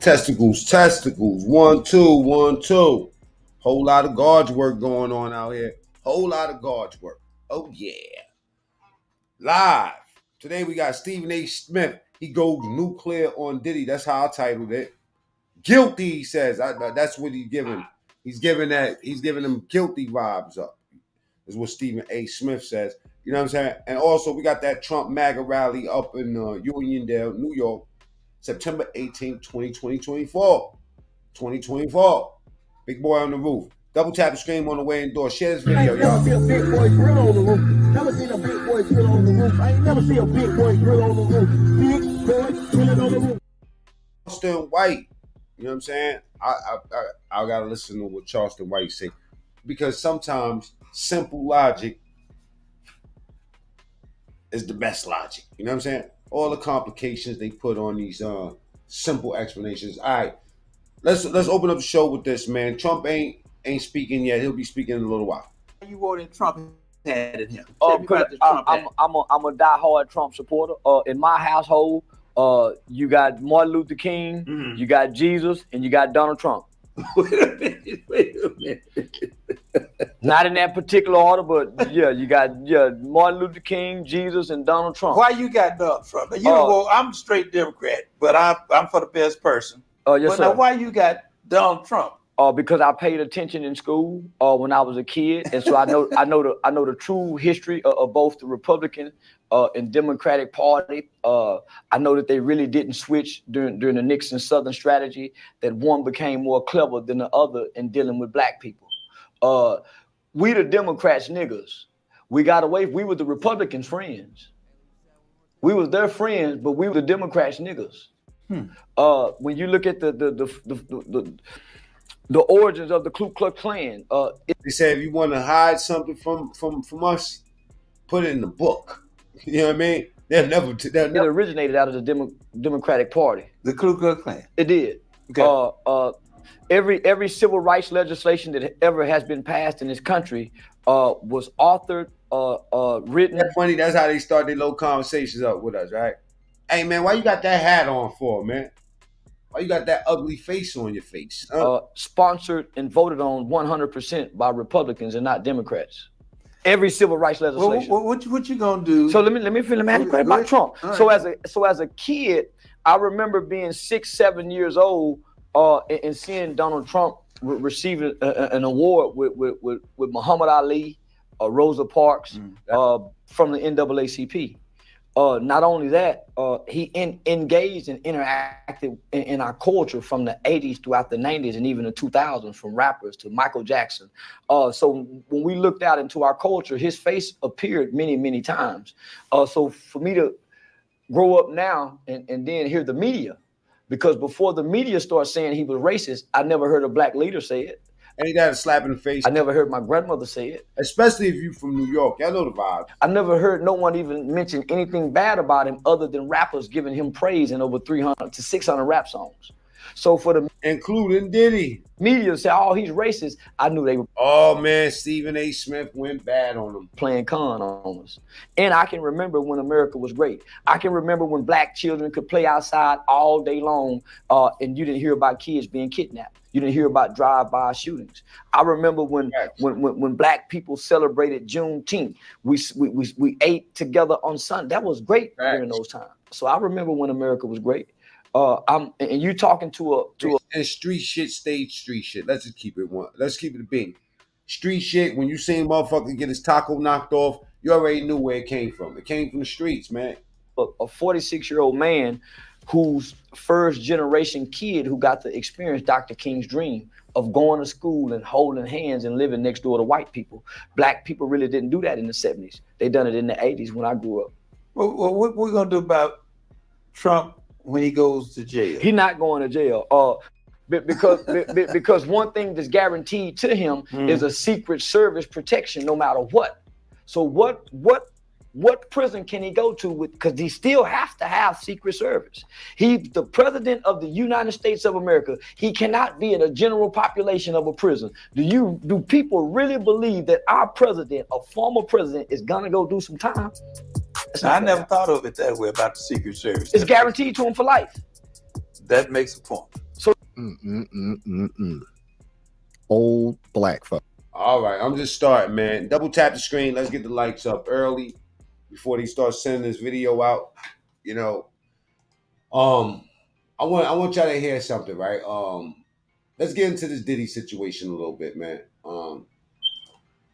Testicles. 1, 2, 1, 2. Whole lot of guards work going on out here. Whole lot of guards work. Oh yeah. Live. Today we got Stephen A. Smith. He goes nuclear on Diddy. That's how I titled it. Guilty, he says. That's what he's giving. He's giving them guilty vibes up. Is what Stephen A. Smith says. You know what I'm saying? And also we got that Trump MAGA rally up in Uniondale, New York, September 18th, 2024. Big boy on the roof. Double tap the screen on the way indoors. Share this video, y'all. I ain't never seen a big boy grill on the roof. Never seen a big boy grill on the roof. I ain't never seen a big boy grill on the roof. Big boy grilling on the roof. Charleston White. You know what I'm saying? I gotta listen to what Charleston White say. Because sometimes simple logic is the best logic. You know what I'm saying? All the complications they put on these simple explanations. All right. Let's open up the show with this, man. Trump ain't speaking yet. He'll be speaking in a little while. You voted Trump had in him. I'm a diehard Trump supporter. In my household, you got Martin Luther King, you got Jesus, and you got Donald Trump. Wait a minute. Not in that particular order, but yeah, you got Martin Luther King, Jesus, and Donald Trump. Why you got Donald Trump? You know, well, I'm a straight Democrat, but I'm for the best person. Yes, but sir. Now, why you got Donald Trump? Because I paid attention in school when I was a kid, and so I know the true history of both the Republican and Democratic Party. I know that they really didn't switch during the Nixon Southern strategy. That one became more clever than the other in dealing with black people. We the Democrats niggas. We got away. We were the Republicans' friends. We was their friends, but we were the Democrats niggas. When you look at the origins of the Ku Klux Klan, they say if you want to hide something from us, put it in the book. You know what I mean? It originated out of the Democratic Party. The Ku Klux Klan. It did. Okay. Every civil rights legislation that ever has been passed in this country was authored, written. That's funny. That's how they start their little conversations up with us, right? Hey man, why you got that hat on for, man? Why you got that ugly face on your face? Sponsored and voted on 100% by Republicans and not Democrats. Every civil rights legislation. Well, what you gonna do? So let me ask you about Trump. Right. So as a kid, I remember being 6, 7 years old and seeing Donald Trump receiving an award with Muhammad Ali, Rosa Parks from the NAACP. Not only that, he engaged and interacted in our culture from the 80s throughout the 90s and even the 2000s, from rappers to Michael Jackson. So when we looked out into our culture, his face appeared many, many times. So for me to grow up now and then hear the media, because before the media started saying he was racist, I never heard a black leader say it. And he got a slap in the face. I never heard my grandmother say it. Especially if you from New York. Y'all know the vibe. I never heard no one even mention anything bad about him other than rappers giving him praise in over 300 to 600 rap songs. So for the including Diddy media to say, oh, he's racist, I knew they were. Oh man, Stephen A. Smith went bad on him. Playing con on us. And I can remember when America was great. I can remember when black children could play outside all day long and you didn't hear about kids being kidnapped. You didn't hear about drive-by shootings. I remember when black people celebrated Juneteenth. We ate together on Sunday. That was great during those times. So I remember when America was great. And you talking to and street shit stayed street shit. Let's just keep it one. Let's keep it a bean. Street shit. When you seen motherfucker get his taco knocked off, you already knew where it came from. It came from the streets, man. A 46-year-old man whose first generation kid who got to experience Dr. King's dream of going to school and holding hands and living next door to white people. Black people really didn't do that in the 70s. They done it in the 80s when I grew up. Well, what we're gonna do about Trump when he goes to jail? He's not going to jail. Because one thing that's guaranteed to him is a Secret Service protection no matter what. So what prison can he go to with, because he still has to have Secret Service. He's the president of the United States of America. He cannot be in a general population of a prison. Do people really believe that our president, a former president, is gonna go do some time? I never thought of it that way about the Secret Service. It's guaranteed to him for life. That makes a point. Old black folk. All right, I'm just starting, man. Double tap the screen. Let's get the lights up early before they start sending this video out. You know, I want y'all to hear something, right? Let's get into this Diddy situation a little bit, man.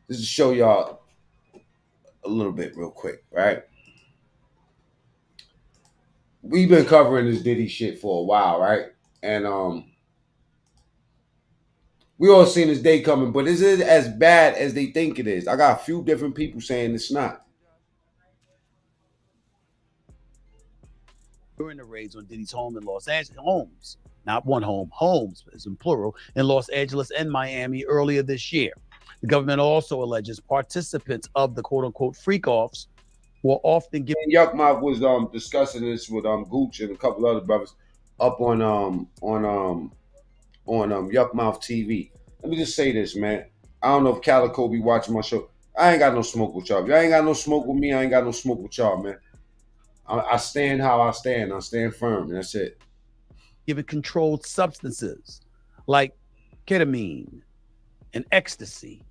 Just to show y'all a little bit real quick, right? We've been covering this Diddy shit for a while, right? And we all seen this day coming, but is it as bad as they think it is? I got a few different people saying it's not. During the raids on Diddy's home in Los Angeles, homes, not one home, homes is in plural, in Los Angeles and Miami earlier this year. The government also alleges participants of the quote-unquote freak-offs were often given. Yuck Mouth was discussing this with Gooch and a couple other brothers up on Yuck Mouth TV. Let me just say this, man. I don't know if Calico be watching my show. I ain't got no smoke with y'all. If y'all ain't got no smoke with me, I ain't got no smoke with y'all, man. I stand how I stand. I stand firm, and that's it. Given controlled substances like ketamine and ecstasy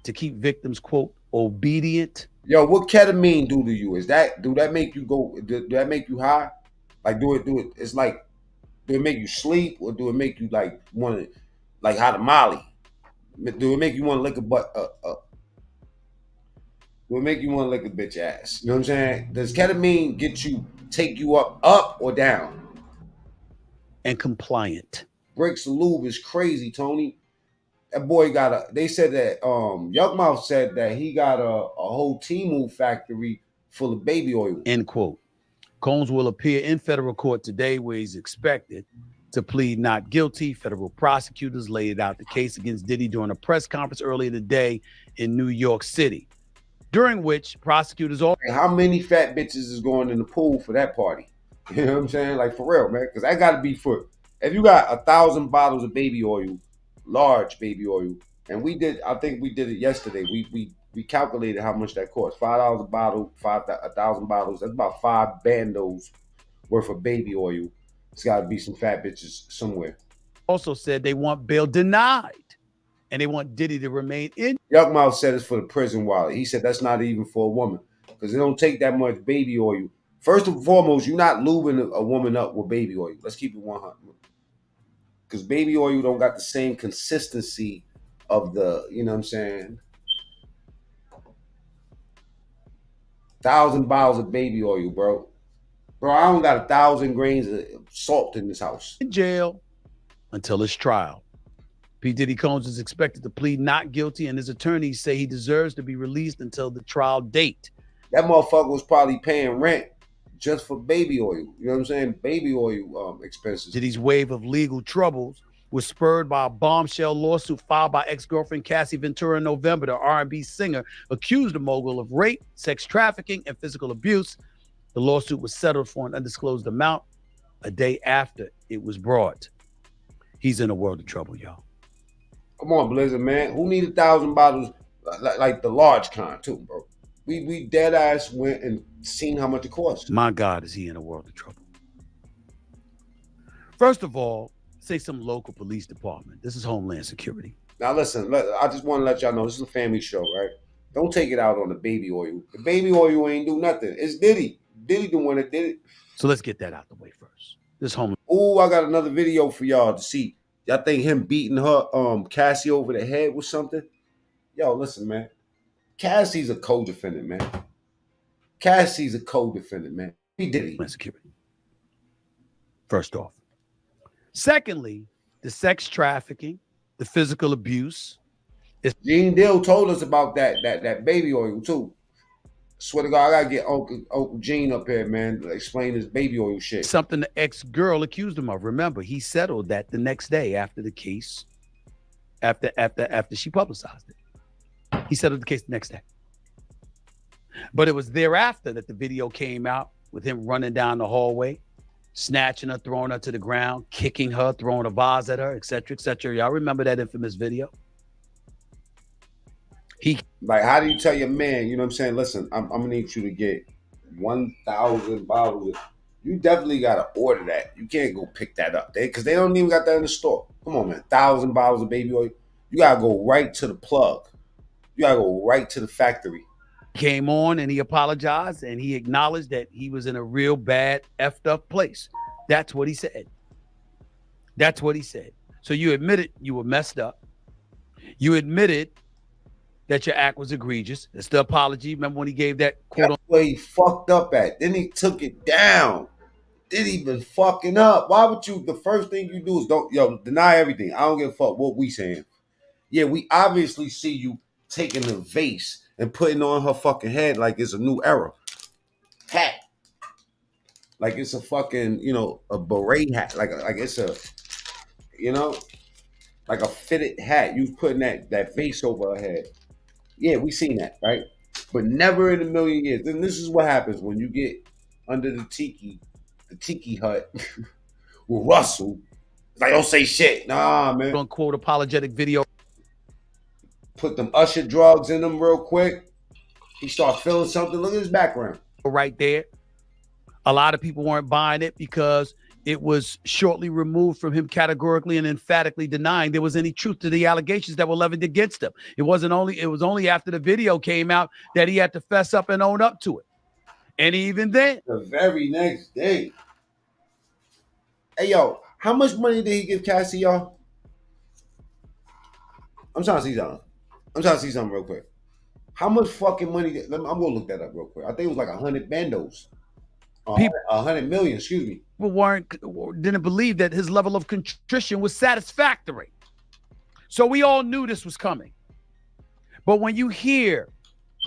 to keep victims, quote, obedient. Yo, what ketamine do to you? Do that make you go? Do that make you high? Like, do it? It's like, do it make you sleep, or do it make you like want to, like how to Molly? Do it make you want to lick a butt? Do it make you want to lick a bitch ass? You know what I'm saying? Does ketamine take you up or down? And compliant. Breaks the lube is crazy, Tony. That boy they said that Yuck Mouth said that he got a whole Timu factory full of baby oil. End quote. Combs will appear in federal court today where he's expected to plead not guilty. Federal prosecutors laid out the case against Diddy during a press conference earlier today in New York City, during which prosecutors all. How many fat bitches is going in the pool for that party? You know what I'm saying? Like, for real, man. Because that got to be for, if you got 1,000 bottles of baby oil, large baby oil, and I think we did it yesterday. We calculated how much that cost. $5 a bottle, 1,000 bottles. That's about 5 bandos worth of baby oil. It's got to be some fat bitches somewhere. Also said they want bail denied, and they want Diddy to remain in. Yuck Mouth said it's for the prison wallet. He said that's not even for a woman because it don't take that much baby oil. First and foremost, you're not lubing a woman up with baby oil. Let's keep it 100. Because baby oil don't got the same consistency of the, you know what I'm saying? 1,000 bottles of baby oil, bro. Bro, I don't got 1,000 grains of salt in this house. In jail until his trial. P. Diddy Combs is expected to plead not guilty, and his attorneys say he deserves to be released until the trial date. That motherfucker was probably paying rent just for baby oil. You know what I'm saying? Baby oil expenses. Diddy's wave of legal troubles was spurred by a bombshell lawsuit filed by ex-girlfriend Cassie Ventura in November. The R&B singer accused the mogul of rape, sex trafficking, and physical abuse. The lawsuit was settled for an undisclosed amount a day after it was brought. He's in a world of trouble, y'all. Come on, Blizzard, man. Who need 1,000 bottles like the large kind, too, bro? We dead ass went and seen how much it cost. My God, is he in a world of trouble. First of all, say some local police department. This is Homeland Security. Now listen, I just want to let y'all know this is a family show, right? Don't take it out on the baby oil. The baby oil ain't do nothing. It's Diddy. Diddy the one that did it. So let's get that out the way first. This Homeland. Oh, I got another video for y'all to see. Y'all think him beating her Cassie over the head with something? Yo, listen, man. Cassie's a co-defendant, man. Cassie's a co-defendant, man. He did it. Security. First off. Secondly, the sex trafficking, the physical abuse. Uniondale told us about that baby oil too. Swear to God, I gotta get Uncle Gene up here, man, to explain this baby oil shit. Something the ex-girl accused him of. Remember, he settled that the next day after the case, after she publicized it. He settled the case the next day. But it was thereafter that the video came out with him running down the hallway, snatching her, throwing her to the ground, kicking her, throwing a vase at her, etc., etc. Y'all remember that infamous video? Like, how do you tell your man, you know what I'm saying? Listen, I'm gonna need you to get 1,000 bottles. You definitely gotta order that. You can't go pick that up, because they don't even got that in the store. Come on, man. 1,000 bottles of baby oil. You gotta go right to the plug. You gotta go right to the factory. Came on and he apologized and he acknowledged that he was in a real bad, effed up place. That's what he said. That's what he said. So you admitted you were messed up. You admitted that your act was egregious. It's the apology. Remember when he gave that quote? That's where he fucked up at. Then he took it down. Diddy been fucking up. Why would you? The first thing you do is deny everything. I don't give a fuck what we saying. Yeah, we obviously see you taking the vase and putting on her fucking head like it's a new era hat, like it's a fucking a beret hat, like it's a like a fitted hat. You putting that vase over her head. Yeah, we seen that, right? But never in a million years. Then this is what happens when you get under the tiki hut with Russell. It's like, don't say shit. Nah, man. Unquote apologetic video. Put them Usher drugs in them real quick. He start feeling something. Look at his background. Right there. A lot of people weren't buying it because it was shortly removed from him categorically and emphatically denying there was any truth to the allegations that were levied against him. It was only after the video came out that he had to fess up and own up to it. And even then, the very next day. Hey, yo, how much money did he give Cassie, y'all? I'm trying to see something real quick. How much fucking money? I'm going to look that up real quick. I think it was like 100 bandos. 100 million, excuse me. People didn't believe that his level of contrition was satisfactory. So we all knew this was coming. But when you hear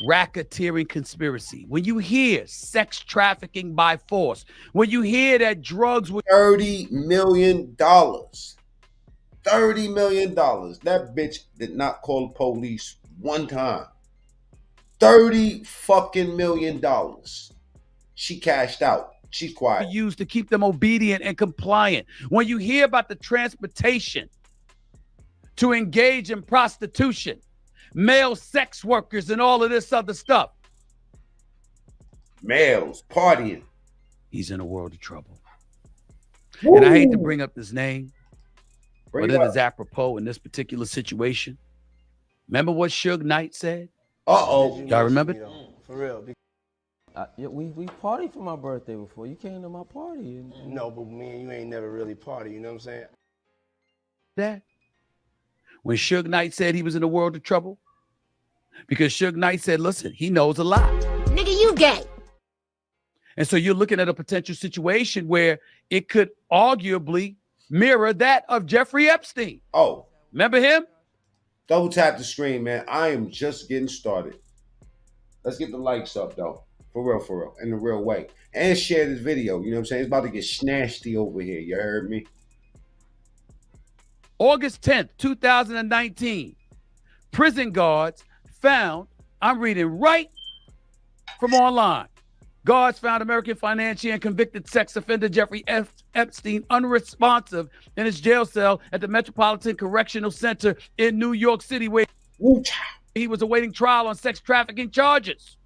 racketeering conspiracy, when you hear sex trafficking by force, when you hear that drugs were $30 million. $30 million. That bitch did not call the police one time. $30 fucking million. She cashed out. She's quiet. Used to keep them obedient and compliant. When you hear about the transportation to engage in prostitution, male sex workers, and all of this other stuff. Males partying. He's in a world of trouble. Woo. And I hate to bring up this name, but it is apropos in this particular situation. Remember what Suge Knight said? Uh-oh. Y'all remember? For real. Yeah, we partied for my birthday before. You came to my party. No, but me and you ain't never really party, you know what I'm saying? That when Suge Knight said he was in a world of trouble, because Suge Knight said, listen, he knows a lot. Nigga, you gay. And so you're looking at a potential situation where it could arguably mirror that of Jeffrey Epstein. Oh. Remember him? Double tap the screen, man. I am just getting started. Let's get the likes up, though. For real, in the real way. And share this video. You know what I'm saying? It's about to get snasty over here. You heard me? August 10th, 2019. Prison guards found, I'm reading right from online. Guards found American financier and convicted sex offender Jeffrey Epstein unresponsive in his jail cell at the Metropolitan Correctional Center in New York City, where he was awaiting trial on sex trafficking charges.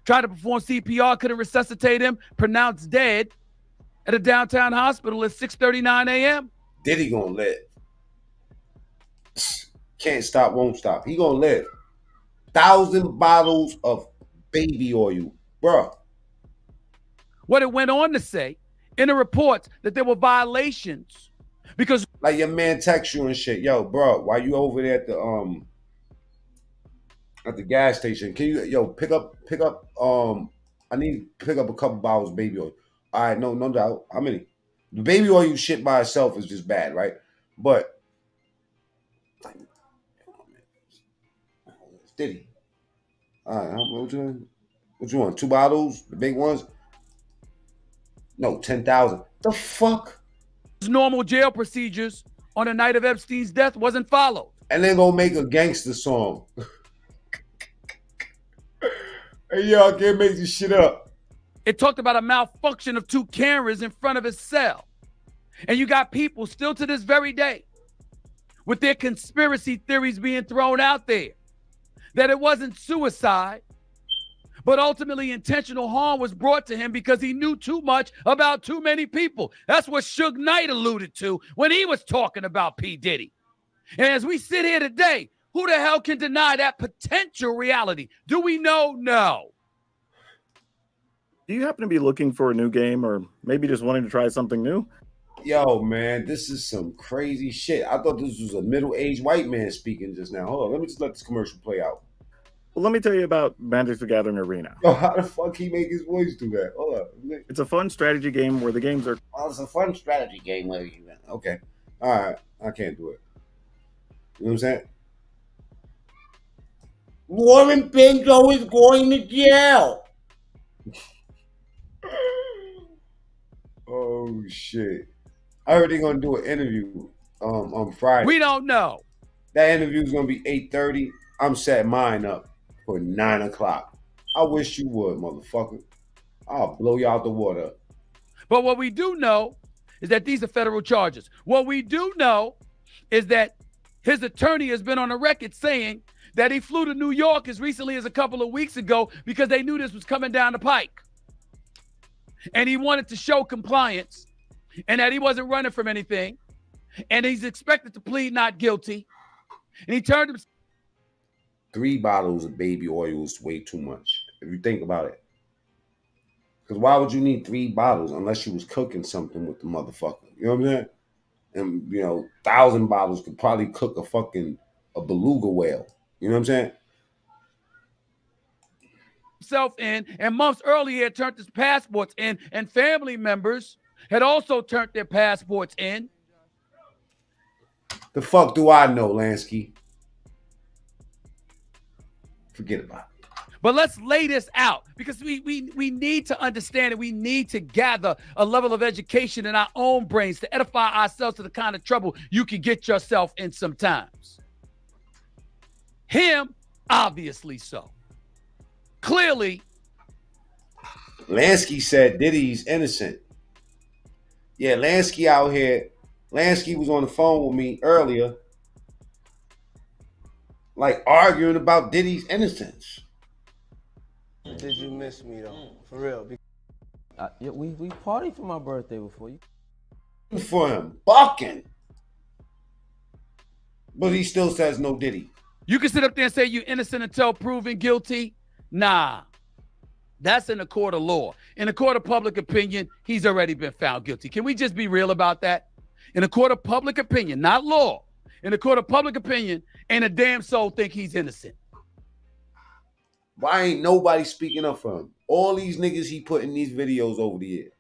Tried to perform CPR, couldn't resuscitate him, pronounced dead at a downtown hospital at 6:39 a.m. Diddy gonna live. Can't stop, won't stop. He gonna live. 1,000 bottles of baby oil. Bruh. What it went on to say in the reports that there were violations because like your man text you and shit. Yo, bro, while you over there at the gas station, can you pick up I need to pick up a couple bottles of baby oil. All right, no doubt. How many? The baby oil shit by itself is just bad, right? But it's Diddy. All right, what you want? 2 bottles, the big ones? No, 10,000. The fuck? Normal jail procedures on the night of Epstein's death wasn't followed. And then gonna make a gangster song. Hey, y'all can't make this shit up. It talked about a malfunction of 2 cameras in front of his cell. And you got people still to this very day with their conspiracy theories being thrown out there that it wasn't suicide, But ultimately, intentional harm was brought to him because he knew too much about too many people. That's what Suge Knight alluded to when he was talking about P. Diddy. And as we sit here today, who the hell can deny that potential reality? Do we know? No. Do you happen to be looking for a new game or maybe just wanting to try something new? Yo, man, this is some crazy shit. I thought this was a middle-aged white man speaking just now. Hold on, let me just let this commercial play out. Well, let me tell you about Magic the Gathering Arena. Yo, how the fuck he make his voice do that? Hold up. It's a fun strategy game where the games are... Oh, it's a fun strategy game. Okay. All right. I can't do it. You know what I'm saying? Warren Pinto is going to jail. Oh, shit. I heard they're going to do an interview on Friday. We don't know. That interview is going to be 8:30. I'm setting mine up for 9 o'clock. I wish you would, motherfucker. I'll blow you out the water. But what we do know is that these are federal charges. What we do know is that his attorney has been on the record saying that he flew to New York as recently as a couple of weeks ago because they knew this was coming down the pike. And he wanted to show compliance and that he wasn't running from anything. And he's expected to plead not guilty. And he turned him. 3 bottles of baby oil is way too much, if you think about it. Because why would you need 3 bottles unless you was cooking something with the motherfucker? You know what I'm saying? And, 1,000 bottles could probably cook a beluga whale. You know what I'm saying? Himself in, and months earlier had turned his passports in, and family members had also turned their passports in. The fuck do I know, Lansky? Forget about it. But let's lay this out because we need to understand it. We need to gather a level of education in our own brains to edify ourselves to the kind of trouble you can get yourself in sometimes. Him, obviously so. Clearly. Lansky said Diddy's innocent. Yeah, Lansky out here. Lansky was on the phone with me earlier, like arguing about Diddy's innocence. Did you miss me though? For real? Yeah, we partied for my birthday before you. For him, bucking. But he still says no Diddy. You can sit up there and say you're innocent until proven guilty. Nah, that's in the court of law. In the court of public opinion, he's already been found guilty. Can we just be real about that? In the court of public opinion, not law. In the court of public opinion, ain't a damn soul think he's innocent. Why ain't nobody speaking up for him? All these niggas he put in these videos over the years.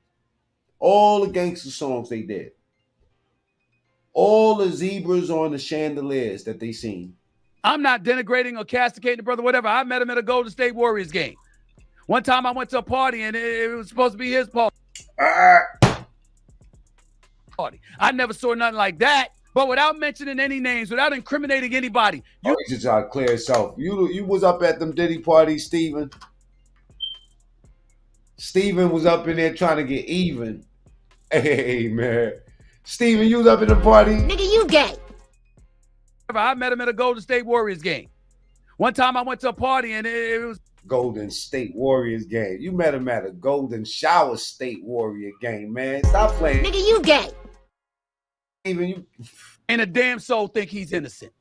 All the gangster songs they did. All the zebras on the chandeliers that they seen. I'm not denigrating or castigating the brother, whatever. I met him at a Golden State Warriors game. One time I went to a party and it was supposed to be his party. I never saw nothing like that. But without mentioning any names, without incriminating anybody. You just try to clear yourself. You was up at them Diddy parties, Steven. Steven was up in there trying to get even. Hey, man. Steven, you was up in the party. Nigga, you gay. I met him at a Golden State Warriors game. One time I went to a party and it was Golden State Warriors game. You met him at a Golden Shower State Warrior game, man. Stop playing. Nigga, you gay. Even you. And a damn soul think he's innocent.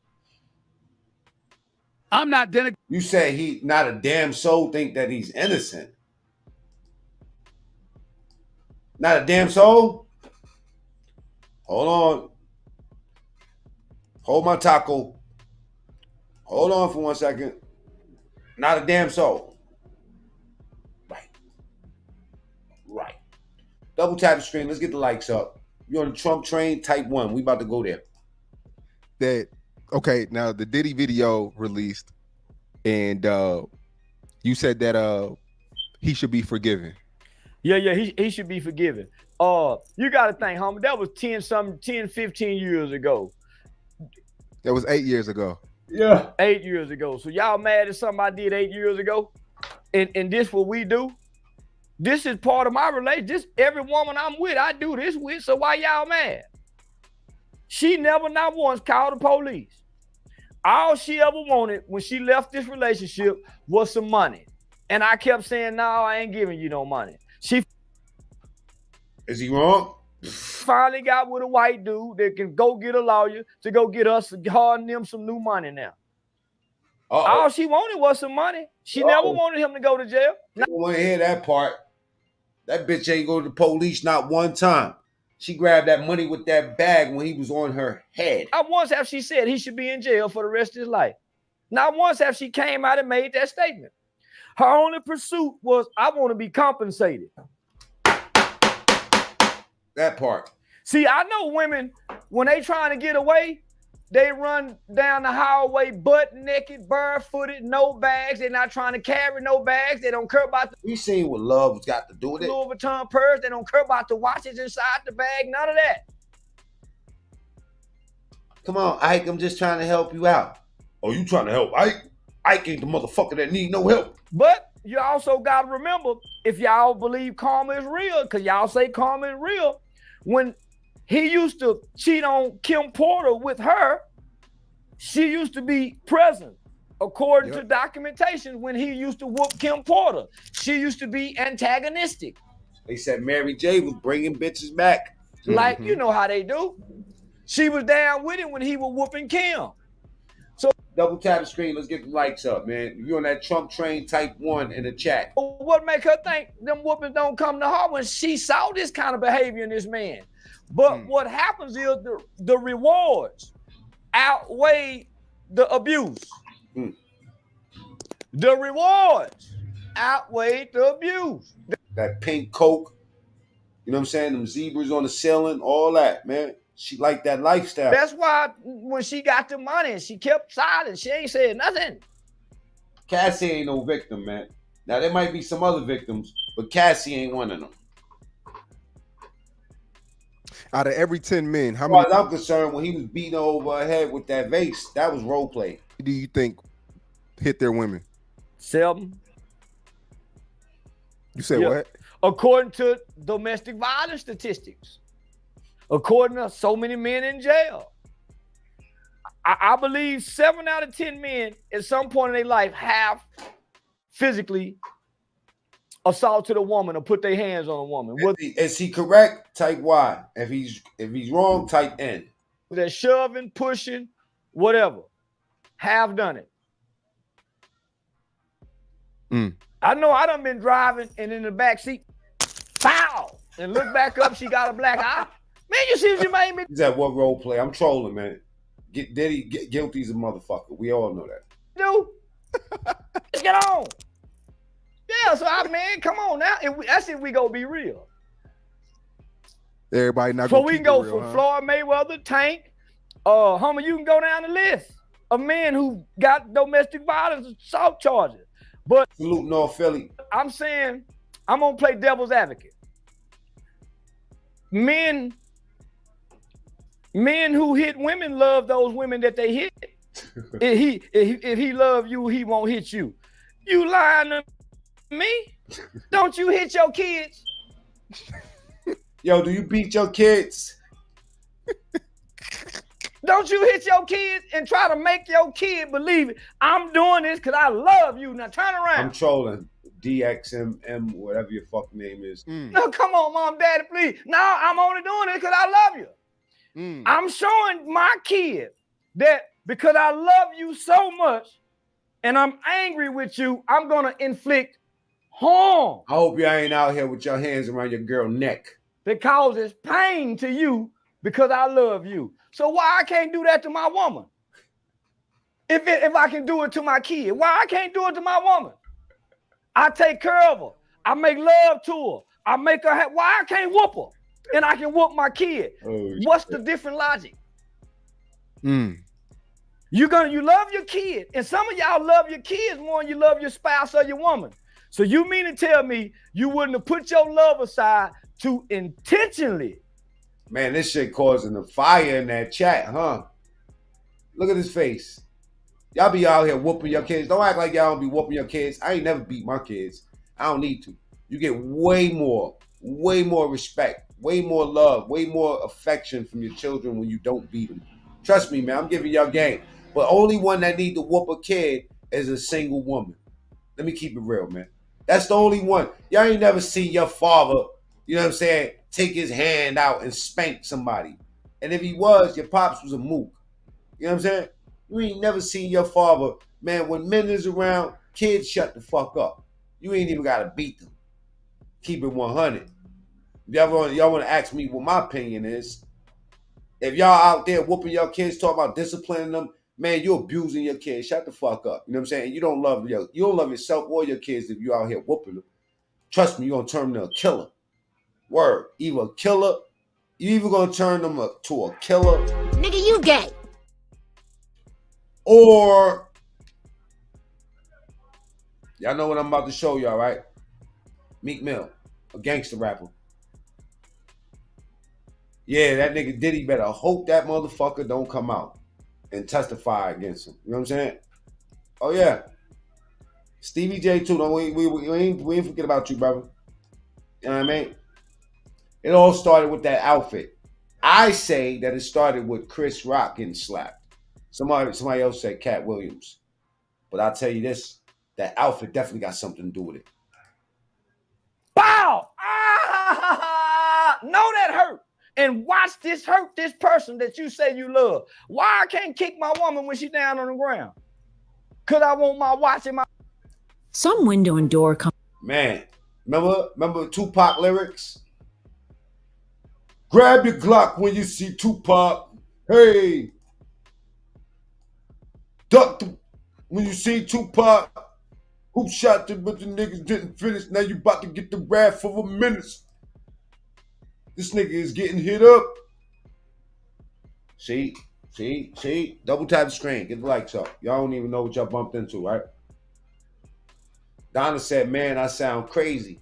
I'm not denigrating. You say he not a damn soul think that he's innocent. Not a damn soul? Hold on. Hold my taco. Hold on for 1 second. Not a damn soul. Right. Double tap the screen. Let's get the likes up. You're on the Trump train, type 1. We about to go there. Okay, now the Diddy video released, and you said that he should be forgiven. Yeah, he should be forgiven. You got to think, homie, that was 10, 15 years ago. That was 8 years ago. Yeah. 8 years ago. So y'all mad at something I did 8 years ago? And this what we do? This is part of my relationship. This every woman I'm with, I do this with. So why y'all mad? She never not once called the police. All she ever wanted when she left this relationship was some money. And I kept saying, no, I ain't giving you no money. She Is he wrong? finally got with a white dude that can go get a lawyer to go get us, hard them some new money now. All she wanted was some money. She never wanted him to go to jail. I don't want to hear that part. That bitch ain't go to the police not one time. She grabbed that money with that bag when he was on her head. Not once have she said he should be in jail for the rest of his life. Not once have she came out and made that statement. Her only pursuit was, I want to be compensated. That part. See, I know women, when they trying to get away, they run down the highway butt naked, barefooted, no bags. They're not trying to carry no bags. They don't care about the We seen what love's got to do with it. Louis Vuitton purse. They don't care about the watches inside the bag. None of that. Come on, Ike, I'm just trying to help you out. Oh, you trying to help Ike? Ike ain't the motherfucker that need no help. But you also got to remember, if y'all believe karma is real, because y'all say karma is real, when he used to cheat on Kim Porter with her, she used to be present, according to documentation, when he used to whoop Kim Porter. She used to be antagonistic. They said Mary J was bringing bitches back. Like, you know how they do. She was down with him when he was whooping Kim. So double tap the screen. Let's get the likes up, man. If you're on that Trump train, type 1 in the chat. What make her think them whoopings don't come to her when she saw this kind of behavior in this man? But what happens is the rewards outweigh the abuse. The rewards outweigh the abuse. That pink Coke, you know what I'm saying? Them zebras on the ceiling, all that, man. She liked that lifestyle. That's why when she got the money, she kept silent. She ain't said nothing. Cassie ain't no victim, man. Now, there might be some other victims, but Cassie ain't one of them. Out of every 10 men, how many? As many? I'm concerned, when he was beating her over her head with that vase, that was role play. Do you think hit their women? 7. You said what? According to domestic violence statistics, according to so many men in jail, I believe 7 out of 10 men at some point in their life have physically assaulted a woman or put their hands on a woman. Is he correct? Type Y. If he's wrong, type N. They're shoving, pushing, whatever. Have done it. I know I done been driving and in the back seat, foul, and look back up, she got a black eye. Man, you see what you made me? Is that what role play? I'm trolling, man. Diddy guilty's a motherfucker. We all know that. Dude, let's get on. Yeah, so man, come on now. That's if we go be real. Everybody not. So we can go from Floyd Mayweather, Tank, homie. You can go down the list of men who got domestic violence assault charges. But salute North Philly. I'm saying I'm gonna play devil's advocate. Men who hit women love those women that they hit. if he love you, he won't hit you. You lying to me? Don't you hit your kids? Yo, do you beat your kids? Don't you hit your kids and try to make your kid believe it? I'm doing this because I love you. Now turn around. I'm trolling. DXMM, whatever your fucking name is. No, come on, mom, daddy, please. No, I'm only doing it because I love you. I'm showing my kid that because I love you so much and I'm angry with you, I'm going to inflict harm. I hope you ain't out here with your hands around your girl neck. That causes pain to you because I love you. So why I can't do that to my woman? If I can do it to my kid, why I can't do it to my woman? I take care of her. I make love to her. I make her why I can't whoop her? And I can whoop my kid. What's the different logic? You love your kid. And some of y'all love your kids more than you love your spouse or your woman. So you mean to tell me you wouldn't have put your love aside to intentionally? Man, this shit causing a fire in that chat, huh? Look at his face. Y'all be out here whooping your kids. Don't act like y'all don't be whooping your kids. I ain't never beat my kids. I don't need to. You get way more respect, way more love, way more affection from your children when you don't beat them. Trust me, man, I'm giving y'all game. But only one that need to whoop a kid is a single woman. Let me keep it real, man. That's the only one. Y'all ain't never seen your father, you know what I'm saying, take his hand out and spank somebody. And if he was, your pops was a mook. You know what I'm saying? You ain't never seen your father, man, when men is around, kids shut the fuck up. You ain't even got to beat them. Keep it 100. Y'all want to ask me what my opinion is. If y'all out there whooping your kids, talking about disciplining them, man, you're abusing your kids. Shut the fuck up. You know what I'm saying? You don't love yourself or your kids if you out here whooping them. Trust me, you're gonna turn them to a killer. Word. Either a killer, you either gonna turn them to a killer. Nigga, you gay. Or y'all know what I'm about to show y'all, right? Meek Mill, a gangster rapper. Yeah, that nigga Diddy better hope that motherfucker don't come out and testify against him. You know what I'm saying? Oh yeah. Stevie J too. No, we ain't forget about you, brother. You know what I mean? It all started with that outfit. I say that it started with Chris Rock getting slapped. Somebody else said Cat Williams. But I'll tell you this, that outfit definitely got something to do with it. Bow! Ah! Know that hurt. And watch this hurt this person that you say you love. Why I can't kick my woman when she down on the ground? Because I want my watch in my... Some window and door come. Man, remember Tupac lyrics? Grab your Glock when you see Tupac. Hey. Duck when you see Tupac. Who shot you but the niggas didn't finish? Now you about to get the wrath for a minute. This nigga is getting hit up. See? Double tap the screen. Get the likes up. Y'all don't even know what y'all bumped into, right? Donna said, man, I sound crazy.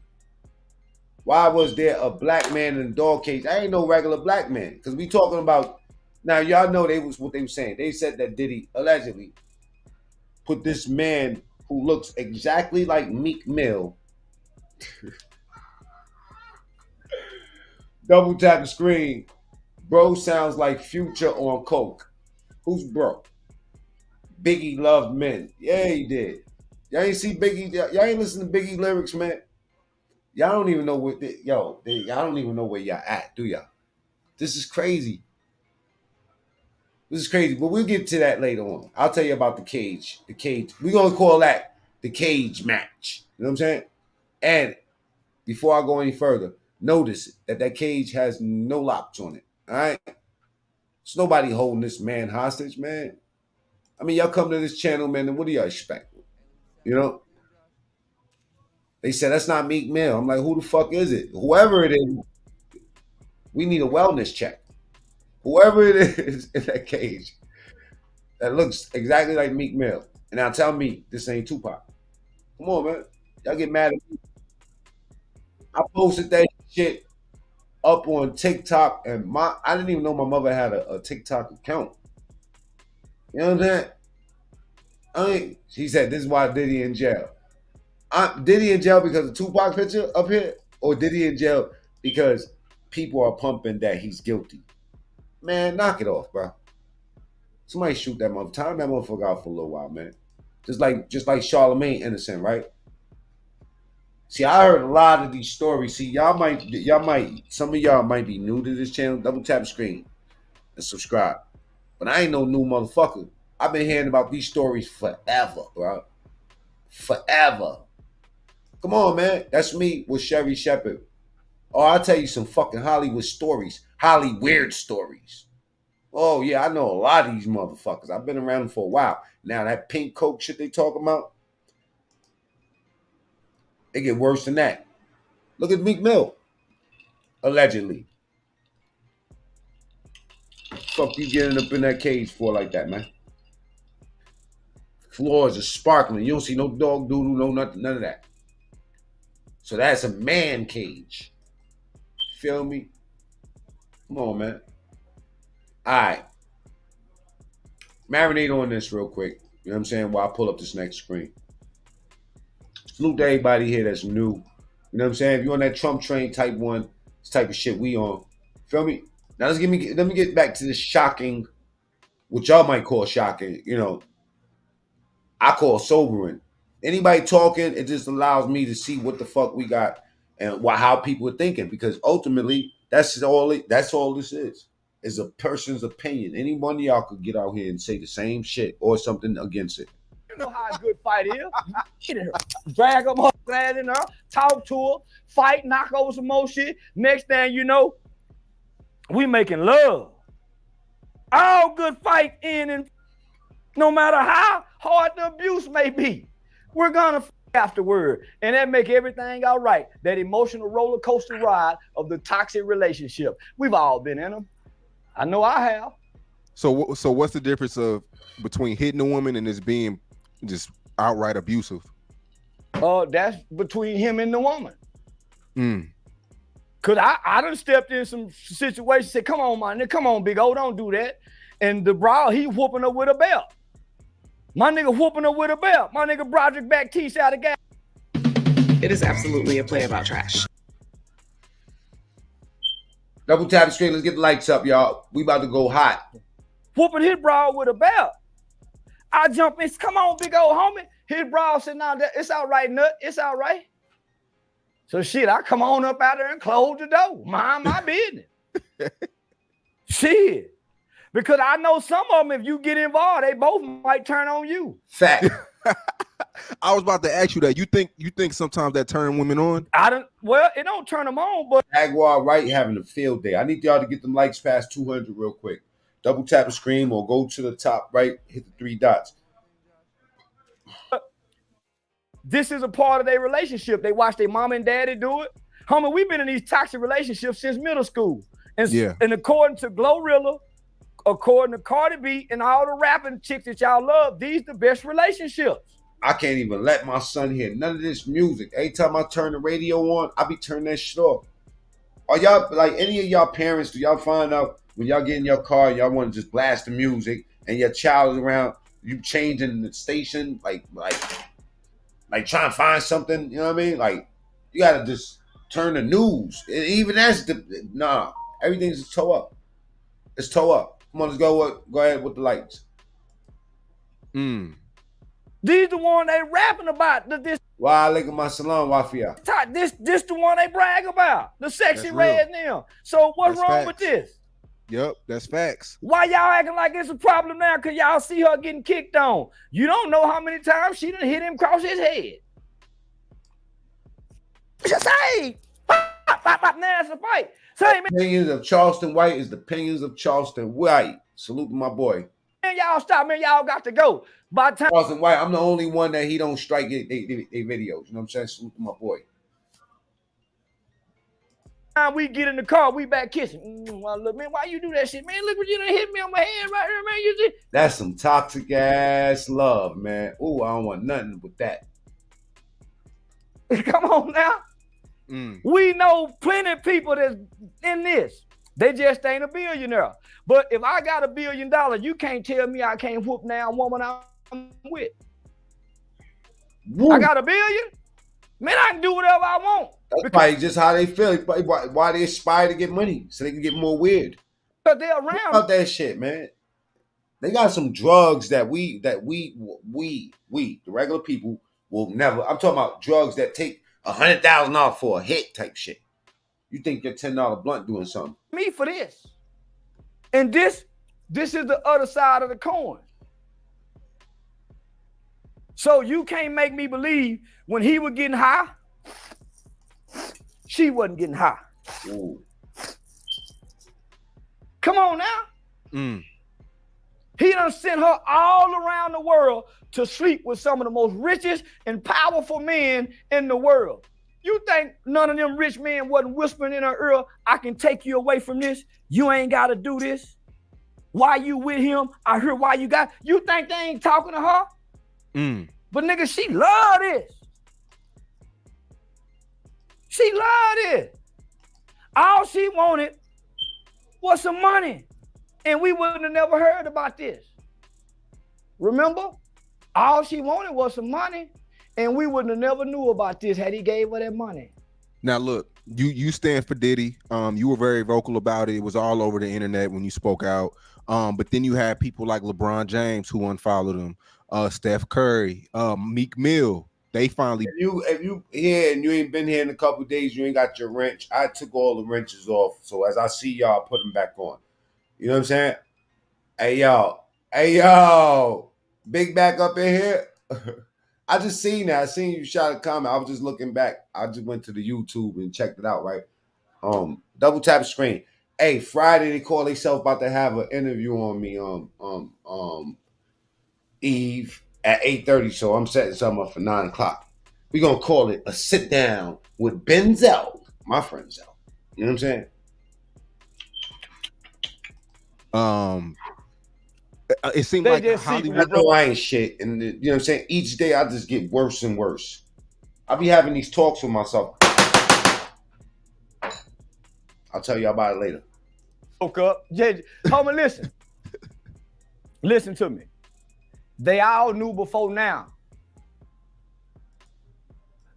Why was there a black man in a dog cage? I ain't no regular black man. Because we talking about, now y'all know what they were saying. They said that Diddy allegedly put this man who looks exactly like Meek Mill. Double tap the screen. Bro sounds like Future on coke. Who's bro? Biggie loved men. Yeah, he did. Y'all ain't see Biggie. Y'all ain't listen to Biggie lyrics, man. Y'all don't even know y'all don't even know where y'all at, do y'all? This is crazy. This is crazy, but we'll get to that later on. I'll tell you about the cage. The cage. We're going to call that the cage match. You know what I'm saying? And before I go any further, notice that cage has no locks on it. All right? There's nobody holding this man hostage, man. I mean, y'all come to this channel, man, and what do y'all expect? You know? They said, that's not Meek Mill. I'm like, who the fuck is it? Whoever it is, we need a wellness check. Whoever it is in that cage that looks exactly like Meek Mill. And now tell me this ain't Tupac. Come on, man. Y'all get mad at me. I posted that shit up on TikTok, and I didn't even know my mother had a TikTok account. You know what I'm saying? She said, this is why Diddy in jail. Diddy in jail because of Tupac picture up here? Or Diddy in jail because people are pumping that he's guilty? Man, knock it off, bro. Somebody shoot that motherfucker. Time that motherfucker out for a little while, man. Just like Charlamagne innocent, right? See, I heard a lot of these stories. See, some of y'all might be new to this channel. Double tap the screen and subscribe. But I ain't no new motherfucker. I've been hearing about these stories forever, bro. Forever. Come on, man. That's me with Sherry Shepherd. Oh, I'll tell you some fucking Hollywood stories. Hollyweird stories. Oh, yeah, I know a lot of these motherfuckers. I've been around them for a while. Now, that pink coke shit they talking about, it get worse than that. Look at Meek Mill. Allegedly. Fuck you getting up in that cage for like that, man? Floors are sparkling. You don't see no dog doodle, no nothing, none of that. So that's a man cage. Feel me? Come on, man. All right. Marinate on this real quick. You know what I'm saying? While I pull up this next screen. Salute to everybody here that's new. You know what I'm saying? If you're on that Trump train type one, this type of shit we on. Feel me? Now let me get back to this shocking, what y'all might call shocking, you know, I call sobering. Anybody talking, it just allows me to see what the fuck we got and how people are thinking. Because ultimately, that's all this is a person's opinion. Any one of y'all could get out here and say the same shit or something against it. You know how a good fight is. Drag them up, glad in her, talk to her, fight, knock over some more shit. Next thing you know, we making love. All good fight in, and no matter how hard the abuse may be, we're gonna afterward, and that make everything all right. That emotional roller coaster ride of the toxic relationship. We've all been in them. I know I have. So what's the difference between hitting a woman and just being just outright abusive? That's between him and the woman. Cause I done stepped in some situations, said, come on, man, come on, big O, don't do that. And the bra, he whooping her with a belt. My nigga whooping her with a belt. My nigga Broderick Baptiste out of gas. It is absolutely a play about trash. Double tap the screen. Let's get the lights up, y'all. We about to go hot. Whooping his bra with a belt. I jump in. Come on, big old homie. His bra said, "No, it's all right, nut. It's all right." So shit, I come on up out there and close the door. Mind my business. Shit. Because I know some of them, if you get involved, they both might turn on you. Fact. I was about to ask you that. You think sometimes that turn women on? Well, it don't turn them on, but Jaguar Wright having a field day. I need y'all to get them likes past 200 real quick. Double tap the screen or go to the top right, hit the 3 dots. This is a part of their relationship. They watch their mom and daddy do it. Homie, we've been in these toxic relationships since middle school. And according to Glorilla, according to Cardi B and all the rapping chicks that y'all love, these the best relationships. I can't even let my son hear none of this music. Every time I turn the radio on, I be turning that shit off. Are y'all, like any of y'all parents, do y'all find out when y'all get in your car, y'all want to just blast the music and your child is around, you changing the station, like trying to find something, you know what I mean? Like, you got to just turn the news. And even that's everything's just toe up. It's toe up. Come on, let's go ahead with the lights. These the one they rapping about. Wa alaikum assalam, Wafia. This the one they brag about. The sexy red now. So what's wrong with this? Yep, that's facts. Why y'all acting like it's a problem now? Because y'all see her getting kicked on. You don't know how many times she done hit him across his head. Just say, now it's a fight. Say, man. Opinions of Charleston White is the opinions of Charleston White. Salute to my boy. Man, y'all stop, man. Y'all got to go. By the time Charleston White, I'm the only one that he don't strike their videos. You know what I'm saying? Salute to my boy. We get in the car, we back kissing. Well, look, man, why you do that shit, man? Look what you done hit me on my head right here, man. You see? That's some toxic ass love, man. Ooh, I don't want nothing with that. Come on now. We know plenty of people that's in this. They just ain't a billionaire. But if I got $1 billion, you can't tell me I can't whoop down woman I'm with. Woo. I got $1 billion? Man, I can do whatever I want. That's probably just how they feel. Why they aspire to get money so they can get more weird. But they're around. Think about that shit, man. They got some drugs that we, the regular people will never. I'm talking about drugs that take $100,000 for a hit type shit. You think your $10 blunt doing something? Me for this. And this is the other side of the coin. So you can't make me believe when he was getting high, she wasn't getting high. Ooh. Come on now. He done sent her all around the world to sleep with some of the most richest and powerful men in the world. You think none of them rich men wasn't whispering in her ear, I can take you away from this? You ain't got to do this. Why you with him? I hear why you got. You think they ain't talking to her? But nigga, she love this. She loved it. All she wanted was some money. And we wouldn't have never heard about this. Remember? All she wanted was some money. And we wouldn't have never knew about this had he gave her that money. Now look, you stand for Diddy. You were very vocal about it. It was all over the internet when you spoke out. But then you had people like LeBron James who unfollowed him, Steph Curry, Meek Mill. They finally. If you here and you ain't been here in a couple of days, you ain't got your wrench. I took all the wrenches off, so as I see y'all, put them back on. You know what I'm saying? Hey yo, Big Back up in here. I just seen that. I seen you shot a comment. I was just looking back. I just went to the YouTube and checked it out. Right. Double tap screen. Hey, Friday they call themselves about to have an interview on me. Eve at 8:30. So I'm setting something up for 9 o'clock. We're gonna call it a sit down with Benzel, my friend Zell. You know what I'm saying? It seemed like Hollywood. I know I ain't shit, and you know what I'm saying. Each day I just get worse and worse. I be having these talks with myself. I'll tell you about it later. Woke up, homie. Listen to me. They all knew before now.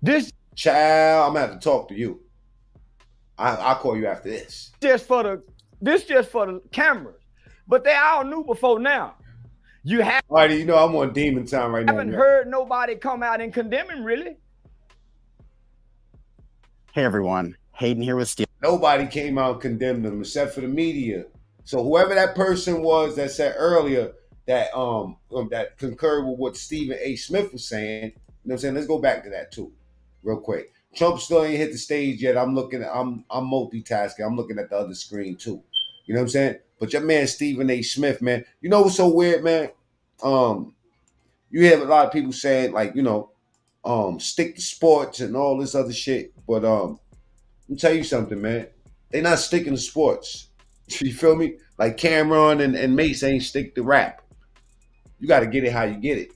This child, I'm gonna have to talk to you. I'll call you after this. Just for the cameras, but they all knew before now. You have. All right, you know I'm on demon time right now. Haven't heard nobody come out and condemn him, really. Hey everyone, Hayden here with Steel. Nobody came out and condemned him except for the media. So whoever that person was that said earlier that that concurred with what Stephen A. Smith was saying, you know what I'm saying? Let's go back to that too, real quick. Trump still ain't hit the stage yet. I'm multitasking. I'm looking at the other screen too. You know what I'm saying? But your man Stephen A. Smith, man, you know what's so weird, man? You have a lot of people saying like, you know, stick to sports and all this other shit. But let me tell you something, man. They not sticking to sports. You feel me? Like Cameron and Mace ain't stick to rap. You got to get it how you get it.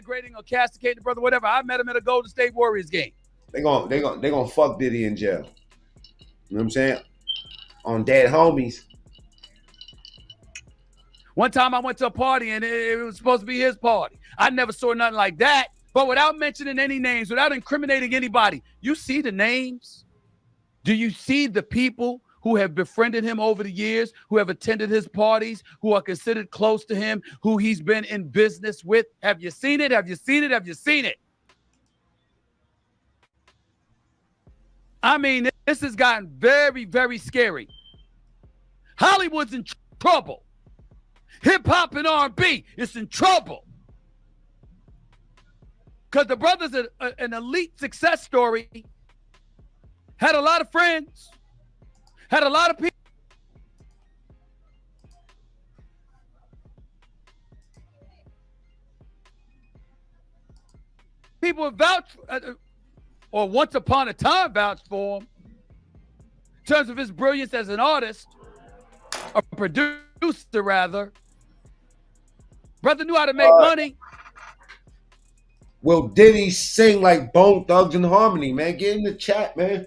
Grading or castigating the brother, whatever. I met him at a Golden State Warriors game. They gonna fuck Diddy in jail. You know what I'm saying? On dead homies. One time I went to a party and it was supposed to be his party. I never saw nothing like that. But without mentioning any names, without incriminating anybody, you see the names? Do you see the people who have befriended him over the years, who have attended his parties, who are considered close to him, who he's been in business with? Have you seen it? Have you seen it? Have you seen it? I mean, this has gotten very, very scary. Hollywood's in trouble. Hip-hop and R&B is in trouble. Because the brother's an elite success story. Had a lot of friends. Had a lot of people. People have vouched, or once upon a time vouched for him, in terms of his brilliance as an artist, a producer rather. Brother knew how to make money. Will Diddy sing like Bone Thugs and Harmony, man? Get in the chat, man.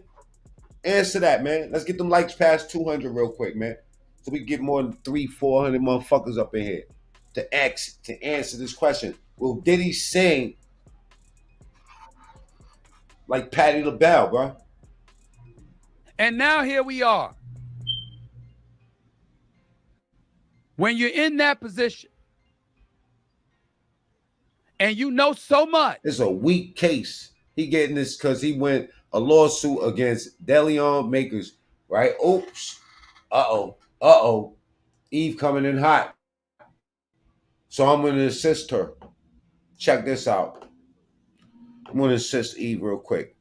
Answer that, man. Let's get them likes past 200 real quick, man. So we get more than 300-400 motherfuckers up in here to answer this question. Will Diddy sing like Patti LaBelle, bro? And now here we are. When you're in that position and you know so much. It's a weak case. He getting this because he went a lawsuit against Deleon Makers, right? Oops. Uh-oh. Eve coming in hot. So I'm going to assist her. Check this out. I'm going to assist Eve real quick.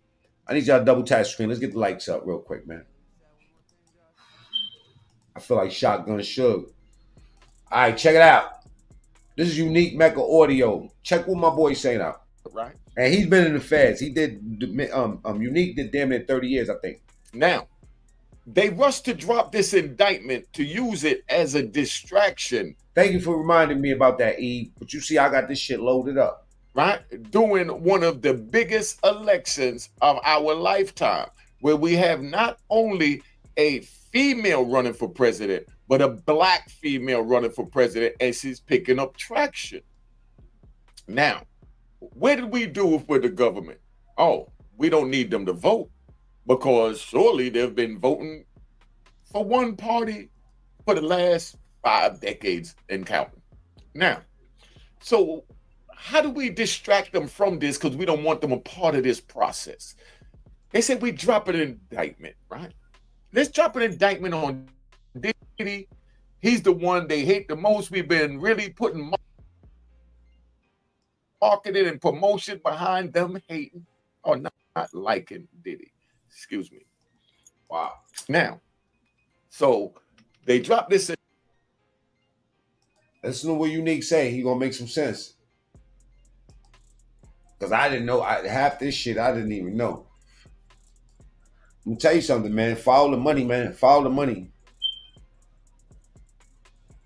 I need y'all to double tap screen. Let's get the likes up real quick, man. I feel like Shotgun Suge. All right, check it out. This is Unique Mecca Audio. Check what my boy's saying out. Right. And he's been in the feds. He did, Unique did damn near 30 years, I think. Now, they rushed to drop this indictment to use it as a distraction. Thank you for reminding me about that, Eve. But you see, I got this shit loaded up. Right? During one of the biggest elections of our lifetime, where we have not only a female running for president, but a black female running for president, and she's picking up traction. Now, what did we do with the government? Oh, we don't need them to vote, because surely they've been voting for one party for the last 5 decades and counting. Now, so how do we distract them from this because we don't want them a part of this process? They said we drop an indictment, right? Let's drop an indictment on Diddy. He's the one they hate the most. We've been really putting marketing and promotion behind them hating or not liking Diddy. Excuse me. Wow. Now, so they dropped this. Listen to what Unique say. He gonna make some sense. Because I didn't know. Half this shit I didn't even know. Let me tell you something, man. Follow the money, man. Follow the money.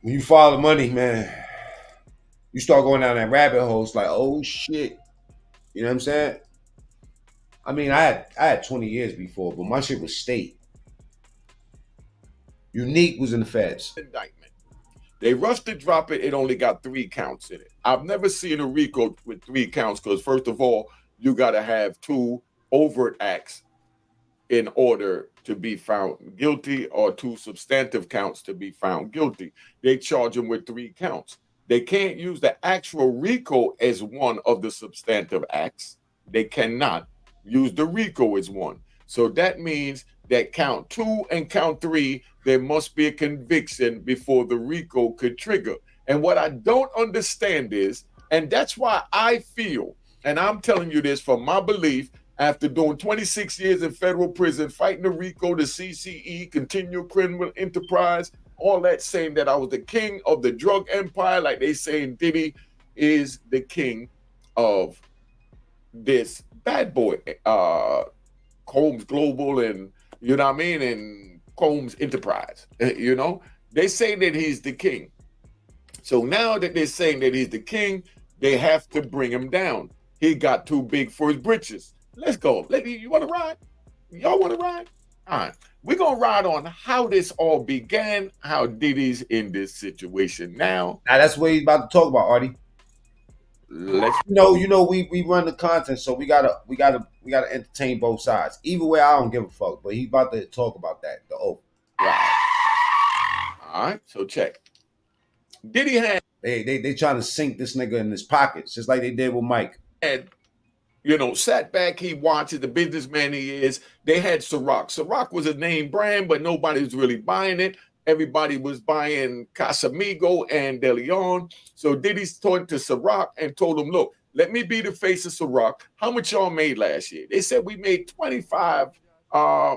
When you follow the money, man, you start going down that rabbit hole. It's like, oh shit. You know what I'm saying? I mean, I had 20 years before, but my shit was state. Unique was in the feds. Indictment. They rushed to drop it. It only got 3 counts in it. I've never seen a RICO with 3 counts because, first of all, you got to have 2 overt acts in order to be found guilty or 2 substantive counts to be found guilty. They charge them with 3 counts. They can't use the actual RICO as one of the substantive acts. They cannot use the RICO as one. So that means that count 2 and count 3, there must be a conviction before the RICO could trigger. And what I don't understand is, and that's why I feel, and I'm telling you this from my belief, after doing 26 years in federal prison, fighting the RICO, the CCE, continual criminal enterprise, all that, saying that I was the king of the drug empire, like they saying Diddy is the king of this bad boy, Combs Global, and you know what I mean, and Combs Enterprise. You know, they say that he's the king. So now that they're saying that he's the king, they have to bring him down. He got too big for his britches. Let's go. You want to ride? Y'all want to ride? All right. We're going to ride on how this all began, how Diddy's in this situation now. Now that's what he's about to talk about, Artie. Let's we run the content, so we gotta entertain both sides. Either way, I don't give a fuck. But he's about to talk about that. The oath. Right. All right. So check. Diddy had they trying to sink this nigga in his pockets, just like they did with Mike. And sat back, he watched the businessman he is. They had Ciroc. Ciroc was a name brand, but nobody was really buying it. Everybody was buying Casamigo and De Leon. So Diddy turned to Ciroc and told him, look, let me be the face of Ciroc. How much y'all made last year? They said we made 25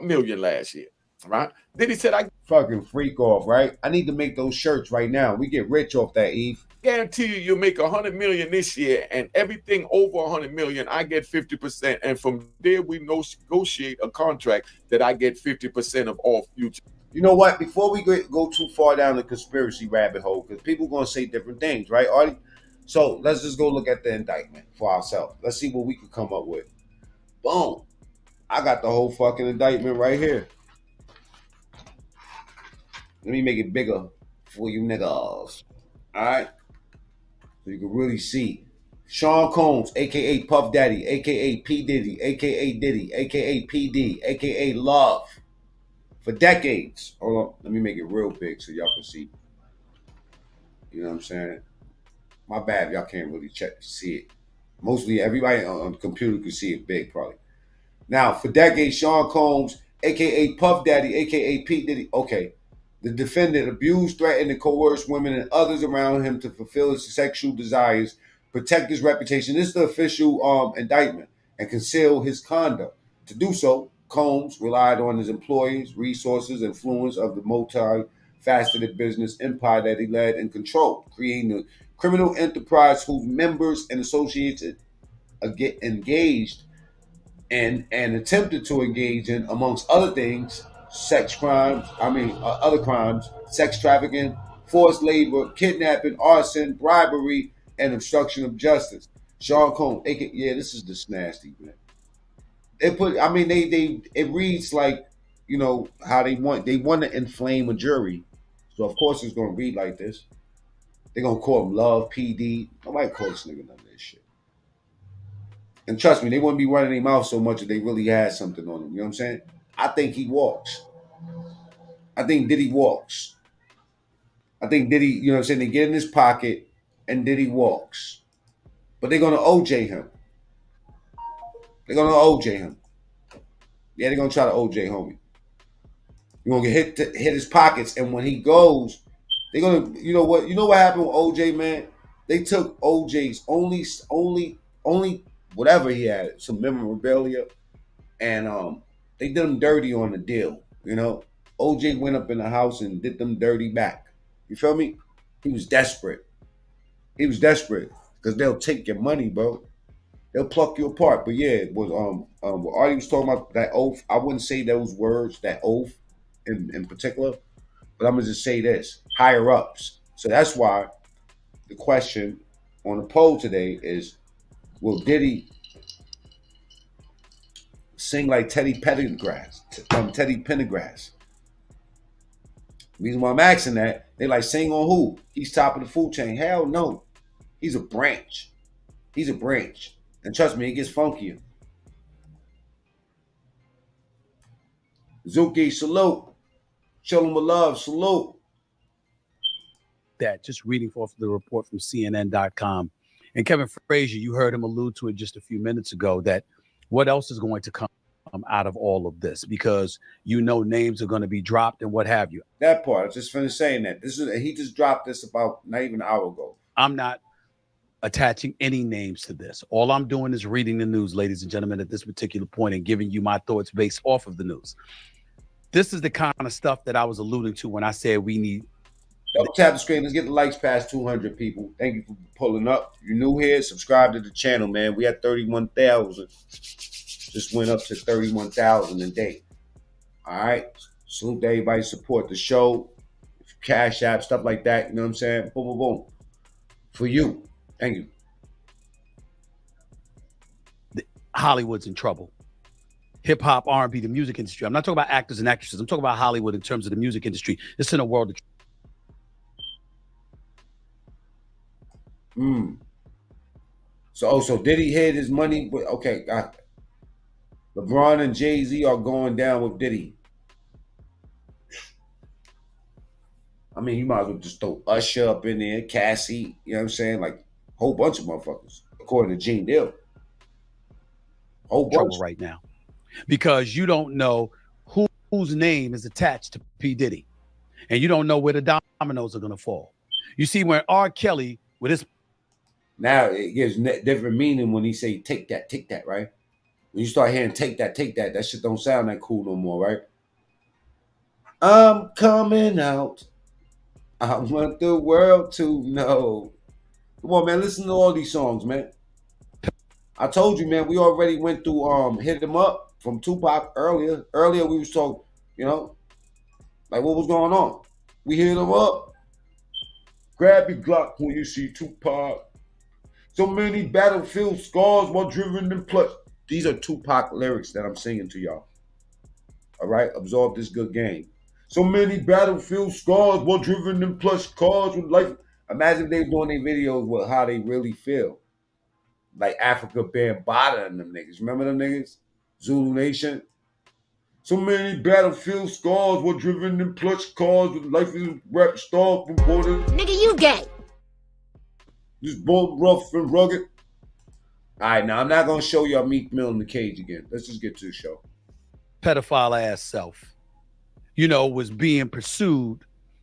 million last year, right? Diddy said, I fucking freak off, right? I need to make those shirts right now. We get rich off that, Eve. Guarantee you'll make 100 million this year, and everything over 100 million, I get 50%. And from there, we negotiate a contract that I get 50% of all future. You know what? Before we go too far down the conspiracy rabbit hole, because people are going to say different things, right, Artie? So let's just go look at the indictment for ourselves. Let's see what we could come up with. Boom. I got the whole fucking indictment right here. Let me make it bigger for you niggas. All right? So you can really see. Sean Combs, a.k.a. Puff Daddy, a.k.a. P. Diddy, a.k.a. Diddy, a.k.a. PD, a.k.a. Love. For decades. Hold on. Let me make it real big so y'all can see. You know what I'm saying? My bad, y'all can't really see it. Mostly everybody on the computer can see it big, probably. Now, for decades, Sean Combs, a.k.a. Puff Daddy, a.k.a. P. Diddy. Okay. The defendant abused, threatened, and coerced women and others around him to fulfill his sexual desires, protect his reputation. This is the official indictment, and conceal his conduct. To do so, Combs relied on his employees, resources, influence of the multi-faceted business empire that he led and controlled, creating a criminal enterprise whose members and associates engaged in and attempted to engage in, amongst other things, other crimes, sex trafficking, forced labor, kidnapping, arson, bribery, and obstruction of justice. Sean Combs, this is just nasty, man. It reads like, how they want to inflame a jury. So of course it's gonna read like this. They're gonna call him Love, PD. Nobody calls this nigga none of this shit. And trust me, they wouldn't be running their mouth so much if they really had something on them. You know what I'm saying? I think he walks. I think Diddy walks. I think Diddy, you know what I'm saying? They get in his pocket and Diddy walks. But they're gonna OJ him. They're gonna OJ him. Yeah, they're gonna try to OJ homie. You're gonna get hit his pockets, and when he goes, they're gonna. You know what happened with OJ, man? They took OJ's only whatever he had, some memorabilia, and they did him dirty on the deal. You know, OJ went up in the house and did them dirty back. You feel me? He was desperate. He was desperate because they'll take your money, bro. They'll pluck you apart. But yeah, it was what Artie was talking about, that oath. I wouldn't say those words, that oath in particular, but I'm gonna just say this: higher ups. So that's why the question on the poll today is: will Diddy sing like Teddy Pendergrass? Teddy Pendergrass. The reason why I'm asking that, they like, sing on who? He's top of the food chain. Hell no. He's a branch. He's a branch. And trust me, it gets funkier. Zuki, salute. Show him with love, salute. That just reading off the report from CNN.com. And Kevin Frazier, you heard him allude to it just a few minutes ago, that what else is going to come out of all of this, because names are going to be dropped and what have you. That part, I just finished saying that. He just dropped this about not even an hour ago. I'm not attaching any names to this. All I'm doing is reading the news, ladies and gentlemen, at this particular point, and giving you my thoughts based off of the news. This is the kind of stuff that I was alluding to when I said we need. Double tap the screen. Let's get the likes past 200 people. Thank you for pulling up. If you're new here, subscribe to the channel, man. We had 31,000. Just went up to 31,000 a day. All right. Salute to everybody. Support the show. Cash App, stuff like that. You know what I'm saying? Boom, boom, boom. For you. Thank you. Hollywood's in trouble. Hip hop, R&B, the music industry. I'm not talking about actors and actresses. I'm talking about Hollywood in terms of the music industry. It's in a world of. So Diddy hid his money. Okay, got it. LeBron and Jay-Z are going down with Diddy. I mean, you might as well just throw Usher up in there, Cassie, you know what I'm saying? Like, a whole bunch of motherfuckers, according to Gene Deal. Whole bunch. Trouble right now. Because you don't know whose name is attached to P. Diddy. And you don't know where the dominoes are going to fall. You see, when R. Kelly, with his... Now, it gives different meaning when he say, take that, right? When you start hearing take that, that shit don't sound that cool no more, right? I'm coming out. I want the world to know. Come on, man. Listen to all these songs, man. I told you, man, we already went through Hit 'Em Up from Tupac earlier. Earlier we was talking, like what was going on. We hit 'em up. Grab your Glock when you see Tupac. So many battlefield scars while driven in plush. These are Tupac lyrics that I'm singing to y'all. All right? Absorb this good game. So many battlefield scars while driven in plush cars with life. Imagine if they were doing their videos with how they really feel. Like Africa Bambaataa and them niggas. Remember them niggas? Zulu Nation. So many battlefield scars while driven in plush cars with life is rap star from borders. Nigga, you gay. Just born rough and rugged. All right, now I'm not going to show y'all Meek Mill in the cage again. Let's just get to the show. Pedophile ass self, was being pursued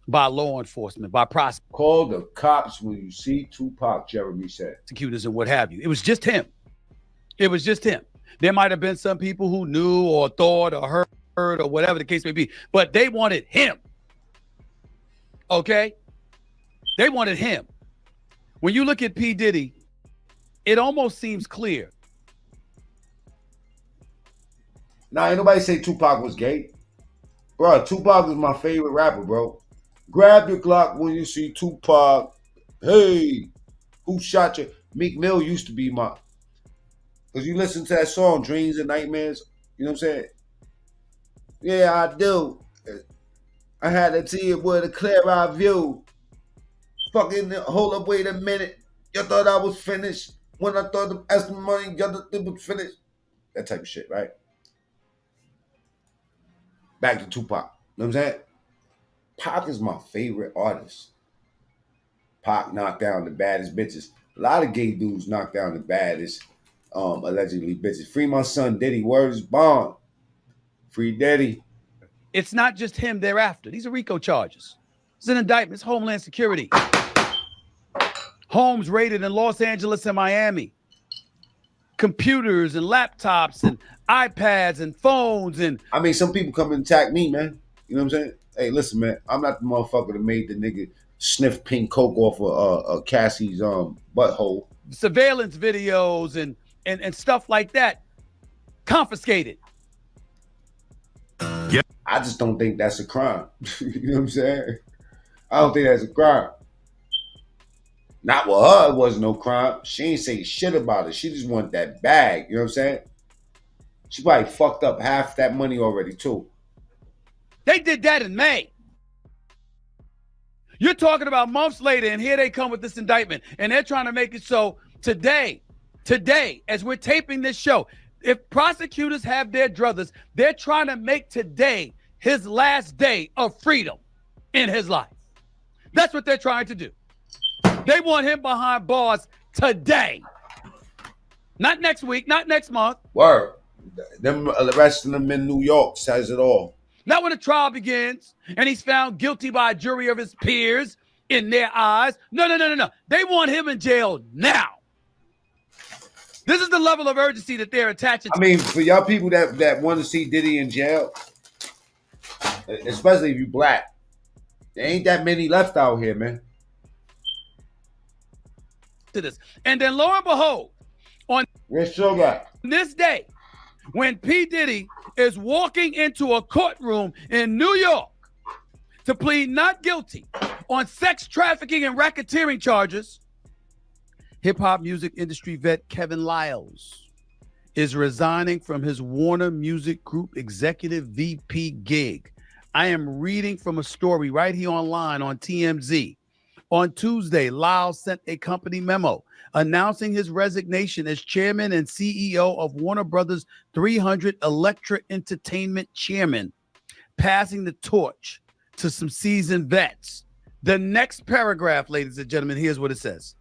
by law enforcement, by prosecutors. Call the cops when you see Tupac, Jeremy said. Prosecutors and what have you. It was just him. It was just him. There might have been some people who knew or thought or heard or whatever the case may be, but they wanted him. Okay? They wanted him. When you look at P. Diddy, it almost seems clear. Nah, ain't nobody say Tupac was gay. Bro, Tupac is my favorite rapper, bro. Grab your Glock when you see Tupac. Hey, who shot you? Meek Mill used to be my... Because you listen to that song, Dreams and Nightmares. You know what I'm saying? Yeah, I do. I had to see it with a clear-eye view. Fucking, hold up, wait a minute. You thought I was finished. When I thought I asked the money, you thought it was finished. That type of shit, right? Back to Tupac. You know what I'm saying? Pac is my favorite artist. Pac knocked down the baddest bitches. A lot of gay dudes knocked down the baddest, allegedly bitches. Free my son Diddy. Word is bond. Free Diddy. It's not just him thereafter. These are RICO charges. It's an indictment. It's Homeland Security. Homes raided in Los Angeles and Miami. Computers and laptops and iPads and phones and... I mean, some people come and attack me, man. You know what I'm saying? Hey, listen, man. I'm not the motherfucker that made the nigga sniff pink coke off of Cassie's butthole. Surveillance videos and stuff like that confiscated. Yeah. I just don't think that's a crime. You know what I'm saying? I don't think that's a crime. Not with her, it wasn't no crime. She ain't say shit about it. She just want that bag. You know what I'm saying? She probably fucked up half that money already, too. They did that in May. You're talking about months later, and here they come with this indictment, and they're trying to make it so today, as we're taping this show, if prosecutors have their druthers, they're trying to make today his last day of freedom in his life. That's what they're trying to do. They want him behind bars today. Not next week, not next month. Word. Them arresting him in New York says it all. Not when the trial begins and he's found guilty by a jury of his peers in their eyes. No. They want him in jail now. This is the level of urgency that they're attaching to. I mean, for y'all people that want to see Diddy in jail, especially if you black, there ain't that many left out here, man. To this. And then lo and behold, on this day, when P. Diddy is walking into a courtroom in New York to plead not guilty on sex trafficking and racketeering charges, hip-hop music industry vet Kevin Liles is resigning from his Warner Music Group executive VP gig. I am reading from a story right here online on TMZ. On Tuesday, Liles sent a company memo announcing his resignation as chairman and CEO of Warner Brothers 300 Elektra Entertainment chairman, passing the torch to some seasoned vets. The next paragraph, ladies and gentlemen, here's what it says.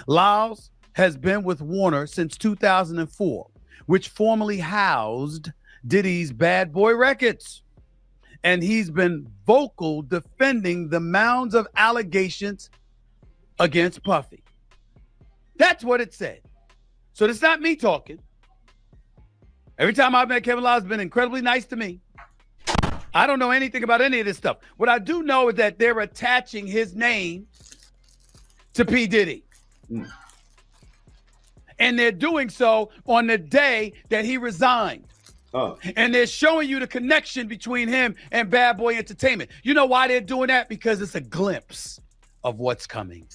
Liles has been with Warner since 2004, which formerly housed Diddy's Bad Boy Records. And he's been vocal defending the mounds of allegations against Puffy. That's what it said. So it's not me talking. Every time I've met Kevin Liles, has been incredibly nice to me. I don't know anything about any of this stuff. What I do know is that they're attaching his name to P. Diddy. And they're doing so on the day that he resigned. And they're showing you the connection between him and Bad Boy Entertainment. You know why they're doing that? Because it's a glimpse of what's coming.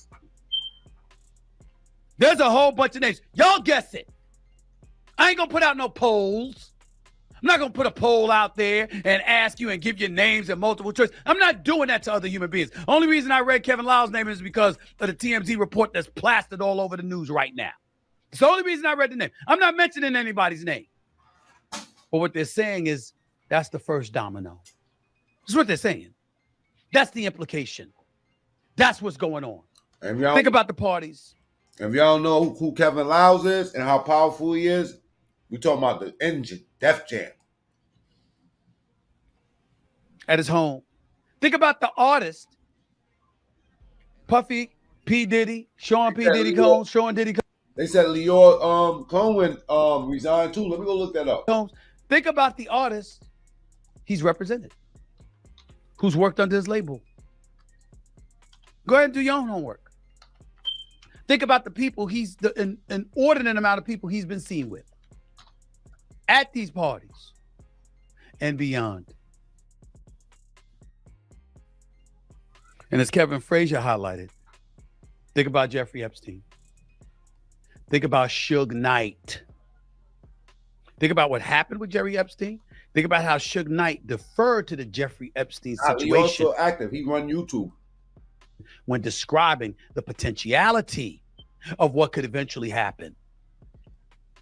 There's a whole bunch of names. Y'all guess it. I ain't gonna put out no polls. I'm not gonna put a poll out there and ask you and give you names and multiple choice. I'm not doing that to other human beings. Only reason I read Kevin Liles' name is because of the TMZ report that's plastered all over the news right now. It's the only reason I read the name. I'm not mentioning anybody's name. But what they're saying is that's the first domino. That's what they're saying. That's the implication. That's what's going on. And think about the parties. If y'all know who Kevin Liles is and how powerful he is, we talking about the engine, Def Jam. At his home. Think about the artist. Puffy, P. Diddy, Sean P. Diddy Combs, Sean Diddy Combs. They said Leor Cohen resigned too. Let me go look that up. Think about the artist he's represented, who's worked under his label. Go ahead and do your own homework. Think about the people an inordinate amount of people he's been seen with at these parties and beyond. And as Kevin Frazier highlighted, think about Jeffrey Epstein. Think about Suge Knight. Think about what happened with Jerry Epstein. Think about how Suge Knight deferred to the Jeffrey Epstein situation. He also active. He run YouTube. When describing the potentiality of what could eventually happen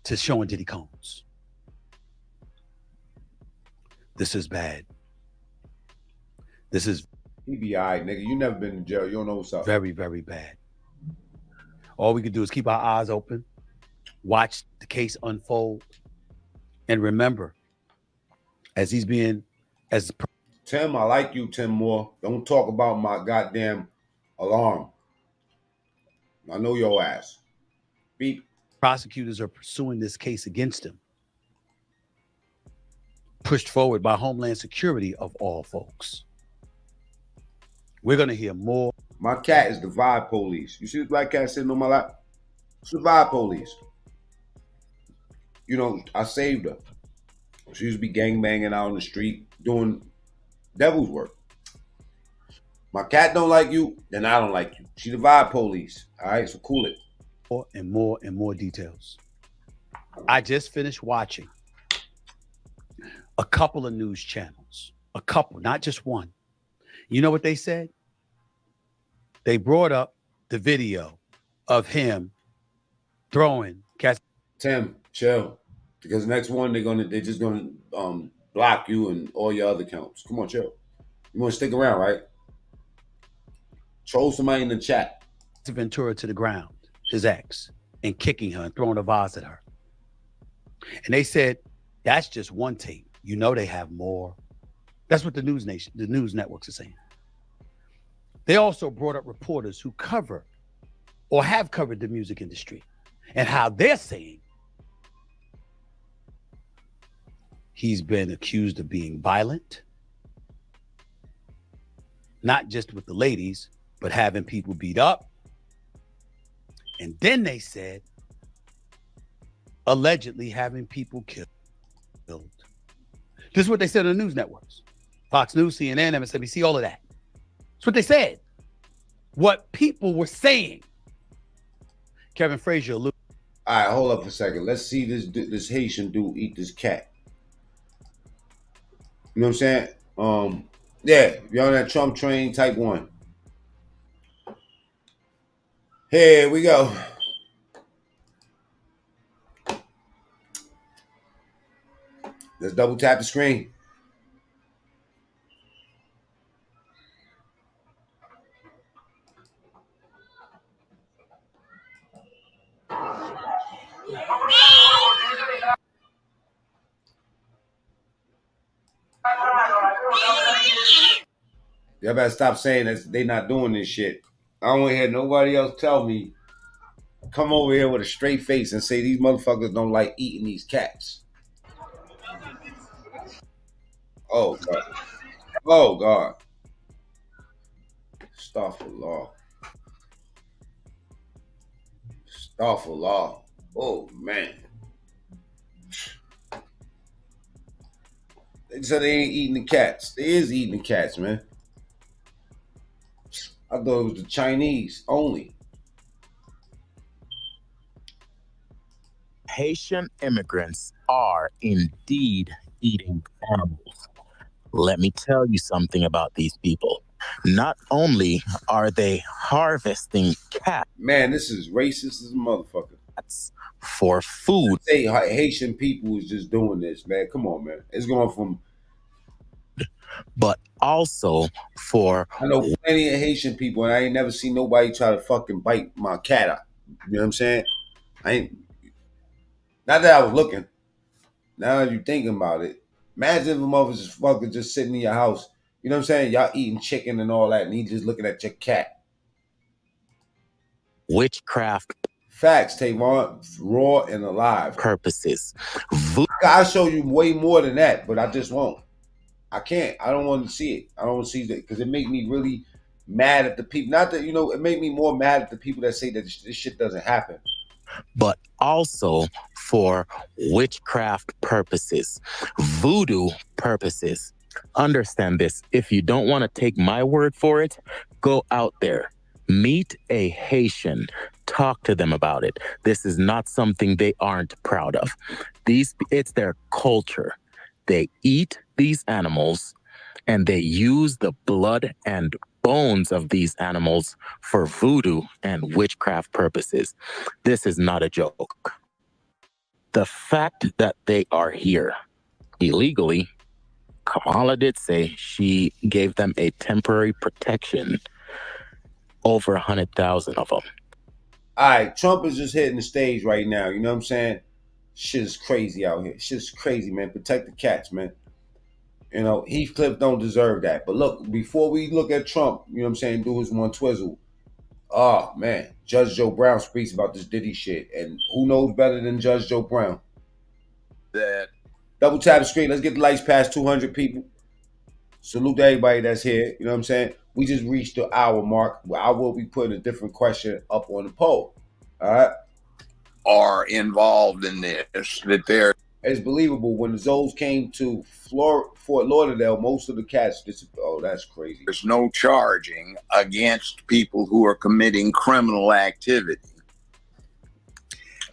to Sean Diddy Combs. This is bad. This is... He be all right, nigga. You never been to jail. You don't know what's up. Very, very bad. All we could do is keep our eyes open, watch the case unfold, and remember, as Tim, I like you, Tim Moore. Don't talk about my goddamn alarm. I know your ass. Beep. Prosecutors are pursuing this case against him, pushed forward by Homeland Security of all folks. We're going to hear more. My cat is the vibe police. You see this black cat sitting on my lap? It's the vibe police. You know, I saved her. She used to be gangbanging out on the street, doing devil's work. My cat don't like you, then I don't like you. She the vibe police. All right, so cool it. More and more details. I just finished watching a couple of news channels. A couple, not just one. You know what they said? They brought up the video of him throwing cats. Tim, chill. Because next one they're just gonna block you and all your other accounts. Come on, chill. You wanna stick around, right? Troll somebody in the chat. Ventura to the ground, his ex, and kicking her and throwing a vase at her. And they said, that's just one tape. You know they have more. That's what the news networks are saying. They also brought up reporters who cover or have covered the music industry and how they're saying he's been accused of being violent, not just with the ladies, but having people beat up. And then they said, allegedly having people killed. This is what they said on the news networks. Fox News, CNN, MSNBC, all of that. That's what they said. What people were saying. Kevin Frazier. All right, hold up a second. Let's see this Haitian dude eat this cat. You know what I'm saying? Yeah, you're on that Trump train, type 1. Here we go. Let's double tap the screen. Y'all better stop saying that they not doing this shit. I don't want to hear nobody else tell me, come over here with a straight face and say these motherfuckers don't like eating these cats. Oh, God. Oh, God. Astaghfirullah. Astaghfirullah. Oh, man. They said they ain't eating the cats. They is eating the cats, man. I thought it was the Chinese only. Haitian immigrants are indeed eating animals. Let me tell you something about these people. Not only are they harvesting cats. Man, this is racist as a motherfucker. For food. Say Haitian people is just doing this, man. Come on, man. It's going from. But also for. I know plenty of Haitian people, and I ain't never seen nobody try to fucking bite my cat out. You know what I'm saying? I ain't. Not that I was looking. Now that you're thinking about it, imagine if a motherfucker just sitting in your house. You know what I'm saying? Y'all eating chicken and all that, and he just looking at your cat. Witchcraft. Facts, Tavon. Raw and alive. Purposes. I'll show you way more than that, but I just won't. I can't. I don't want to see it. I don't want to see that because it make me really mad at the people. Not that, it make me more mad at the people that say that this shit doesn't happen. But also for witchcraft purposes, voodoo purposes. Understand this. If you don't want to take my word for it, go out there. Meet a Haitian. Talk to them about it. This is not something they aren't proud of. It's their culture. They eat these animals and they use the blood and bones of these animals for voodoo and witchcraft purposes. This is not a joke. The fact that they are here illegally, Kamala did say she gave them a temporary protection, over 100,000 of them. All right, Trump is just hitting the stage right now. You know what I'm saying? Shit is crazy out here. Shit is crazy, man. Protect the cats, man. You know, Heathcliff don't deserve that. But look, before we look at Trump, you know what I'm saying, do his one twizzle. Oh, man. Judge Joe Brown speaks about this Diddy shit. And who knows better than Judge Joe Brown? That double tap the screen. Let's get the lights past 200 people. Salute to everybody that's here. You know what I'm saying? We just reached the hour mark where I will be putting a different question up on the poll. All right? are involved in this, that they're... It's believable. When the Zoes came to Fort Lauderdale, most of the cats oh, that's crazy. There's no charging against people who are committing criminal activity.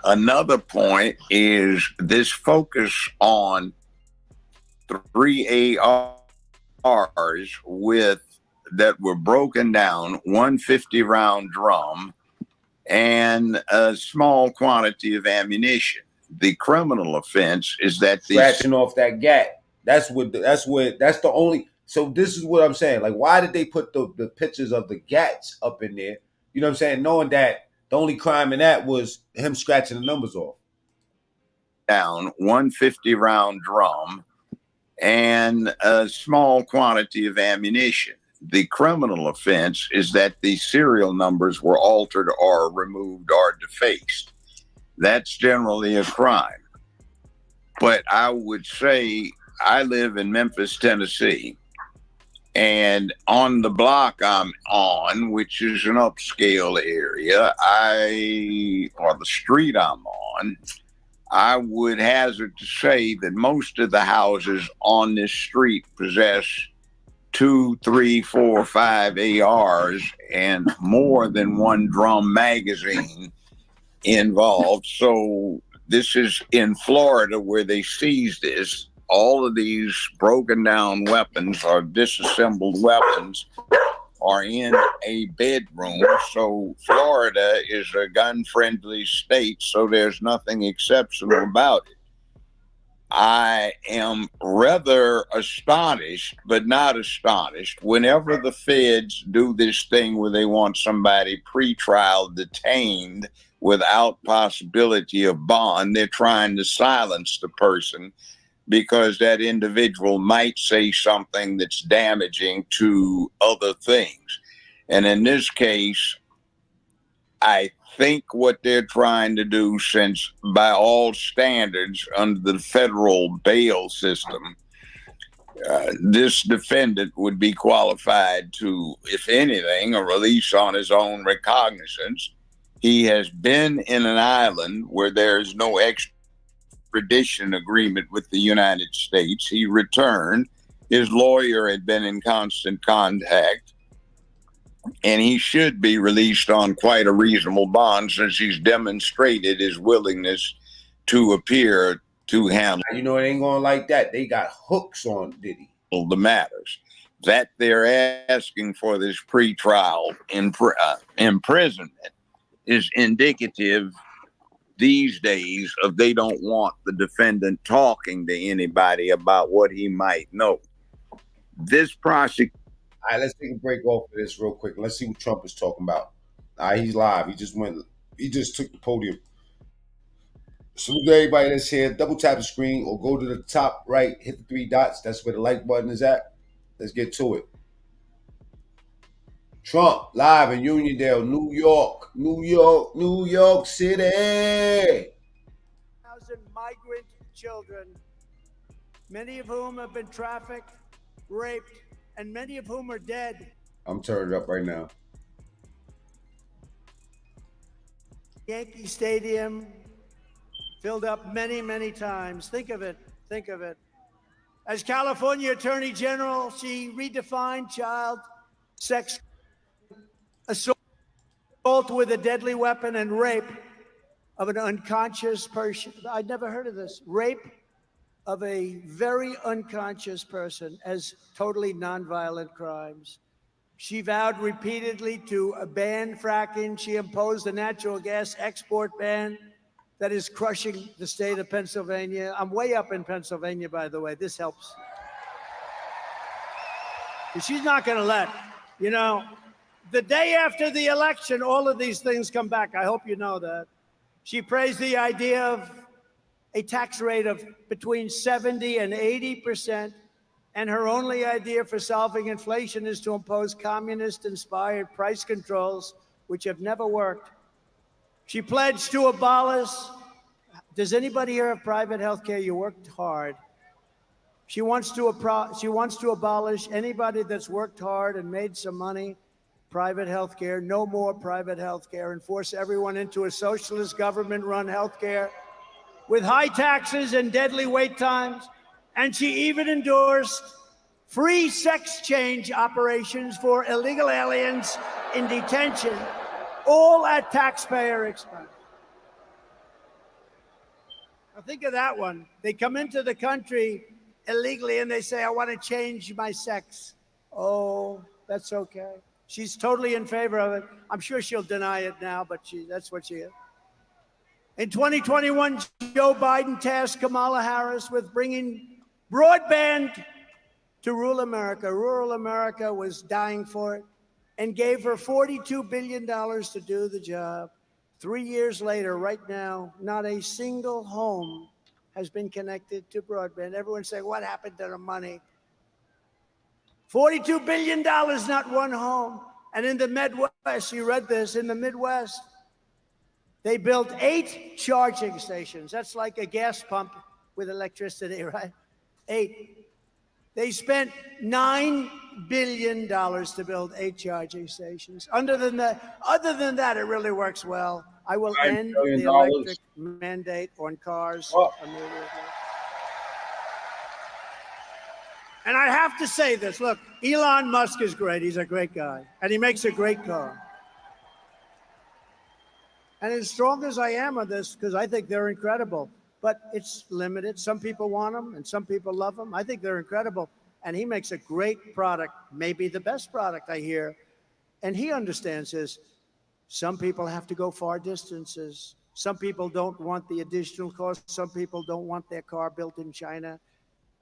Another point is this focus on 3 ARs that were broken down, 150 round drum, and a small quantity of ammunition. The criminal offense is that scratching off that gat. That's the only. So this is what I'm saying. Like, why did they put the pictures of the gats up in there? You know what I'm saying? Knowing that the only crime in that was him scratching the numbers off. Down 150 round drum and a small quantity of ammunition. The criminal offense is that the serial numbers were altered or removed or defaced. That's generally a crime. But I would say I live in Memphis, Tennessee, and on the block I'm on, which is an upscale area, or the street I'm on, I would hazard to say that most of the houses on this street possess 2, 3, 4, 5 ARs and more than one drum magazine involved. So this is in Florida where they seized this. All of these broken down weapons or disassembled weapons are in a bedroom. So Florida is a gun-friendly state, so there's nothing exceptional about it. I am rather astonished, but not astonished, whenever the feds do this thing where they want somebody pre-trial detained without possibility of bond. They're trying to silence the person because that individual might say something that's damaging to other things. And in this case, I think what they're trying to do, since by all standards under the federal bail system, this defendant would be qualified to, if anything, a release on his own recognizance. He has been in an island where there is no extradition agreement with the United States. He returned. His lawyer had been in constant contact, and he should be released on quite a reasonable bond since he's demonstrated his willingness to appear to handle. You know, it ain't going like that. They got hooks on Diddy. The matters that they're asking for this pretrial imprisonment is indicative these days of they don't want the defendant talking to anybody about what he might know. This prosecution. All right, let's take a break off of this real quick. Let's see what Trump is talking about. All right, he's live. He just took the podium. Salute to everybody that's here. Double tap the screen or go to the top right, hit the 3 dots. That's where the like button is at. Let's get to it. Trump live in Uniondale, New York City. 1,000 migrant children, many of whom have been trafficked, raped, and many of whom are dead. I'm turning it up right now. Yankee Stadium filled up many, many times. Think of it. Think of it. As California Attorney General, she redefined child sex, assault with a deadly weapon, and rape of an unconscious person. I'd never heard of this. Rape of a very unconscious person as totally nonviolent crimes. She vowed repeatedly to ban fracking. She imposed a natural gas export ban that is crushing the state of Pennsylvania. I'm way up in Pennsylvania, by the way. This helps. She's not going to let, The day after the election, all of these things come back. I hope you know that. She praised the idea of a tax rate of between 70 and 80%. And her only idea for solving inflation is to impose communist-inspired price controls, which have never worked. She pledged to abolish. Does anybody here have private health care? You worked hard. She wants to abolish anybody that's worked hard and made some money. Private health care, no more private health care, and force everyone into a socialist government-run health care with high taxes and deadly wait times. And she even endorsed free sex change operations for illegal aliens in detention, all at taxpayer expense. Now think of that one. They come into the country illegally and they say, I want to change my sex. Oh, that's okay. She's totally in favor of it. I'm sure she'll deny it now, but that's what she is. In 2021, Joe Biden tasked Kamala Harris with bringing broadband to rural America. Rural America was dying for it and gave her $42 billion to do the job. 3 years later, right now, not a single home has been connected to broadband. Everyone's saying, what happened to the money? $42 billion, not one home. And in the Midwest, you read this, in the Midwest, they built 8 charging stations. That's like a gas pump with electricity, right? 8. They spent $9 billion to build 8 charging stations. Other than that, it really works well. I will end the electric mandate on cars immediately. And I have to say this, look, Elon Musk is great. He's a great guy. And he makes a great car. And as strong as I am on this, because I think they're incredible, but it's limited. Some people want them and some people love them. I think they're incredible. And he makes a great product, maybe the best product I hear. And he understands this. Some people have to go far distances. Some people don't want the additional cost. Some people don't want their car built in China.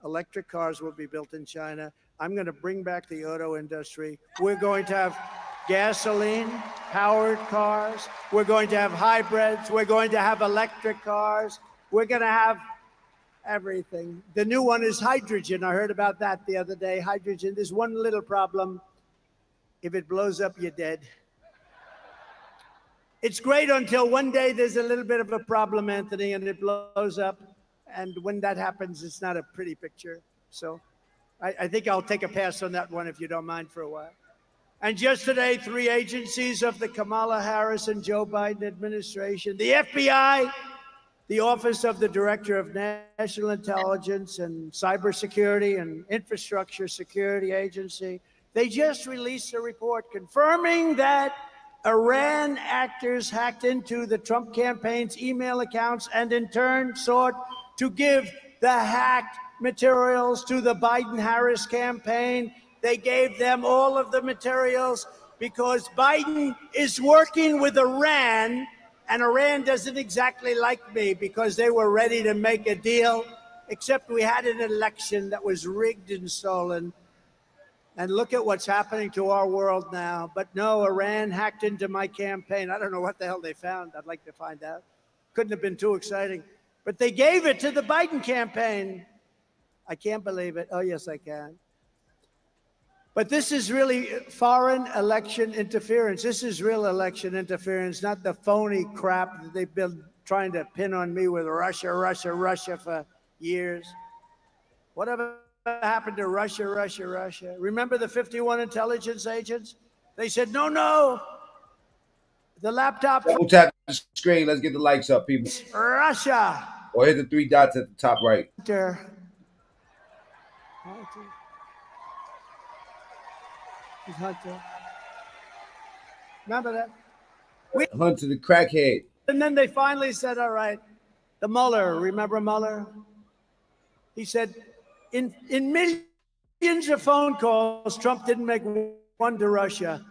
Electric cars will be built in China. I'm going to bring back the auto industry. We're going to have gasoline-powered cars. We're going to have hybrids. We're going to have electric cars. We're going to have everything. The new one is hydrogen. I heard about that the other day. Hydrogen. There's one little problem. If it blows up, you're dead. It's great until one day there's a little bit of a problem, Anthony, and it blows up. And when that happens, it's not a pretty picture. So I think I'll take a pass on that one if you don't mind for a while. And just today, 3 agencies of the Kamala Harris and Joe Biden administration, the FBI, the Office of the Director of National Intelligence and Cybersecurity and Infrastructure Security Agency, they just released a report confirming that Iran actors hacked into the Trump campaign's email accounts and in turn sought to give the hacked materials to the Biden-Harris campaign. They gave them all of the materials because Biden is working with Iran, and Iran doesn't exactly like me because they were ready to make a deal, except we had an election that was rigged and stolen. And look at what's happening to our world now. But no, Iran hacked into my campaign. I don't know what the hell they found. I'd like to find out. Couldn't have been too exciting. But they gave it to the Biden campaign. I can't believe it. Oh, yes, I can. But this is really foreign election interference. This is real election interference, not the phony crap that they've been trying to pin on me with Russia, Russia, Russia for years. Whatever happened to Russia, Russia, Russia? Remember the 51 intelligence agents? They said, no, no. The laptop. Double tap the screen. Let's get the lights up, people. Russia. Or hit the 3 dots at the top right. Hunter. Remember that? Hunter the crackhead. And then they finally said, all right, the Mueller, remember Mueller? He said, in millions of phone calls, Trump didn't make one to Russia.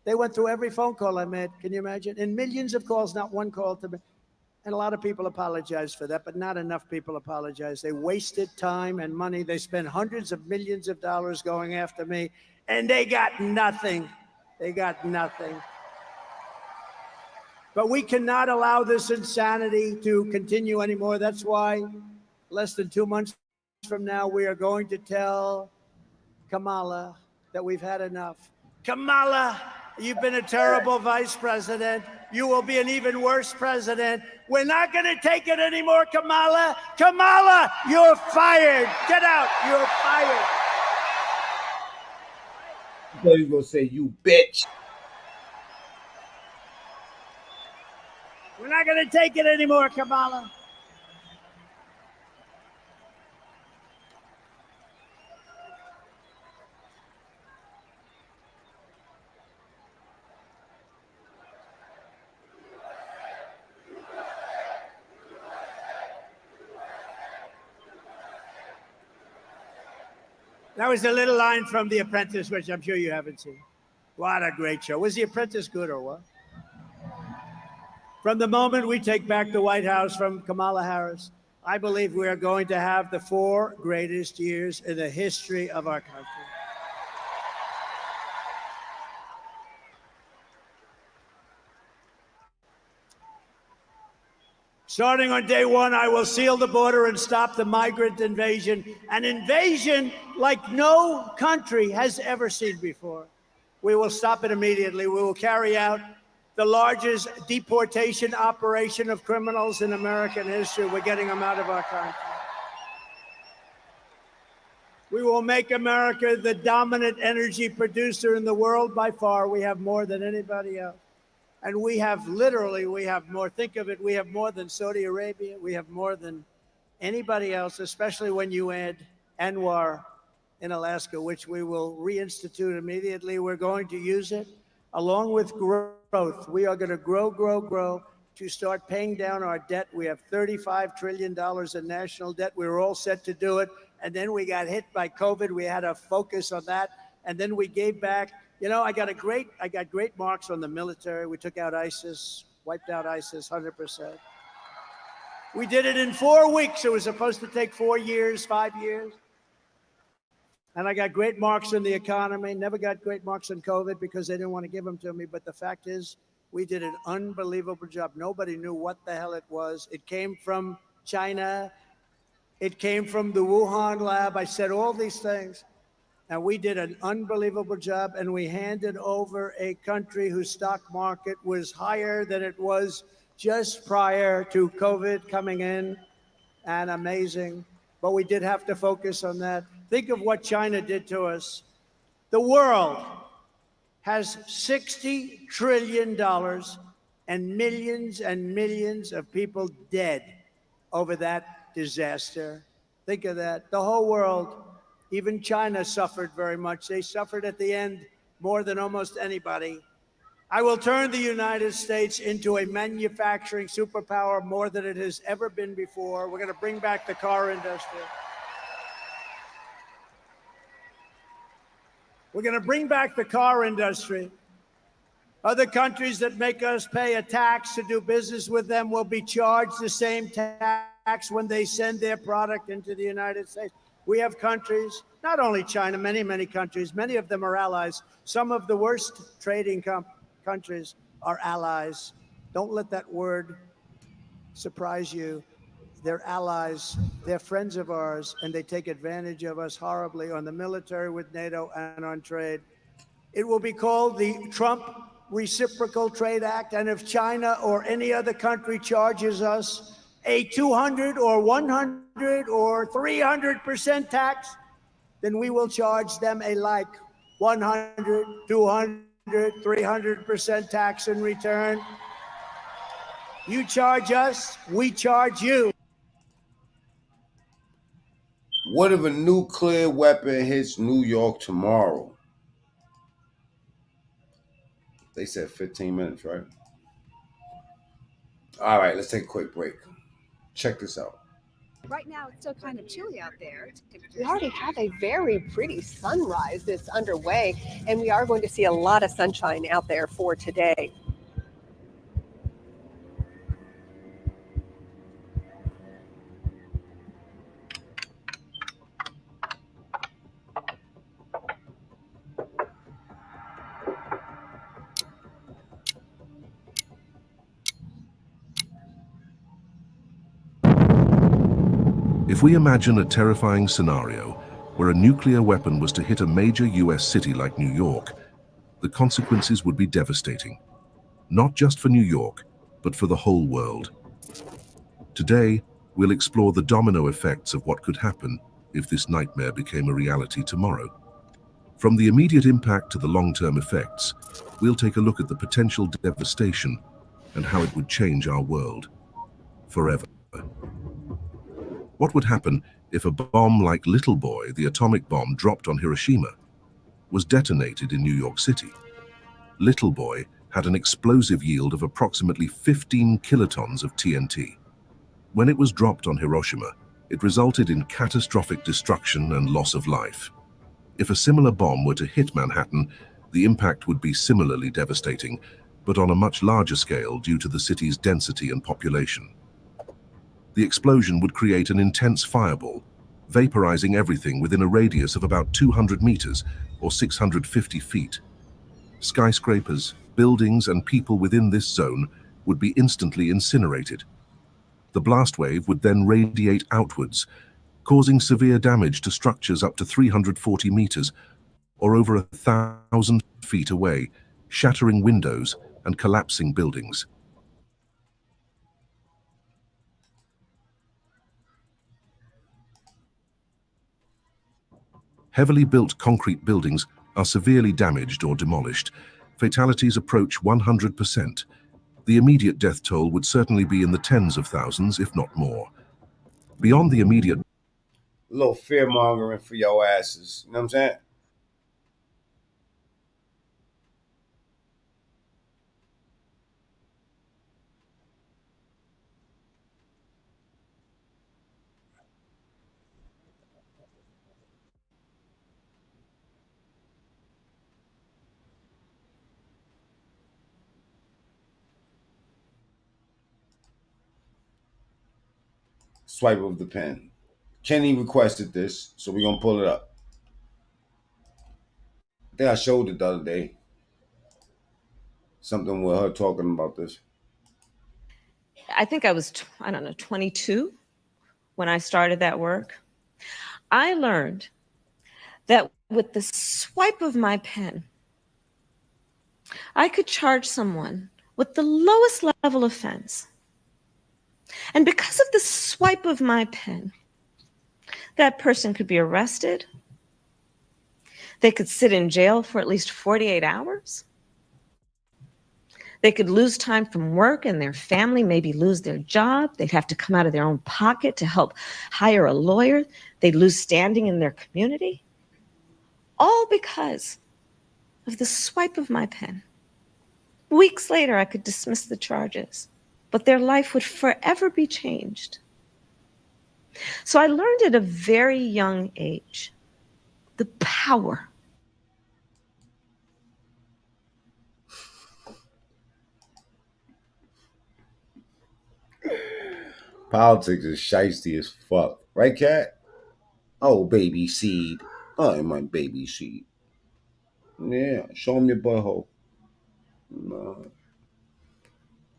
They went through every phone call I made. Can you imagine? In millions of calls, not one call to me. And a lot of people apologize for that, but not enough people apologize. They wasted time and money. They spent hundreds of millions of dollars going after me, and they got nothing. They got nothing. But we cannot allow this insanity to continue anymore. That's why less than 2 months from now, we are going to tell Kamala that we've had enough. Kamala, you've been a terrible vice president. You will be an even worse president. We're not going to take it anymore, Kamala. Kamala, you're fired. Get out. You're fired. I thought he was going to say, you bitch. We're not going to take it anymore, Kamala. That was a little line from The Apprentice, which I'm sure you haven't seen. What a great show. Was The Apprentice good or what? From the moment we take back the White House from Kamala Harris, I believe we are going to have the 4 greatest years in the history of our country. Starting on day 1, I will seal the border and stop the migrant invasion, an invasion like no country has ever seen before. We will stop it immediately. We will carry out the largest deportation operation of criminals in American history. We're getting them out of our country. We will make America the dominant energy producer in the world by far. We have more than anybody else. And we have more, think of it, we have more than Saudi Arabia. We have more than anybody else, especially when you add Anwar in Alaska, which we will reinstitute immediately. We're going to use it along with growth. We are going to grow to start paying down our debt. We have $35 trillion in national debt. We were all set to do it. And then we got hit by COVID. We had to focus on that. And then we gave back. You know, I got great marks on the military. We took out ISIS, wiped out ISIS 100%. We did it in 4 weeks. It was supposed to take 4 years, 5 years. And I got great marks on the economy. Never got great marks on COVID because they didn't want to give them to me. But the fact is, we did an unbelievable job. Nobody knew what the hell it was. It came from China. It came from the Wuhan lab. I said all these things. And we did an unbelievable job, and we handed over a country whose stock market was higher than it was just prior to COVID coming in, and amazing. But we did have to focus on that. Think of what China did to us. The world has $60 trillion and millions of people dead over that disaster. Think of that. The whole world. Even China suffered very much. They suffered at the end more than almost anybody. I will turn the United States into a manufacturing superpower more than it has ever been before. We're going to bring back the car industry. We're going to bring back the car industry. Other countries that make us pay a tax to do business with them will be charged the same tax when they send their product into the United States. We have countries, not only China, many countries, many of them are allies. Some of the worst trading countries are allies. Don't let that word surprise you. They're allies, they're friends of ours, and they take advantage of us horribly on the military with NATO and on trade. It will be called the Trump Reciprocal Trade Act, and if China or any other country charges us a 200 or 100 or 300% tax, then we will charge them a like 100, 200, 300% tax in return. You charge us, we charge you. What if a nuclear weapon hits New York tomorrow? They said 15 minutes, right? All right, let's take a quick break. Check this out. Right now, it's still kind of chilly out there. We already have a very pretty sunrise that's underway, and we are going to see a lot of sunshine out there for today. If we imagine a terrifying scenario where a nuclear weapon was to hit a major US city like New York, the consequences would be devastating. Not just for New York, but for the whole world. Today, we'll explore the domino effects of what could happen if this nightmare became a reality tomorrow. From the immediate impact to the long-term effects, we'll take a look at the potential devastation and how it would change our world forever. What would happen if a bomb like Little Boy, the atomic bomb dropped on Hiroshima, was detonated in New York City? Little Boy had an explosive yield of approximately 15 kilotons of TNT. When it was dropped on Hiroshima, it resulted in catastrophic destruction and loss of life. If a similar bomb were to hit Manhattan, the impact would be similarly devastating, but on a much larger scale due to the city's density and population. The explosion would create an intense fireball, vaporizing everything within a radius of about 200 meters or 650 feet. Skyscrapers, buildings, and people within this zone would be instantly incinerated. The blast wave would then radiate outwards, causing severe damage to structures up to 340 meters or over 1,000 feet away, shattering windows and collapsing buildings. Heavily built concrete buildings are severely damaged or demolished. Fatalities approach 100%. The immediate death toll would certainly be in the tens of thousands, if not more. Beyond the immediate... A little fear-mongering for your asses. You know what I'm saying? Swipe of the pen. Kenny requested this, so we're gonna pull it up. I think I showed it the other day. Something with her talking about this. I think I was, 22 when I started that work. I learned that with the swipe of my pen, I could charge someone with the lowest level offense. And because of the swipe of my pen, that person could be arrested. They could sit in jail for at least 48 hours. They could lose time from work and their family maybe lose their job. They'd have to come out of their own pocket to help hire a lawyer. They'd lose standing in their community. All because of the swipe of my pen. Weeks later, I could dismiss the charges, but their life would forever be changed. So I learned at a very young age the power Politics is shiesty as fuck. Right, Cat? Oh, baby seed. Oh, my baby seed. Yeah, show him your butthole. No.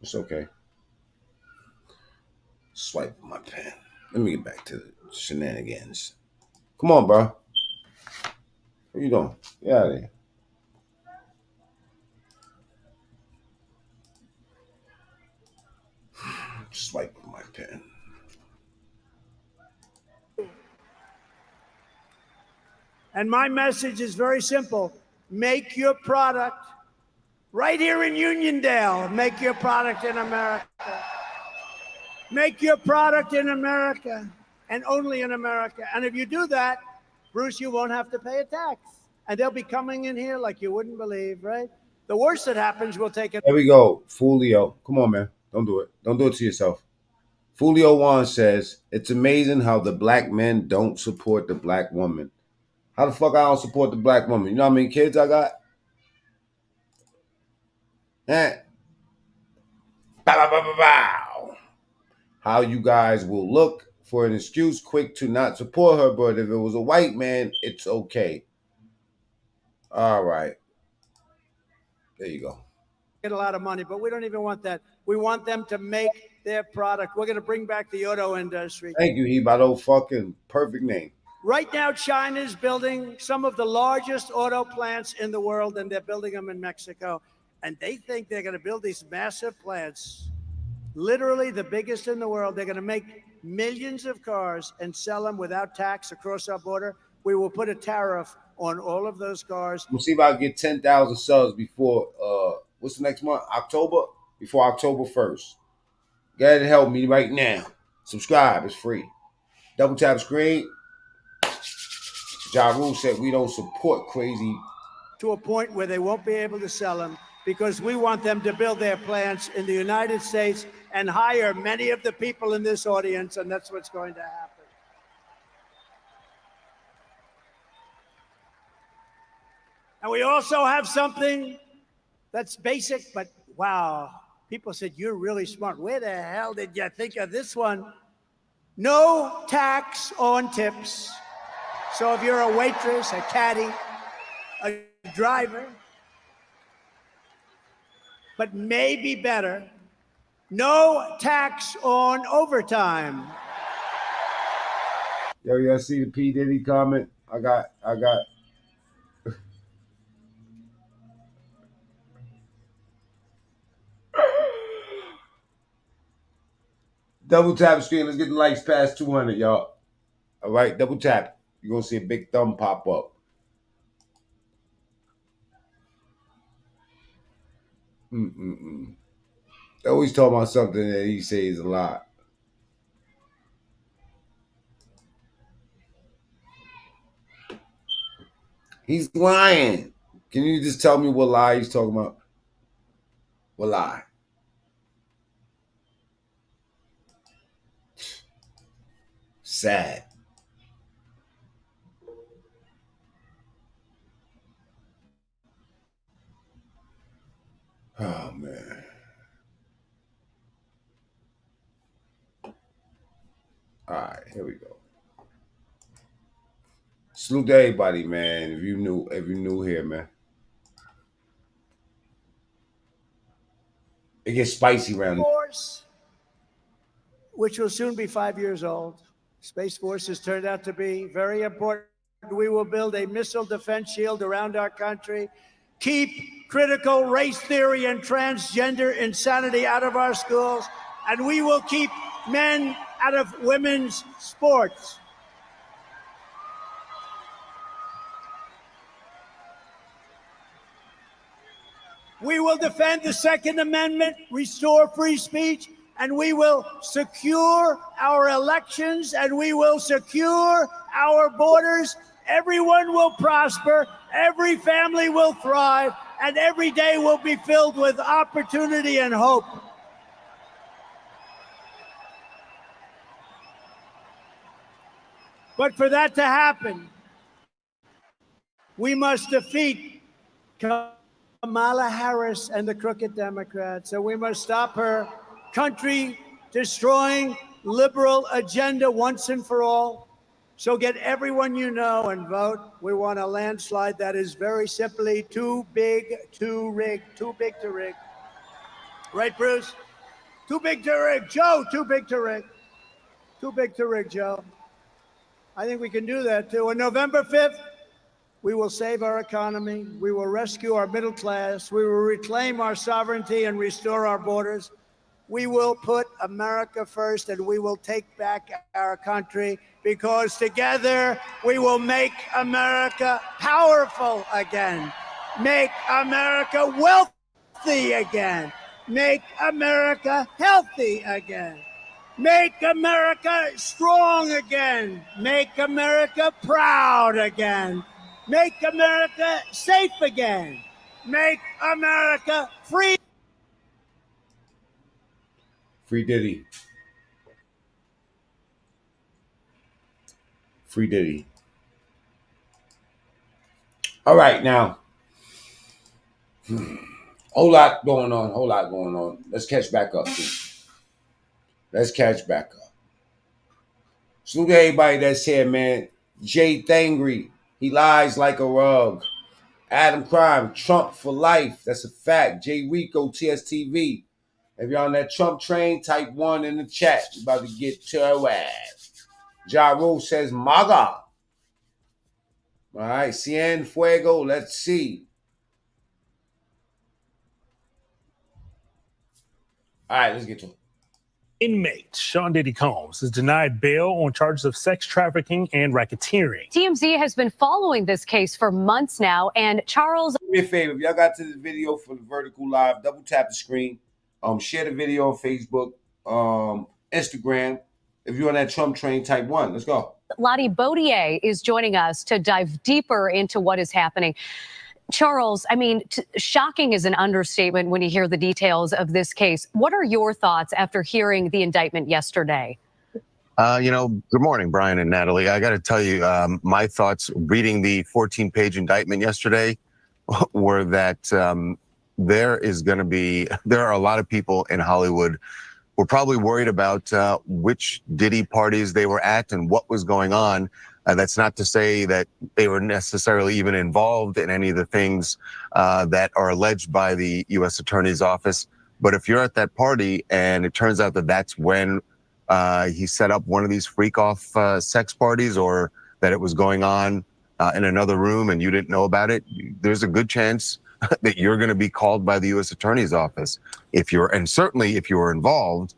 It's okay. Swipe my pen. Let me get back to the shenanigans. Come on, bro. What you doing? Get out of here. Swipe my pen. And my message is very simple. Make your product right here in Uniondale. Make your product in America. Make your product in America and only in America. And if you do that, Bruce, you won't have to pay a tax. And they'll be coming in here like you wouldn't believe, right? The worst that happens, we'll take it. There we go. Fulio. Come on, man. Don't do it. Don't do it to yourself. Fulio Juan says, it's amazing how the black men don't support the black woman. How the fuck I don't support the black woman? You know how many kids I got? Eh. Bow, bow, bow, bow, bow. How you guys will look for an excuse quick to not support her, but if it was a white man, it's okay. All right. There you go. Get a lot of money, but we don't even want that. We want them to make their product. We're going to bring back the auto industry. Thank you, Hebado. Fucking perfect name. Right now, China is building some of the largest auto plants in the world, and they're building them in Mexico. And they think they're going to build these massive plants, literally the biggest in the world. They're going to make millions of cars and sell them without tax across our border. We will put a tariff on all of those cars. We'll see if I can get 10,000 subs before, what's the next month? October? Before October 1st. Go ahead and help me right now. Subscribe. It's free. Double tap screen. Ja Rule said we don't support crazy. To a point where they won't be able to sell them because we want them to build their plants in the United States and hire many of the people in this audience, and that's what's going to happen. And we also have something that's basic, but wow, people said, you're really smart. Where the hell did you think of this one? No tax on tips. So if you're a waitress, a caddy, a driver, but maybe better, no tax on overtime. Yo, y'all see the P. Diddy comment? I got. Double tap the screen. Let's get the likes past 200, y'all. All right, double tap. You're going to see a big thumb pop up. They always talk about something that he says a lot. He's lying. Can you just tell me what lie he's talking about? What lie? Sad. Oh, man. All right, here we go. Salute to everybody, man. If you new here, man. It gets spicy around here. Force, which will soon be 5 years old. Space Force has turned out to be very important. We will build a missile defense shield around our country, keep critical race theory and transgender insanity out of our schools, and we will keep men out of women's sports. We will defend the Second Amendment, restore free speech, and we will secure our elections, and we will secure our borders. Everyone will prosper, every family will thrive, and every day will be filled with opportunity and hope. But for that to happen, we must defeat Kamala Harris and the crooked Democrats. So we must stop her country-destroying liberal agenda once and for all. So get everyone you know and vote. We want a landslide that is very simply too big to rig. Too big to rig. Right, Bruce? Too big to rig. Joe, too big to rig. Too big to rig, Joe. I think we can do that, too. On November 5th, we will save our economy. We will rescue our middle class. We will reclaim our sovereignty and restore our borders. We will put America first, and we will take back our country, because together we will make America powerful again, make America wealthy again, make America healthy again, make America strong again, make America proud again, make America safe again, make America free. Free Diddy. Free Diddy. All right, now. Whole lot going on. Let's catch back up. Let's catch back up. Salute to everybody that's here, man. Jay Thangry, he lies like a rug. Adam Crime, Trump for life. That's a fact. Jay Rico, TSTV. If you're on that Trump train, type 1 in the chat. We're about to get to our ass. Ja Rule says MAGA. All right, Cien Fuego, let's see. All right, let's get to it. Inmate Sean Diddy Combs is denied bail on charges of sex trafficking and racketeering. TMZ has been following this case for months now, and Charles... Do me a favor, if y'all got to this video for the vertical live, double tap the screen, share the video on Facebook, Instagram. If you're on that Trump train, type 1. Let's go. Lottie Baudier is joining us to dive deeper into what is happening. Charles, I mean, shocking is an understatement when you hear the details of this case. What are your thoughts after hearing the indictment yesterday? Good morning, Brian and Natalie. I got to tell you, my thoughts reading the 14-page indictment yesterday were that there are a lot of people in Hollywood who are probably worried about which Diddy parties they were at and what was going on. That's not to say that they were necessarily even involved in any of the things that are alleged by the U.S. Attorney's Office. But if you're at that party and it turns out that that's when he set up one of these freak-off sex parties, or that it was going on in another room and you didn't know about it, there's a good chance that you're going to be called by the U.S. Attorney's Office. And certainly if you were involved,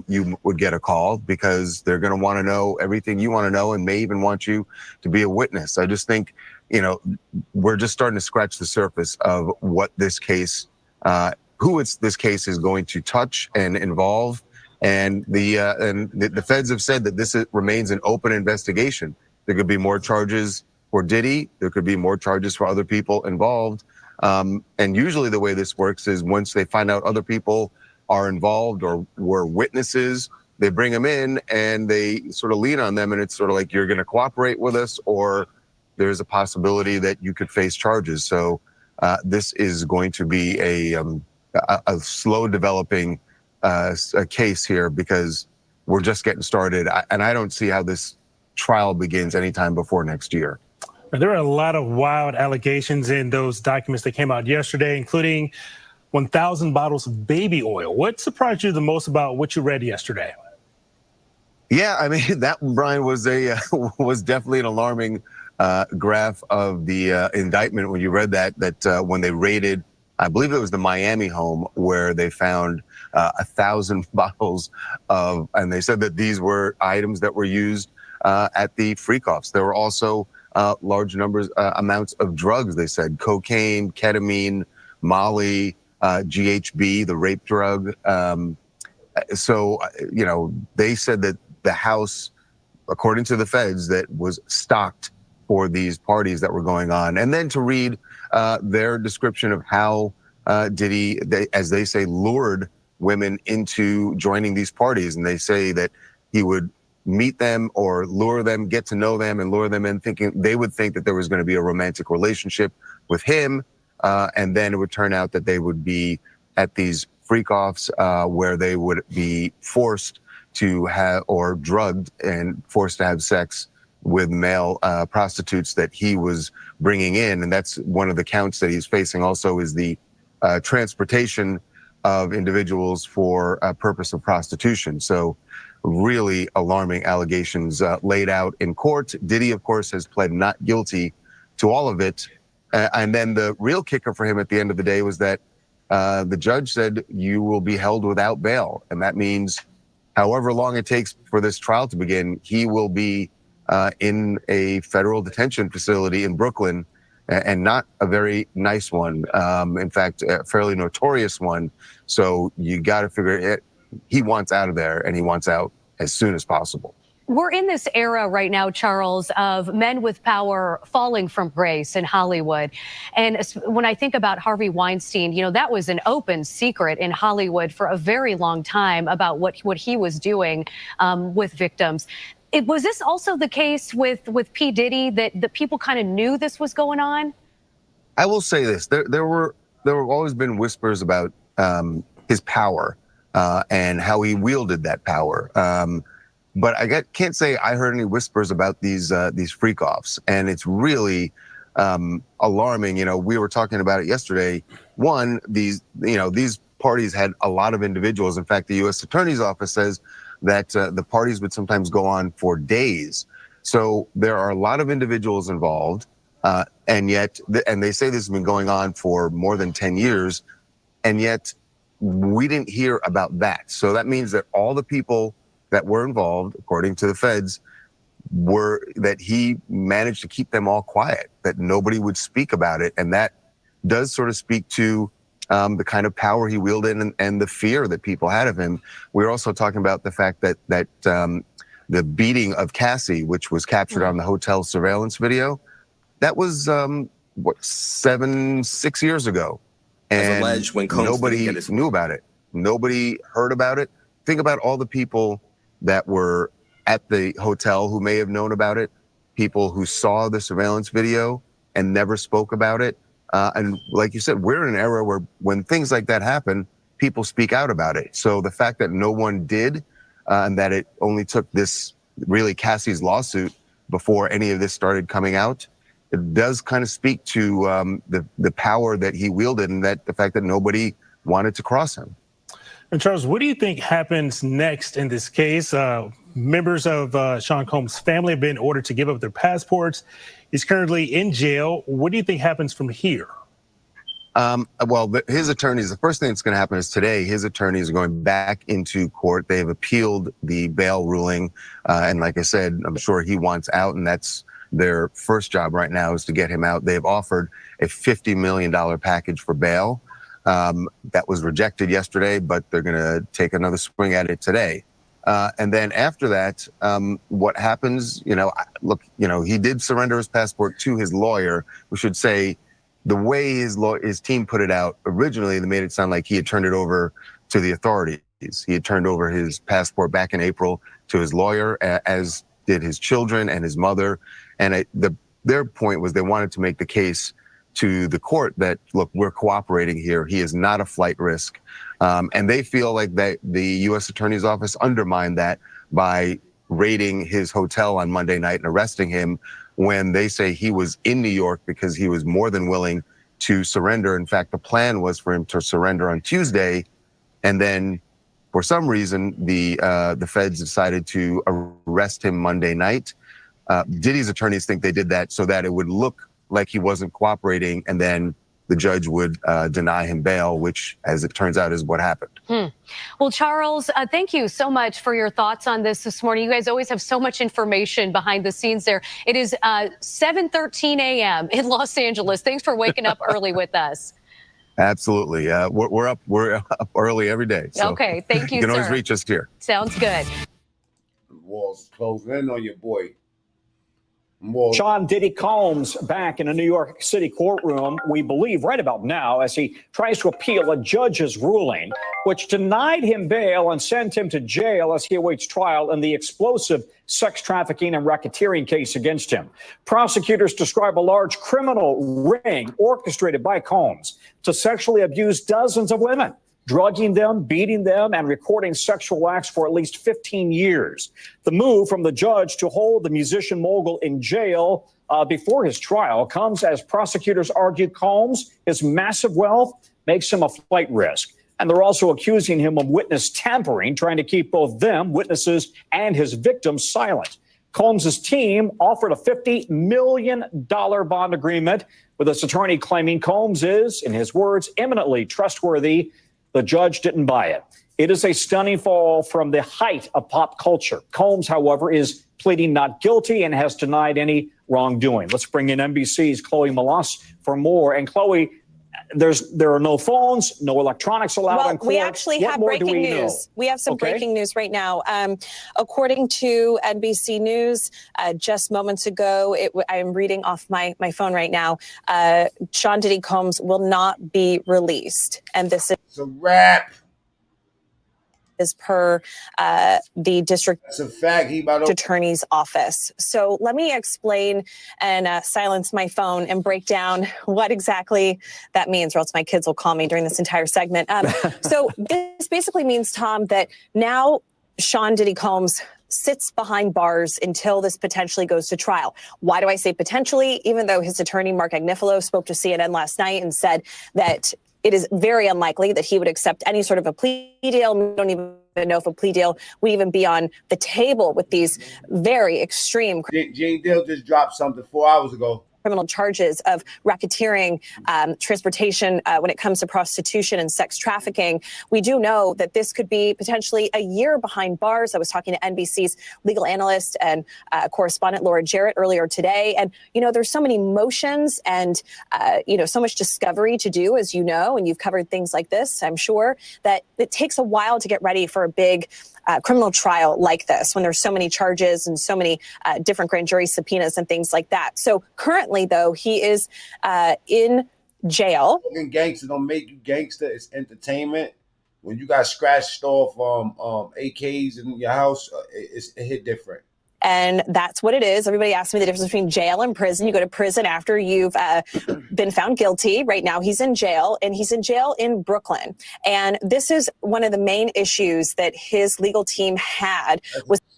you would get a call because they're going to want to know everything you want to know and may even want you to be a witness. I just think, we're just starting to scratch the surface of what this case, this case is going to touch and involve. And the feds have said that this remains an open investigation. There could be more charges for Diddy. There could be more charges for other people involved. And usually the way this works is once they find out other people are involved or were witnesses, they bring them in and they sort of lean on them, and it's sort of like, you're going to cooperate with us, or there's a possibility that you could face charges. So this is going to be a slow developing a case here because we're just getting started, and I don't see how this trial begins anytime before next year. There are a lot of wild allegations in those documents that came out yesterday, including 1,000 bottles of baby oil. What surprised you the most about what you read yesterday? Yeah, I mean, that, Brian, was definitely an alarming graph of the indictment when you read that when they raided, I believe it was the Miami home where they found 1,000 bottles of, and they said that these were items that were used at the freak-offs. There were also large amounts of drugs, they said, cocaine, ketamine, Molly, GHB, the rape drug. So, they said that the house, according to the feds, that was stocked for these parties that were going on. And then to read their description of how Diddy, as they say, lured women into joining these parties. And they say that he would meet them or lure them, get to know them, and lure them in thinking they would think that there was going to be a romantic relationship with him. And then it would turn out that they would be at these freak-offs where they would be forced to have, or drugged and forced to have sex with male prostitutes that he was bringing in. And that's one of the counts that he's facing also, is the transportation of individuals for a purpose of prostitution. So really alarming allegations laid out in court. Diddy, of course, has pled not guilty to all of it. And then the real kicker for him at the end of the day was that the judge said you will be held without bail. And that means however long it takes for this trial to begin, he will be in a federal detention facility in Brooklyn, and not a very nice one. In fact, a fairly notorious one. So you got to figure it. He wants out of there, and he wants out as soon as possible. We're in this era right now, Charles, of men with power falling from grace in Hollywood. And when I think about Harvey Weinstein, that was an open secret in Hollywood for a very long time about what he was doing with victims. Was this also the case with P. Diddy, that the people kind of knew this was going on? I will say this: there were always been whispers about his power and how he wielded that power. But I can't say I heard any whispers about these freak-offs, and it's really alarming. We were talking about it yesterday. One, these parties had a lot of individuals. In fact, the U.S. Attorney's Office says that the parties would sometimes go on for days. So there are a lot of individuals involved, and yet, and they say this has been going on for more than 10 years, and yet we didn't hear about that. So that means that all the people that were involved, according to the feds, were that he managed to keep them all quiet, that nobody would speak about it. And that does sort of speak to the kind of power he wielded and the fear that people had of him. We're also talking about the fact that the beating of Cassie, which was captured on the hotel surveillance video, that was 6 years ago. And alleged when Combs nobody knew about it. Nobody heard about it. Think about all the people that were at the hotel who may have known about it, people who saw the surveillance video and never spoke about it. And like you said, we're in an era where when things like that happen, people speak out about it. So the fact that no one did, and that it only took this, really Cassie's lawsuit before any of this started coming out, it does kind of speak to the power that he wielded, and that the fact that nobody wanted to cross him. And Charles, what do you think happens next in this case? Members of Sean Combs' family have been ordered to give up their passports. He's currently in jail. What do you think happens from here? Well, his attorneys, the first thing that's going to happen is today, his attorneys are going back into court. They have appealed the bail ruling. And like I said, I'm sure he wants out, and that's their first job right now is to get him out. They've offered a $50 million package for bail. That was rejected yesterday, but they're going to take another swing at it today. And then after that, what happens, look, he did surrender his passport to his lawyer. We should say the way his team put it out originally, they made it sound like he had turned it over to the authorities. He had turned over his passport back in April to his lawyer, as did his children and his mother. And their point was they wanted to make the case to the court that, look, we're cooperating here. He is not a flight risk. And they feel like the U.S. Attorney's Office undermined that by raiding his hotel on Monday night and arresting him when they say he was in New York because he was more than willing to surrender. In fact, the plan was for him to surrender on Tuesday. And then for some reason, the feds decided to arrest him Monday night. Diddy's attorneys think they did that so that it would look like he wasn't cooperating, and then the judge would deny him bail, which, as it turns out, is what happened. Well, Charles, thank you so much for your thoughts on this morning. You guys always have so much information behind the scenes there. It is 7:13 a.m. in Los Angeles. Thanks for waking up early with us. Absolutely. We're up early every day. So okay, thank you, you can sir. always reach us here. Sounds good. Walls closing in on your boy. Sean Diddy Combs back in a New York City courtroom, we believe right about now, as he tries to appeal a judge's ruling, which denied him bail and sent him to jail as he awaits trial in the explosive sex trafficking and racketeering case against him. Prosecutors describe a large criminal ring orchestrated by Combs to sexually abuse dozens of women, drugging them, beating them, and recording sexual acts for at least 15 years. The move from the judge to hold the musician mogul in jail before his trial comes as prosecutors argue Combs, his massive wealth, makes him a flight risk. And they're also accusing him of witness tampering, trying to keep both them, witnesses, and his victims silent. Combs' team offered a $50 million bond agreement, with his attorney claiming Combs is, in his words, eminently trustworthy. The judge didn't buy it. It is a stunning fall from the height of pop culture. Combs, however, is pleading not guilty and has denied any wrongdoing. Let's bring in NBC's Chloe Malas for more. And Chloe, there are no phones, no electronics allowed in court. We actually have breaking news. We have some breaking news right now. According to NBC News, just moments ago, I'm reading off my phone right now, Sean Diddy Combs will not be released. And this is a wrap. Is per the district attorney's office. So let me explain and silence my phone and break down what exactly that means, or else my kids will call me during this entire segment. So this basically means, Tom, that now Sean Diddy Combs sits behind bars until this potentially goes to trial. Why do I say potentially? Even though his attorney, Mark Agnifilo, spoke to CNN last night and said that it is very unlikely that he would accept any sort of a plea deal. We don't even know if a plea deal would even be on the table with these very extreme. Jane Dale just dropped something 4 hours ago. Criminal charges of racketeering, transportation when it comes to prostitution and sex trafficking. We do know that this could be potentially a year behind bars. I was talking to NBC's legal analyst and correspondent Laura Jarrett earlier today. And, you know, there's so many motions and, you know, so much discovery to do, as you know, and you've covered things like this, I'm sure, that it takes a while to get ready for a big criminal trial like this when there's so many charges and so many different grand jury subpoenas and things like that. So currently, though, he is in jail. Gangster don't make you gangster. It's entertainment. When you got scratched off AKs in your house, it hit different. And that's what it is. Everybody asks me the difference between jail and prison. You go to prison after you've been found guilty. Right now, he's in jail, and he's in jail in Brooklyn. And this is one of the main issues that his legal team had.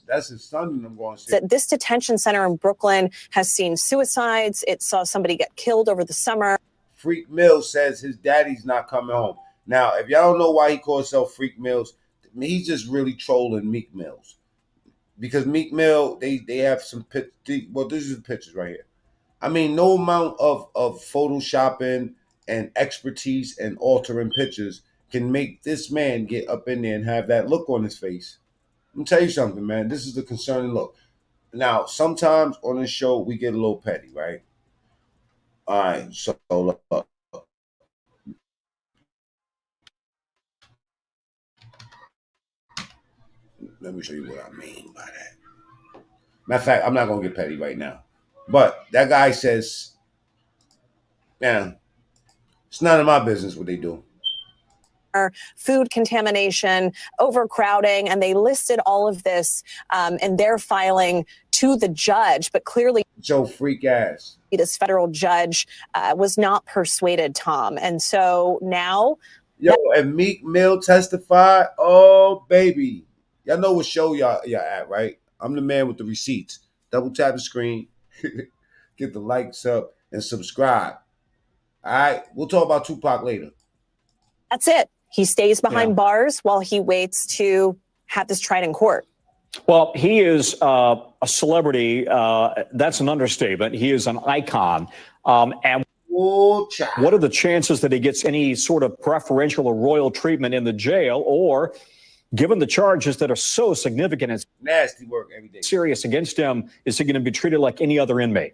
That's his son. I'm going to say that this detention center in Brooklyn has seen suicides. It saw somebody get killed over the summer. Freak Mills says his daddy's not coming home. Now, if y'all don't know why he calls himself Freak Mills, he's just really trolling Meek Mills. Because Meek Mill, they have some well, this is the pictures right here. I mean, no amount of photoshopping and expertise and altering pictures can make this man get up in there and have that look on his face. Let me tell you something, man. This is the concerning look. Now, sometimes on this show, we get a little petty, right? All right, so look. Let me show you what I mean by that. Matter of fact, I'm not going to get petty right now. But that guy says, man, it's none of my business what they do. Food contamination, overcrowding, and they listed all of this in their filing to the judge. But clearly, Joe freak ass. This federal judge was not persuaded, Tom. And so now... Yo, and Meek Mill testified. Oh, baby. Y'all know what show y'all at, right? I'm the man with the receipts. Double tap the screen, get the likes up, and subscribe. All right? We'll talk about Tupac later. That's it. He stays behind bars while he waits to have this tried in court. Well, he is a celebrity. That's an understatement. He is an icon. And what are the chances that he gets any sort of preferential or royal treatment in the jail, or given the charges that are so significant and nasty work every day, serious against him, is he going to be treated like any other inmate?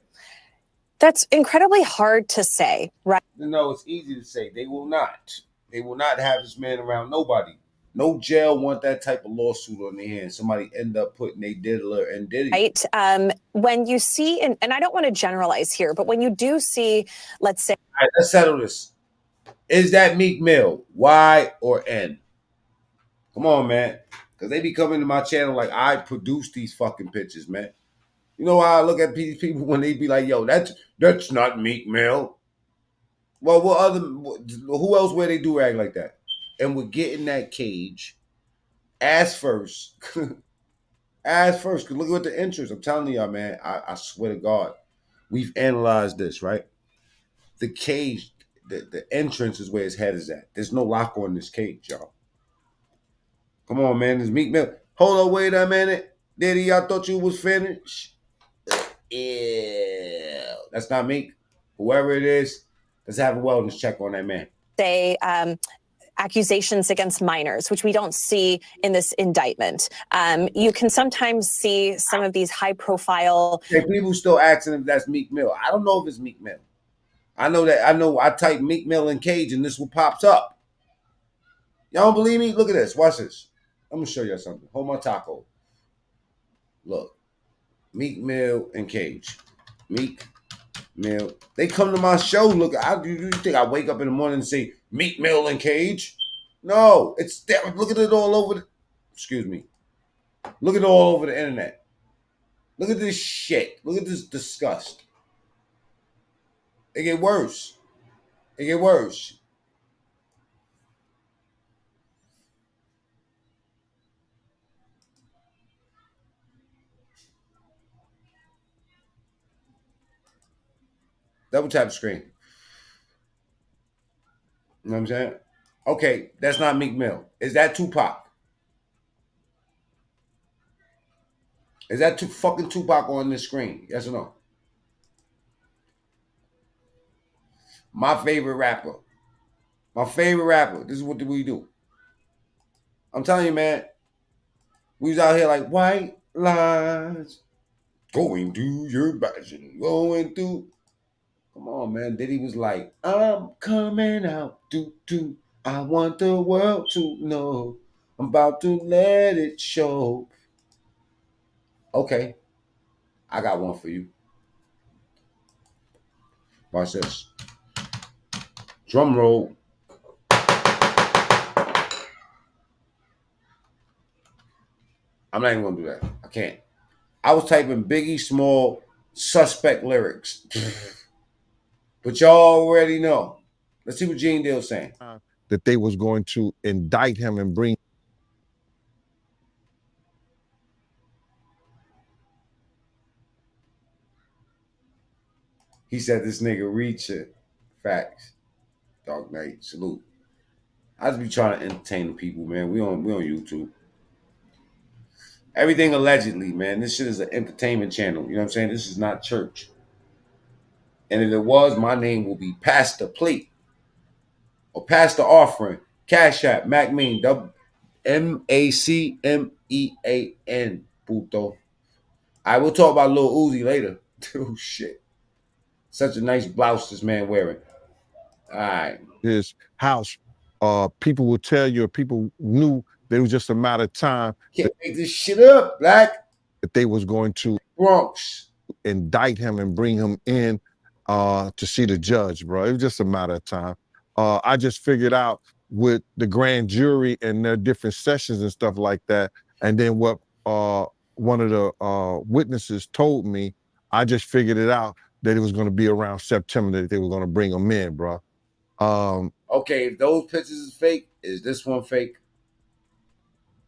That's incredibly hard to say, right? No, it's easy to say. They will not. They will not have this man around nobody. No jail want that type of lawsuit on their hands. Somebody end up putting a diddler and Diddy. Right. When you see, and I don't want to generalize here, but when you do see, let's say. All right, let's settle this. Is that Meek Mill? Y or N? Come on, man. Because they be coming to my channel like I produce these fucking pictures, man. You know how I look at these people when they be like, yo, that's not Meek Mill. Well, who else wear they do rag like that? And we're getting that cage ass first. Ass first. Because look at the entrance. I'm telling y'all, man. I swear to God. We've analyzed this, right? The cage, the entrance is where his head is at. There's no lock on this cage, y'all. Come on, man. There's Meek Mill. Hold on, wait a minute. Diddy, I thought you was finished. Ew. That's not Meek. Whoever it is, let's have a wellness check on that man. Say accusations against minors, which we don't see in this indictment. You can sometimes see some of these high-profile. People still asking if that's Meek Mill. I don't know if it's Meek Mill. I know I type Meek Mill in cage and this one pops up. Y'all don't believe me? Look at this. Watch this. I'm gonna show you something. Hold my taco. Look, Meek Mill and cage. Meek Mill. They come to my show. Look, do you think I wake up in the morning and say Meek Mill and cage? No, it's there. Look at it all over. Excuse me. Look at it all over the internet. Look at this shit. Look at this disgust. It get worse. It get worse. Double tap the screen. You know what I'm saying? Okay, that's not Meek Mill. Is that Tupac? Is that fucking Tupac on the screen? Yes or no? My favorite rapper. My favorite rapper. This is what we do. I'm telling you, man. We was out here like white lines going through your passion, going through. Come on, man. Diddy was like, I'm coming out. Do. I want the world to know. I'm about to let it show. Okay. I got one for you. Watch this. Drum roll. I'm not even gonna do that. I can't. I was typing Biggie Small suspect lyrics. But y'all already know. Let's see what Uniondale's saying. That they was going to indict him and bring. He said this nigga reaching. Facts. Dark Knight, salute. I just be trying to entertain the people, man. We on YouTube. Everything allegedly, man. This shit is an entertainment channel. You know what I'm saying? This is not church. And if it was, my name will be Pastor Plate or Pastor Offering. Cash App, MacMean, MACMEAN, puto. I will talk about Lil Uzi later. Oh, shit. Such a nice blouse this man wearing. All right. His house, people will tell you, or people knew that it was just a matter of time. Can't make this shit up, Black. That they was going to Bronx indict him and bring him in to see the judge, bro. It was just a matter of time. I just figured out with the grand jury and their different sessions and stuff like that, and then what one of the witnesses told me, I just figured it out that it was going to be around September that they were going to bring him in, bro. Okay, if those pictures is fake, is this one fake?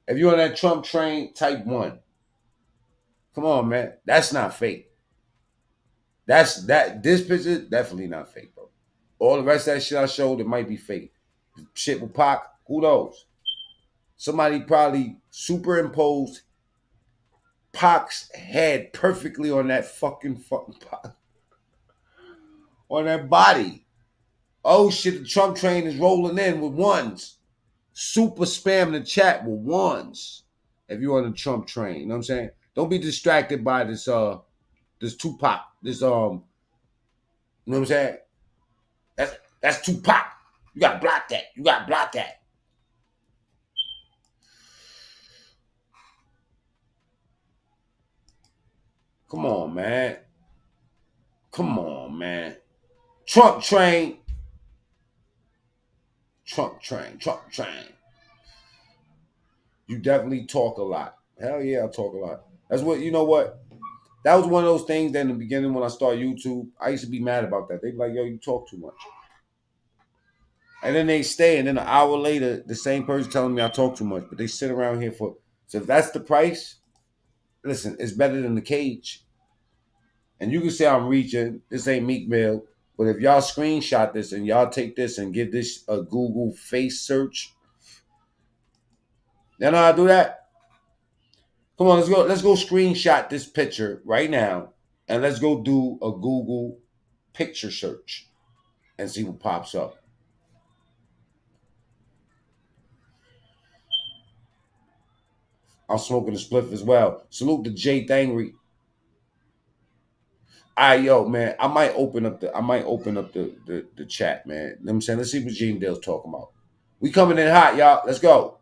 If you're on that Trump train, type 1. Come on, man. That's not fake. This picture, definitely not fake, bro. All the rest of that shit I showed, it might be fake. Shit with Pac, who knows? Somebody probably superimposed Pac's head perfectly on that fucking Pac. On that body. Oh shit, the Trump train is rolling in with ones. Super spam the chat with ones. If you're on the Trump train, you know what I'm saying? Don't be distracted by this Tupac. This you know what I'm saying? That's Tupac. You gotta block that. You gotta block that. Come on, man. Come on, man. Trump train. Trump train. Trump train. You definitely talk a lot. Hell yeah, I talk a lot. That's what, you know what? That was one of those things that in the beginning when I started YouTube, I used to be mad about that. They'd be like, yo, you talk too much. And then they stay, and then an hour later, the same person telling me I talk too much, but they sit around here for, so if that's the price, listen, it's better than the cage. And you can say I'm reaching, this ain't Meek Mill, but if y'all screenshot this and y'all take this and give this a Google face search, you know how I do that? Come on, let's go screenshot this picture right now, and let's go do a Google picture search and see what pops up. I'm smoking a spliff as well. Salute to Jay Thangry. All right, yo, man. I might open up the chat, man. You know what I'm saying? Let's see what Uniondale's talking about. We coming in hot, y'all. Let's go.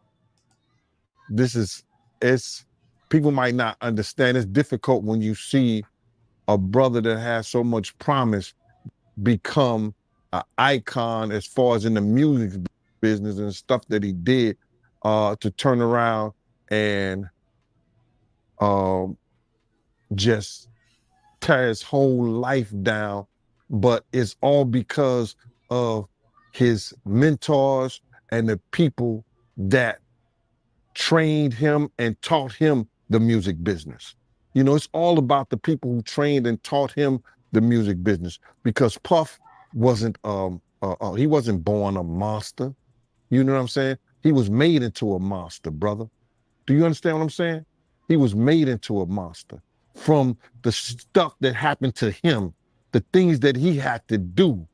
It's people might not understand. It's difficult when you see a brother that has so much promise become an icon as far as in the music business and stuff that he did to turn around and just tear his whole life down. But it's all because of his mentors and the people that trained him and taught him the music business. You know, it's all about the people who trained and taught him the music business, because Puff wasn't he wasn't born a monster. You know what I'm saying? He was made into a monster, brother. Do you understand what I'm saying? He was made into a monster from the stuff that happened to him, the things that he had to do.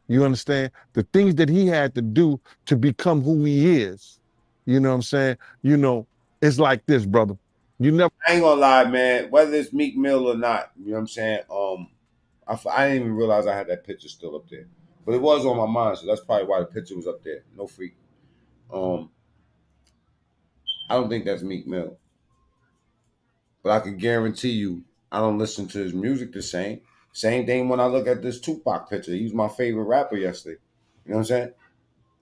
You understand? The things that he had to do to become who he is. You know what I'm saying? You know, it's like this, brother. You never. I ain't gonna lie, man. Whether it's Meek Mill or not, you know what I'm saying? I didn't even realize I had that picture still up there, but it was on my mind, so that's probably why the picture was up there. No freak. I don't think that's Meek Mill, but I can guarantee you, I don't listen to his music the same. Same thing when I look at this Tupac picture. He was my favorite rapper yesterday. You know what I'm saying?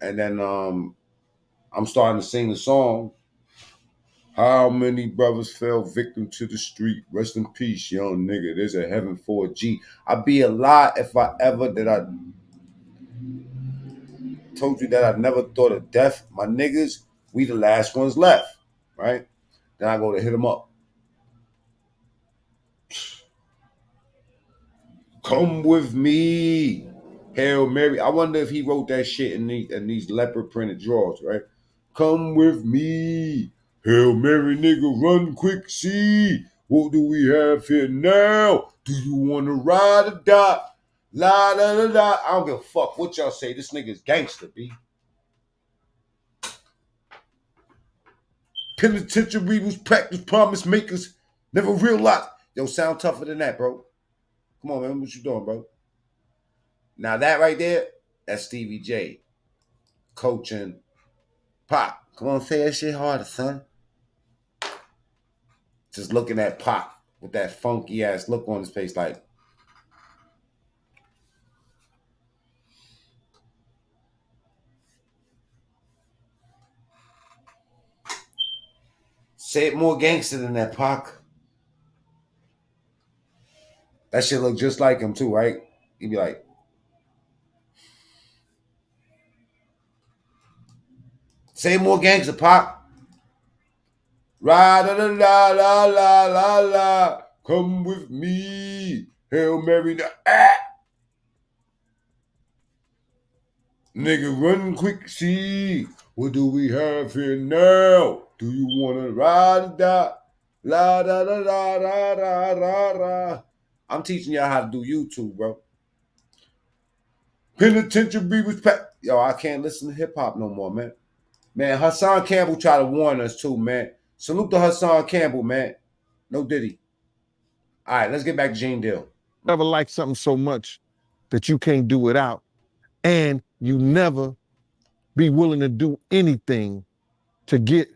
And then I'm starting to sing the song. How many brothers fell victim to the street? Rest in peace, young nigga. There's a heaven for a G. I'd be a lie if I ever that I told you that I never thought of death. My niggas, we the last ones left, right? Then I go to hit them up. Come with me, Hail Mary. I wonder if he wrote that shit in these leopard printed drawers, right? Come with me, Hail Mary, nigga, run quick, see. What do we have here now? Do you want to ride or die? La da da da. I don't give a fuck what y'all say. This nigga's gangster, B. Penitentiary was practice promise makers. Never realized. Yo, sound tougher than that, bro. Come on, man. What you doing, bro? Now that right there, that's Stevie J. Coaching Pac. Come on, say that shit harder, son. Just looking at Pac with that funky ass look on his face like, say it more gangster than that, Pac. That shit look just like him too, right? He'd be like, say it more gangster, Pac. Ride la la la la la la. Come with me. Hail Mary. Nigga, run quick, see. What do we have here now? Do you want to ride or die? La da da da da da da da. I'm teaching y'all how to do YouTube, bro. Penitentiary was packed. Yo, I can't listen to hip hop no more, man. Man, Hassan Campbell tried to warn us too, man. Salute to Hassan Campbell, man. No Diddy. All right, let's get back to Uniondale. Never like something so much that you can't do without, and you never be willing to do anything to get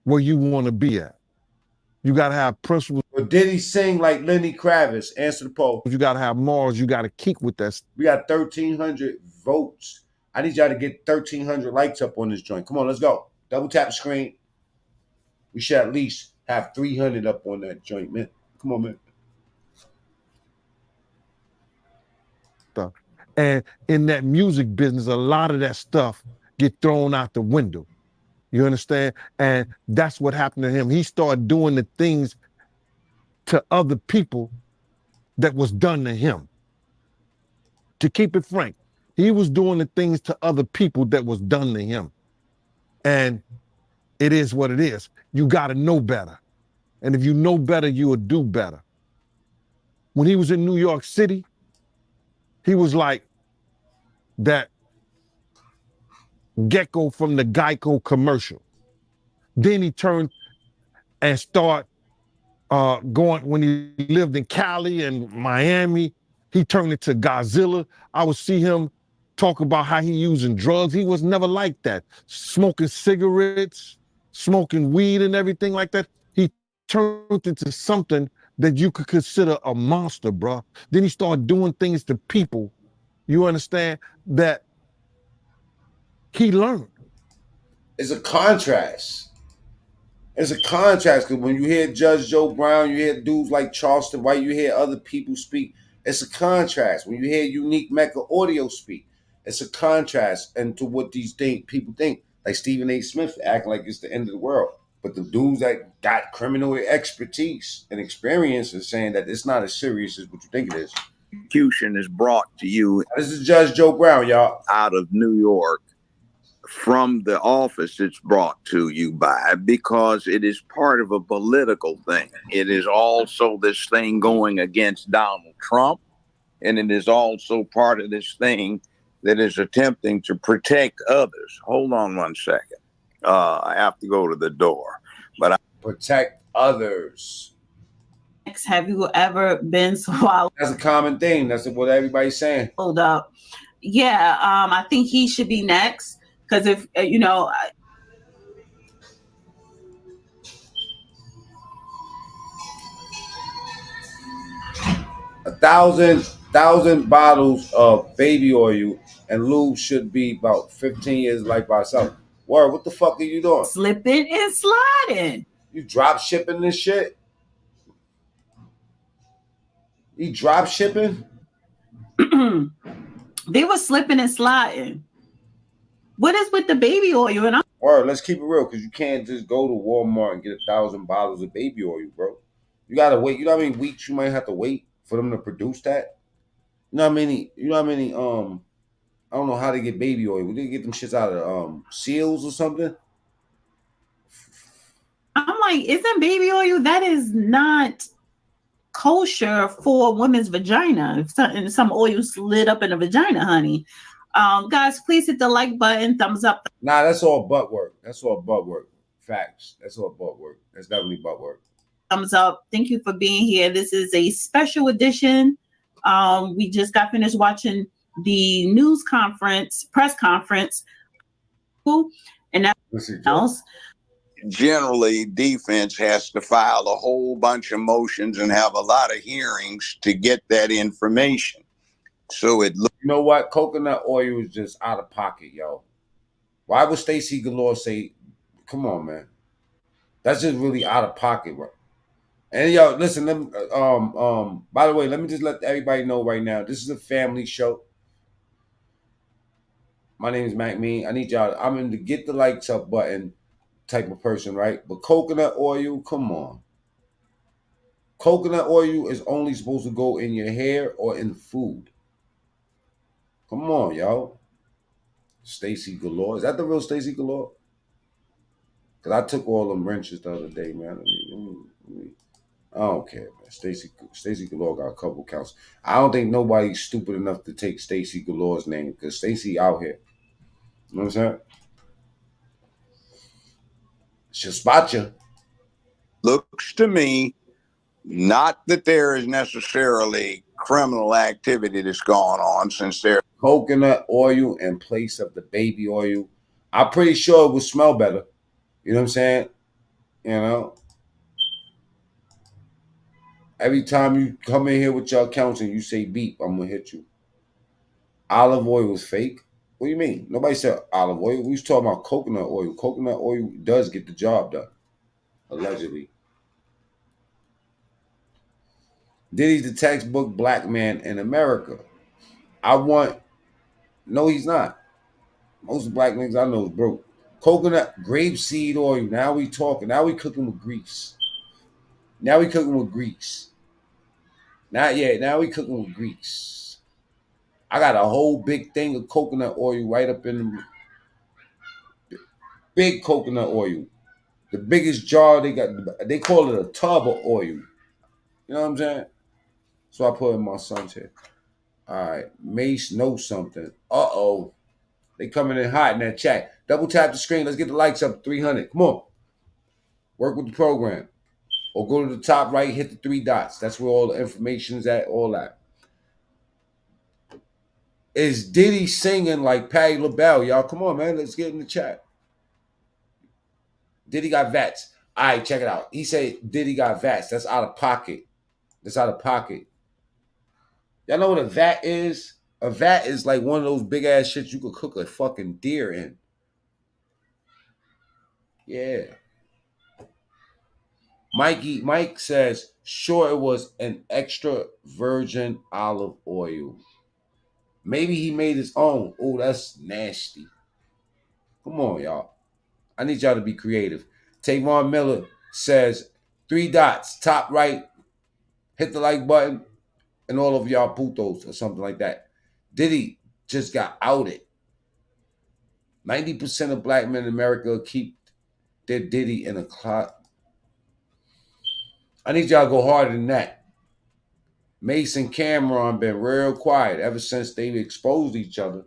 where you want to be at. You got to have principles. But Diddy sing like Lenny Kravitz? Answer the poll. You got to have morals. You got to keep with that. We got 1,300 votes. I need y'all to get 1,300 likes up on this joint. Come on, let's go. Double tap the screen. We should at least have 300 up on that joint, man. Come on, man. Stuff. And in that music business, a lot of that stuff get thrown out the window. You understand? And that's what happened to him. He started doing the things to other people that was done to him. To keep it frank, he was doing the things to other people that was done to him. And it is what it is. You got to know better. And if you know better, you will do better. When he was in New York City, he was like that gecko from the Geico commercial. Then he turned and started going, when he lived in Cali and Miami, he turned into Godzilla. I would see him talk about how he using drugs. He was never like that. Smoking cigarettes, smoking weed and everything like that. He turned into something that you could consider a monster, bro. Then he started doing things to people, you understand, that he learned. It's a contrast. It's a contrast because when you hear Judge Joe Brown, you hear dudes like Charleston White, you hear other people speak. It's a contrast. When you hear Unique Mecca Audio speak, it's a contrast into what these people think. Like Stephen A. Smith acting like it's the end of the world. But the dudes that got criminal expertise and experience is saying that it's not as serious as what you think it is. Prosecution is brought to you. This is Judge Joe Brown, y'all. Out of New York, from the office it's brought to you by, because it is part of a political thing. It is also this thing going against Donald Trump, and it is also part of this thing that is attempting to protect others. Hold on one second. I have to go to the door, but protect others. Have you ever been swallowed? That's a common thing. That's what everybody's saying. Hold up. Yeah, I think he should be next, because if you know. 1,000 bottles of baby oil and lube should be about 15 years life by itself. Word, what the fuck are you doing? Slipping and sliding. You drop shipping this shit? You drop shipping? They were slipping and sliding. What is with the baby oil? And Word, let's keep it real, because you can't just go to Walmart and get 1,000 bottles of baby oil, bro. You gotta wait. You know how many weeks you might have to wait for them to produce that? You know how many? I don't know how they get baby oil. We did get them shits out of seals or something. I'm like, isn't baby oil, that is not kosher for a woman's vagina? If some oil slid up in a vagina, honey. Guys, please hit the like button, thumbs up. Nah, that's all butt work. That's all butt work. Facts. That's all butt work. That's definitely butt work. Thumbs up. Thank you for being here. This is a special edition. We just got finished watching the news conference, press conference, and that else. Generally, defense has to file a whole bunch of motions and have a lot of hearings to get that information. So it looks. You know what? Coconut oil is just out of pocket, yo. Why would Stacey Galore say, come on, man? That's just really out of pocket, bro. And yo, listen, by the way, let me just let everybody know right now, this is a family show. My name is Mac Mean. I need y'all, I'm in the get the likes up button type of person, right? But coconut oil, come on. Coconut oil is only supposed to go in your hair or in food. Come on, y'all. Stacey Galore. Is that the real Stacey Galore? Because I took all them wrenches the other day, man. I don't care, man. Stacey Galore got a couple counts. I don't think nobody's stupid enough to take Stacey Galore's name, because Stacey out here. You know what I'm saying? She'll spot you. Looks to me, not that there is necessarily criminal activity that's going on, since there coconut oil in place of the baby oil. I'm pretty sure it would smell better. You know what I'm saying? You know? Every time you come in here with your accounts and you say beep, I'm going to hit you. Olive oil was fake. What do you mean? Nobody said olive oil. We was talking about coconut oil. Coconut oil does get the job done. Allegedly. Diddy's the textbook black man in America. No, he's not. Most of the black niggas I know is broke. Coconut, grapeseed oil. Now we talking. Now we cooking with grease. Now we cooking with grease. Not yet. Now we cooking with grease. I got a whole big thing of coconut oil right up in the big coconut oil. The biggest jar they got. They call it a tub of oil. You know what I'm saying? So I put in my son's head. All right. Mace knows something. Uh-oh. They coming in hot in that chat. Double tap the screen. Let's get the likes up to 300. Come on. Work with the program. Or go to the top right, hit the 3 dots. That's where all the information is at, all that. Is Diddy singing like Patti LaBelle? Y'all, come on, man. Let's get in the chat. Diddy got VATs. All right, check it out. He said Diddy got VATs. That's out of pocket. That's out of pocket. Y'all know what a vat is? A vat is like one of those big ass shits you could cook a fucking deer in. Yeah. Mike says, sure, it was an extra virgin olive oil. Maybe he made his own. Oh, that's nasty. Come on, y'all. I need y'all to be creative. Tavon Miller says, 3 dots, top right, hit the like button. and all of y'all putos or something like that. Diddy just got outed. 90% of black men in America keep their Diddy in a closet. I need y'all to go harder than that. Mace and Cameron been real quiet ever since they exposed each other.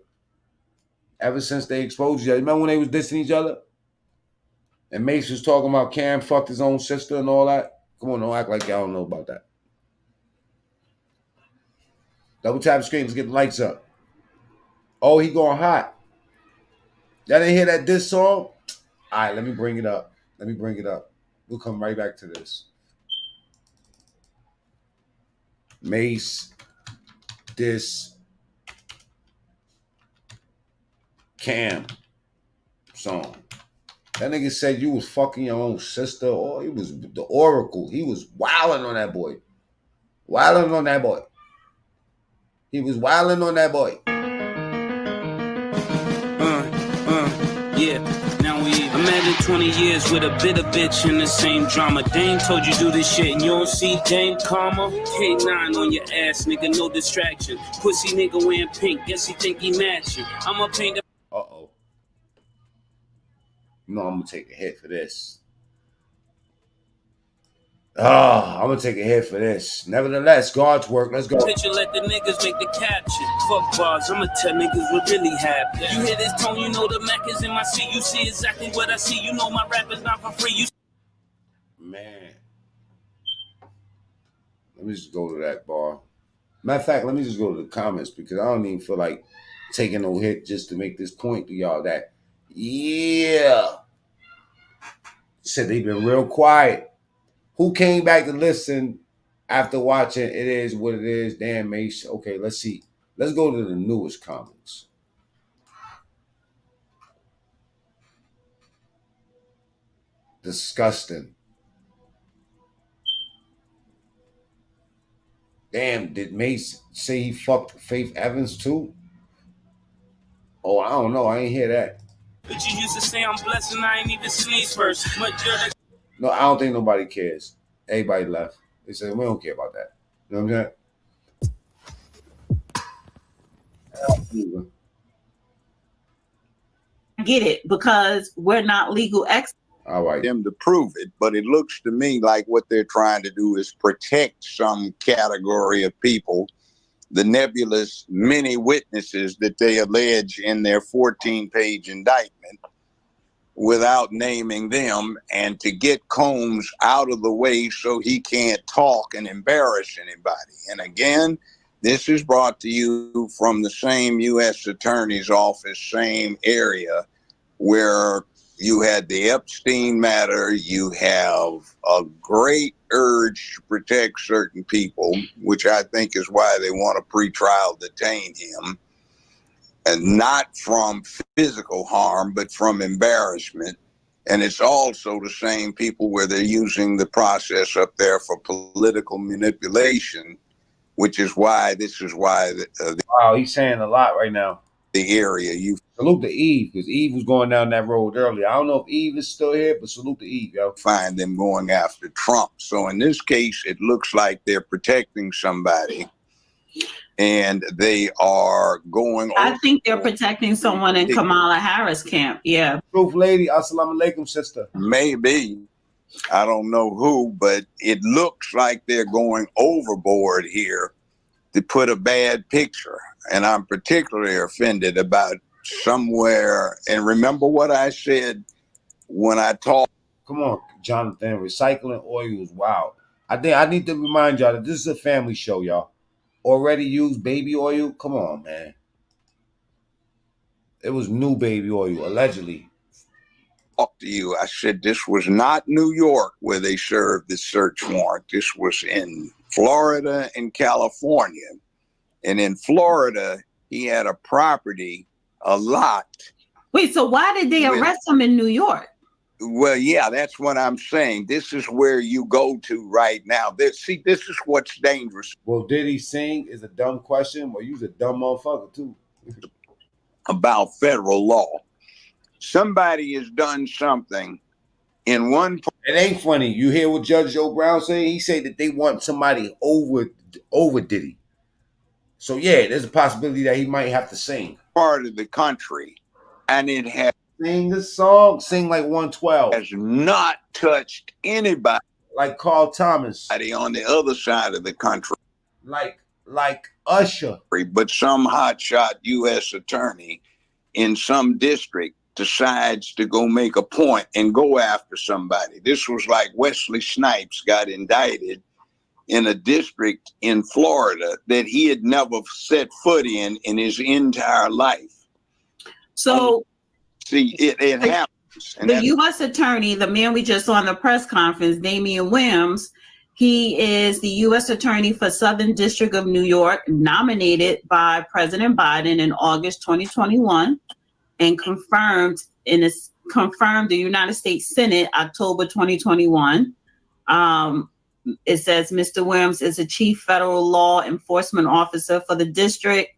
Remember when they was dissing each other? And Mace was talking about Cam fucked his own sister and all that? Come on, don't act like y'all don't know about that. Double tap the screen, let's get the lights up. Oh, he going hot. Y'all didn't hear that diss song? All right, let me bring it up. We'll come right back to this. Mace, diss, Cam song. That nigga said you was fucking your own sister. Oh, he was the Oracle. He was wilding on that boy. Yeah. Now I'm at 20 years with a bitter bitch in the same drama. Dame told you do this shit and you don't see Dame Karma. K9 on your ass, nigga, no distraction. Pussy nigga wearing pink, guess he think he matching. I'ma paint the... Uh-oh. You know I'm gonna take a hit for this. I'm gonna take a hit for this. Nevertheless, God's work. Let's go. Picture, let the niggas make the caption. Fuck bars, I'ma tell niggas what really happened. You hear this tone, you know the Mac is in my seat. You see exactly what I see. You know my rap is not for free. Man. Let me just go to that bar. Matter of fact, let me just go to the comments because I don't even feel like taking no hit just to make this point to y'all that, yeah. Said they've been real quiet. Who came back to listen after watching It Is What It Is? Damn, Mace. Okay, let's see. Let's go to the newest comments. Disgusting. Damn, did Mace say he fucked Faith Evans too? Oh, I don't know. I ain't hear that. But you used to say I'm blessed and I ain't even sneeze first. No, I don't think nobody cares. Everybody left. They said, we don't care about that. You know what I'm saying? I get it because we're not legal experts. All right. Them to prove it, but it looks to me like what they're trying to do is protect some category of people, the nebulous many witnesses that they allege in their 14-page indictment, without naming them, and to get Combs out of the way so he can't talk and embarrass anybody. And again, this is brought to you from the same U.S. Attorney's Office, same area where you had the Epstein matter. You have a great urge to protect certain people, which I think is why they want to pretrial detain him. And not from physical harm, but from embarrassment. And it's also the same people where they're using the process up there for political manipulation, which is why wow, he's saying a lot right now. The area you salute to Eve, because Eve was going down that road earlier. I don't know if Eve is still here, but salute to Eve, yo. Find them going after Trump. So in this case, it looks like they're protecting somebody. And they are going. I think they're protecting someone in Kamala Harris camp. Yeah. Proof lady. Assalamu alaikum, sister. Maybe. I don't know who, but it looks like they're going overboard here to put a bad picture. And I'm particularly offended about somewhere. And remember what I said when I talked. Come on, Jonathan. Recycling oil is wild. I think I need to remind y'all that this is a family show, y'all. Already used baby oil? Come on, man. It was new baby oil, allegedly. Talk to you. I said this was not New York where they served the search warrant. This was in Florida and California. And in Florida, he had a property, a lot. Wait, so why did they arrest him in New York? Well, yeah, that's what I'm saying. This is where you go to right now. This is what's dangerous. Well, Diddy sing is a dumb question. Well, you's a dumb motherfucker, too. About federal law. Somebody has done something in one... It ain't funny. You hear what Judge Joe Brown say? He said that they want somebody over Diddy. So yeah, there's a possibility that he might have to sing. Part of the country, and it has sing a song, sing like 112. Has not touched anybody like Carl Thomas on the other side of the country. Like Usher. But some hotshot U.S. attorney in some district decides to go make a point and go after somebody. This was like Wesley Snipes got indicted in a district in Florida that he had never set foot in his entire life. So, see, it happens. And the U.S. attorney, the man we just saw in the press conference, Damian Williams, he is the U.S. attorney for Southern District of New York, nominated by President Biden in August 2021, and confirmed the United States Senate October 2021. It says Mr. Williams is a chief federal law enforcement officer for the district.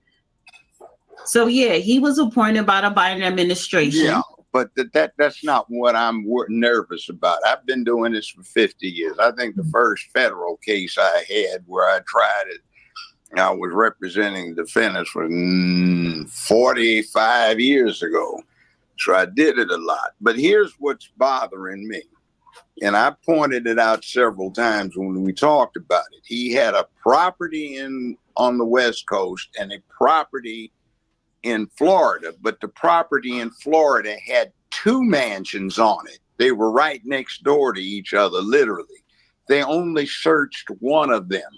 So yeah, he was appointed by the Biden administration. Yeah, but that's not what I'm nervous about. I've been doing this for 50 years. I think the first federal case I had where I tried it, I was representing defendants was 45 years ago. So I did it a lot. But here's what's bothering me. And I pointed it out several times when we talked about it. He had a property on the West Coast and a property in Florida, but the property in Florida had two mansions on it. They were right next door to each other, literally. They only searched one of them.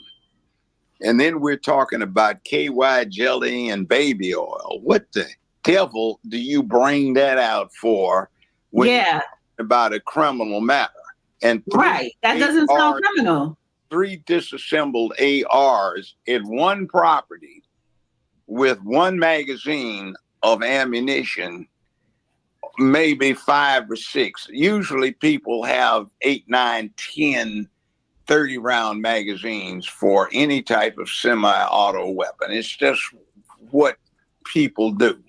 And then we're talking about KY jelly and baby oil. What the devil do you bring that out for when you're talking about a criminal matter? And right, that doesn't sound criminal. 3 disassembled ARs in one property with one magazine of ammunition, maybe 5 or 6. Usually people have 8, 9, 10, 30-round magazines for any type of semi-auto weapon. It's just what people do.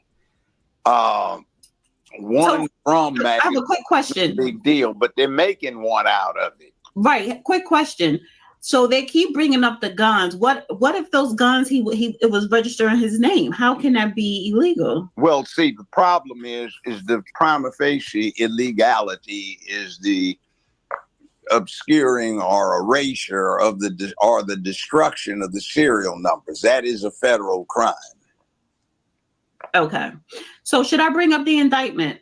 One drum magazine. I have a quick question. Big deal, but they're making one out of it. Right. Quick question. So they keep bringing up the guns. What if those guns it was registered in his name? How can that be illegal? Well, see, the problem is the prima facie illegality is the obscuring or erasure of the destruction of the serial numbers. That is a federal crime. Okay. So should I bring up the indictment?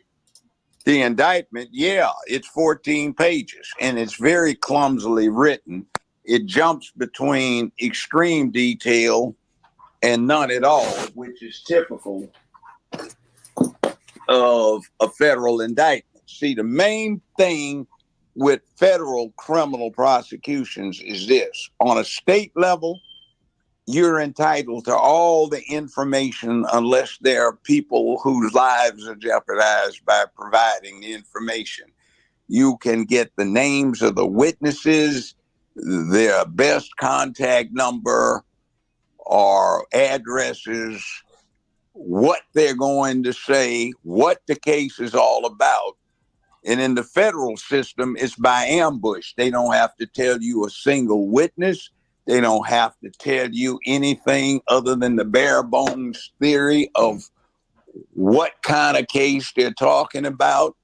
The indictment, yeah, it's 14 pages and it's very clumsily written. It jumps between extreme detail and none at all, which is typical of a federal indictment. See, the main thing with federal criminal prosecutions is this. On a state level, you're entitled to all the information unless there are people whose lives are jeopardized by providing the information. You can get the names of the witnesses, their best contact number or addresses, what they're going to say, what the case is all about. And in the federal system, it's by ambush. They don't have to tell you a single witness. They don't have to tell you anything other than the bare bones theory of what kind of case they're talking about.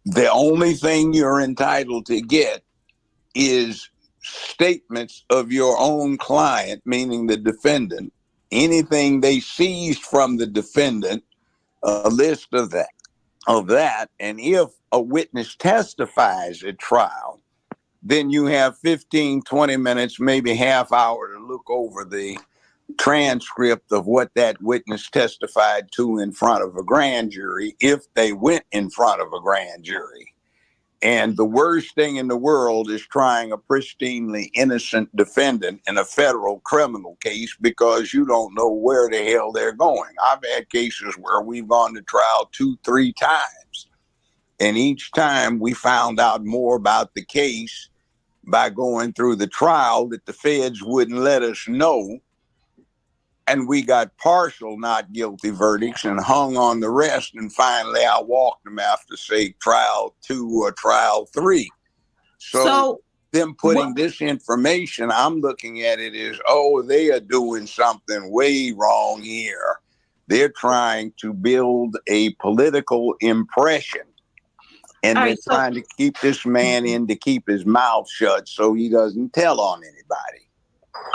The only thing you're entitled to get is statements of your own client, meaning the defendant, anything they seized from the defendant, a list of that. And if a witness testifies at trial, then you have 15, 20 minutes, maybe half hour to look over the transcript of what that witness testified to in front of a grand jury, if they went in front of a grand jury. And the worst thing in the world is trying a pristinely innocent defendant in a federal criminal case because you don't know where the hell they're going. I've had cases where we've gone to trial 2, 3 times. And each time we found out more about the case by going through the trial that the feds wouldn't let us know. And we got partial not guilty verdicts and hung on the rest. And finally, I walked them after, say, trial 2 or trial 3. So them putting this information, I'm looking at it as, oh, they are doing something way wrong here. They're trying to build a political impression. And they're trying to keep this man in to keep his mouth shut so he doesn't tell on anybody.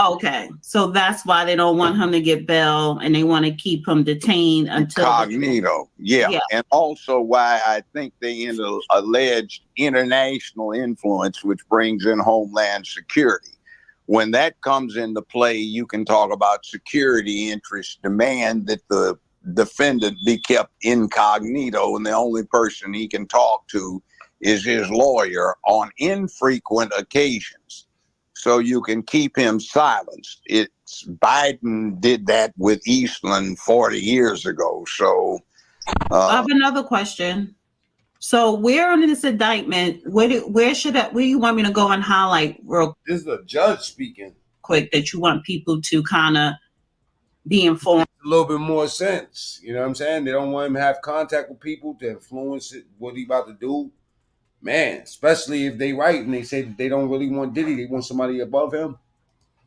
Okay, so that's why they don't want him to get bail, and they want to keep him detained until incognito. Yeah, and also why I think they alleged international influence, which brings in homeland security. When that comes into play, you can talk about security interests demand that the defendant be kept incognito, and the only person he can talk to is his lawyer on infrequent occasions. So you can keep him silenced. Biden did that with Eastland 40 years ago. So I have another question. So where on this indictment, where do you want me to go and highlight real? This is a judge speaking. Quick, that you want people to kind of be informed. A little bit more sense. You know what I'm saying? They don't want him to have contact with people to influence what he about to do. Man, especially if they right and they say that they don't really want Diddy, they want somebody above him.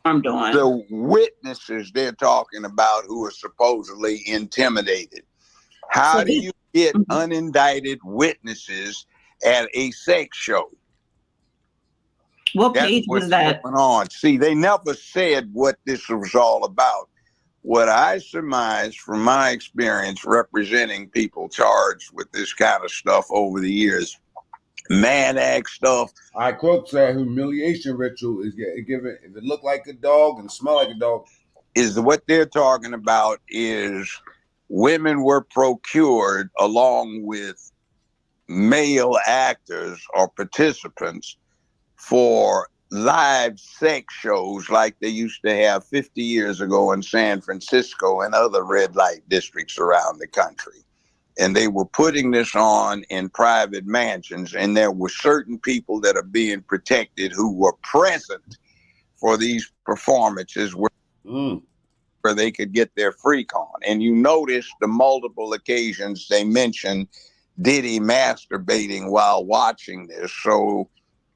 I'm doing. The witnesses they're talking about who are supposedly intimidated. How do you get unindicted witnesses at a sex show? What page was that? Going on. See, they never said what this was all about. What I surmise from my experience representing people charged with this kind of stuff over the years, man act stuff. I quote that humiliation ritual is given if it look like a dog and smell like a dog. Is what they're talking about is women were procured along with male actors or participants for live sex shows like they used to have 50 years ago in San Francisco and other red light districts around the country. And they were putting this on in private mansions, and there were certain people that are being protected who were present for these performances where they could get their freak on. And you notice the multiple occasions they mentioned Diddy masturbating while watching this. So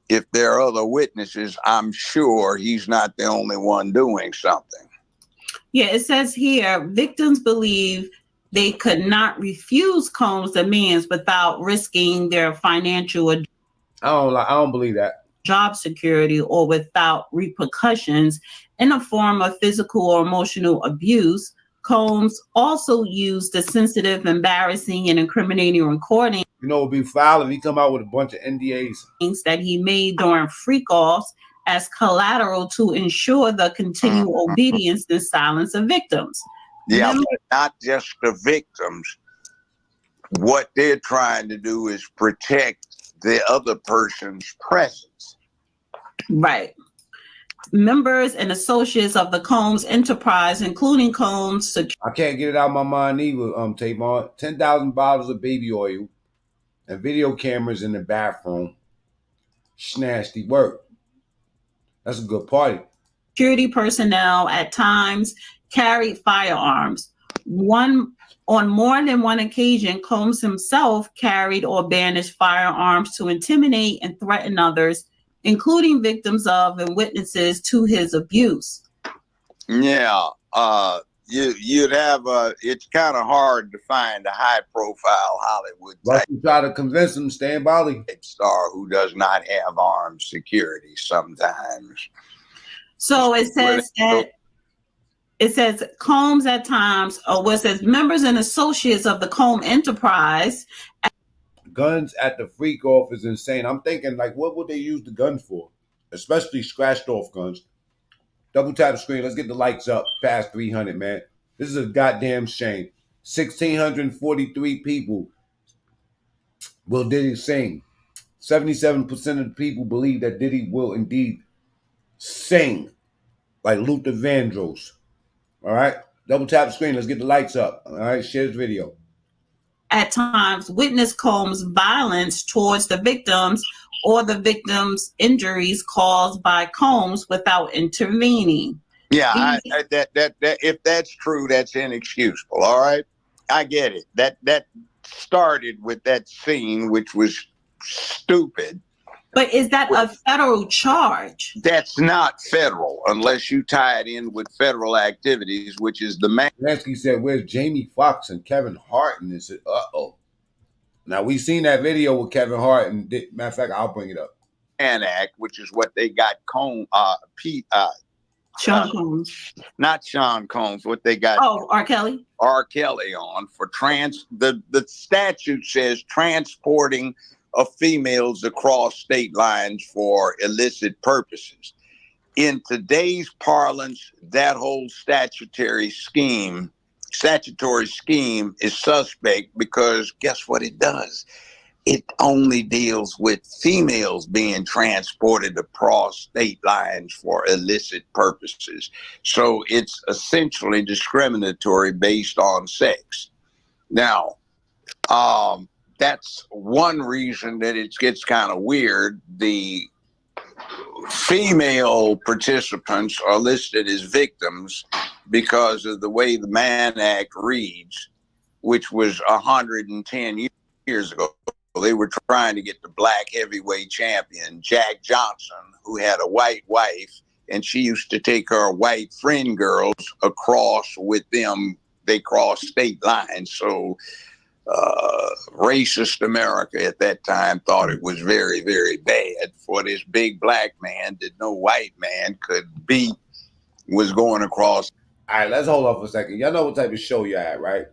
if there are other witnesses, I'm sure he's not the only one doing something. Yeah, it says here, victims believe they could not refuse Combs' demands without risking their financial. I don't believe that. Job security or without repercussions in the form of physical or emotional abuse. Combs also used the sensitive, embarrassing, and incriminating recording. You know, it would be foul if he come out with a bunch of NDAs. That he made during freak-offs as collateral to ensure the continual obedience and silence of victims. Yeah, but not just the victims. What they're trying to do is protect the other person's presence. Right. Members and associates of the Combs enterprise, including Combs. I can't get it out of my mind either, Tamar. 10,000 bottles of baby oil and video cameras in the bathroom. Nasty work. That's a good party. Security personnel at times carried firearms. On more than one occasion, Combs himself carried or brandished firearms to intimidate and threaten others, including victims of and witnesses to his abuse. Yeah, you'd have it's kind of hard to find a high-profile Hollywood type you try to convince him, stand by the star who does not have armed security sometimes. So it says that Combs at times, or it says members and associates of the Combs enterprise. Guns at the freak off is insane. I'm thinking, like, what would they use the guns for? Especially scratched off guns. Double tap the screen. Let's get the lights up past 300, man. This is a goddamn shame. 1,643 people will Diddy sing. 77% of the people believe that Diddy will indeed sing like Luther Vandross. All right? Double tap the screen. Let's get the lights up. All right? Share this video. At times, witness Combs' violence towards the victims or the victims' injuries caused by Combs without intervening. Yeah, that if that's true, that's inexcusable. All right, I get it. That started with that scene, which was stupid, But is that a federal charge? That's not federal unless you tie it in with federal activities, which is the man. Lansky said, "Where's Jamie Foxx and Kevin Hart?" And said, "Uh-oh." Now we seen that video with Kevin Hart, and matter of fact, I'll bring it up. Act, which is what they got Sean Combs. Not Sean Combs, what they got. Oh, R. Kelly. R. Kelly on for the statute says transporting of females across state lines for illicit purposes. In today's parlance, that whole statutory scheme is suspect because guess what it does? It only deals with females being transported across state lines for illicit purposes. So it's essentially discriminatory based on sex. Now, that's one reason that it gets kind of weird. The female participants are listed as victims because of the way the Mann Act reads, which was 110 years ago. They were trying to get the black heavyweight champion, Jack Johnson, who had a white wife, and she used to take her white friend girls across with them. They crossed state lines. So racist America at that time thought it was very, very bad for this big black man that no white man could beat was going across. All right, let's hold on for a second. Y'all know what type of show you're at, right?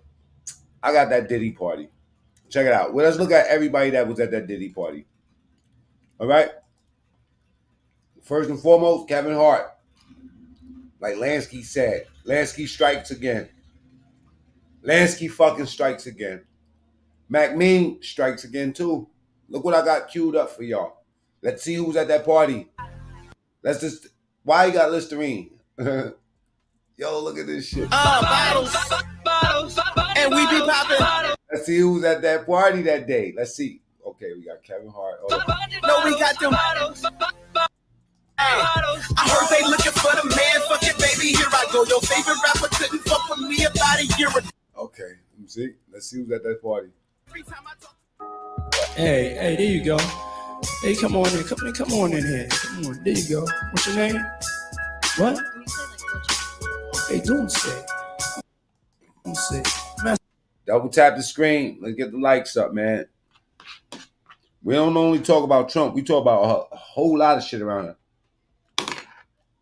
I got that Diddy party. Check it out. Well, let's look at everybody that was at that Diddy party. All right? First and foremost, Kevin Hart. Like Lansky said, Lansky strikes again. Lansky fucking strikes again. McMean strikes again too. Look what I got queued up for y'all. Let's see who's at that party. Let's just... Why you got Listerine? Yo, look at this shit. Bottles. And we be popping. Let's see who's at that party that day. Let's see. Okay, we got Kevin Hart. No, we got them. I heard they looking for the man, fucking baby. Here I go. Your favorite rapper couldn't fuck with me about a year ago. Okay, let me see. Let's see who's at that party. Hey, there you go. Hey, come on in. Come on in here. Come on. There you go. What's your name? What? Hey, Doomsday. Doomsday. Double tap the screen. Let's get the likes up, man. We don't only talk about Trump. We talk about a whole lot of shit around here.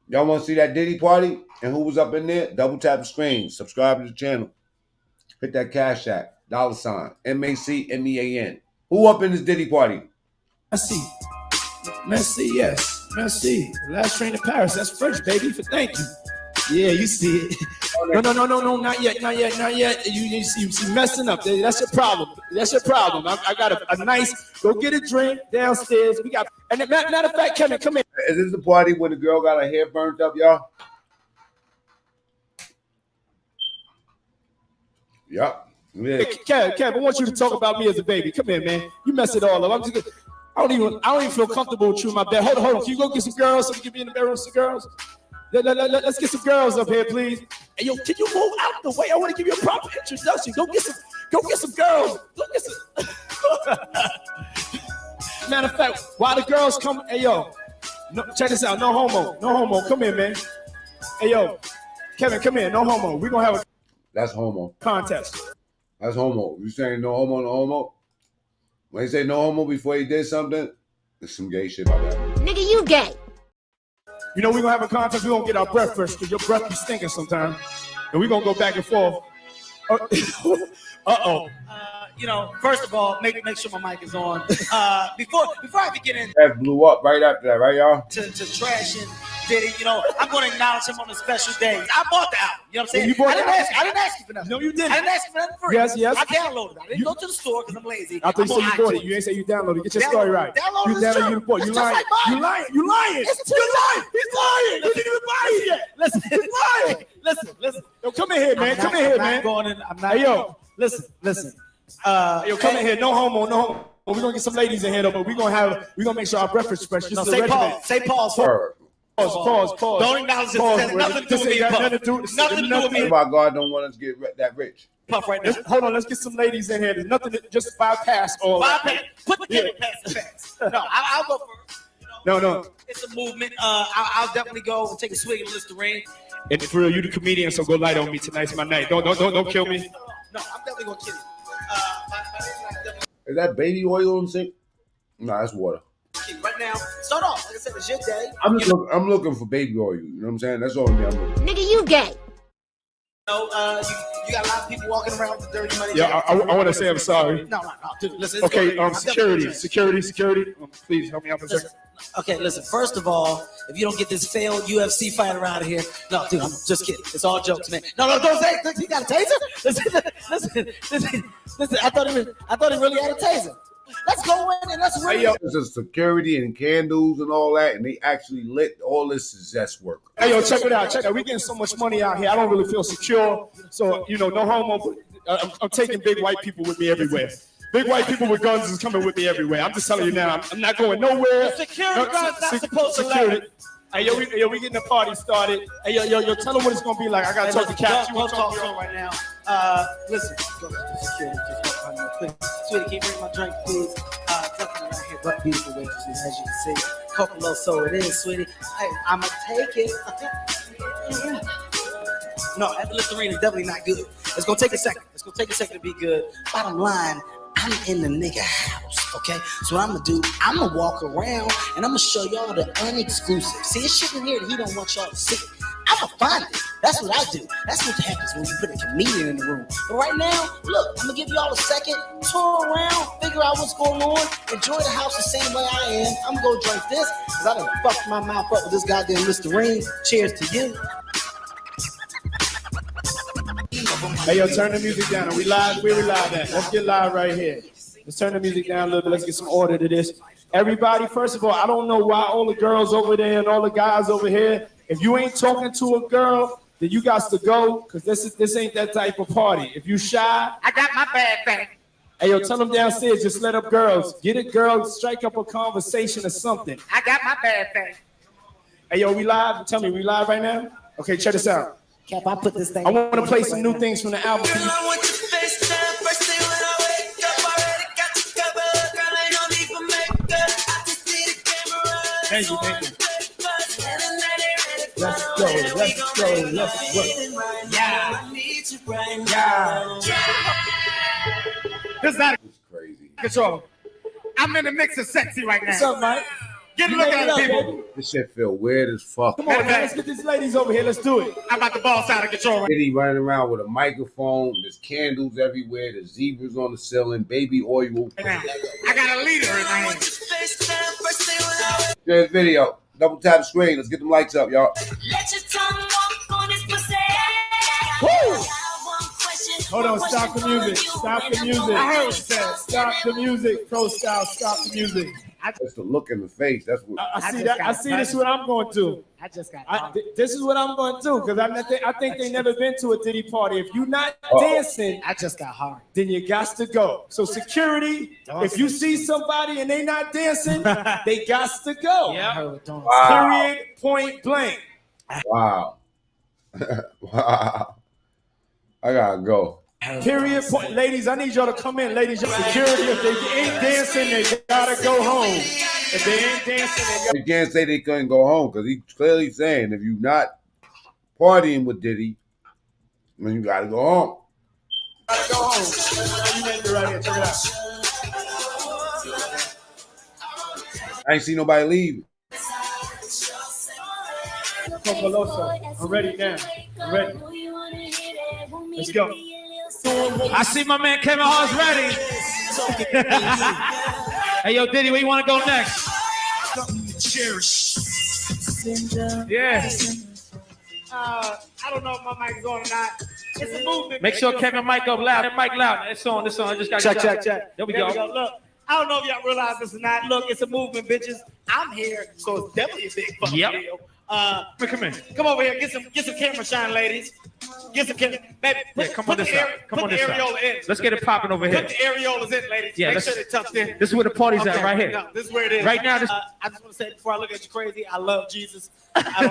Y'all want to see that Diddy party and who was up in there? Double tap the screen. Subscribe to the channel. Hit that Cash App. $ MACMEAN. Who up in this Diddy party? Messi, yes. Messi. Last train to Paris. That's French, baby. For thank you. Yeah, you see it. No, not yet. You see messing up. That's your problem. I got a nice, go get a drink downstairs. We got, and matter of fact, Kevin, come in. Is this the party when the girl got her hair burnt up, y'all? Yep. Yeah. Kev, I want you to talk about me as a baby. Come here, man. You mess it all up. I don't even feel comfortable with you in my bed. Hold on. Can you go get some girls so we can be in the bedroom with some girls? Let's get some girls up here, please. Hey, yo, can you move out the way? I want to give you a proper introduction. Go get some girls. Matter of fact, while the girls come, hey, yo, no, check this out. No homo. Come here, man. Hey, yo, Kevin, come here. No homo. We're going to have a That's homo. Contest. That's homo. You saying no homo? When he say no homo before he did something, there's some gay shit about that. Nigga, you gay. You know, we're going to have a contest. We're going to get our breath first because your breath be stinking sometimes. And we're going to go back and forth. Uh-oh. First of all, make sure my mic is on. Before I begin in, that blew up right after that, right, y'all? To trashing Diddy, I'm going to acknowledge him on a special day. I bought the album. You know what I'm saying? You bought I didn't ask you for nothing. No, you didn't. I didn't ask you for nothing free. Yes. I downloaded it. I didn't go to the store because I'm lazy. I thought you said you bought it. You ain't say you downloaded it. Get your story right. You downloaded you bought. You lying. You lying. He's lying. You didn't even buy it yet. Listen, he's lying. Listen. Yo, come in here, man. I'm not. Hey, yo. Listen. Yo, come in here. No homo. We're gonna get some ladies in here though, but we're gonna make sure our breath is fresh. Say pause. Pause. Don't acknowledge it. Nothing to do with me. Nothing to do with me. My God don't want us to get that rich. Puff right now. Hold on, let's get some ladies in here. There's nothing to just bypass all Bypass. Put the camera past the facts. No, I'll go first. No. It's a movement. I'll definitely go and take a swig of Listerine. And for real, you the comedian, so go light on me. Tonight's my night. Don't kill me. No, I'm definitely gonna kill you. Is that baby oil and shit? Nah, that's water. Right now, start off. Like I said, it's your day. I'm looking for baby oil. You know what I'm saying? That's all I'm looking. Nigga, you gay. You got a lot of people walking around with dirty money. Yeah, I want to say I'm sorry. No, dude, listen. Okay, security. Please help me out for a second. Okay, listen. First of all, if you don't get this failed UFC fighter out of here, no, dude, I'm just kidding. It's all jokes, man. No, don't say. He got a taser. Listen. I thought he really had a taser. Let's go in and let's Hey, yo, there's security and candles and all that, and they actually lit all this success work. Hey, yo, check it out. We getting so much money out here. I don't really feel secure. So, no homo. I'm taking big white people with me everywhere. Big white people with guns is coming with me everywhere. I'm just telling you now. I'm not going nowhere. The security guard's not supposed to let it. Hey, yo, we getting the party started. Hey, yo, tell them what it's going to be like. I got to talk to Cap. We'll talk to him right now. Listen, go to security. Just walk on quick. Sweetie, can you bring my drink, please? Definitely right here, but beautiful waitresses, as you can see. Coca Low, so it is, sweetie. Hey, I'ma take it. No, that Listerine is definitely not good. It's gonna take a second. To be good. Bottom line, I'm in the nigga house, okay? So what I'm gonna do, I'm gonna walk around and I'm gonna show y'all the unexclusive. See, it's shit in here that he don't want y'all to see. I'm gonna find it. That's what I do. That's what happens when you put a comedian in the room. But right now, look, I'm gonna give y'all a second, tour around, figure out what's going on, enjoy the house the same way I am. I'm gonna go drink this, because I done fucked my mouth up with this goddamn Listerine. Cheers to you. Hey, yo, turn the music down. Are we live? Where we live at? Let's get live right here. Let's turn the music down a little bit. Let's get some order to this. Everybody, first of all, I don't know why all the girls over there and all the guys over here, if you ain't talking to a girl, then you got to go, because this ain't that type of party. If you shy, I got my bag back. Hey, yo, tell them downstairs, just let up girls. Get a girl, strike up a conversation or something. I got my bag back. Hey, yo, we live? Tell me, we live right now? Okay, check this out. Cap, I put this thing. I want to play some new things from the album. Thank you. Let's go. Yeah. This is not crazy. Control. I'm in the mix of sexy right now. What's up, Mike? Get a look at it, people. This shit feel weird as fuck. Come on, man. Let's get these ladies over here. Let's do it. I'm about the boss out of control. Diddy running around with a microphone. There's candles everywhere. There's zebras on the ceiling. Baby oil. I got a leader in my hand. There's video. Double tap the screen. Let's get them lights up, y'all. Let your tongue walk on this pussy. Woo! Hold on, stop the music. I heard what you said. Stop the music. Pro style, stop the music. That's the look in the face. That's what I see that. I see this is what I'm going to. This is what I'm going to do, because I think they never been to a Diddy party. If you're not dancing, I just got hard. Then you got to go. So security, if you see somebody and they not dancing, they got to go. Yeah. Wow. Period. Point blank. Wow. Wow. I gotta go. Period. Point. Ladies, I need y'all to come in. Ladies, security, if they ain't dancing, they gotta go home. If they ain't dancing, You can't say they couldn't go home, because he's clearly saying if you're not partying with Diddy, then you gotta go home. Gotta go home. You make it right here. Check it out. I ain't see nobody leave. I'm ready now. I'm ready. Let's go. I see my man Kevin Hart's ready. Hey, yo, Diddy, where you want to go next? Cherish. Yeah. I don't know if my mic is on or not. It's a movement. Make sure Kevin mic up loud. That mic loud. It's on. I just got check. There we go. Look, I don't know if y'all realize this or not. Look, it's a movement, bitches. I'm here, so it's definitely a big fucking deal. Come in. Come over here. Get some camera shine, ladies. Get some camera. Baby, Come on this side. areola in. Let's get it popping over here. Put the areolas in, ladies. Yeah, Make sure they're tucked in. This is where the party's at, right here. No, this is where it is. Right now, I just want to say before I look at you crazy, I love Jesus. I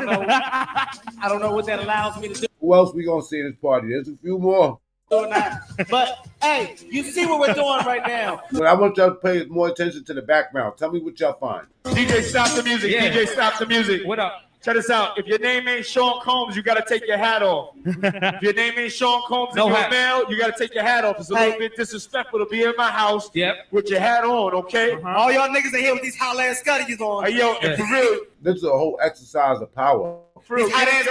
don't know what that allows me to do. Who else we gonna see in this party? There's a few more. Doing that. But hey, you see what we're doing right now. But I want y'all to pay more attention to the background. Tell me what y'all find. DJ, stop the music. Yeah. DJ, stop the music. What up? Check this out. If your name ain't Sean Combs, you got to take your hat off. If your name ain't Sean Combs No in your hat. mail, you got to take your hat off. It's a little bit disrespectful to be in my house with your hat on, okay? All y'all niggas are here with these holla-ass scuddies on. Hey, yo, for real. This is a whole exercise of power. For real. This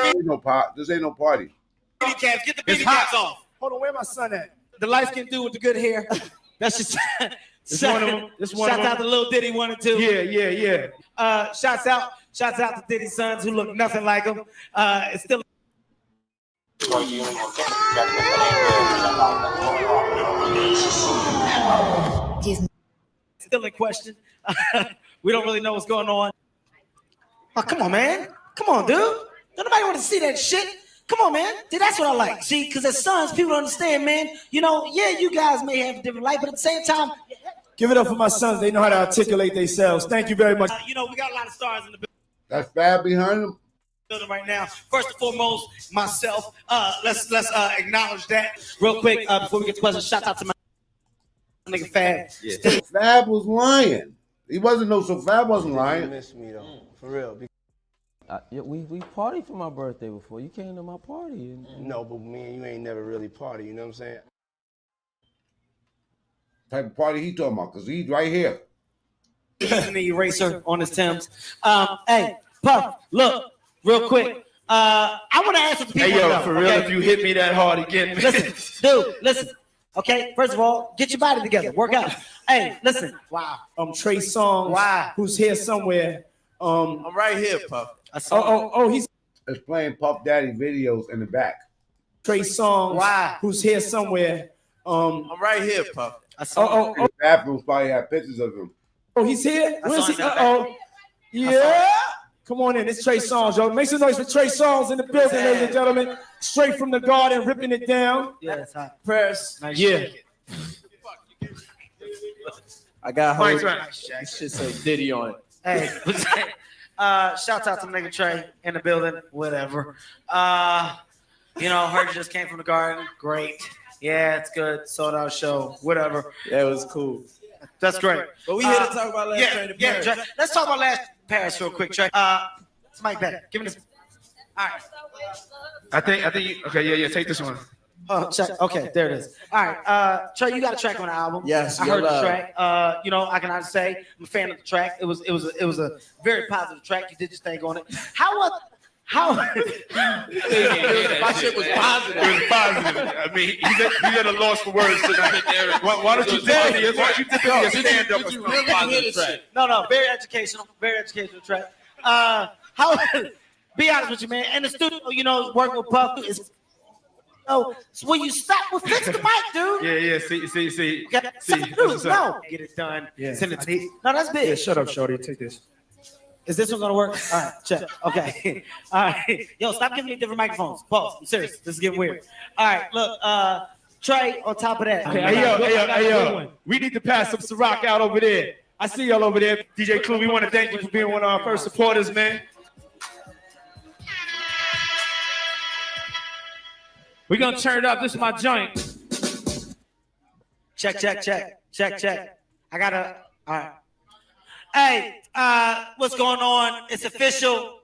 ain't no party. Beanie caps, get the beanie caps off. Hold on, where my son at? The light-skinned dude with the good hair. That's just... It's one of them. It's one Shouts of them. out to Lil Diddy 1 and 2. Yeah. Shouts out to Diddy's sons who look nothing like him. It's still in question. We don't really know what's going on. Oh, come on, man. Come on, dude. Don't nobody want to see that shit. Come on, man. Dude, that's what I like. See, because as sons, people don't understand, man. You know, yeah, you guys may have a different life, but at the same time, Give it up for my sons. They know how to articulate themselves. Thank you very much. you know, we got a lot of stars in the That's Fab behind him. building right now. First and foremost, myself. Let's acknowledge that real quick before we get to questions. Shout out to my nigga Fab. Yeah. Fab was lying. He wasn't Fab wasn't lying. You missed me though, for real. We partied for my birthday before. You came to my party. No, but me and you ain't never really party. You know what I'm saying? Type of party he talking about? Because he's right here. Using the eraser on his Timbs. Hey, Puff, look, real quick. I want to ask the people. Hey, yo, for real, if you hit me that hard again. Listen. Okay, first of all, get your body together. Work out. Hey, listen. Wow. Trey Songz, who's here somewhere. I'm right here, Puff. He's playing Puff Daddy videos in the back. Trey Songz, who's here somewhere. I'm right here, Puff. The bathrooms probably have pictures of him. Oh, he's here? Where's he? Yeah. Come on in. It's Trey Songz, yo. Make some noise for Trey Songz in the building, ladies and gentlemen. Straight from the garden, ripping it down. Yeah, that's hot. Press. Nice. Yeah. I got Mike's hold. right. This shit say Diddy on it. Hey, shout out to nigga Trey in the building. Whatever. You know, heard you just came from the garden. Great. Yeah, it's good. Sold out show. Whatever. That was cool. That's great. But we here to talk about last train to Paris. Trey. Let's talk about last Paris real quick, Trey. It's Mike Beck. Give me this. All right. I think you, okay, yeah, take this one. Oh, check. Okay, there it is. All right, Trey, you got a track on the album. Yes, I heard the track. You know, I can honestly say I'm a fan of the track. It was a very positive track. You did your thing on it. How? My shit was positive. It was positive. I mean, he's at a loss for words tonight. Why don't you tell me? Why don't you tell me a stand-up? No, very educational track. How? Be honest with you, man. And the studio, you know, working with Puff is. Oh, so will you stop with fix the mic, dude? Yeah. See. No, get it done. Yeah. Send it to me. No, that's big. Yeah, shut up, shorty. Take this. Is this one gonna work? All right, check. Okay. All right. Yo, stop giving me different microphones. Pause. I'm serious. This is getting weird. All right, look, Trey, on top of that. Hey, yo. We need to pass some Ciroc out over there. I see y'all over there. DJ Clue, we want to thank you for being one of our first supporters, man. We're gonna turn it up. This is my joint. Check. I gotta. All right. Hey, what's going on? It's official.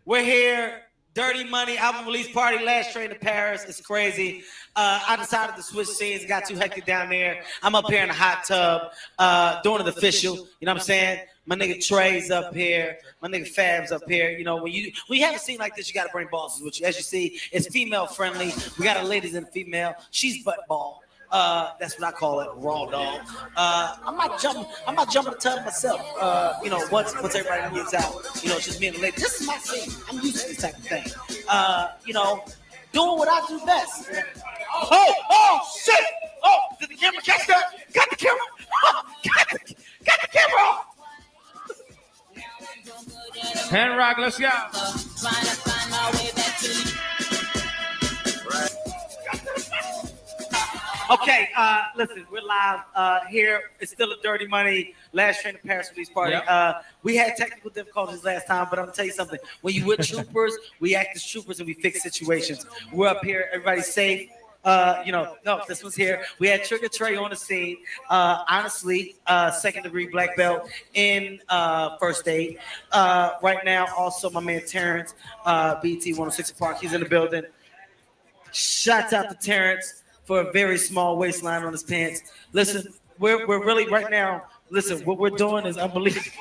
We're here. Dirty Money album release party. Last train to Paris. It's crazy. I decided to switch scenes. It got too hectic down there. I'm up here in a hot tub, doing it official. You know what I'm saying? My nigga Trey's up here. My nigga Fab's up here. You know, when you have a scene like this, you got to bring bosses with you. As you see, it's female friendly. We got a ladies and female. She's butt ball. That's what I call it, raw dog. I might jump in the tub myself. You know, once everybody moves out, you know, it's just me and the lady. This is my scene. I'm used to this type of thing. You know, doing what I do best. Oh shit! Oh, did the camera catch that? Got the camera. Got the camera off. Hand rock, let's go. Okay, listen, we're live here. It's still a Dirty Money Last Train to Paris release party. Yep. We had technical difficulties last time, but I'm gonna tell you something. When you with troopers, we act as troopers and we fix situations. We're up here, everybody's safe. No, this was here. We had Trigger Trey on the scene. Honestly, second degree black belt in first aid. Right now, also my man Terrence, BT 106 Park. He's in the building. Shouts out to Terrence for a very small waistline on his pants. Listen, we're really right now. Listen, what we're doing is unbelievable.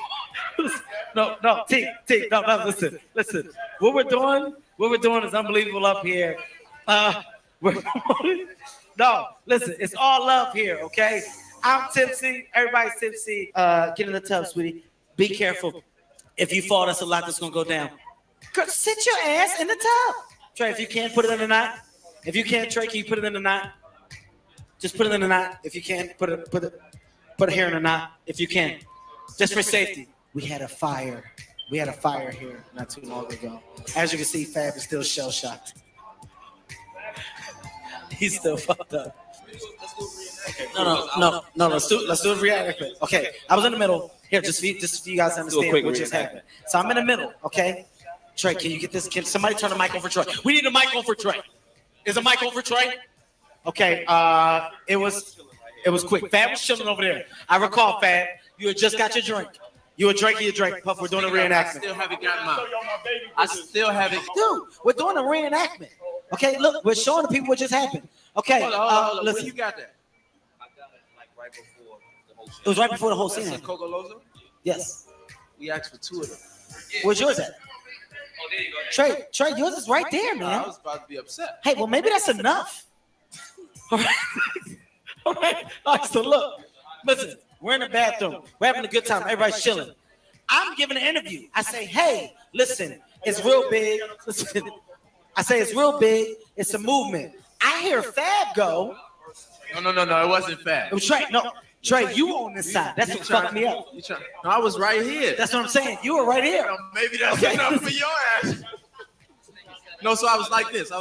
No, listen. What we're doing is unbelievable up here. No, listen, it's all love here, okay? I'm tipsy, everybody's tipsy. Get in the tub, sweetie. Be careful. If you fall, that's a lot that's gonna go down. Girl, sit your ass in the tub. Trey, if you can't, put it in the knot. If you can't, Trey, can you put it in the knot? Just put it in the knot. If you can, put it here in the knot. If you can, just for safety. We had a fire. We had a fire here not too long ago. As you can see, Fab is still shell shocked. He's still fucked up. No. Let's do a reenactment. Okay, I was in the middle. Here, just for you guys to understand what just happened. So I'm in the middle. Okay, Trey, can you get this? Can somebody turn the mic on for Trey? We need a mic on for Trey. Is a mic on for Trey? Okay. It was quick. Fab was chilling over there. I recall, Fab, you had just got your drink. You were drinking your drink. Puff, we're doing a reenactment. I still haven't got mine. I still haven't. Dude, we're doing a reenactment. Okay, look, we're showing the people what just happened. Okay, hold on. listen. When you got that? I got it like right before the whole scene. It was right before the whole scene. That's a Cocolozo? Yes. We asked for 2 of them. Where's yours at? Oh, there you go. Trey, yours is right there, man. I was about to be upset. Hey, well, maybe that's enough. All right. So look, listen, we're in the bathroom. We're having a good time. Everybody's chilling. I'm giving an interview. I say, hey, listen, it's real big. Listen, I say it's real big. It's a movement. I hear Fab go. No, it wasn't Fab. It was Trey. No, Trey, you on this side. That's what fucked me up. No, I was right here. That's what I'm saying. You were right here. Maybe that's enough for your ass. No, so I was like this.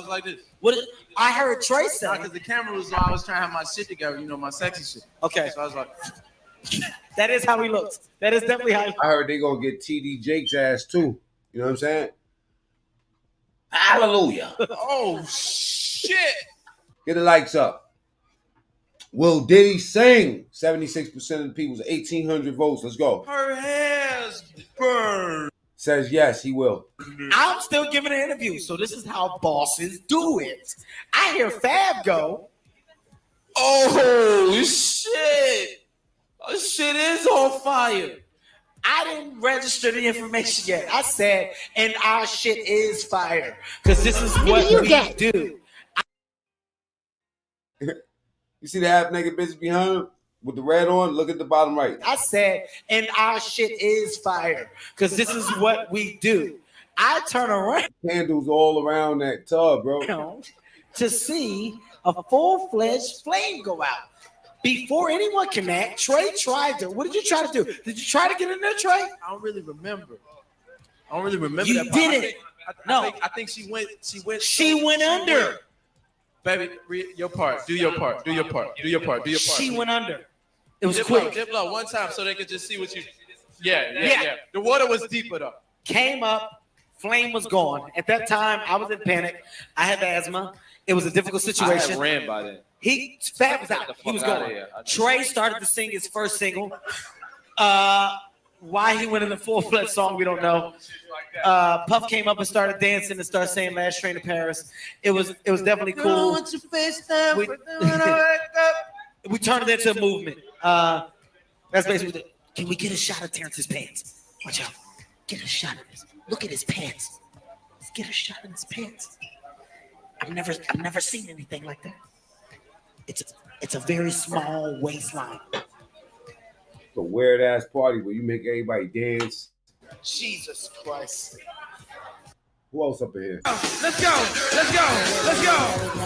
What? I heard Trey say. Because the camera was on. I was trying to have my shit together, my sexy shit. Okay. So I was like. That is how he looks. That is definitely how he looks. I heard they gonna get TD Jake's ass too. You know what I'm saying? Hallelujah. Oh, shit. Get the likes up. Will Diddy sing? 76% of the people's 1,800 votes. Let's go. Her hair's burned. Says yes, he will. I'm still giving an interview, so this is how bosses do it. I hear Fab go. Oh, shit. Oh, shit is on fire. I didn't register the information yet. I said, and our shit is fire. Because this is what we do. You see the half naked bitch behind him with the red on? Look at the bottom right. I said, and our shit is fire. Because this is what we do. I turn around. Candles all around that tub, bro. To see a full-fledged flame go out. Before anyone can act, Trey tried to. What did you try to do? Did you try to get in there, Trey? I don't really remember. You that. didn't. I think she went. She went under. Baby, your part. Do your part. She went under. It was dip quick. Dip low one time so they could just see what you. Yeah. The water was deeper though. Came up, flame was gone. At that time, I was in panic. I had asthma. It was a difficult situation. I had ran by then. Fab was out. He was going. Trey started to sing his first single. Why he went in the full-fledged song, we don't know. Puff came up and started dancing and started saying "Last Train to Paris." It was definitely cool. We turned it into a movement. That's basically. Can we get a shot of Terrence's pants? Watch out! Get a shot of this. Look at his pants. Let's get a shot of his pants. I've never seen anything like that. It's a very small waistline. It's a weird ass party where you make everybody dance. Jesus Christ. Who else up in here? Let's go.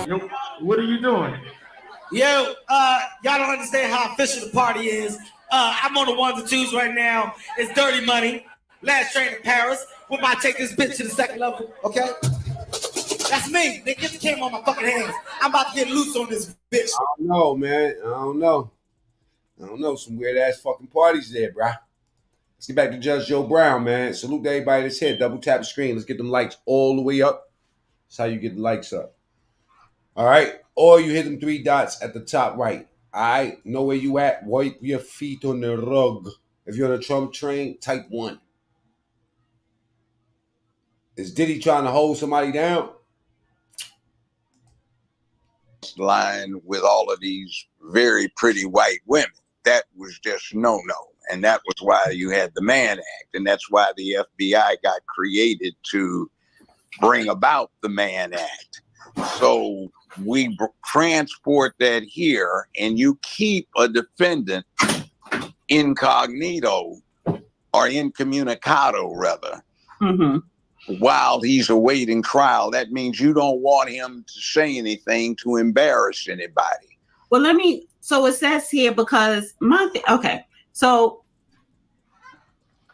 Yo, what are you doing? Yo, y'all don't understand how official the party is. I'm on the ones and twos right now. It's Dirty Money. Last Train to Paris. We're about to take this bitch to the second level, okay? That's me. They get the camera on my fucking hands. I'm about to get loose on this bitch. I don't know, man. I don't know. Some weird ass fucking parties there, bruh. Let's get back to Judge Joe Brown, man. Salute to everybody that's here. Double tap the screen. Let's get them likes all the way up. That's how you get the likes up. All right. Or you hit them 3 dots at the top right. All right. Know where you at. Wipe your feet on the rug. If you're on a Trump train, type 1. Is Diddy trying to hold somebody down? Line with all of these very pretty white women. That was just no-no. And that was why you had the Mann Act. And that's why the FBI got created to bring about the Mann Act. So we transport that here, and you keep a defendant incognito or incommunicado, rather, while he's awaiting trial. That means you don't want him to say anything to embarrass anybody. Well, so it says here, because okay, so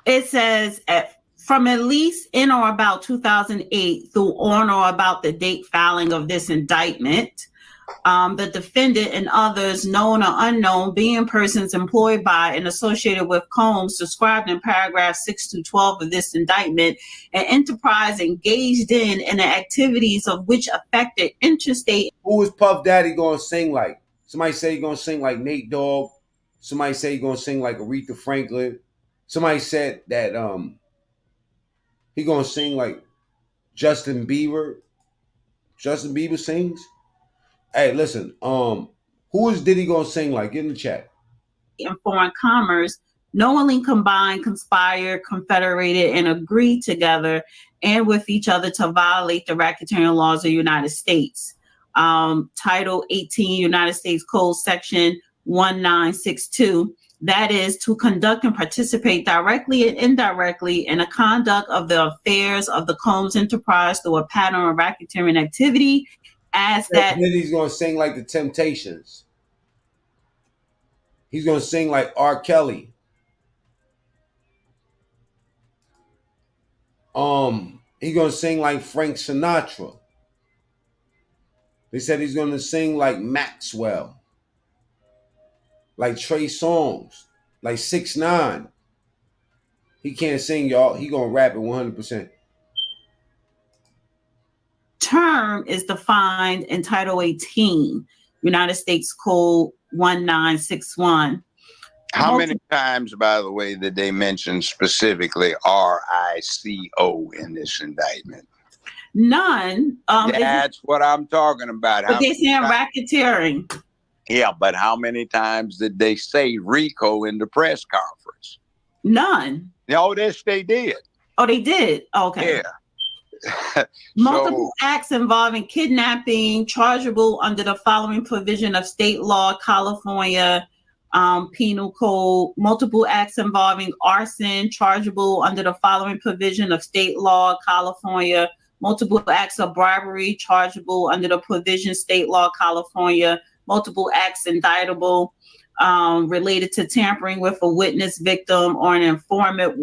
it says from at least in or about 2008 through on or about the date filing of this indictment, the defendant and others, known or unknown, being persons employed by and associated with Combs, described in paragraph 6 to 12 of this indictment, an enterprise engaged in the activities of which affected interstate. Who is Puff Daddy going to sing like? Somebody say he's going to sing like Nate Dogg. Somebody say he's going to sing like Aretha Franklin. Somebody said that he going to sing like Justin Bieber. Justin Bieber sings. Hey, listen, who is Diddy gonna sing like? Get in the chat. In foreign commerce, knowingly combined, conspired, confederated, and agreed together and with each other to violate the racketeering laws of the United States. Title 18 United States Code Section 1962. That is to conduct and participate directly and indirectly in the conduct of the affairs of the Combs enterprise through a pattern of racketeering activity. As that Diddy's gonna sing like the Temptations. He's gonna sing like R. Kelly. He's gonna sing like Frank Sinatra. They said he's gonna sing like Maxwell, like Trey Songz, like 6ix9ine. He can't sing, y'all. He gonna rap it 100%. Term is defined in Title 18, United States Code 1961. How many times, by the way, did they mention specifically RICO in this indictment? None. That's what I'm talking about. But they're saying racketeering. Yeah, but how many times did they say RICO in the press conference? None. No, this they did. Oh, they did? Okay. Yeah. Multiple acts involving kidnapping, chargeable under the following provision of state law, California Penal Code. Multiple acts involving arson, chargeable under the following provision of state law, California. Multiple acts of bribery, chargeable under the provision state law, California. Multiple acts indictable related to tampering with a witness, victim, or an informant.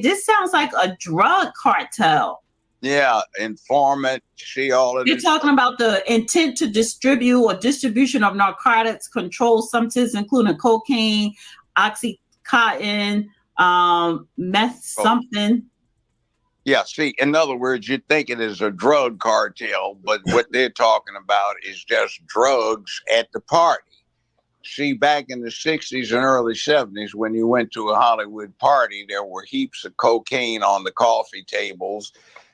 This sounds like a drug cartel. Yeah, informant, see all of You're this. talking about the intent to distribute or distribution of narcotics, controlled substances, including cocaine, oxycontin, meth, something. Yeah, see, in other words, you'd think it is a drug cartel, but what they're talking about is just drugs at the party. See, back in the 60s and early 70s, when you went to a Hollywood party, there were heaps of cocaine on the coffee tables.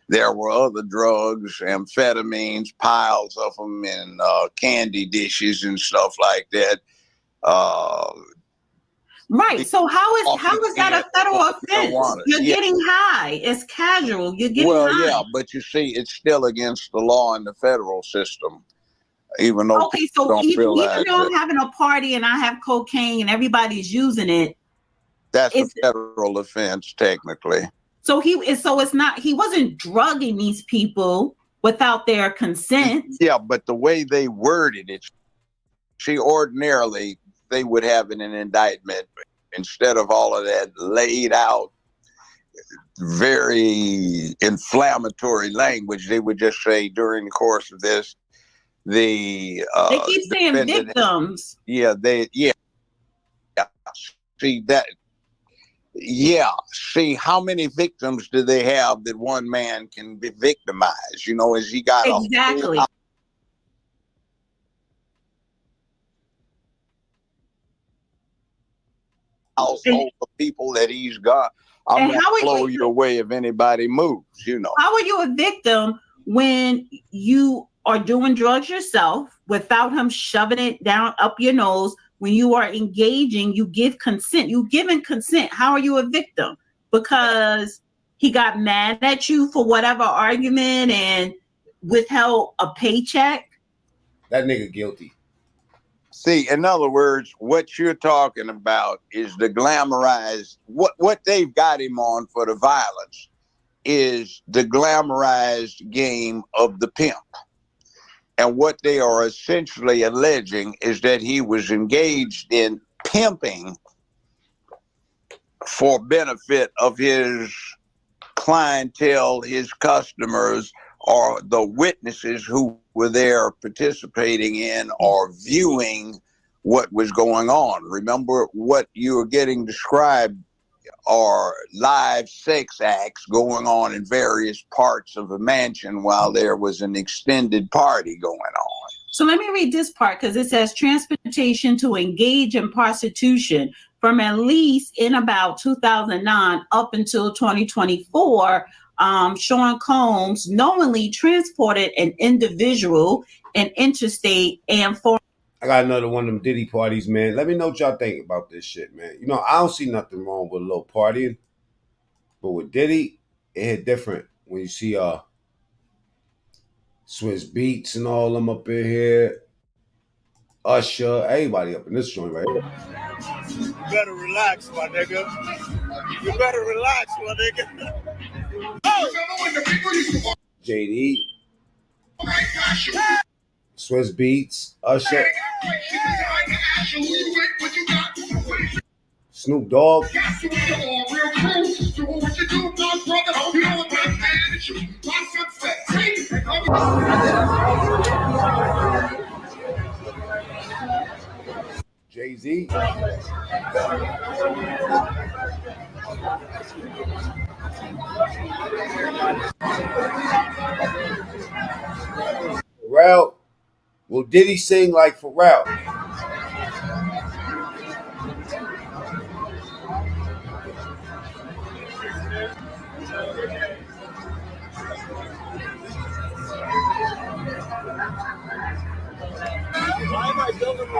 There were other drugs, amphetamines, piles of them in candy dishes and stuff like that. Right. So how is that a federal offense? You're getting high. It's casual. You're getting high. Yeah, but you see, it's still against the law in the federal system. Even though so don't even though realize I'm having a party and I have cocaine and everybody's using it, that's a federal offense technically. So he wasn't drugging these people without their consent. Yeah, but the way they worded it, see, ordinarily they would have in an indictment, instead of all of that laid out, very inflammatory language, they would just say during the course of this, they keep saying victims. See, how many victims do they have that one man can be victimized? You know, has he got exactly? household of people that he's got. I'm going to blow you away if anybody moves, you know. How are you a victim when you are doing drugs yourself without him shoving it down up your nose? When you are engaging, you give consent. You giving consent. How are you a victim? Because he got mad at you for whatever argument and withheld a paycheck? That nigga guilty. See, in other words, what you're talking about is the glamorized, what they've got him on for the violence is the glamorized game of the pimp. And what they are essentially alleging is that he was engaged in pimping for benefit of his clientele, his customers, or the witnesses who were there participating in or viewing what was going on. Remember, what you are getting described are live sex acts going on in various parts of a mansion while there was an extended party going on. So let me read this part because it says transportation to engage in prostitution from at least in about 2009 up until 2024. Sean Combs knowingly transported an individual in interstate and foreign. I got another one of them Diddy parties, man. Let me know what y'all think about this shit, man. You know, I don't see nothing wrong with a little partying. But with Diddy, it hit different. When you see Swiss Beats and all them up in here, Usher, everybody up in this joint right here. You better relax, my nigga. You better relax, my nigga. Oh! JD, Swiss Beats, Usher, Snoop Dogg. Jay-Z. Pharrell. Will Diddy sing like Pharrell?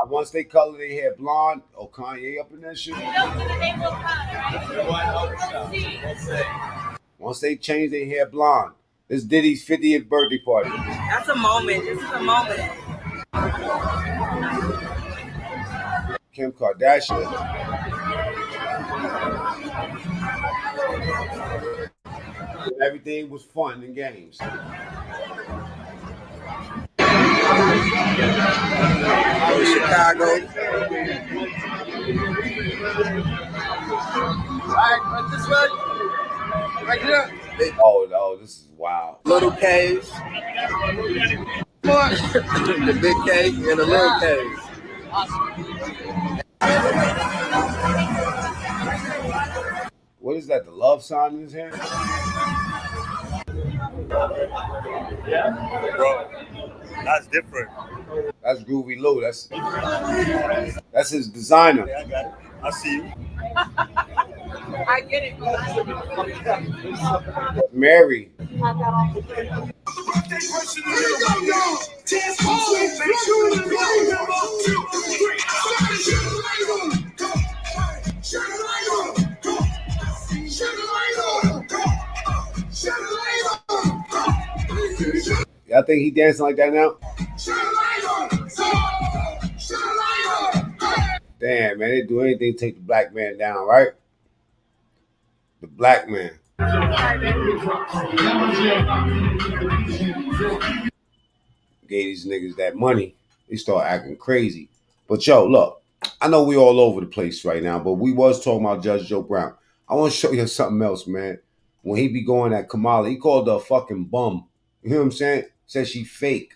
Once they color their hair blonde, oh, Kanye up in that shit. Once they change their hair blonde, this Diddy's 50th birthday party. That's a moment. This is a moment. Kim Kardashian. Everything was fun and games. Chicago. Right this way. Right here. Oh, this is wild. Little caves. The big cave and the little cave. What is that? The love sign in his hand? Bro, that's different. That's Groovy Lou. That's his designer. Yeah, I got it. I see you. I get it. Mary. Y'all think he dancing like that now? Damn, man, they do anything to take the black man down, right? The black man. Gave these niggas that money, they start acting crazy. But yo, look, I know we all over the place right now, but we was talking about Judge Joe Brown. I want to show you something else, man. When he be going at Kamala, he called her a fucking bum. You know what I'm saying? Said she fake.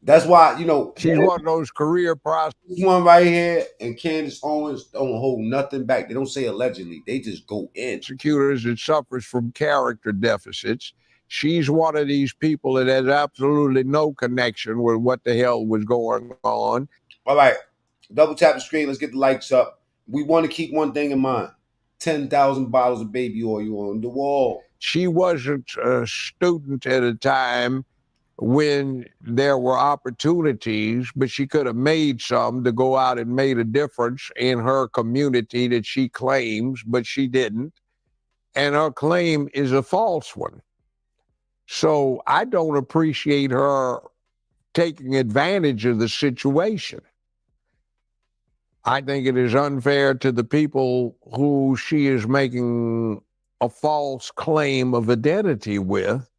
That's why, you know, she's one of those career prostitutes. This one right here and Candace Owens don't hold nothing back. They don't say allegedly. They just go in. Prosecutors that suffers from character deficits. She's one of these people that has absolutely no connection with what the hell was going on. All right. Double tap the screen. Let's get the likes up. we want to keep one thing in mind. 10,000 bottles of baby oil on the wall. She wasn't a student at a time when there were opportunities, but she could have made some to go out and made a difference in her community that she claims, but she didn't. And her claim is a false one. So I don't appreciate her taking advantage of the situation. I think it is unfair to the people who she is making a false claim of identity with.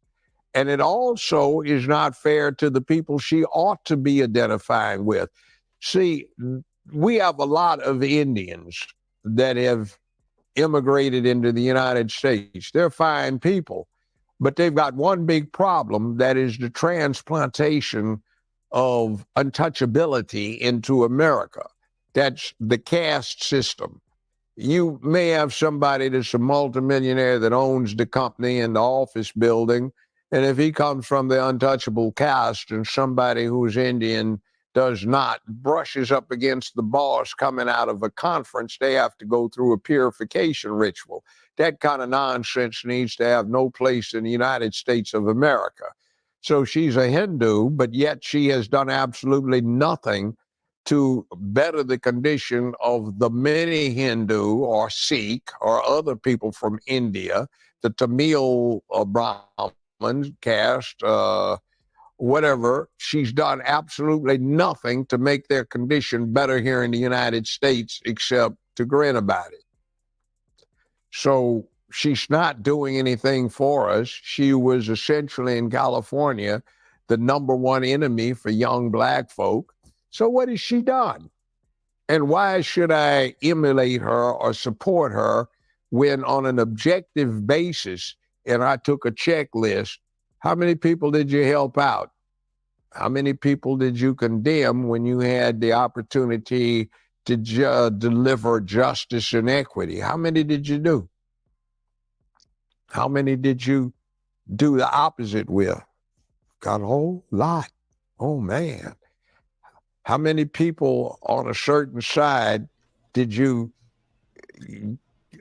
And it also is not fair to the people she ought to be identifying with. See, we have a lot of Indians that have immigrated into the United States. They're fine people, but they've got one big problem, that is the transplantation of untouchability into America. That's the caste system. You may have somebody that's a multimillionaire that owns the company and the office building, and if he comes from the untouchable caste and somebody who's Indian does not, brushes up against the boss coming out of a conference, they have to go through a purification ritual. That kind of nonsense needs to have no place in the United States of America. So she's a Hindu, but yet she has done absolutely nothing to better the condition of the many Hindu or Sikh or other people from India, the Tamil Brahmin caste, whatever. She's done absolutely nothing to make their condition better here in the United States except to grin about it. So she's not doing anything for us. She was essentially in California the #1 enemy for young black folk. So what has she done? And why should I emulate her or support her when on an objective basis, and I took a checklist, how many people did you help out? How many people did you condemn when you had the opportunity to deliver justice and equity? How many did you do? How many did you do the opposite with? Got a whole lot. Oh, man. How many people on a certain side did you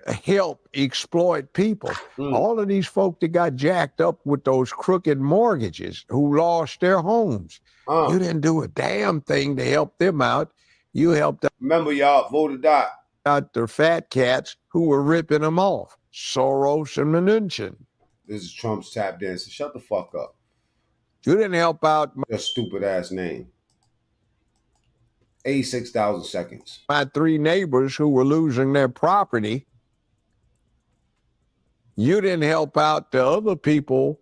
help exploit people? All of these folk that got jacked up with those crooked mortgages, who lost their homes. You didn't do a damn thing to help them out. You helped them. Remember, y'all, voted out. Out their fat cats who were ripping them off. Soros and Mnuchin. This is Trump's tap dancer. Shut the fuck up. You didn't help out your stupid ass name. 86,000 seconds. My 3 neighbors who were losing their property. You didn't help out the other people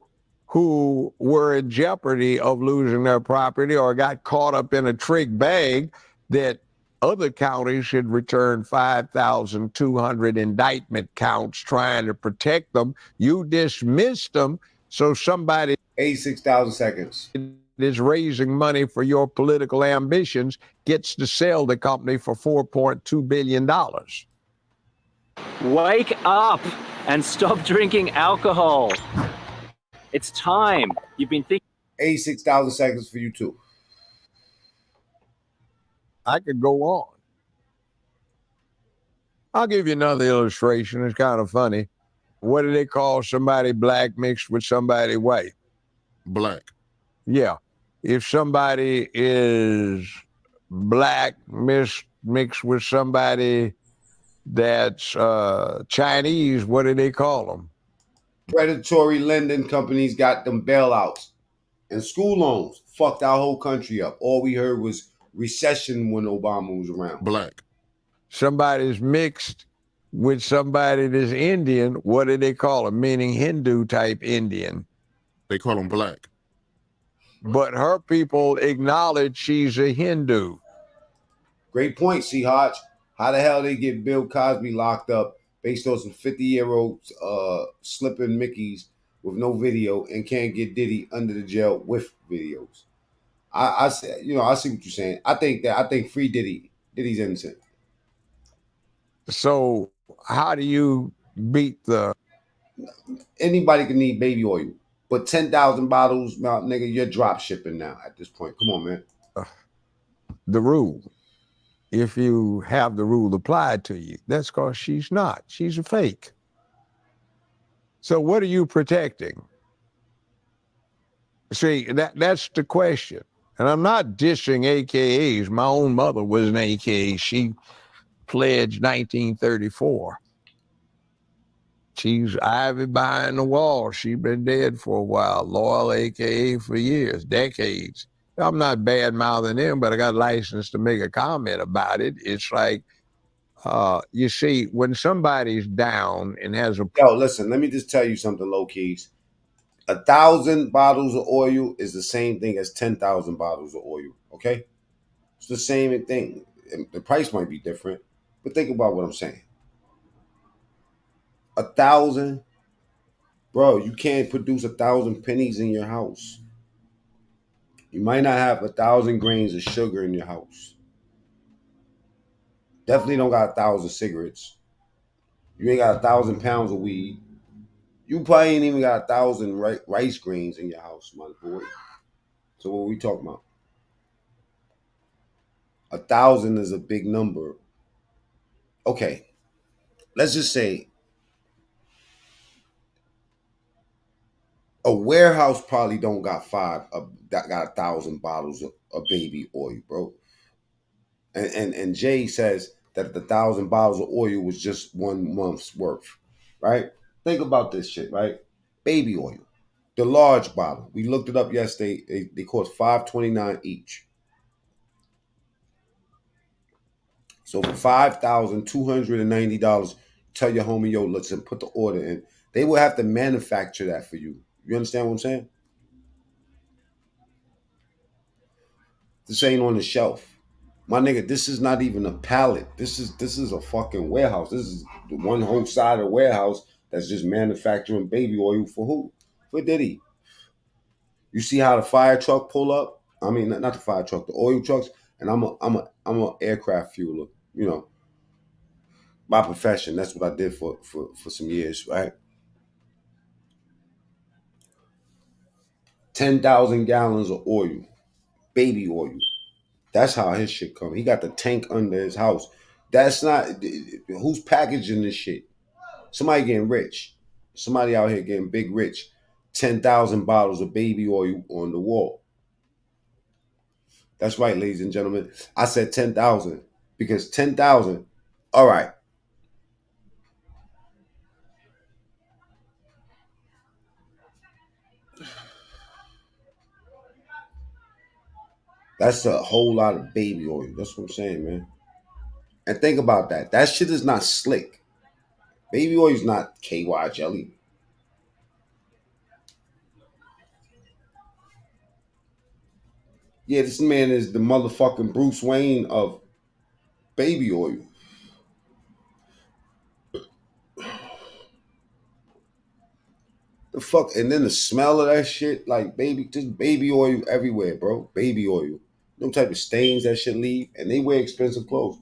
who were in jeopardy of losing their property or got caught up in a trick bag that other counties had returned 5,200 indictment counts trying to protect them. You dismissed them, so somebody 86,000 seconds is raising money for your political ambitions gets to sell the company for $4.2 billion. Wake up and stop drinking alcohol. It's time. You've been thinking. 86,000 seconds for you too. I could go on. I'll give you another illustration. It's kind of funny. What do they call somebody black mixed with somebody white? Black. Yeah. If somebody is black mixed with somebody that's Chinese, what do they call them? Predatory lending companies got them bailouts. And school loans fucked our whole country up. All we heard was recession when Obama was around. Black. Somebody's mixed with somebody that's Indian, what do they call them? Meaning Hindu type Indian. They call them black. But her people acknowledge she's a Hindu. Great point, C. Hodge. How the hell they get Bill Cosby locked up based on some 50-year-olds slipping Mickeys with no video and can't get Diddy under the jail with videos? I said, I see what you're saying. I think free Diddy. Diddy's innocent. So how do you beat the? Anybody can need baby oil, but 10,000 bottles, nigga, you're drop shipping now at this point. Come on, man. The rule. if you have the rule applied to you. That's because she's not. She's a fake. So what are you protecting? See, that's the question. And I'm not dissing AKAs. My own mother was an AKA. She pledged 1934. She's ivy behind the wall. She's been dead for a while. Loyal AKA for years, decades. I'm not bad-mouthing them, but I got a license to make a comment about it. It's like, you see, when somebody's down and has a... Yo, listen, let me just tell you something, low keys. 1,000 bottles of oil is the same thing as 10,000 bottles of oil, okay? It's the same thing. The price might be different, but think about what I'm saying. 1,000, bro, you can't produce 1,000 pennies in your house. You might not have 1,000 grains of sugar in your house. Definitely don't got 1,000 cigarettes. You ain't got 1,000 pounds of weed. You probably ain't even got 1,000 rice grains in your house, my boy. So what are we talking about? 1,000 is a big number. Okay, let's just say a warehouse probably don't got that got 1,000 bottles of baby oil, bro. And Jay says that the 1,000 bottles of oil was just 1 month's worth, right? Think about this shit, right? Baby oil, the large bottle. We looked it up yesterday. They cost $5.29 each. So for $5,290, tell your homie, yo, listen, put the order in. They will have to manufacture that for you. You understand what I'm saying? This ain't on the shelf. My nigga, this is not even a pallet. This is a fucking warehouse. This is the one whole side of the warehouse that's just manufacturing baby oil for who? For Diddy. You see how the fire truck pull up? I mean, not the fire truck, the oil trucks. And I'm a aircraft fueler, you know. My profession. That's what I did for some years, right? 10,000 gallons of oil, baby oil. That's how his shit come. He got the tank under his house. That's not, who's packaging this shit? Somebody getting rich. Somebody out here getting big rich. 10,000 bottles of baby oil on the wall. That's right, ladies and gentlemen. I said 10,000 because 10,000, all right. That's a whole lot of baby oil. That's what I'm saying, man. And think about that. That shit is not slick. Baby oil is not KY jelly. Yeah, this man is the motherfucking Bruce Wayne of baby oil. The fuck, and then the smell of that shit, like just baby oil everywhere, bro. Baby oil. No type of stains that shit leave, and they wear expensive clothes.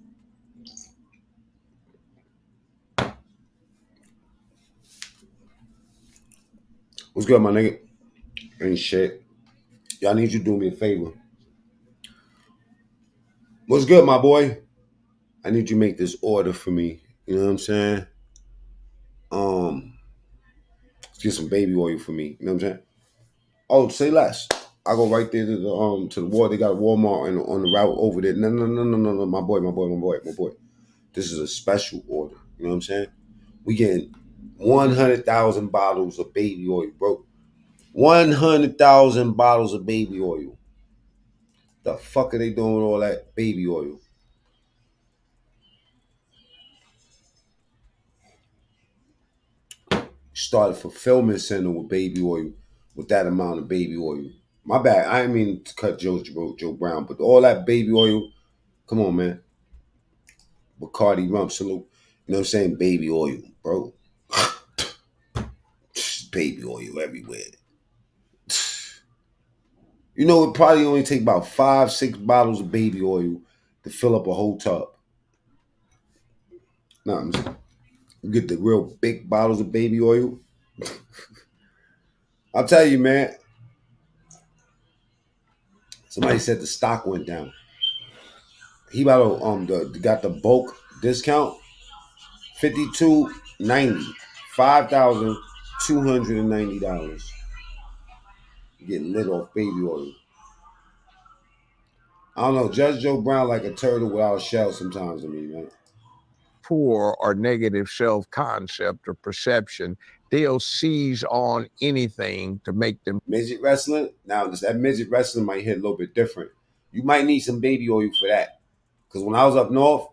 What's good, my nigga? Ain't shit. Y'all need you to do me a favor. What's good, my boy? I need you to make this order for me. You know what I'm saying? Let's get some baby oil for me. You know what I'm saying? Oh, say less. I go right there to the wall. They got a Walmart on the route over there. No, my boy. This is a special order. You know what I'm saying? We getting 100,000 bottles of baby oil, bro. 100,000 bottles of baby oil. The fuck are they doing with all that baby oil? Start a fulfillment center with baby oil, with that amount of baby oil. My bad. I didn't mean to cut Joe Brown, but all that baby oil, come on, man. Bacardi rum, salute. You know what I'm saying? Baby oil, bro. Baby oil everywhere. You know, it probably only take about 5-6 bottles of baby oil to fill up a whole tub. No, you get the real big bottles of baby oil. I'll tell you, man. Somebody said the stock went down. He about to got the bulk discount, $52.90, $5,290. Getting lit off baby oil. I don't know. Judge Joe Brown like a turtle without a shell sometimes to me, man. Poor or negative self-concept or perception, they'll seize on anything to make them. Midget wrestling. Now, that midget wrestling might hit a little bit different. You might need some baby oil for that. Because when I was up north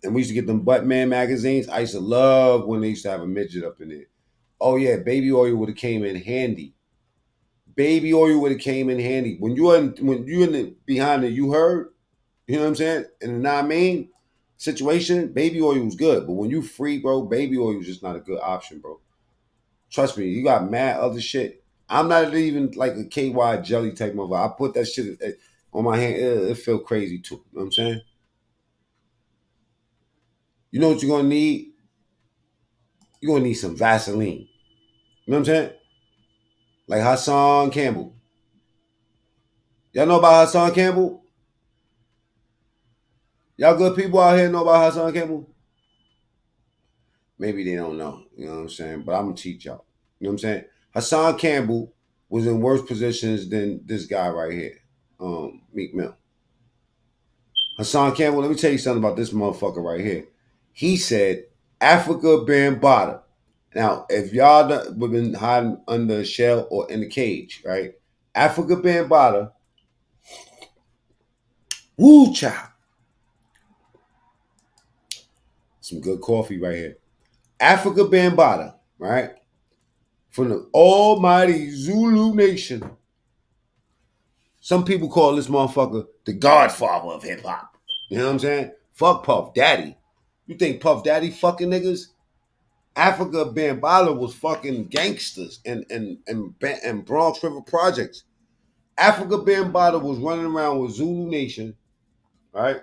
and we used to get them Butt Man magazines, I used to love when they used to have a midget up in there. Oh, yeah, baby oil would have came in handy. Baby oil would have came in handy. When you in the behind the you heard, you know what I'm saying? In the non-main situation, baby oil was good. But when you free, bro, baby oil was just not a good option, bro. Trust me, you got mad other shit. I'm not even like a KY jelly type of. I put that shit on my hand. It feel crazy too. You know what I'm saying? You know what you're gonna need? You're gonna need some Vaseline. You know what I'm saying? Like Hassan Campbell. Y'all know about Hassan Campbell? Y'all good people out here know about Hassan Campbell? Maybe they don't know. You know what I'm saying? But I'm gonna teach y'all. You know what I'm saying? Hassan Campbell was in worse positions than this guy right here, Meek Mill. Hassan Campbell, let me tell you something about this motherfucker right here. He said, Africa Bambaataa. Now, if y'all have been hiding under a shell or in a cage, right? Africa Bambaataa, woo child. Some good coffee right here. Africa Bambaataa, right? From the almighty Zulu nation. Some people call this motherfucker the godfather of hip hop. You know what I'm saying? Fuck Puff Daddy. You think Puff Daddy fucking niggas? Africa Bambaataa was fucking gangsters and Bronx River Projects. Africa Bambaataa was running around with Zulu Nation, right?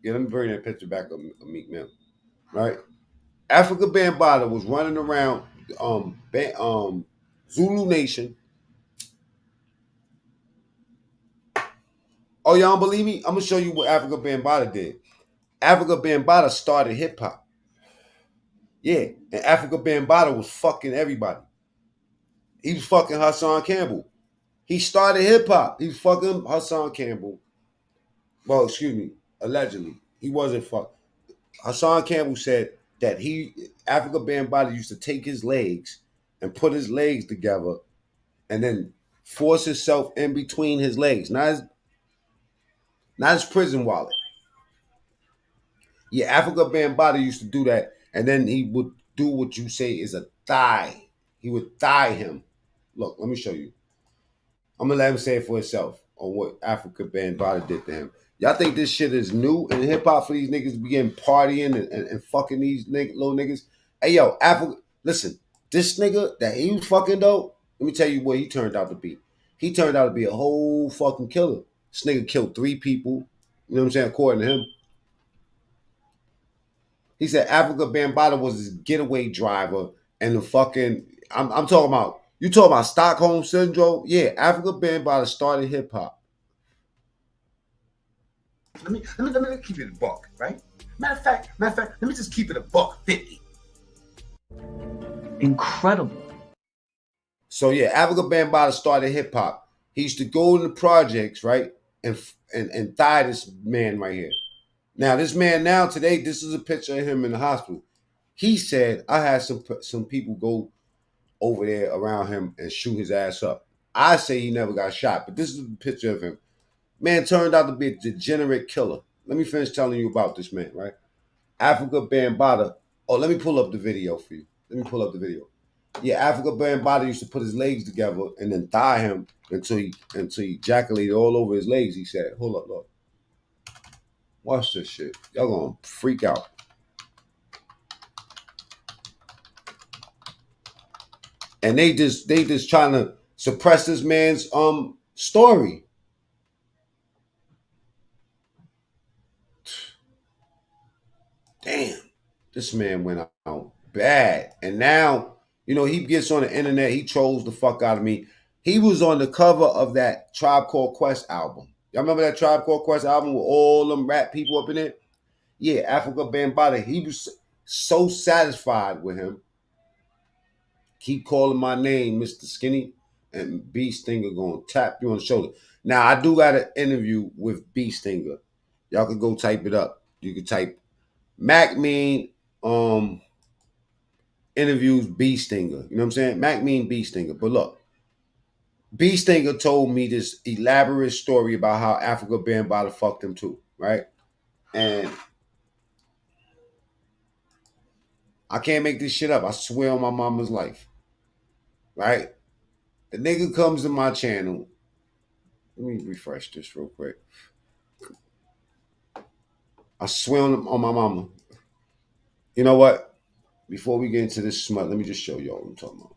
Yeah, let me bring that picture back of Meek Mill, right? Africa Bambaataa was running around Zulu Nation. Oh, y'all don't believe me? I'm gonna show you what Africa Bambaataa did. Africa Bambaataa started hip hop. Yeah, and Africa Bambaataa was fucking everybody. He was fucking Hassan Campbell. He started hip hop. He was fucking Hassan Campbell. Well, excuse me, allegedly. He wasn't fuck. Hassan Campbell said that Africa Bambaataa used to take his legs and put his legs together and then force himself in between his legs. Not his prison wallet. Yeah, Africa Bambaataa used to do that, and then he would do what you say is a thigh. He would thigh him. Look, let me show you. I'm gonna let him say it for himself on what Africa Bambaataa did to him. Y'all think this shit is new in hip hop for these niggas to begin partying and fucking these little niggas? Hey yo, Africa, listen, this nigga that he was fucking though, let me tell you what he turned out to be. He turned out to be a whole fucking killer. This nigga killed 3 people. You know what I'm saying? According to him. He said Africa Bambaataa was his getaway driver and the fucking, I'm talking about, you talking about Stockholm Syndrome? Yeah, Africa Bambaataa started hip hop. Let me keep it a buck, right? Matter of fact, let me just keep it a buck 50. Incredible. So yeah, Africa Bambaataa started hip hop. He used to go in the projects, right, and thigh this man right here. Now this man today, this is a picture of him in the hospital. He said I had some people go over there around him and shoot his ass up. I say he never got shot, but this is a picture of him. Man turned out to be a degenerate killer. Let me finish telling you about this man, right? Africa Bambaataa. Oh, let me pull up the video for you. Let me pull up the video. Yeah, Africa Bambaataa used to put his legs together and then thigh him until he ejaculated all over his legs. He said, hold up, look. Watch this shit. Y'all gonna freak out. And they just trying to suppress this man's story. Damn, this man went out bad. And now, you know, he gets on the internet, he trolls the fuck out of me. He was on the cover of that Tribe Called Quest album. Y'all remember that Tribe Called Quest album with all them rap people up in it? Yeah, Africa Bambaataa. He was so satisfied with him. Keep calling my name, Mr. Skinny, and B Stinger gonna tap you on the shoulder. Now I do got an interview with B Stinger. Y'all can go type it up. You can type Mac Mean interviews B Stinger. You know what I'm saying? Mac Mean B Stinger. But look, B Stinger told me this elaborate story about how Africa Bambaataa fucked him too, right? And I can't make this shit up. I swear on my mama's life. Right? The nigga comes to my channel. Let me refresh this real quick. I swear on my mama. You know what? Before we get into this smut, let me just show y'all what I'm talking about.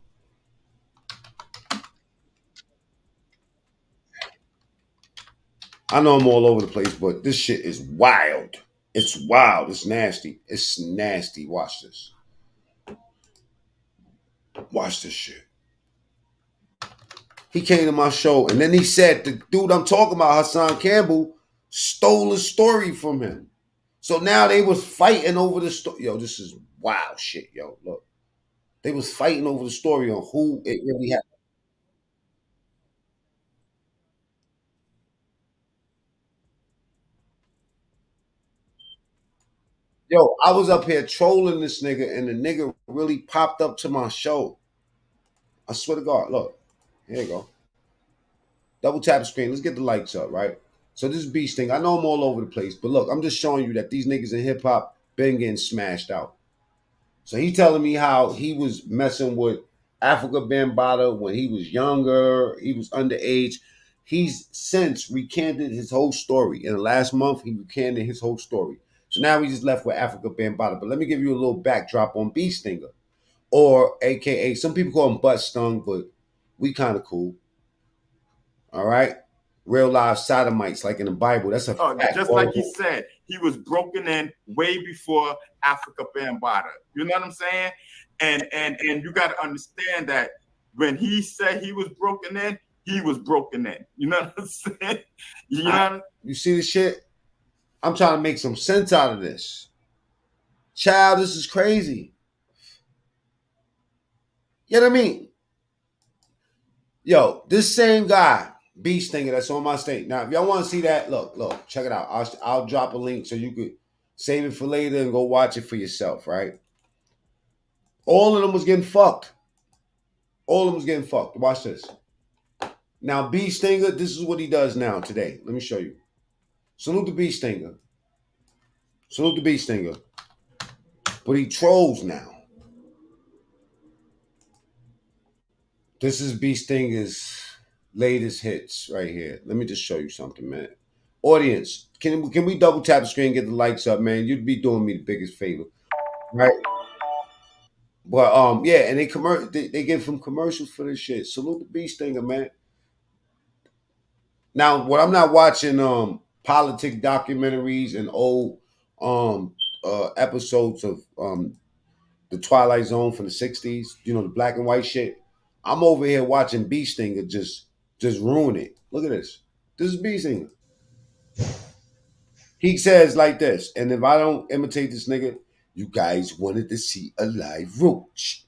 I know I'm all over the place, but this shit is wild. It's wild. It's nasty. It's nasty. Watch this. Watch this shit. He came to my show, and then he said the dude I'm talking about, Hassan Campbell, stole a story from him. So now they was fighting over the story. Yo, this is wild shit, yo. Look. They was fighting over the story on who it really happened. Yo, I was up here trolling this nigga, and the nigga really popped up to my show. I swear to God, look. Here you go. Double tap the screen. Let's get the lights up, right? So this is Beast thing. I know I'm all over the place, but look, I'm just showing you that these niggas in hip hop been getting smashed out. So he telling me how he was messing with Africa Bambaataa when he was younger, he was underage. He's since recanted his whole story. In the last month, he recanted his whole story. So now we just left with Africa Bambaataa. But let me give you a little backdrop on Beast Stinger, or AKA, some people call him Butt Stung, but we kind of cool. All right? Real live sodomites, like in the Bible. That's a fact. Just like he said, he was broken in way before Africa Bambaataa. You know what I'm saying? And you got to understand that when he said he was broken in, he was broken in. You know what I'm saying? You see the shit? I'm trying to make some sense out of this. Child, this is crazy. You know what I mean? Yo, this same guy, Beast Stinger, that's on my state. Now, if y'all want to see that, look, check it out. I'll drop a link so you could save it for later and go watch it for yourself, right? All of them was getting fucked. All of them was getting fucked. Watch this. Now, Beast Stinger, this is what he does now today. Let me show you. Salute the Beast Stinger. Salute the Beast Stinger. But he trolls now. This is Beast Stinger's latest hits right here. Let me just show you something, man. Audience, can we double tap the screen and get the likes up, man? You'd be doing me the biggest favor, right? But yeah, and they give him commercials for this shit. Salute the Beast Stinger, man. Now, what I'm not watching politic documentaries and old episodes of the Twilight Zone from the 60s, you know, the black and white shit. I'm over here watching Beast Stinger just ruin it. Look at this. This is Beast Stinger. He says like this, and if I don't imitate this nigga, you guys wanted to see a live roach.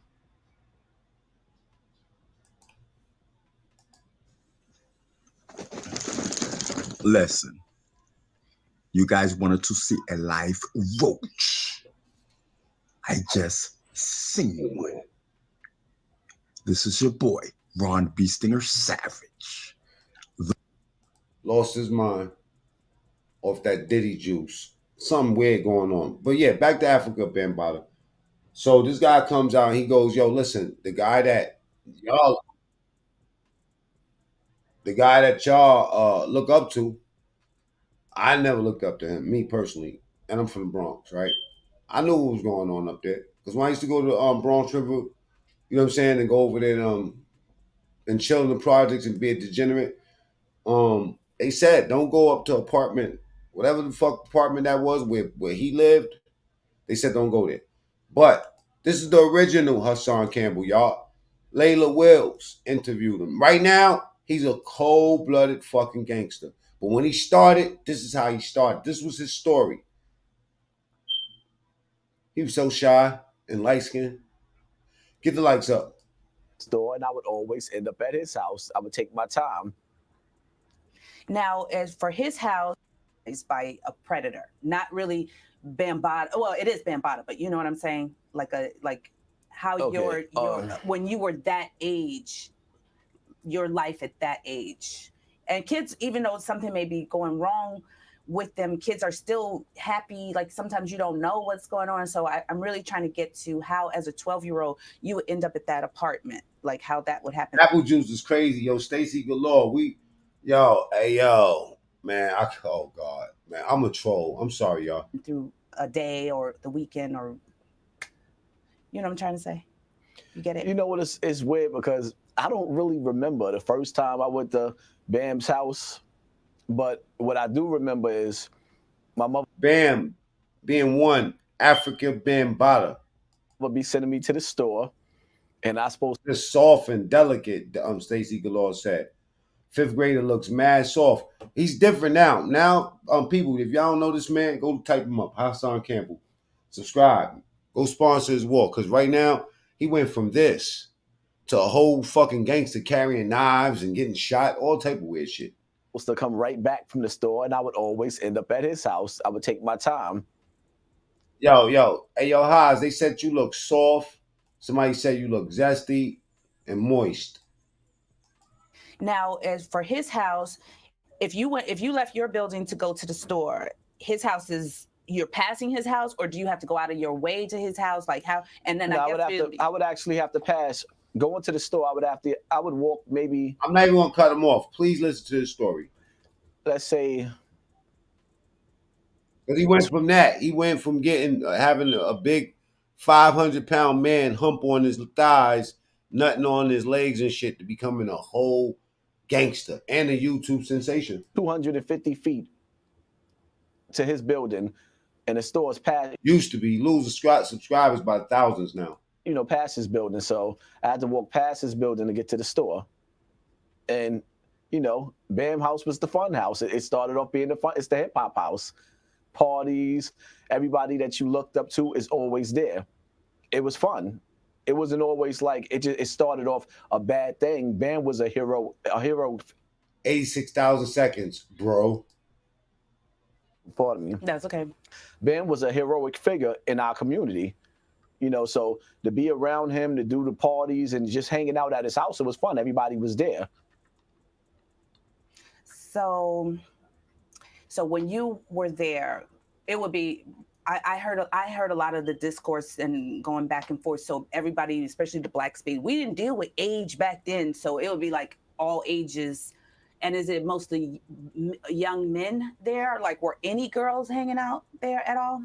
Listen, you guys wanted to see a live roach. I just seen one. This is your boy, Ron B. Stinger Savage. Lost his mind off that Diddy juice. Something weird going on. But yeah, back to Africa Bambaataa. So this guy comes out and he goes, yo, listen, the guy that y'all look up to, I never looked up to him, me personally. And I'm from the Bronx, right? I knew what was going on up there. Because when I used to go to the Bronx River, you know what I'm saying, and go over there and chill in the projects and be a degenerate, they said don't go up to apartment, whatever the fuck apartment that was where he lived. They said don't go there. But this is the original Hassan Campbell, y'all. Layla Wills interviewed him. Right now, he's a cold-blooded fucking gangster. But when he started, this is how he started. This was his story. He was so shy and light-skinned. Get the lights up. Store, and I would always end up at his house. I would take my time. Now, as for his house, it's by a predator, not really Bambaataa. Well, it is Bambaataa, but you know what I'm saying? Like how Okay, when you were that age, your life at that age. And kids, even though something may be going wrong with them, kids are still happy. Like sometimes you don't know what's going on. So I'm really trying to get to how, as a 12-year-old, you would end up at that apartment, like how that would happen. Apple juice is crazy. Yo, Stacy Galore. Man, oh God, man, I'm a troll. I'm sorry, y'all. Through a day or the weekend, or you know what I'm trying to say? You get it? You know what? It's weird because I don't really remember the first time I went to Bam's house, but what I do remember is my mother. Bam, being one, Africa Bambaataa. Would be sending me to the store, and I supposed to soft and delicate. Stacy Galore said, 5th grader looks mad soft. He's different now. Now, people, if y'all don't know this man, go type him up. Hassan Campbell. Subscribe. Go sponsor his walk. Because right now, he went from this to a whole fucking gangster carrying knives and getting shot, all type of weird shit. Was to come right back from the store, and I would always end up at his house. I would take my time. Yo. Hey, yo, Haas, they said you look soft. Somebody said you look zesty and moist. Now, as for his house, if you left your building to go to the store, his house is, you're passing his house, or do you have to go out of your way to his house? Like how? And then I would actually have to pass. Going to the store, I would walk maybe. I'm not even gonna cut him off. Please listen to the story. Let's say. Because he went from that. He went from having a big 500-pound man hump on his thighs, nutting on his legs and shit, to becoming a whole gangster and a YouTube sensation. 250 feet to his building, and the store's past. Used to be losing subscribers by thousands now. You know, past his building, so I had to walk past his building to get to the store. And you know, Bam House was the fun house. It started off being it's the hip hop house. Parties, everybody that you looked up to is always there. It was fun. It wasn't always like it started off a bad thing. Bam was a hero. 86,000 seconds, bro. Pardon me. That's okay. Bam was a heroic figure in our community. You know, so to be around him, to do the parties and just hanging out at his house, it was fun. Everybody was there. So when you were there, it would be. I heard a lot of the discourse and going back and forth. So everybody, especially the black space, we didn't deal with age back then. So it would be like all ages. And is it mostly young men there? Like, were any girls hanging out there at all?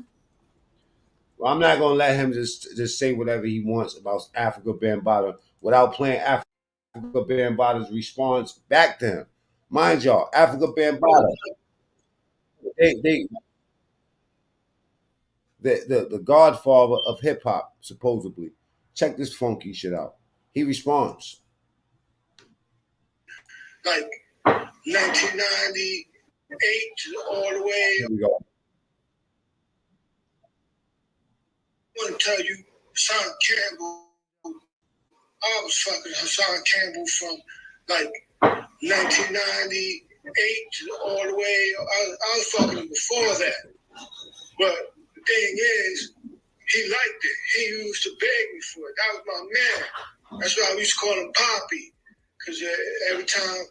Well, I'm not gonna let him just say whatever he wants about Africa Bambaataa without playing Africa Bambaataa's response back to him. Mind y'all, Africa Bambaataa, the godfather of hip hop, supposedly. Check this funky shit out. He responds. Like 1998 all the way. Here we go. I want to tell you, Hassan Campbell, I was fucking Hassan Campbell from like 1998 all the way. I was fucking him before that. But the thing is, he liked it. He used to beg me for it. That was my man. That's why we used to call him Poppy. Because every time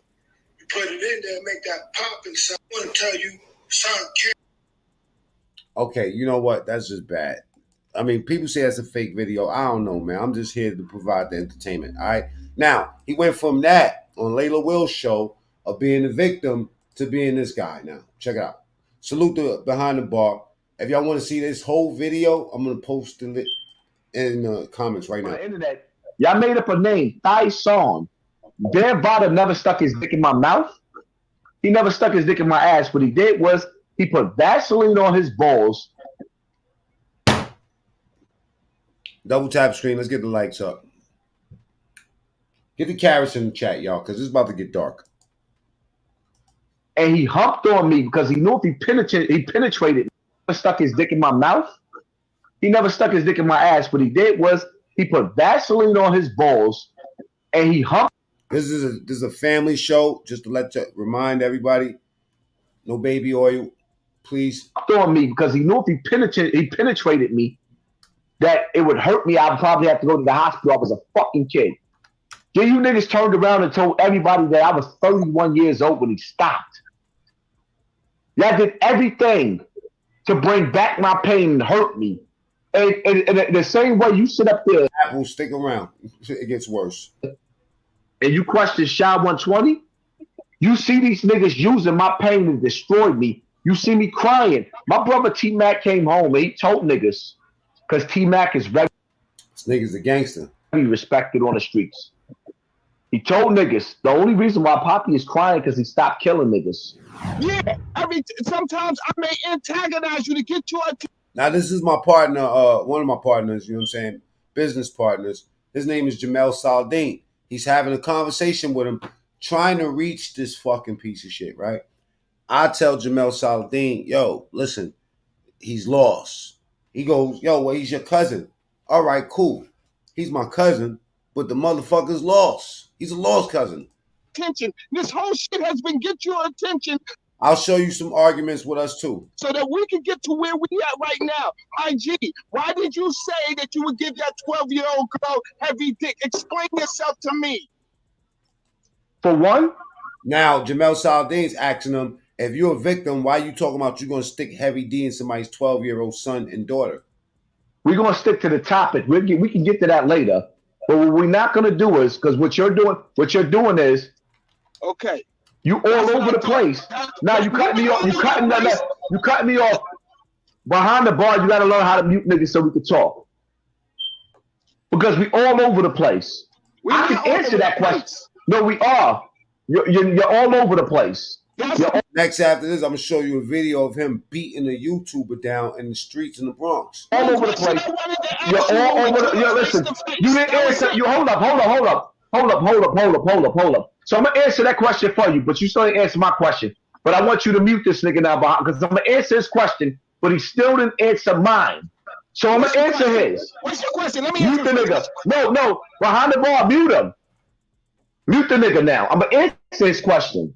you put it in there, make that popping sound. I want to tell you, Hassan Campbell. Okay, you know what? That's just bad. I mean, people say that's a fake video. I don't know, man. I'm just here to provide the entertainment. All right. Now, he went from that on Layla Will's show of being the victim to being this guy now. Check it out. Salute the Behind the Bar. If y'all want to see this whole video, I'm going to post it in the comments right now. On the internet, y'all made up a name, Thai Song. Bambaataa never stuck his dick in my mouth. He never stuck his dick in my ass. What he did was he put Vaseline on his balls. Double tap screen. Let's get the lights up. Get the carrots in the chat, y'all, because it's about to get dark. and he humped on me because he knew if he penetrated, he stuck his dick in my mouth. He never stuck his dick in my ass. What he did was he put Vaseline on his balls, and he humped. This is a family show. Just to remind everybody, no baby oil, please. On me because he knew if he penetrated me, that it would hurt me. I'd probably have to go to the hospital. I was a fucking kid. Then you niggas turned around and told everybody that I was 31 years old when he stopped. Y'all did everything to bring back my pain and hurt me. And the same way you sit up there. Apple, stick around. It gets worse. And you question Shy 120? You see these niggas using my pain to destroy me. You see me crying. My brother T-Mac came home and he told niggas, because T-Mac is very. This nigga's a gangster. Respected on the streets. He told niggas the only reason why Poppy is crying because he stopped killing niggas. Yeah, sometimes I may antagonize you to get your attention. Now this is my partner, one of my partners, you know what I'm saying, business partners. His name is Jamel Saldin. He's having a conversation with him, trying to reach this fucking piece of shit, right? I tell Jamel Saldin, yo, listen, he's lost. He goes, yo, well, he's your cousin. All right, cool. He's my cousin, but the motherfucker's lost. He's a lost cousin. Attention. This whole shit has been get your attention. I'll show you some arguments with us too. So that we can get to where we at right now. IG, why did you say that you would give that 12-year-old girl heavy dick? Explain yourself to me. For one? Now, Jamel Saldin's asking him, if you're a victim, why are you talking about you're going to stick heavy D in somebody's 12-year-old son and daughter? We're going to stick to the topic. We can get to that later. But what we're not going to do is, because what you're doing is, okay, you all over the place. Now you cut me off. You cutting me off. Behind the bar, you got to learn how to mute niggas so we can talk. Because we all over the place. I can answer that question. No, we are. You're all over the place. Next after this, I'm gonna show you a video of him beating a YouTuber down in the streets in the Bronx. All over the place. You're all over the. Yo, listen. You didn't answer. You hold up. So I'm gonna answer that question for you, but you still didn't answer my question. But I want you to mute this nigga now, because I'm gonna answer his question, but he still didn't answer mine. So I'm gonna answer his. What's your question? Let me mute the nigga. No. Behind the bar, mute him. Mute the nigga now. I'm gonna answer his question.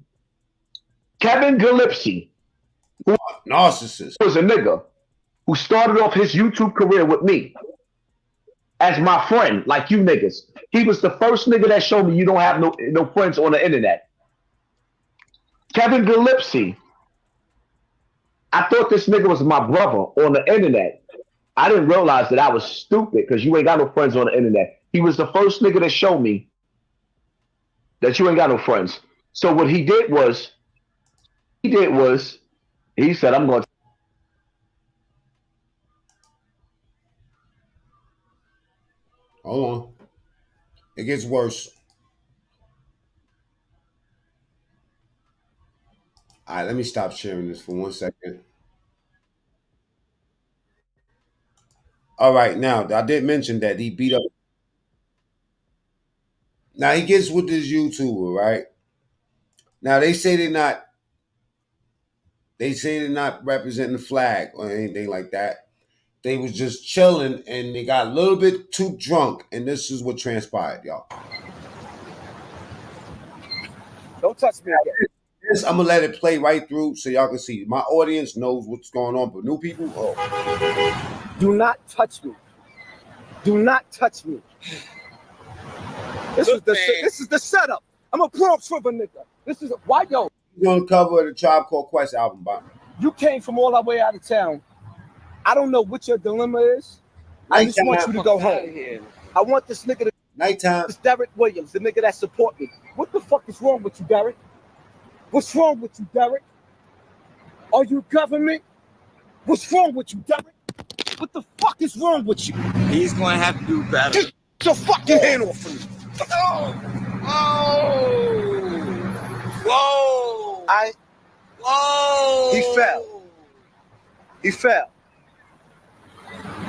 Kevin Gillespie, who narcissist, was a nigga who started off his YouTube career with me as my friend, like you niggas. He was the first nigga that showed me you don't have no friends on the internet. Kevin Gillespie, I thought this nigga was my brother on the internet. I didn't realize that I was stupid because you ain't got no friends on the internet. He was the first nigga that showed me that you ain't got no friends. So what he did was, he said, I'm going to. Hold on. It gets worse. All right, let me stop sharing this for 1 second. All right, now, I did mention that he beat up. Now, he gets with this YouTuber, right? Now, they say they're not representing the flag or anything like that. They was just chilling and they got a little bit too drunk, and this is what transpired, y'all. Don't touch me again. This, I'm gonna let it play right through so y'all can see. My audience knows what's going on, but new people, do not touch me. Do not touch me. This is the setup. I'm a Bronx River nigga. This is why yo. You're gonna cover the Tribe Called Quest album, Bob. You came from all the way out of town. I don't know what your dilemma is. I just want you to go home. I want this nigga to nighttime. It's Derek Williams, the nigga that support me. What the fuck is wrong with you, Derek? What's wrong with you, Derek? Are you government? What's wrong with you, Derek? What the fuck is wrong with you? He's gonna have to do better. Get your fucking hand off of me. Oh! Whoa! Whoa! He fell.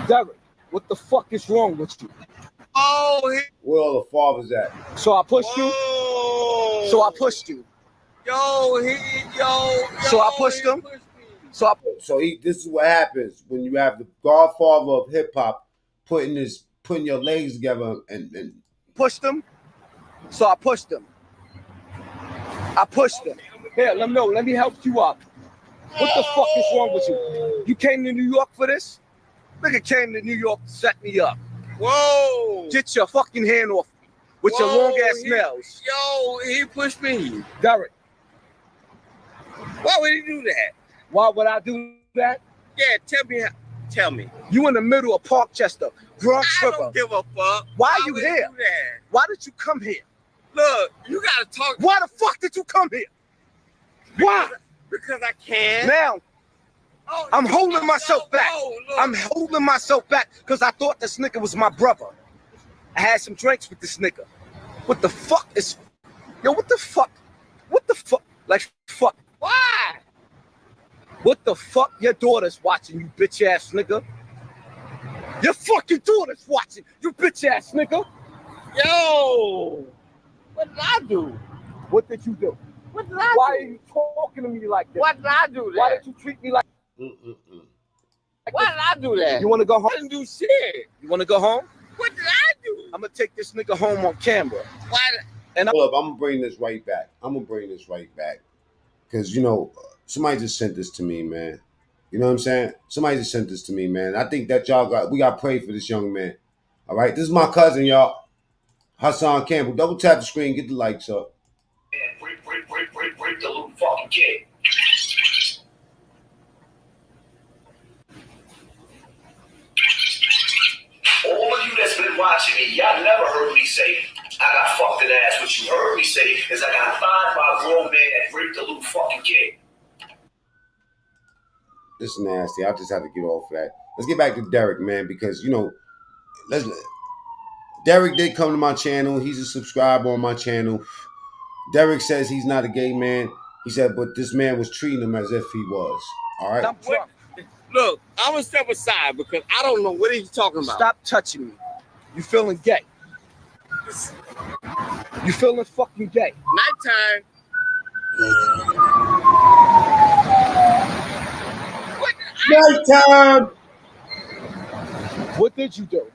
Derek, what the fuck is wrong with you? Oh! Where all the fathers at? So I pushed you. So I pushed him. So this is what happens when you have the godfather of hip hop putting your legs together and pushed him. So I pushed him. Here, let me know. Let me help you up. What the fuck is wrong with you? You came to New York for this? Nigga came to New York to set me up. Whoa! Get your fucking hand off me with your long ass nails. He pushed me. Derek. Why would he do that? Why would I do that? Yeah, tell me. You in the middle of Parkchester, Bronx River. I don't give a fuck. Why you here? Do that? Why did you come here? Look, you gotta talk. Why the fuck did you come here? Why? Because I can. Now, I'm holding myself back. I'm holding myself back because I thought this nigga was my brother. I had some drinks with this nigga. What the fuck is... Yo, what the fuck? What the fuck? Like, fuck. Why? What the fuck? Your daughter's watching, you bitch ass nigga. Your fucking daughter's watching, you bitch ass nigga. Yo! What did I do? What did you do? What did I do? Why are you talking to me like that? Why did I do that? Why did you treat me like... Why did I do that? You want to go home? I didn't do shit. You want to go home? What did I do? I'm going to take this nigga home on camera. Why? And hold up, I'm going to bring this right back. Because, somebody just sent this to me, man. You know what I'm saying? Somebody just sent this to me, man. I think that we got to pray for this young man. All right? This is my cousin, y'all. Hassan Campbell. Double tap the screen, get the likes up. Break the little fucking kid. All of you that's been watching me, y'all never heard me say, I got fucked in the ass. What you heard me say is I got fined by a grown man that raped the little fucking kid. This is nasty. I just have to get off of that. Let's get back to Derek, man, because, Derek did come to my channel. He's a subscriber on my channel. Derek says he's not a gay man. He said, but this man was treating him as if he was. All right? Look, I'm going to step aside because I don't know what he's talking about. Stop touching me. You feeling gay. You feeling fucking gay. Nighttime. Nighttime. What did you do?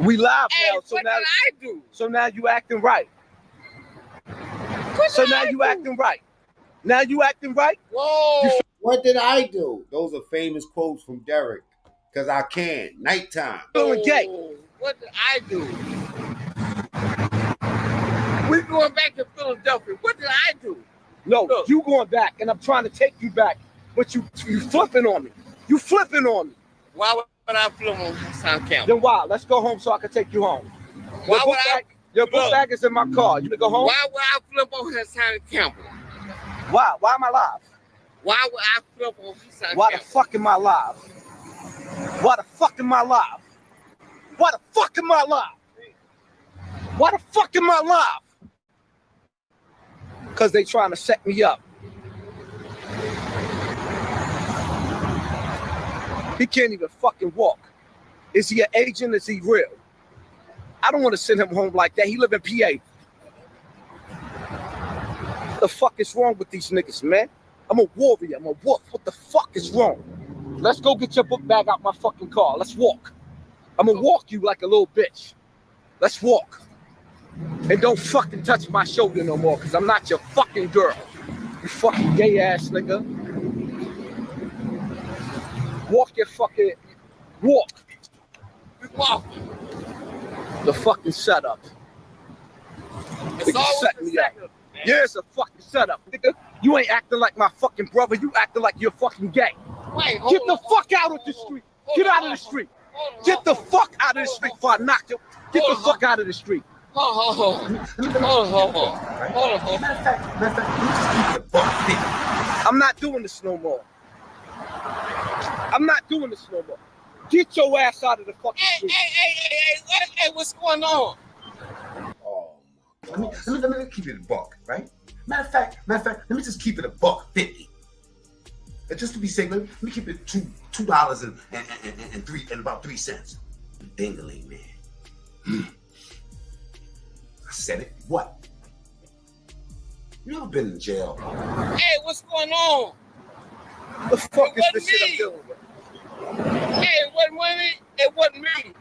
We live now. So what did I do? So now you acting right. Now you acting right? Whoa. What did I do? Those are famous quotes from Derek. Because I can. Nighttime. Feeling gay. What did I do? We're going back to Philadelphia. What did I do? No, you going back, and I'm trying to take you back, but you flipping on me. You flipping on me. Why would I flip on Hassan Campbell? Then why? Let's go home so I can take you home. Your book bag is in my car. You can go home? Why would I flip on Hassan Campbell? Why? Why am I live? Why would I flip on Hassan Campbell? Why the fuck am I live? Why the fuck am I live? Why the fuck am I live? Why the fuck am I live? Because they trying to set me up. He can't even fucking walk. Is he an agent? Is he real? I don't want to send him home like that. He live in PA. What the fuck is wrong with these niggas, man? I'm a warrior. I'm a wolf. What the fuck is wrong? Let's go get your book bag out my fucking car. Let's walk. I'm gonna walk you like a little bitch. Let's walk. And don't fucking touch my shoulder no more, because I'm not your fucking girl. You fucking gay ass nigga. Walk your fucking... Walk. Walk. The fucking setup. It's always set me up. Yeah, it's a fucking setup, nigga. You ain't acting like my fucking brother. You acting like you're fucking gay. Wait, get the fuck out of the street. Get out of the street. Get the fuck out of the street before I knock you. Get the fuck out of the street. Hold on. I'm not doing this no more. I'm not doing this no more. Get your ass out of the fucking street. Hey, what's going on? Let me keep it a buck, right? Matter of fact, let me just keep it a $1.50. Just to be safe, let me keep it $2 and about 3 cents. Dingling, man. I said it. What? You ever been in jail? Hey, what's going on? The fuck is this shit I'm dealing with? Hey, it wasn't me. It wasn't me.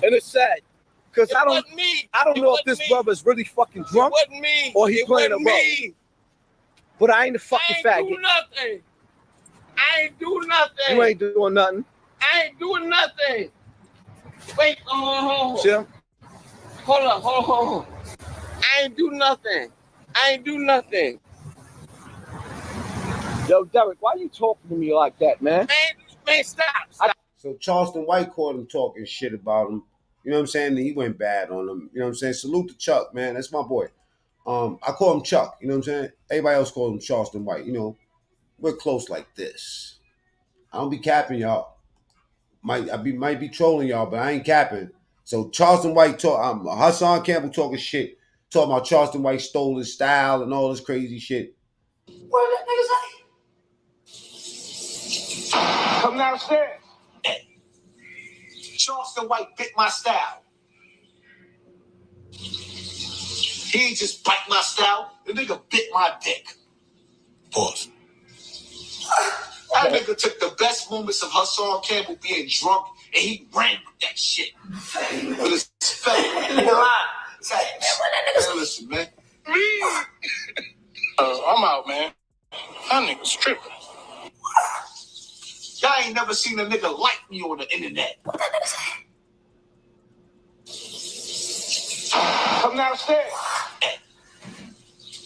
And it's sad. Because I don't know if this brother's really fucking drunk It wasn't me. or he It playing a wasn't role. me. But I ain't a fucking I ain't faggot. do nothing. I ain't do nothing. You ain't doing nothing. I ain't doing nothing. Wait, hold on. Chill. Hold on. I ain't do nothing. I ain't do nothing. Yo, Derek, why you talking to me like that, man? Man, stop. So Charleston White caught him talking shit about him. You know what I'm saying? And he went bad on him. You know what I'm saying? Salute to Chuck, man. That's my boy. I call him Chuck. You know what I'm saying? Everybody else calls him Charleston White. You know, we're close like this. I don't be capping y'all. Might be trolling y'all, but I ain't capping. So Charleston White Hassan Campbell talking shit, talking about Charleston White stole his style and all this crazy shit. What did that nigga say? Come downstairs. Charleston White bit my style. He ain't just bite my style. The nigga bit my dick. Pause. That nigga took the best moments of Hassan Campbell being drunk and he ran with that shit. But it's fake. Listen, man. I'm out, man. That nigga's tripping. Y'all ain't never seen a nigga like me on the internet. What that nigga say? Come downstairs.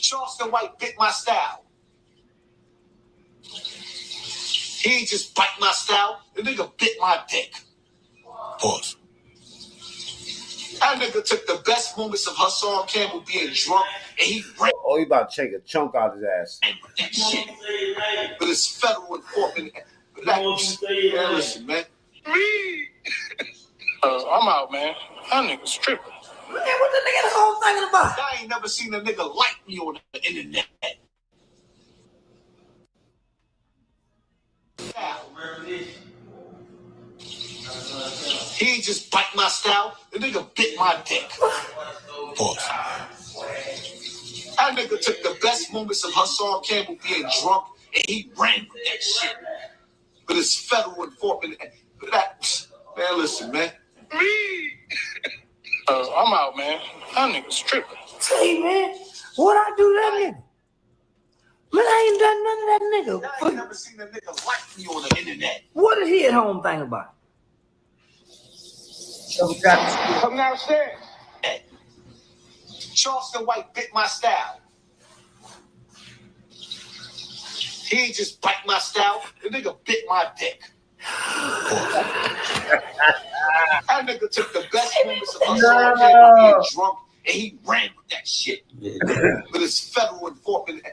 Charleston White bit my style. He ain't just bite my style. The nigga bit my dick. Pause. That nigga took the best moments of Hassan Campbell being drunk and he ran. Oh, he about to take a chunk out his ass. That shit. But it's federal enforcement. Listen, man. I'm out, man. That nigga's tripping. Man, what the nigga the whole thing about? Y'all ain't never seen a nigga like me on the internet. He ain't just bite my style. The nigga bit my dick. Pause. That nigga took the best moments of Hassan Campbell being drunk and he ran with that shit. But it's federal enforcement. Man, listen, man. I'm out, man. That nigga's tripping. Tell you, man, what I do to that nigga? Man, I ain't done none of that nigga. I ain't never seen a nigga like me on the internet. What did he at home think about? Come downstairs. Charleston White bit my style. He ain't just bite my style. The nigga bit my dick. That nigga took the best moments of Hassan Campbell being drunk and he ran with that shit. But it's federal enforcement.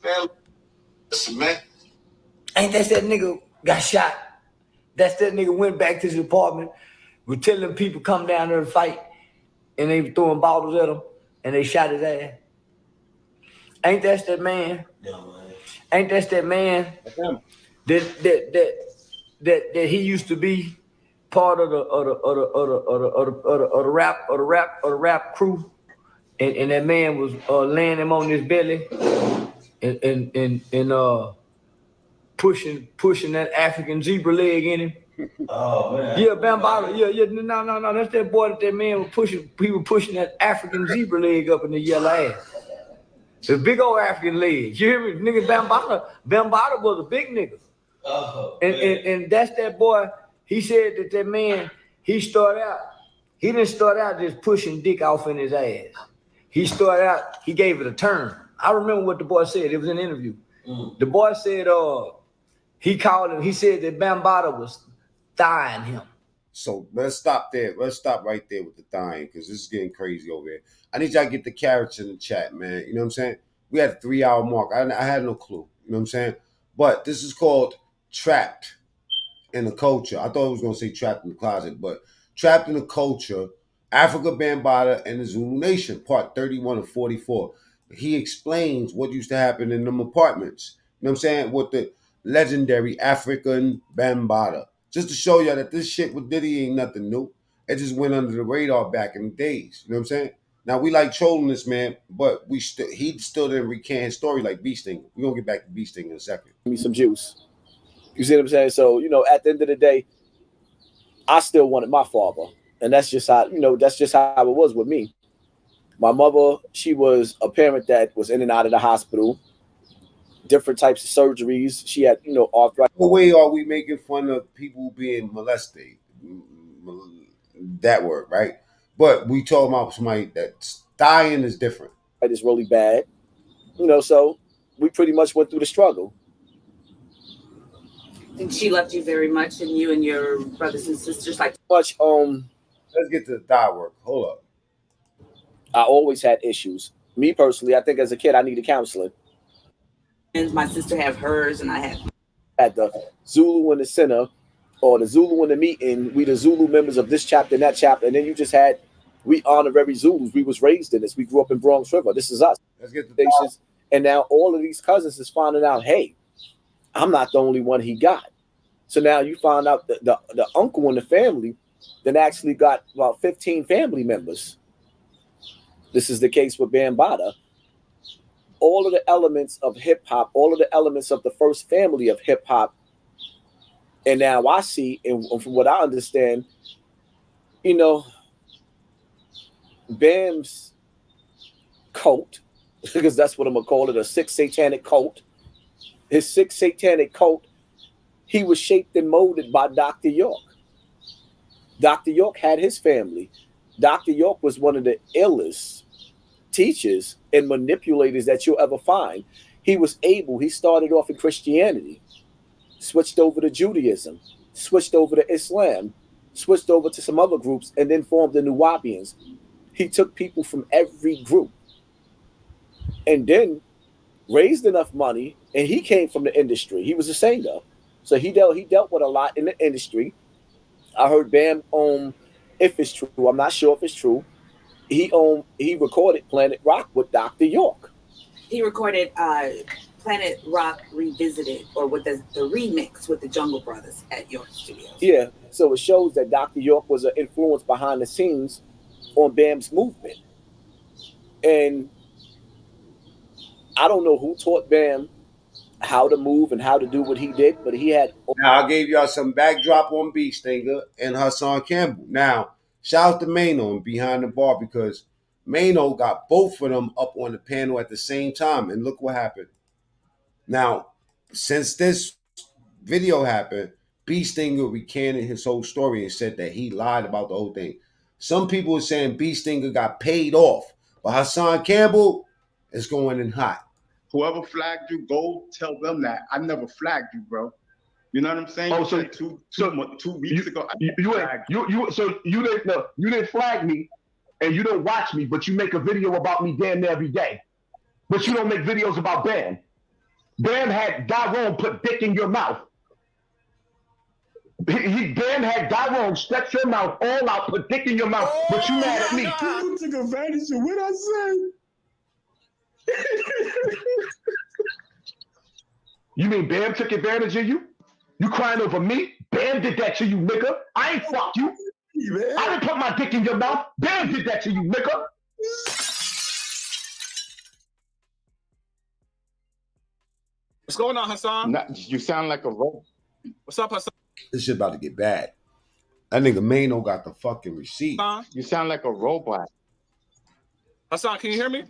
Man, listen, man. Ain't that nigga got shot? That's that nigga went back to his apartment, was telling people come down there and fight, and they were throwing bottles at him, and they shot his ass. Ain't that man? Ain't that man that he used to be part of the rap crew, and that man was laying him on his belly and pushing that African zebra leg in him. Oh man. Yeah, Bambaataa. Yeah. No. That's that boy that man was pushing. He was pushing that African zebra leg up in the yellow ass. The big old African leg. You hear me? Nigga, Bambaataa was a big nigga. Oh, and that's that boy. He said that man, he didn't start out just pushing dick off in his ass. He started out, he gave it a turn. I remember what the boy said. It was an interview. The boy said, he said that Bambaataa was thighing him. So let's stop there. Let's stop right there with the thighing, because this is getting crazy over here. I need y'all to get the carrots in the chat, man. You know what I'm saying? We had a 3-hour mark. I had no clue. You know what I'm saying? But this is called Trapped in the Culture. I thought it was going to say Trapped in the Closet, but Trapped in the Culture, Africa Bambaataa and the Zulu Nation, part 31 of 44. He explains what used to happen in them apartments. You know what I'm saying? With the legendary African Bambaataa. just to show y'all that this shit with Diddy ain't nothing new. It just went under the radar back in the days. You know what I'm saying? Now we like trolling this man, but he still didn't recant his story like Beast Sting. We're gonna get back to Beast Sting in a second. Give me some juice. You see what I'm saying? So, you know, at the end of the day, I still wanted my father. And that's just how, you know, that's just how it was with me. My mother, she was a parent that was in and out of the hospital, different types of surgeries. She had, you know, arthritis. No way are we making fun of people being molested. That word, right? But we talking about somebody that's dying is different. It is really bad. You know, so we pretty much went through the struggle. And she loved you very much, and you and your brothers and sisters like much. Let's get to the die work. Hold up. I always had issues. Me personally, I think as a kid I needed counseling. And my sister have hers, and I had at the Zulu in the center, or the Zulu in the meeting. We the Zulu members of this chapter and that chapter, and then you just had we honorary Zulus. We was raised in this. We grew up in Bronx River. This is us. Let's get the stations. And now all of these cousins is finding out, hey, I'm not the only one he got. So now you find out that the uncle in the family then actually got about 15 family members. This is the case with Bambaataa. All of the elements of hip hop, all of the elements of the first family of hip hop. And now I see, and from what I understand, you know, Bam's cult, because that's what I'm gonna call it, a sixth satanic cult. His sixth satanic cult, he was shaped and molded by Dr. York. Dr. York had his family. Dr. York was one of the illest teachers and manipulators that you'll ever find. He started off in Christianity, switched over to Judaism, switched over to Islam, switched over to some other groups, and then formed the Nuwabians. He took people from every group and then raised enough money, and he came from the industry. He was a singer. So he dealt with a lot in the industry. I heard Bam if it's true, I'm not sure if it's true, he recorded Planet Rock with Dr. York. He recorded Planet Rock Revisited, or with the remix with the Jungle Brothers at York Studios. Yeah, so it shows that Dr. York was an influence behind the scenes on Bam's movement. And I don't know who taught Bam how to move and how to do what he did, but he had. Now I gave y'all some backdrop on Beast Stinger and Hassan Campbell. Now, shout out to Mano and Behind the Bar, because Mano got both of them up on the panel at the same time, and look what happened. Now, since this video happened, Beast Stinger recanted his whole story and said that he lied about the whole thing. Some people are saying Beast Stinger got paid off, but Hassan Campbell is going in hot. Whoever flagged you, go tell them that I never flagged you, bro. You know what I'm saying? Oh, so two weeks ago, you didn't flag me, and you don't watch me, but you make a video about me damn near every day. But you don't make videos about Bam. Bam had Dyrone put dick in your mouth. Bam had Dyrone stretch your mouth all out, put dick in your mouth, but you mad at me. You took advantage of what I said. You mean Bam took advantage of you? You crying over me? Bam did that to you, nigga. I ain't fuck you. I didn't put my dick in your mouth. Bam did that to you, nigga. What's going on, Hassan? You sound like a robot. What's up, Hassan? This shit about to get bad. That nigga Mano got the fucking receipt. You sound like a robot. Hassan, can you hear me?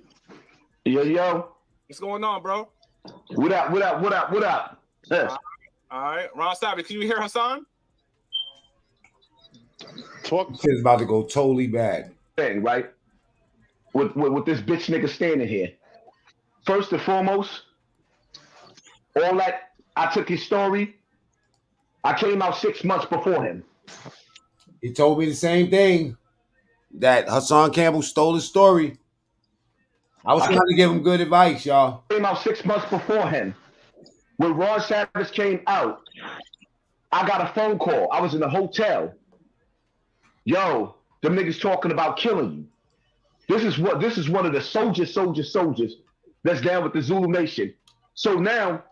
Yo. What's going on, bro? What up? All right. Ron Savage, can you hear Hassan? Shit's about to go totally bad. Thing, right? With this bitch nigga standing here. First and foremost, all that, I took his story. I came out 6 months before him. He told me the same thing, that Hassan Campbell stole his story. I was trying to give him good advice, y'all. Came out 6 months before him. When Ron Savage came out, I got a phone call. I was in a hotel. Yo, them niggas talking about killing you. This is one of the soldiers that's down with the Zulu Nation. So now,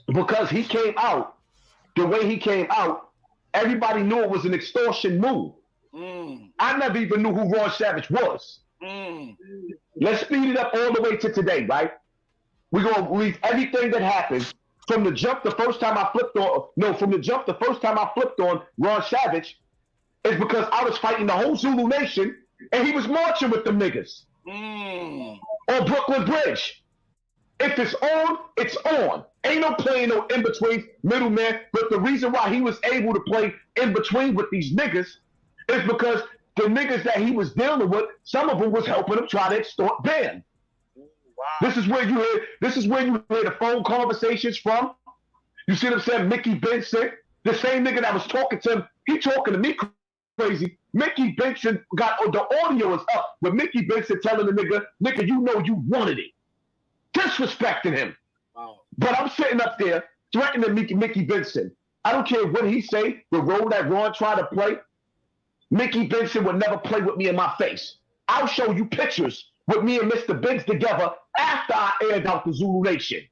because he came out, the way he came out, everybody knew it was an extortion move. I never even knew who Ron Savage was. Let's speed it up all the way to today, right? We're gonna leave everything that happened from the jump. The first time I flipped on, Ron Savage is because I was fighting the whole Zulu Nation, and he was marching with them niggas on Brooklyn Bridge. If it's on, it's on. Ain't no playing no in between middleman. But the reason why he was able to play in between with these niggas is because the niggas that he was dealing with, some of them was helping him try to extort Ben. Wow. This is where you hear the phone conversations from. You see what I'm saying? Mickey Benson, the same nigga that was talking to him, he talking to me crazy. Mickey Benson got the audio is up with Mickey Benson telling the nigga, you know you wanted it. Disrespecting him. Wow. But I'm sitting up there threatening Mickey Benson. I don't care what he say, the role that Ron tried to play, Mickey Benson would never play with me in my face. I'll show you pictures with me and Mr. Biggs together after I aired out the Zulu Nation.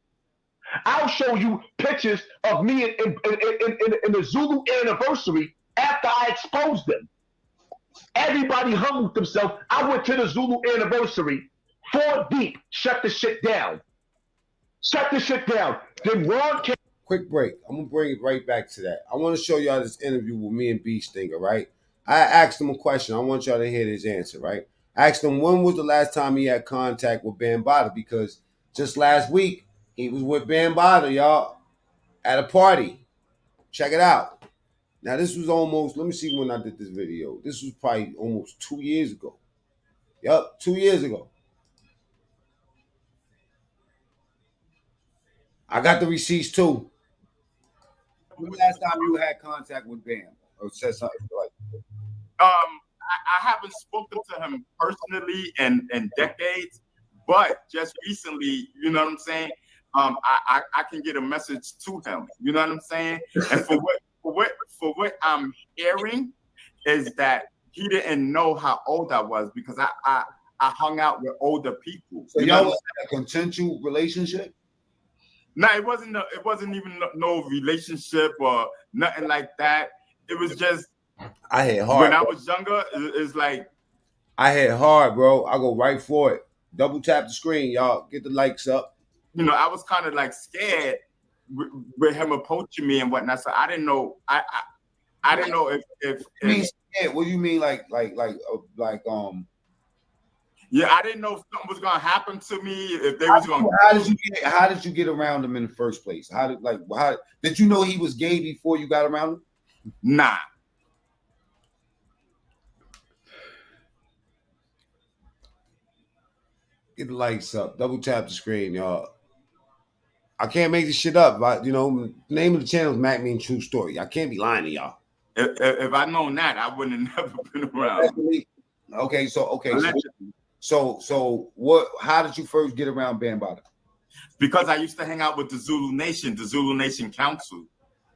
I'll show you pictures of me in the Zulu anniversary after I exposed them. Everybody humbled themselves. I went to the Zulu anniversary 4 deep, shut the shit down. Shut the shit down. Then Ron came. Quick break. I'm going to bring it right back to that. I want to show y'all this interview with me and B Stinger, right? I asked him a question. I want y'all to hear his answer, right? I asked him when was the last time he had contact with Bambaataa, because just last week he was with Bambaataa, y'all, at a party. Check it out. Now, this was almost, let me see when I did this video. This was probably almost 2 years ago. Yup, 2 years ago. I got the receipts too. When the last time you had contact with Bam or said something like that? I haven't spoken to him personally in decades, but just recently, you know what I'm saying? I can get a message to him. You know what I'm saying? And for what I'm hearing is that he didn't know how old I was because I hung out with older people. So y'all was in a consensual relationship? No, it wasn't even no relationship or nothing like that. It was just I hit hard. When I was younger, it's like I hit hard, bro. I go right for it. Double tap the screen, y'all. Get the likes up. You know, I was kind of like scared with him approaching me and whatnot. So I didn't know. I didn't know if you mean scared? What do you mean, like? Yeah, I didn't know if something was gonna happen to me. If they was gonna. How did you get around him in the first place? How did you know he was gay before you got around him? Nah. Get the lights up. Double tap the screen, y'all. I can't make this shit up. But you know, name of the channel is Mac Mean True Story. I can't be lying to y'all. If I'd known that, I wouldn't have never been around. Okay. So what? How did you first get around Bambaataa? Because I used to hang out with the Zulu Nation Council.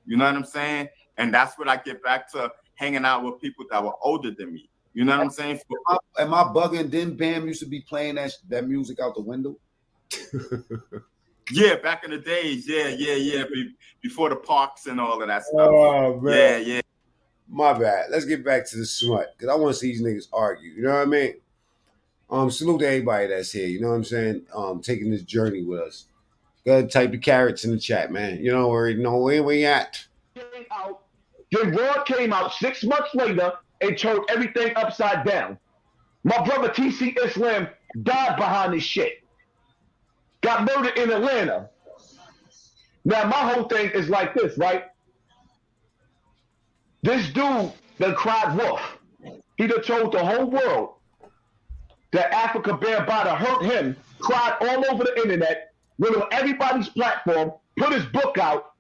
You know what I'm saying? And that's what I get back to, hanging out with people that were older than me. You know what I'm saying? Am I bugging? Didn't Bam used to be playing that music out the window? Yeah, back in the days. Yeah. Before the parks and all of that stuff. Oh, man. Yeah. My bad. Let's get back to the smut, because I want to see these niggas argue. You know what I mean? Salute to everybody that's here. You know what I'm saying? Taking this journey with us. Go ahead and type the carrots in the chat, man. You know where we at. Then Ron came out 6 months later and turned everything upside down. My brother TC Islam died behind this shit. Got murdered in Atlanta. Now my whole thing is like this, right? This dude that cried wolf, he done told the whole world that Africa Bambaataa hurt him, cried all over the internet, went on everybody's platform, put his book out,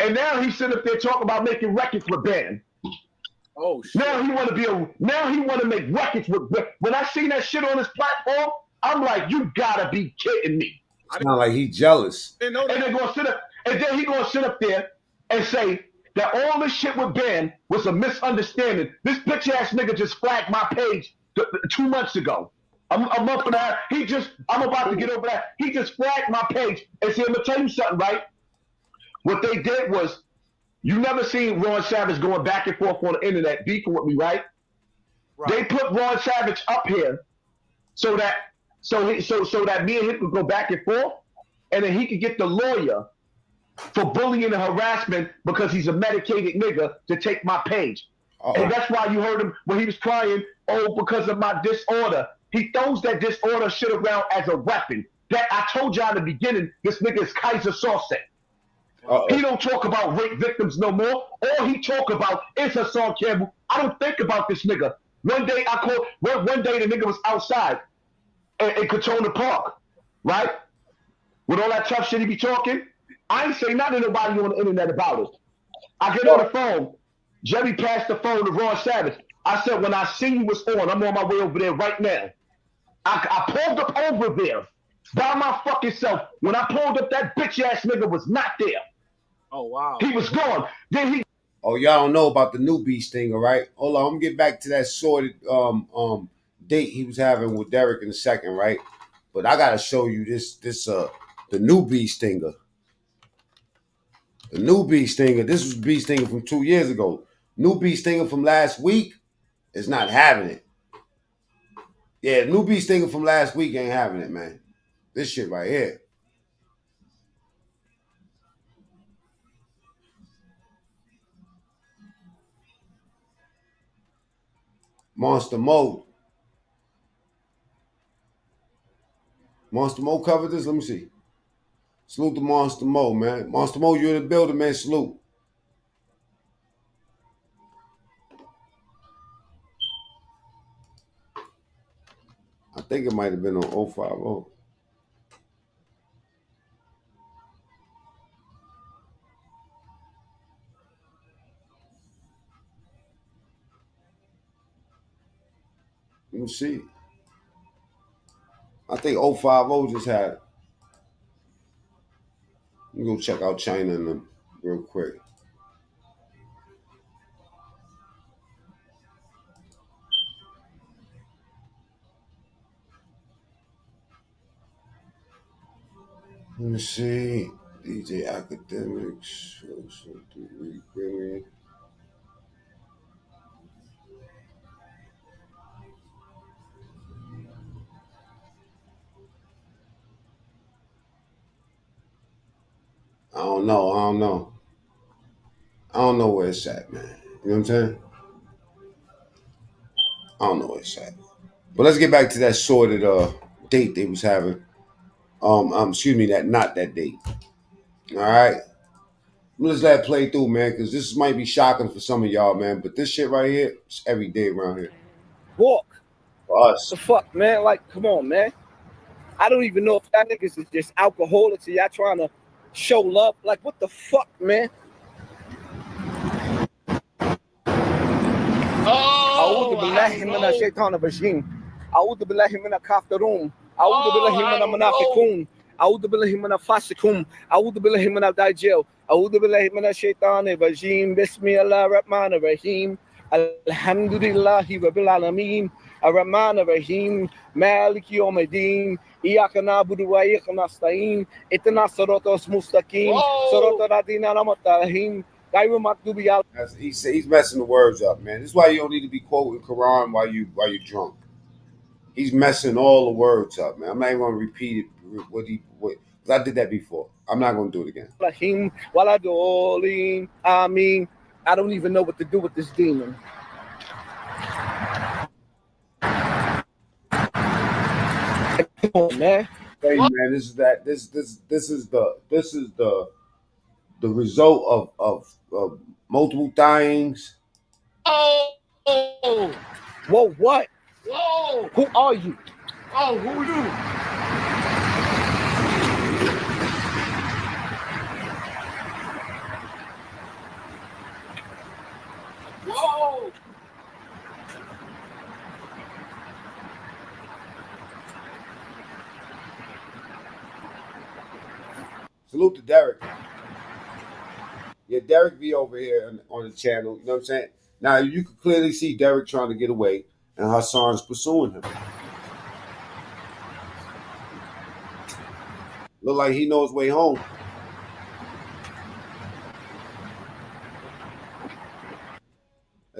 and now he's sitting up there talking about making records with Ben. Oh shit. Now he want to make records with. When I seen that shit on his platform, I'm like, you gotta be kidding me. It's not like he's jealous. And then he gonna sit up there and say that all this shit with Ben was a misunderstanding. This bitch ass nigga just flagged my page 2 months ago. A month and a half. I'm about to get over that. He just flagged my page and said, I'm gonna tell you something, right? What they did was You never seen Ron Savage going back and forth on the internet beefing with me, right? They put Ron Savage up here so that me and him could go back and forth, and then he could get the lawyer for bullying and harassment because he's a medicated nigga to take my page. And that's why you heard him when he was crying, oh, because of my disorder. He throws that disorder shit around as a weapon. That I told y'all in the beginning, this nigga is Kaiser Sose. He don't talk about rape victims no more. All he talk about is Hassan Campbell. I don't think about this nigga. One day the nigga was outside in Katona Park, right? With all that tough shit he be talking. I ain't say nothing to nobody on the internet about it. I get on the phone. Jerry passed the phone to Ron Savage. I said, when I see you was on, I'm on my way over there right now. I pulled up over there by my fucking self. When I pulled up, that bitch ass nigga was not there. Oh, wow. He was gone. Then he. Oh, y'all don't know about the new beast thing, all right? Hold on, I'm gonna get back to that sordid date he was having with Derek in a second, right? But I gotta show you the new bee stinger. The new bee stinger. This was bee stinger from 2 years ago. New bee stinger from last week is not having it. Yeah, new bee stinger from last week ain't having it, man. This shit right here. Monster Mode. Monster Mode covered this. Let me see. Salute to Monster Mode, man. Monster Mode, you in the building, man. Salute. I think it might have been on 050. Let me see. I think 050 just had it. Let me go check out China in them real quick. Let me see. DJ Academics. I don't know where it's at, man. You know what I'm saying? I don't know where it's at. But let's get back to that sordid date they was having. Excuse me, not that date. All right. Let's let it play through, man, because this might be shocking for some of y'all, man. But this shit right here, it's every day around here. Walk. For us. The fuck, man? Like, come on, man. I don't even know if that niggas is just alcoholics or y'all trying to show love. Like, what the fuck, man? أعوذ بالله من الشيطان الرجيم أعوذ بالله من الكافرون أعوذ بالله من المنافقون أعوذ بالله من الفاسقون أعوذ بالله من الدجال أعوذ بالله من الشيطان الرجيم بسم الله الرحمن الرحيم الحمد لله رب العالمين الرحمن الرحيم مالك يوم الدين إياك نعبد وإياك نستعين اهدنا الصراط المستقيم صراط الذين أنعمت عليهم He's messing the words up, man. This is why you don't need to be quoting Quran while you drunk. He's messing all the words up, man. I'm not even gonna repeat it. Because I did that before. I'm not gonna do it again. I mean, I don't even know what to do with this demon. Come on, man. Hey, man, this is the result of multiple things. Oh, whoa, what? Whoa, who are you? Oh, who are you? Whoa. Salute to Derek. Yeah, Derek be over here on the channel. You know what I'm saying? Now, you can clearly see Derek trying to get away, and Hassan's pursuing him. Look like he knows his way home.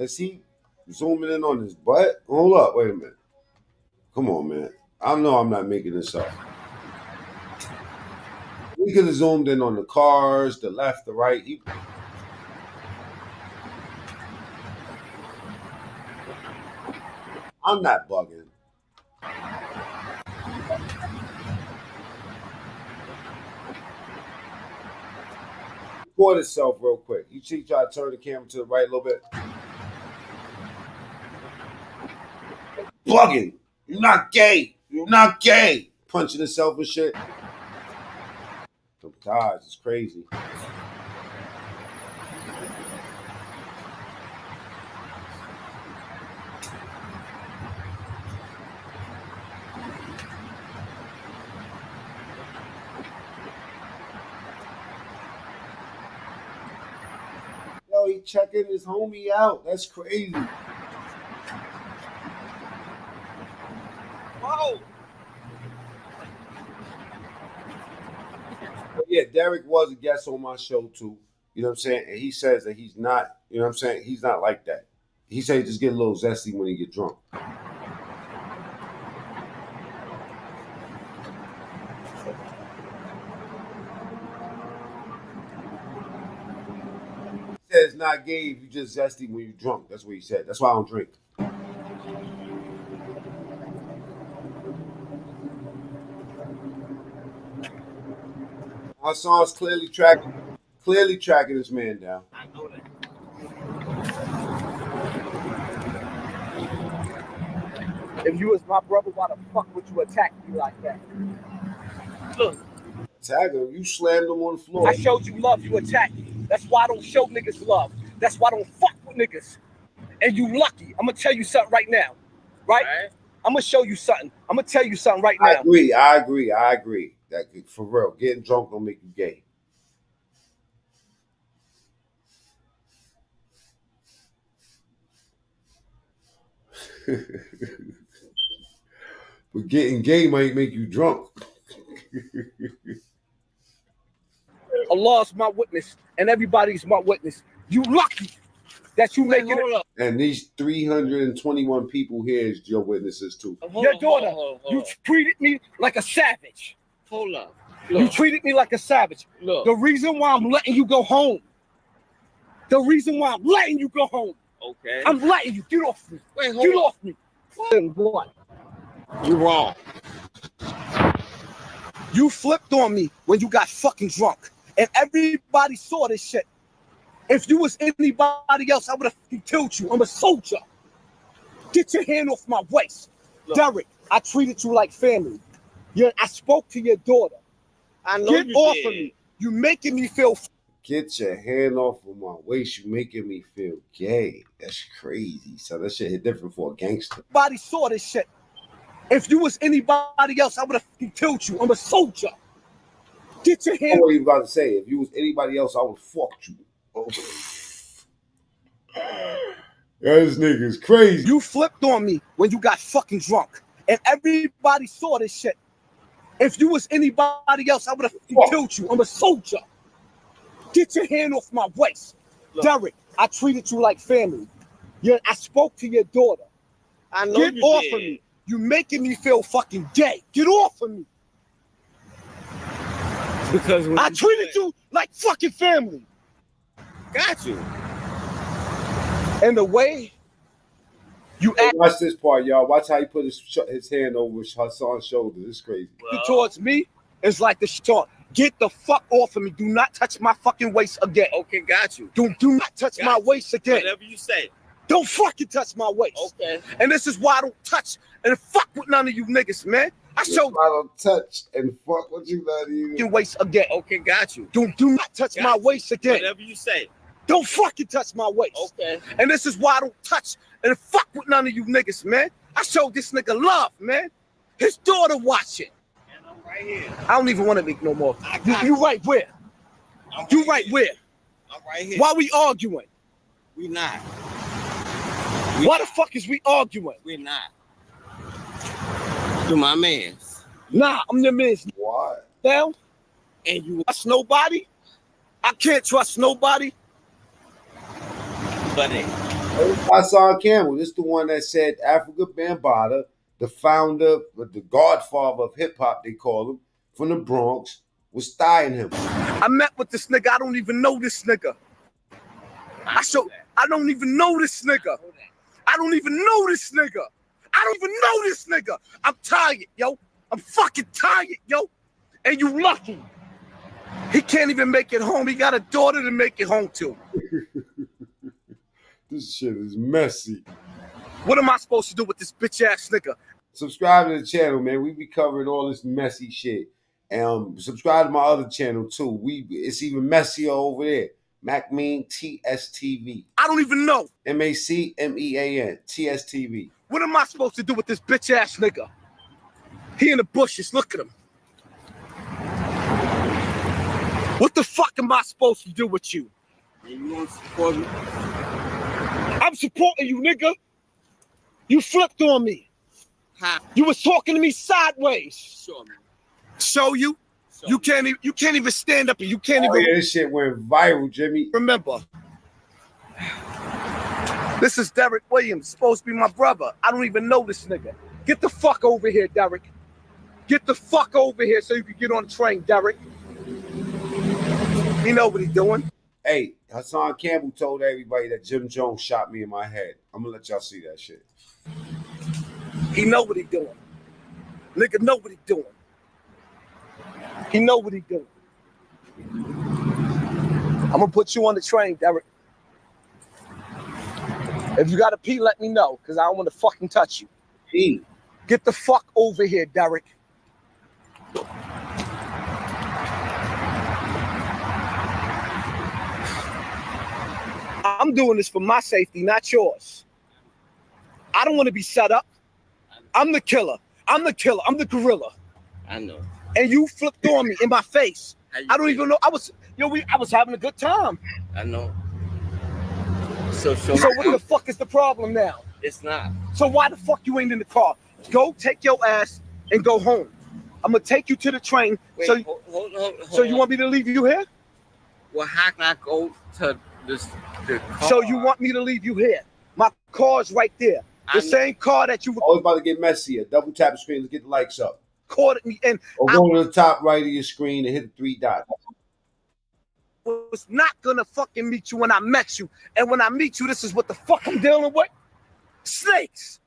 Is he zooming in on his butt? Hold up, wait a minute. Come on, man. I know I'm not making this up. We could have zoomed in on the cars, the left, the right. I'm not bugging. Record itself real quick. You see, try to turn the camera to the right a little bit. Bugging. You're not gay. You're not gay. Punching himself and shit. Sometimes it's crazy. Yo, he checking his homie out. That's crazy. Whoa. But yeah, Derek was a guest on my show too. You know what I'm saying? And he says that he's not, you know what I'm saying? He's not like that. He said he just get a little zesty when he get drunk. He said it's not gay if you just zesty when you drunk. That's what he said. That's why I don't drink. Our song's clearly tracking this man down. I know that. If you was my brother, why the fuck would you attack me like that? Look. Tag him. You slammed him on the floor. I showed you love, you attacked me. That's why I don't show niggas love. That's why I don't fuck with niggas. And you lucky. I'm gonna tell you something right now. Right? I'm gonna show you something. I'm gonna tell you something right now. I agree. That for real, getting drunk don't make you gay. But getting gay might make you drunk. Allah's my witness, and everybody's my witness. You lucky that you make it. And these 321 people here is your witnesses too. Your daughter, you treated me like a savage. Hold up. You treated me like a savage. Look. The reason why I'm letting you go home. The reason why I'm letting you go home. Okay. I'm letting you. Get off me. Wait, Get off me. What? You wrong. You flipped on me when you got fucking drunk. And everybody saw this shit. If you was anybody else, I would have killed you. I'm a soldier. Get your hand off my waist. Look. Derek, I treated you like family. I spoke to your daughter. I know Get you off did. of me. You making me feel. Get your hand off of my waist. You making me feel gay. That's crazy. So that shit hit different for a gangster. Everybody saw this shit. If you was anybody else, I would have killed you. I'm a soldier. Get your hand. What are you about to say? If you was anybody else, I would have fucked you. Oh. This nigga's crazy. You flipped on me when you got fucking drunk. And everybody saw this shit. If you was anybody else, I would have killed you. I'm a soldier. Get your hand off my waist. Look. Derek, I treated you like family. I spoke to your daughter. I know Get you off did. of me. You making me feel fucking gay. Get off of me. Because I treated you like fucking family. Got you. And the way you act Watch this part, y'all. Watch how he put his hand over Hassan's shoulder. This is crazy. towards me is like the short. Get the fuck off of me. Do not touch my fucking waist again. Okay, got you. Do not touch my waist again. Whatever you say. Don't fucking touch my waist. Okay. And this is why I don't touch and fuck with none of you niggas, man. I showed I don't touch and fuck with you, none of you. your waist again. Okay, got you. Do not touch my waist again. Whatever you say. Don't fucking touch my waist. Okay. And this is why I don't touch and fuck with none of you niggas, man. I showed this nigga love, man. His daughter watching. And I'm right here. I don't even want to make no more. You right where? You right where? I'm right here. Why we arguing? We not. Why the fuck is we arguing? We're not. You my mans. Nah, I'm the man's. Why? Now, and you trust nobody? I can't trust nobody. But hey, Hassan Campbell. This is the one that said Africa Bambaataa, the founder, the godfather of hip hop, they call him, from the Bronx, was thightening him. I met with this nigga. I don't even know this nigga. I don't even know this nigga. I don't even know this nigga. I don't even know this nigga. I'm tired, yo. I'm fucking tired, yo. And you lucky. He can't even make it home. He got a daughter to make it home to. This shit is messy. What am I supposed to do with this bitch ass nigga? Subscribe to the channel, man. We be covering all this messy shit. And subscribe to my other channel too. It's even messier over there. MacMean TSTV. I don't even know. MACMEAN TSTV. What am I supposed to do with this bitch ass nigga? He in the bushes. Look at him. What the fuck am I supposed to do with you? You want to support me? I'm supporting you, nigga. You flipped on me. How? You was talking to me sideways. Show me. Show you? You can't even stand up and you can't even. Yeah, this shit went viral, Jimmy. Remember, this is Derek Williams, supposed to be my brother. I don't even know this nigga. Get the fuck over here, Derek. Get the fuck over here so you can get on the train, Derek. You know what he's doing. Hey, Hassan Campbell told everybody that Jim Jones shot me in my head. I'm gonna let y'all see that shit. He know what he doing. Nigga know what he doing. He know what he doing. I'm gonna put you on the train, Derek. If you gotta pee, let me know, because I don't want to fucking touch you. Pee. Get the fuck over here, Derek. I'm doing this for my safety, not yours. I don't want to be set up. I'm the killer. I'm the killer. I'm the gorilla. I know. And you flipped on me in my face. I don't even know. I was having a good time. I know. So what the fuck is the problem now? It's not. So why the fuck you ain't in the car? Go take your ass and go home. I'm gonna take you to the train. Wait, so hold you want me to leave you here? Well, how can I go to the car? So you want me to leave you here? My car's right there. The same car that you were. Oh, it's about to get messier. Double tap the screen. Let's get the likes up. Caught me and or go to the top right of your screen and hit the 3 dots. Was not gonna fucking meet you when I met you. And when I meet you, this is what the fuck I'm dealing with. Snakes.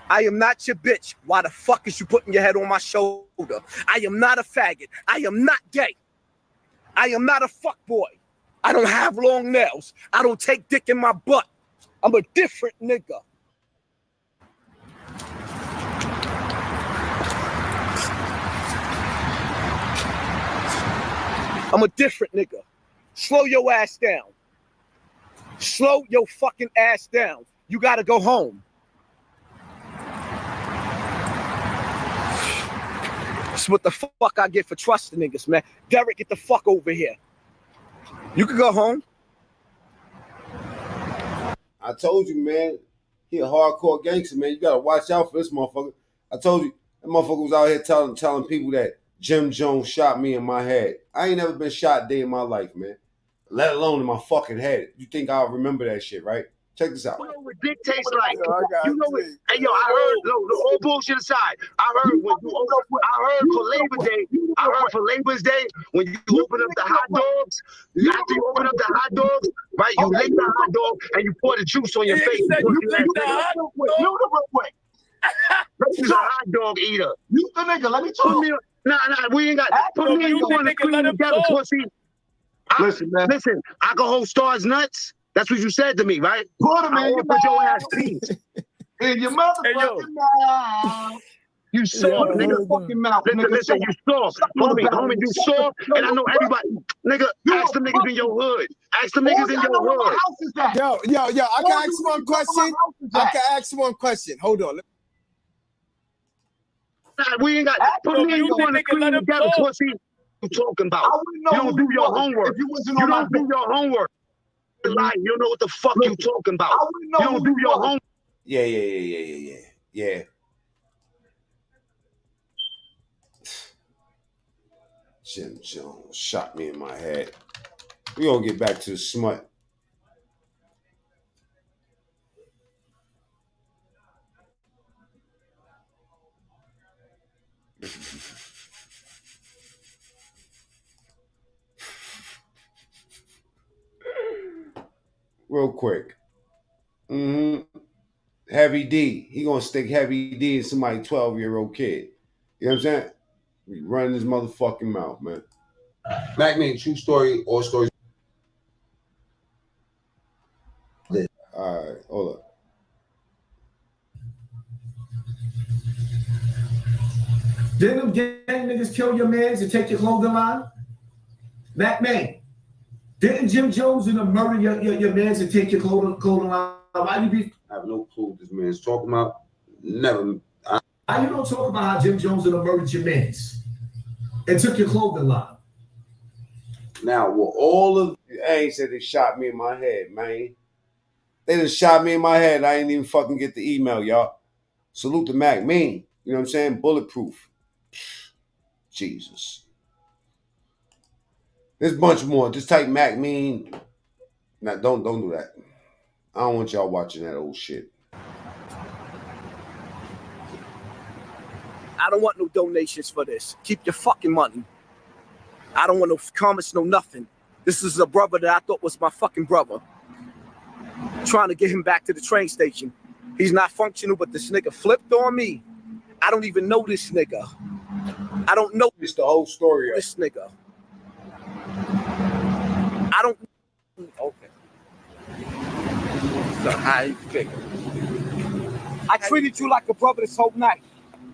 I am not your bitch. Why the fuck is you putting your head on my shoulder? I am not a faggot. I am not gay. I am not a fuck boy. I don't have long nails. I don't take dick in my butt. I'm a different nigga. I'm a different nigga. Slow your ass down. Slow your fucking ass down. You gotta go home. That's what the fuck I get for trusting niggas, man. Derek, get the fuck over here. You can go home. I told you, man. He a hardcore gangster, man. You gotta watch out for this motherfucker. I told you, that motherfucker was out here telling people that Jim Jones shot me in my head. I ain't never been shot a day in my life, man. Let alone in my fucking head. You think I'll remember that shit, right? Check this out. You know what dick tastes like? You know what? Hey, yo, I heard, the whole bullshit aside, I heard when you for Labor Day, when you open up the hot dogs, after you open up the hot dogs, right, you lick the hot dog and you pour the juice on your face. You lick the hot dog. This is a hot dog eater. You the nigga, let me talk. Nah, we ain't got. Put me and you on the screen together, pussy. Listen, man. Listen, alcohol stars nuts. That's what you said to me, right? Put him in your put your ass peace. In your motherfucking mouth. You soft, nigga. Fucking mouth. Listen, you soft. Homie, you soft. And I know everybody. Nigga, ask them niggas in your hood. Ask them niggas in your hood. Yo, I can ask one question. Hold on. Nah, we ain't got. Put me and you on the screen together, pussy. You talking about? You don't do your homework. You don't do your homework. You don't know what the fuck you talking about. You don't do your homework. Yeah. Jim Jones shot me in my head. We gonna get back to the smut. Real quick. Heavy D. He gonna stick Heavy D in somebody 12-year-old kid. You know what I'm saying? He running his motherfucking mouth, man. Mac Man, true story or stories. All right, hold up. Didn't them gang niggas kill your mans and take your clothing line? Mac Man, didn't Jim Jones and them murder your mans and take your clothing line? Why you be? I have no clue what this man's talking about. Never. Why you don't talk about how Jim Jones and them murdered your mans and took your clothing line? Now, well, all of I ain't said they shot me in my head, man. They just shot me in my head. I ain't even fucking get the email, y'all. Salute to Mac Mean. You know what I'm saying? Bulletproof. Jesus. There's a bunch more. Just type Mac Mean. Now, don't do that. I don't want y'all watching that old shit. I don't want no donations for this. Keep your fucking money. I don't want no comments, no nothing. This is a brother that I thought was my fucking brother. Trying to get him back to the train station. He's not functional, but this nigga flipped on me. I don't even know this nigga. I don't know. It's the whole story. This nigga. I don't. Okay. So how you figure? I treated you like a brother this whole night.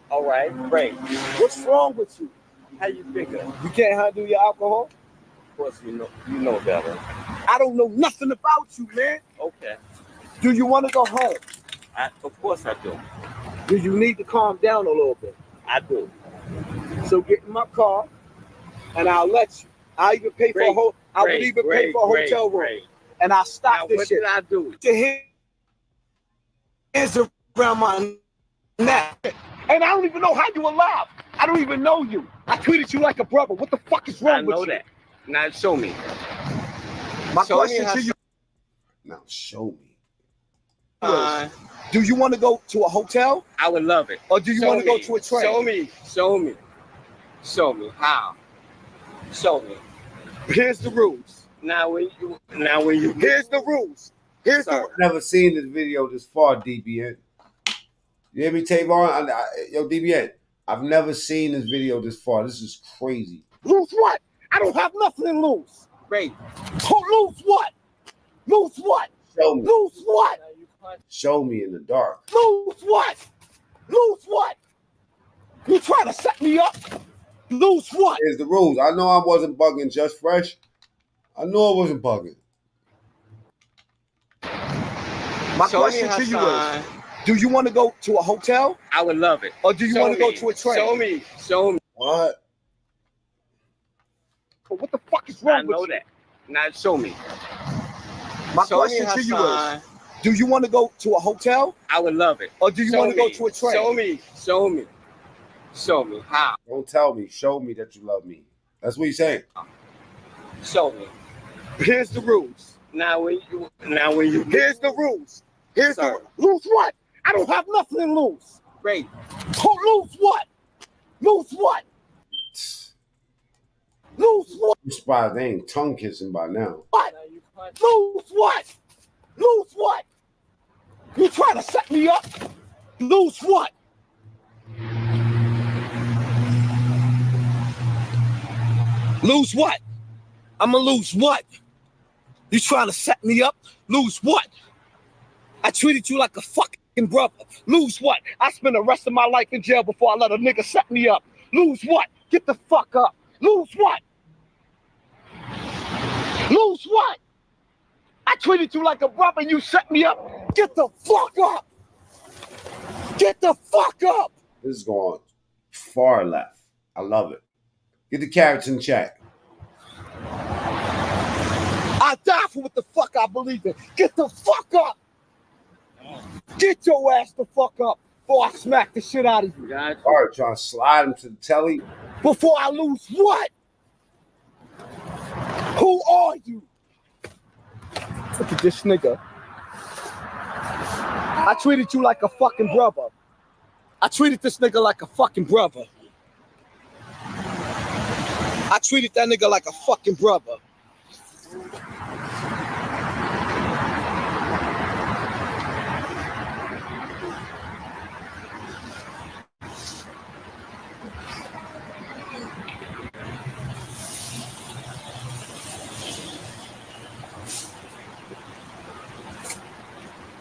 All right, great. What's wrong with you? How you figure? You can't handle your alcohol? Of course you know better. I don't know nothing about you, man. Okay. Do you want to go home? Of course I do. Do you need to calm down a little bit? I do. So get in my car, and I'll let you. I'll even pay for a whole. I would even pay for a hotel room, and I'll stop this shit. What did I do? Your hands around my neck, and I don't even know how you alive. I don't even know you. I treated you like a brother. What the fuck is wrong with you? I know that. Now show me. My question to you. Now show me. Do you want to go to a hotel? I would love it. Or do you want to go to a train? Show me. Show me. Show me. How? Show me. Here's the rules. Now when you. Here's the rules. Here's the. Never seen this video this far, DBN. You hear me, Tavon? Yo, DBN. I've never seen this video this far. This is crazy. Lose what? I don't have nothing to lose. Great. Lose what? Lose what? Show me. Lose what? Show me in the dark. Lose what? Lose what? You trying to set me up? Lose what? Here's the rules. I know I wasn't bugging just fresh. I know I wasn't bugging. My question to you is, do you want to go to a hotel? I would love it. Or do you want to go to a train? Show me. Show me. What? What the fuck is wrong with you? I know that. Now show me. My question to you is, do you want to go to a hotel? I would love it. Or do you want to go to a train? Show me. Show me. Show me. How? Don't tell me. Show me that you love me. That's what he's saying. Show me. Here's the rules. Now when you. Here's the rules. Here's the lose what? I don't have nothing to lose. Great. Lose what? Lose what? Lose what? I'm surprised they ain't tongue kissing by now. What? Lose what? Lose what? You trying to set me up? Lose what? Lose what? I'ma lose what? You trying to set me up? Lose what? I treated you like a fucking brother. Lose what? I spent the rest of my life in jail before I let a nigga set me up. Lose what? Get the fuck up. Lose what? Lose what? I treated you like a brother and you set me up. Get the fuck up. Get the fuck up. This is going far left. I love it. Get the carrots in check. I die for what the fuck I believe in. Get the fuck up. Get your ass the fuck up before I smack the shit out of you. All right, trying to slide him to the telly. Before I lose what? Who are you? Look at this nigga. I treated you like a fucking brother. I treated this nigga like a fucking brother. I treated that nigga like a fucking brother.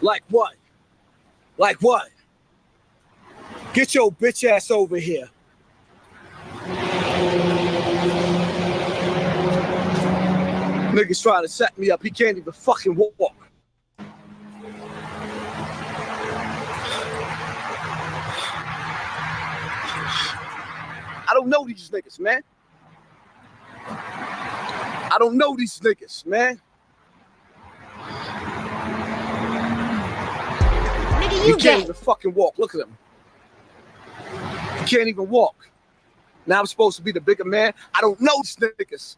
Like what? Like what? Get your bitch ass over here. Niggas trying to set me up. He can't even fucking walk. I don't know these niggas, man. I don't know these niggas, man. Nigga, He can't even fucking walk. Look at him. He can't even walk. Now I'm supposed to be the bigger man. I don't know these niggas.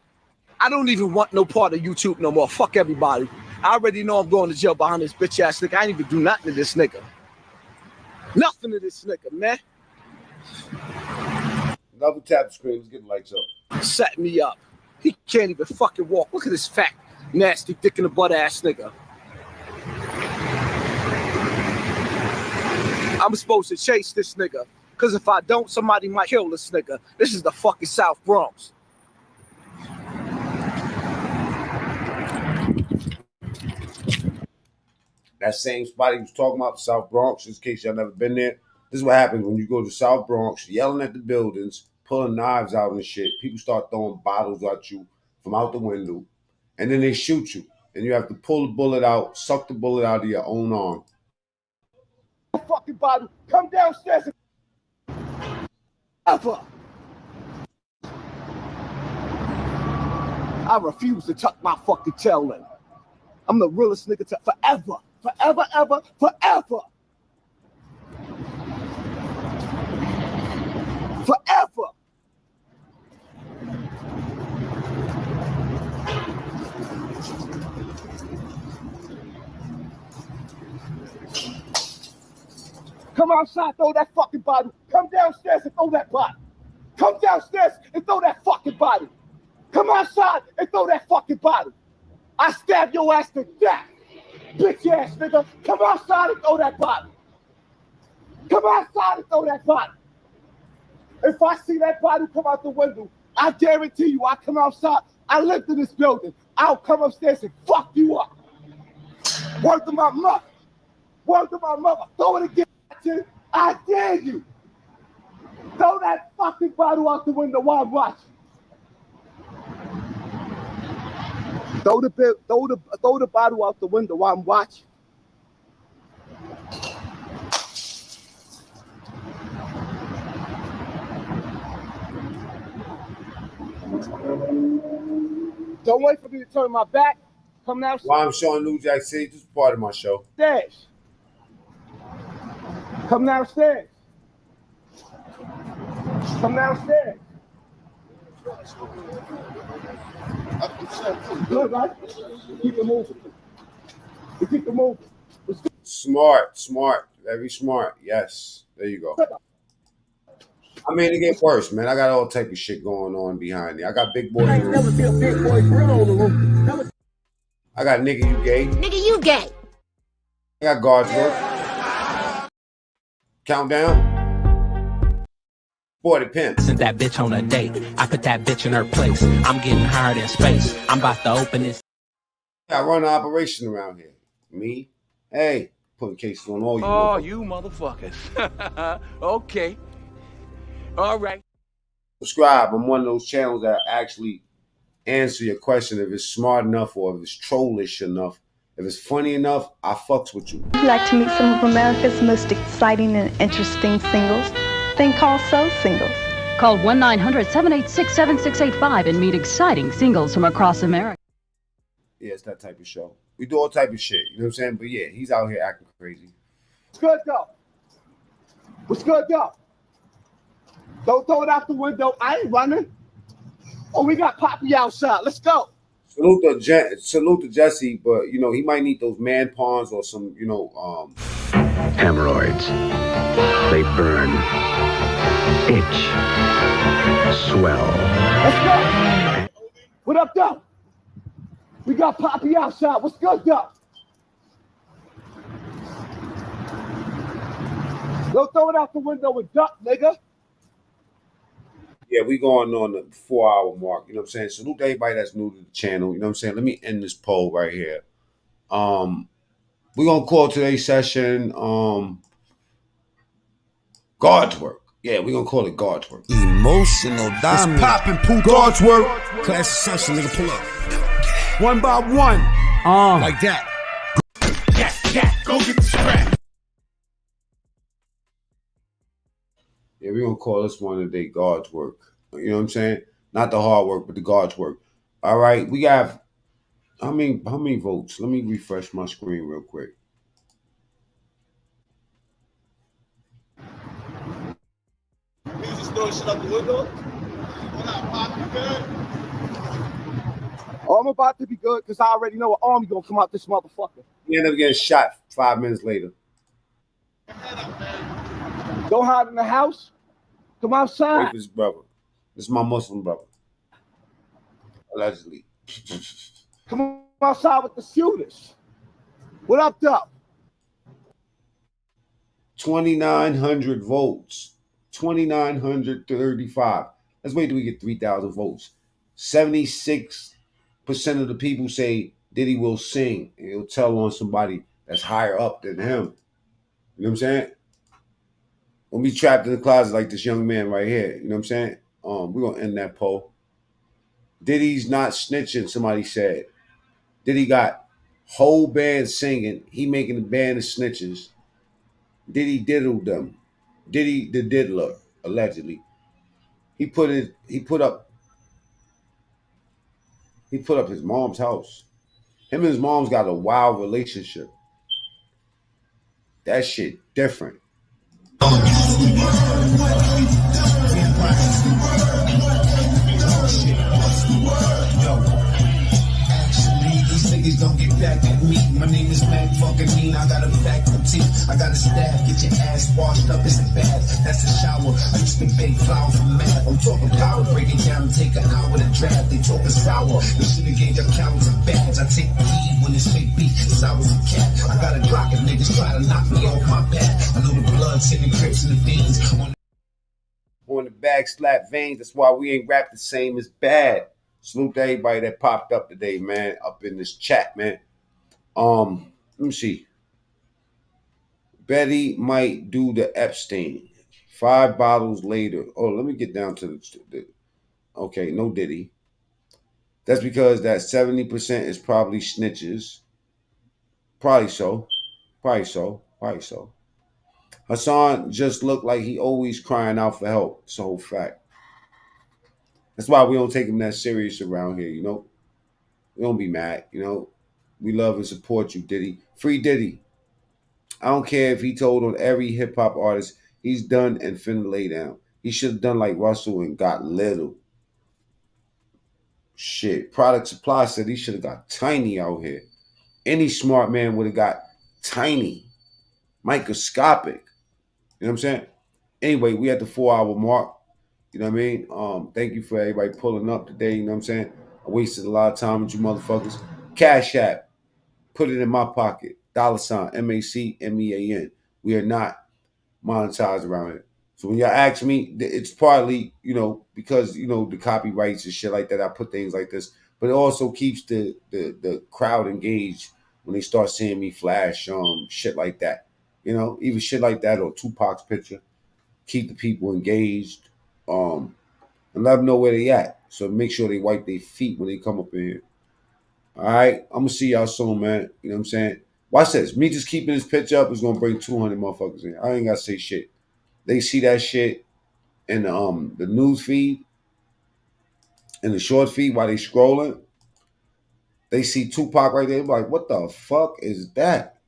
I don't even want no part of YouTube no more. Fuck everybody. I already know I'm going to jail behind this bitch ass nigga. I ain't even do nothing to this nigga. Nothing to this nigga, man. Double tap the screen. Let's get the lights up. Set me up. He can't even fucking walk. Look at this fat, nasty, dick in the butt ass nigga. I'm supposed to chase this nigga. Because if I don't, somebody might kill this nigga. This is the fucking South Bronx. That same spot he was talking about, the South Bronx, just in case y'all never been there. This is what happens when you go to South Bronx, yelling at the buildings, pulling knives out and shit. People start throwing bottles at you from out the window, and then they shoot you. And you have to pull the bullet out, suck the bullet out of your own arm. Fucking bottle, come downstairs. Ever. I refuse to tuck my fucking tail in. I'm the realest nigga to forever. Forever, ever, forever. Forever. Come outside, throw that fucking bottle. Come downstairs and throw that bottle. Come downstairs and throw that fucking bottle. Come outside and throw that fucking bottle. I stab your ass to death. Bitch ass nigga. Come outside and throw that bottle. Come outside and throw that bottle. If I see that bottle come out the window, I guarantee you I come outside. I lived in this building. I'll come upstairs and fuck you up. Word to my mother. Word to my mother. Throw it again. I dare you. Throw that fucking bottle out the window while I'm watching. Throw the bottle out the window while I'm watching. Don't wait for me to turn my back. Come downstairs. While I'm showing New Jack City, this is part of my show. Stairs. Come downstairs. Come downstairs. Good, right? Keep it moving. Keep it moving. Smart. Very smart. Yes. There you go. I mean, it get worse, man. I got all type of shit going on behind me. I got big boy. I ain't never seen a big boy grill on the roof. I got nigga, you gay. Nigga, you gay. I got guards work. Countdown. Boy, the pimp. Sent that bitch on a date. I put that bitch in her place. I'm getting hard in space. I'm about to open this. I run an operation around here. Me? Hey, putting cases on all you. Oh, you motherfuckers. Okay. All right. Subscribe. I'm one of those channels that actually answer your question if it's smart enough or if it's trollish enough. If it's funny enough, I fucks with you. Would you like to meet some of America's most exciting and interesting singles? Then call Soul Singles. Call 1-900-786-7685 and meet exciting singles from across America. Yeah, it's that type of show. We do all type of shit. You know what I'm saying? But yeah, he's out here acting crazy. What's good, though? What's good, though? Don't throw it out the window. I ain't running. Oh, we got Poppy outside. Let's go. Salute to Jesse, but you know he might need those man pawns or some, Hemorrhoids. They burn, itch, swell. Let's go. What up, though? We got Poppy outside. What's good, though? Don't throw it out the window and duck, nigga. Yeah, we going on the 4-hour mark. You know what I'm saying? Salute to everybody that's new to the channel. You know what I'm saying? Let me end this poll right here. We're gonna call today's session God's work. Yeah, we're gonna call it God's work. Emotional diamond. It's popping, poop. God's work. Class session, nigga, pull up. One by one. Like that. Go get the scrap. Yeah, we're gonna call this one today God's work. You know what I'm saying? Not the hard work, but the God's work. All right, we got how many votes? Let me refresh my screen real quick. Niggas just throwing shit out the window. Oh, I'm about to be good because I already know an army gonna come out this motherfucker. He ended up getting shot 5 minutes later. Don't hide in the house. Come outside. Wait for his brother. This is my Muslim brother. Allegedly. Come outside with the shooters. What up, though? 2,900 votes. 2,935. Let's wait till we get 3,000 votes. 76% of the people say Diddy will sing. And he'll tell on somebody that's higher up than him. You know what I'm saying? Don't be trapped in the closet like this young man right here. You know what I'm saying? We're going to end that poll. Diddy's not snitching, somebody said. Diddy got whole band singing. He making the band of snitches. Diddy diddled them. Diddy the diddler, allegedly. He put up his mom's house. Him and his mom's got a wild relationship. That shit different. Niggas don't get back at me. My name is Mac fucking Mean. I got a faculty. I got a staff. Get your ass washed up. It's a bath. That's a shower. I used to bake flour for math. I'm talking power. Break it down and take an hour to draft. They talking sour. You should have gave your counts a badge. I take the heat when it's fake beat. Since I was a cat. I got a Glock and niggas try to knock me off my path. I know the blood's hitting Crips and the Fiends. On the back slap veins. That's why we ain't rap the same as Bad. Salute to everybody that popped up today, man, up in this chat, man. Let me see. Betty might do the Epstein. 5 bottles later. Oh, let me get down to the okay, no Diddy. That's because that 70% is probably snitches. Probably so. Hassan just looked like he always crying out for help. It's a whole fact. That's why we don't take him that serious around here, you know. We don't be mad, you know. We love and support you, Diddy. Free Diddy. I don't care if he told on every hip-hop artist he's done and finna lay down. He should have done like Russell and got little. Shit. Product Supply said he should have got tiny out here. Any smart man would have got tiny. Microscopic. You know what I'm saying? Anyway, we at the 4-hour mark. You know what I mean? Thank you for everybody pulling up today. You know what I'm saying? I wasted a lot of time with you motherfuckers. Cash App. Put it in my pocket. $ MACMEAN. We are not monetized around here. So when y'all ask me, it's partly, you know, because, you know, the copyrights and shit like that. I put things like this. But it also keeps the crowd engaged when they start seeing me flash shit like that. You know, even shit like that or Tupac's picture. Keep the people engaged. And let them know where they at. So make sure they wipe their feet when they come up in here. All right? I'm going to see y'all soon, man. You know what I'm saying? Watch this. Me just keeping this picture up is going to bring 200 motherfuckers in. I ain't got to say shit. They see that shit in the news feed, in the short feed while they scrolling. They see Tupac right there. They're like, what the fuck is that?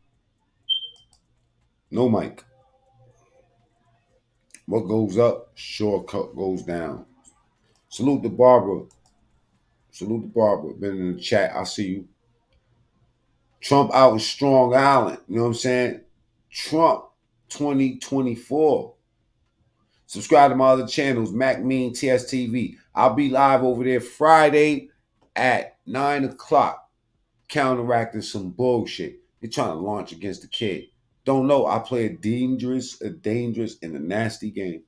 No mic. What goes up, sure goes down. Salute to Barbara. Been in the chat. I see you. Trump out in Strong Island. You know what I'm saying? Trump 2024. Subscribe to my other channels, Mac Mean, TSTV. I'll be live over there Friday at 9 o'clock, counteracting some bullshit. They're trying to launch against the kid. Don't know. I play a dangerous and a nasty game.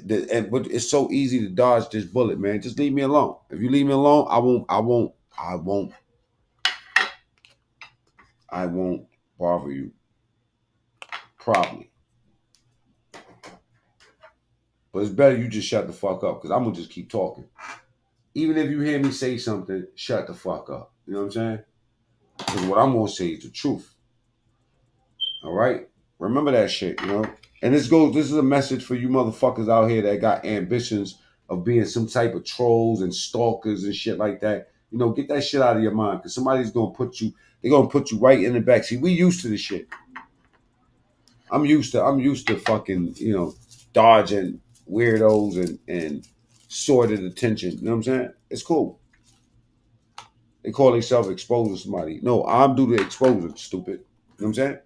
But it's so easy to dodge this bullet, man. Just leave me alone. If you leave me alone, I won't bother you. Probably. But it's better you just shut the fuck up, because I'm going to just keep talking. Even if you hear me say something, shut the fuck up. You know what I'm saying? Because what I'm going to say is the truth. All right? Remember that shit, you know? And this is a message for you motherfuckers out here that got ambitions of being some type of trolls and stalkers and shit like that. You know, get that shit out of your mind, because somebody's going to put you right in the back. See, we used to this shit. I'm used to fucking, you know, dodging weirdos and sordid attention. You know what I'm saying? It's cool. They call themselves exposing somebody. No, I'm do the exposing, stupid. You know what I'm saying?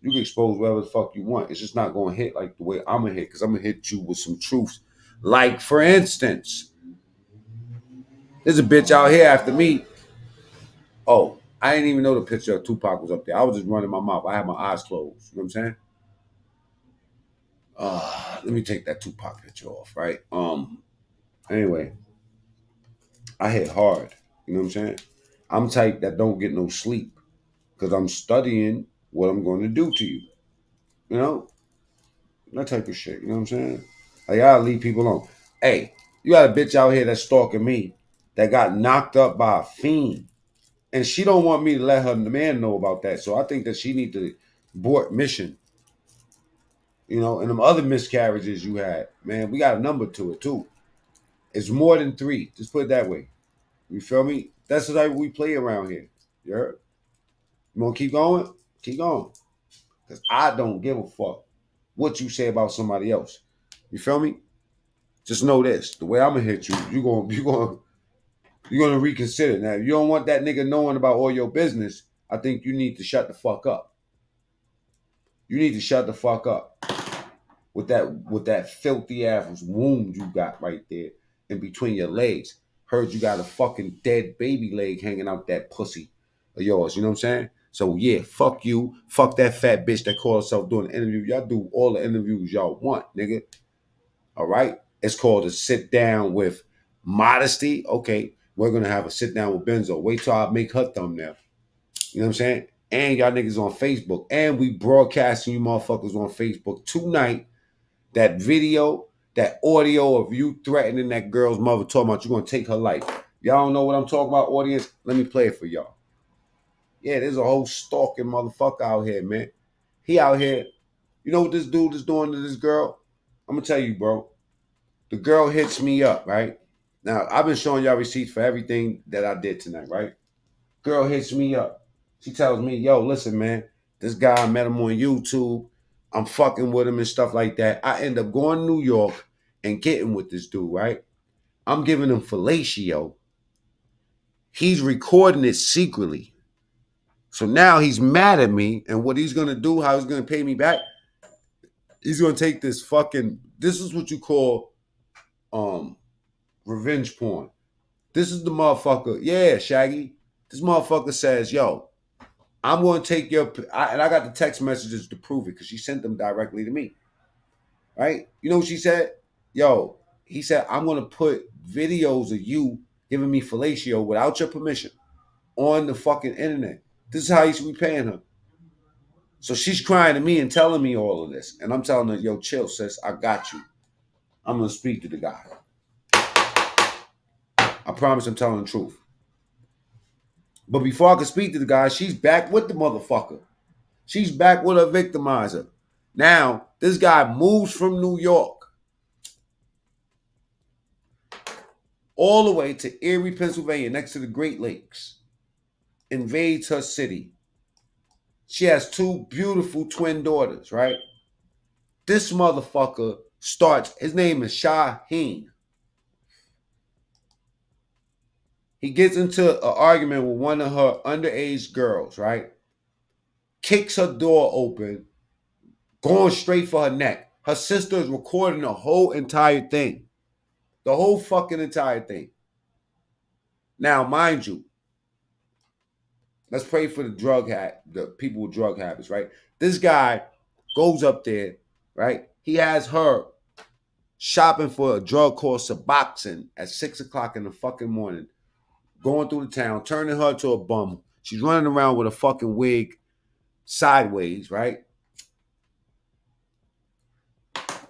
You can expose whatever the fuck you want. It's just not going to hit like the way I'm going to hit, because I'm going to hit you with some truths. Like, for instance, there's a bitch out here after me. Oh, I didn't even know the picture of Tupac was up there. I was just running my mouth. I had my eyes closed. You know what I'm saying? Let me take that Tupac picture off, right? Anyway, I hit hard. You know what I'm saying? I'm type that don't get no sleep, because I'm studying what I'm going to do to you. You know? That type of shit. You know what I'm saying? Like, I leave people alone. Hey, you got a bitch out here that's stalking me that got knocked up by a fiend. And she don't want me to let her man know about that. So I think that she need to abort mission. You know, and them other miscarriages you had, man, we got a number to it too. It's more than 3. Just put it that way. You feel me? That's the type we play around here. You heard? You want to keep going? Keep going. Because I don't give a fuck what you say about somebody else. You feel me? Just know this. The way I'm going to hit you, you're going to reconsider. Now, if you don't want that nigga knowing about all your business, I think you need to shut the fuck up. You need to shut the fuck up with that filthy ass wound you got right there in between your legs. Heard you got a fucking dead baby leg hanging out that pussy of yours. You know what I'm saying? So yeah, fuck you. Fuck that fat bitch that called herself doing an interview. Y'all do all the interviews y'all want, nigga. All right? It's called a sit down with modesty. Okay, we're gonna have a sit down with Benzo. Wait till I make her thumbnail. You know what I'm saying? And y'all niggas on Facebook. And we broadcasting you motherfuckers on Facebook tonight. That video, that audio of you threatening that girl's mother, talking about you're going to take her life. Y'all don't know what I'm talking about, audience? Let me play it for y'all. Yeah, there's a whole stalking motherfucker out here, man. He out here. You know what this dude is doing to this girl? I'm going to tell you, bro. The girl hits me up, right? Now, I've been showing y'all receipts for everything that I did tonight, right? Girl hits me up. She tells me, yo, listen, man, this guy, I met him on YouTube. I'm fucking with him and stuff like that. I end up going to New York and getting with this dude, right? I'm giving him fellatio. He's recording it secretly. So now he's mad at me, and what he's going to do, how he's going to pay me back, he's going to take this is what you call revenge porn. This is the motherfucker. Yeah, Shaggy. This motherfucker says, yo, I'm going to take and I got the text messages to prove it, because she sent them directly to me. Right? You know what she said? Yo, he said, I'm going to put videos of you giving me fellatio without your permission on the fucking internet. This is how you should be paying her. So she's crying to me and telling me all of this. And I'm telling her, yo, chill, sis. I got you. I'm going to speak to the guy. I promise I'm telling the truth. But before I could speak to the guy, she's back with the motherfucker. She's back with her victimizer. Now, this guy moves from New York all the way to Erie, Pennsylvania, next to the Great Lakes. Invades her city. She has 2 beautiful twin daughters, right? This motherfucker starts, his name is Shaheen. He gets into an argument with one of her underage girls, right? Kicks her door open going straight for her neck. Her sister is recording the whole entire thing. The whole fucking entire thing. Now, mind you, let's pray for the people with drug habits, right? This guy goes up there, right? He has her shopping for a drug called Suboxone at 6 o'clock in the fucking morning, going through the town, turning her to a bum. She's running around with a fucking wig sideways, right?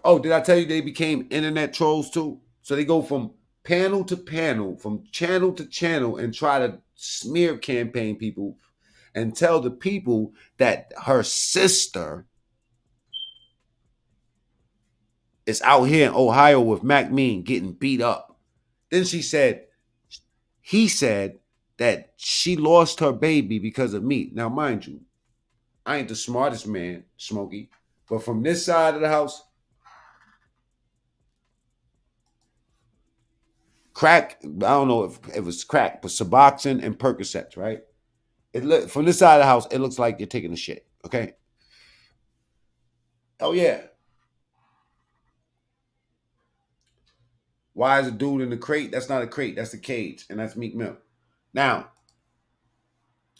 Oh, did I tell you they became internet trolls too? So they go from panel to panel, from channel to channel, and try to smear campaign people and tell the people that her sister is out here in Ohio with Mac Mean getting beat up. Then he said that she lost her baby because of me. Now, mind you, I ain't the smartest man, Smokey, but from this side of the house, crack, I don't know if it was crack, but Suboxone and Percocets, right? From this side of the house, it looks like you're taking a shit, okay? Oh, yeah. Why is a dude in the crate? That's not a crate. That's a cage, and that's Meek Mill. Now,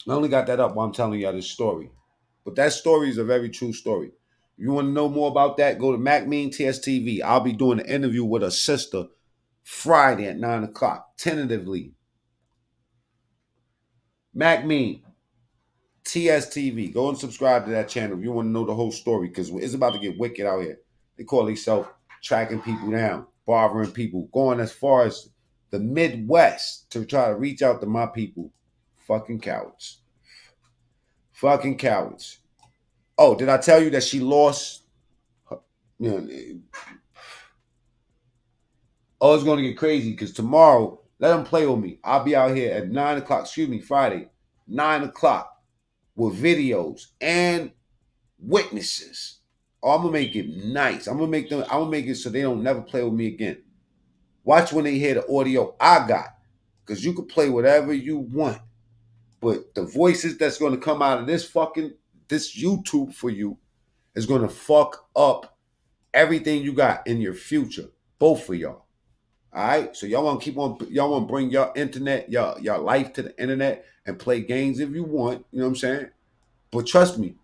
I only got that up while I'm telling y'all this story. But that story is a very true story. If you want to know more about that, go to Mac Mean TSTV. I'll be doing an interview with her sister Friday at 9 o'clock, tentatively. Mac Mean TSTV. Go and subscribe to that channel if you want to know the whole story, because it's about to get wicked out here. They call themselves tracking people down, bothering people, going as far as the Midwest to try to reach out to my people. Fucking cowards. Fucking cowards. Oh, did I tell you that she lost? Oh, it's going to get crazy because tomorrow, let them play with me. I'll be out here at 9 o'clock, Friday, 9 o'clock with videos and witnesses. Oh, I'm going to make it nice. I'm going to make it so they don't never play with me again. Watch when they hear the audio I got, because you can play whatever you want. But the voices that's going to come out of this YouTube for you is going to fuck up everything you got in your future. Both of y'all. All right? So y'all want to bring your internet, your life to the internet and play games if you want. You know what I'm saying? But trust me,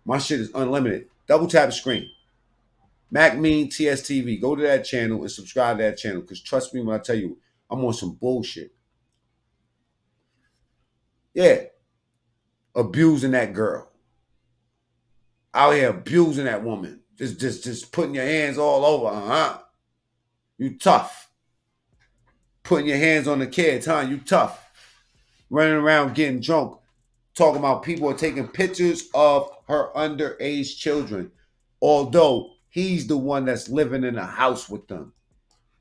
my shit is unlimited. Double tap the screen. Mac Mean TSTV. Go to that channel and subscribe to that channel, because trust me when I tell you, I'm on some bullshit. Yeah. Abusing that girl. Out here abusing that woman. Just putting your hands all over her, huh? You tough. Putting your hands on the kids, huh? You tough. Running around getting drunk. Talking about people are taking pictures of her underage children. Although he's the one that's living in a house with them.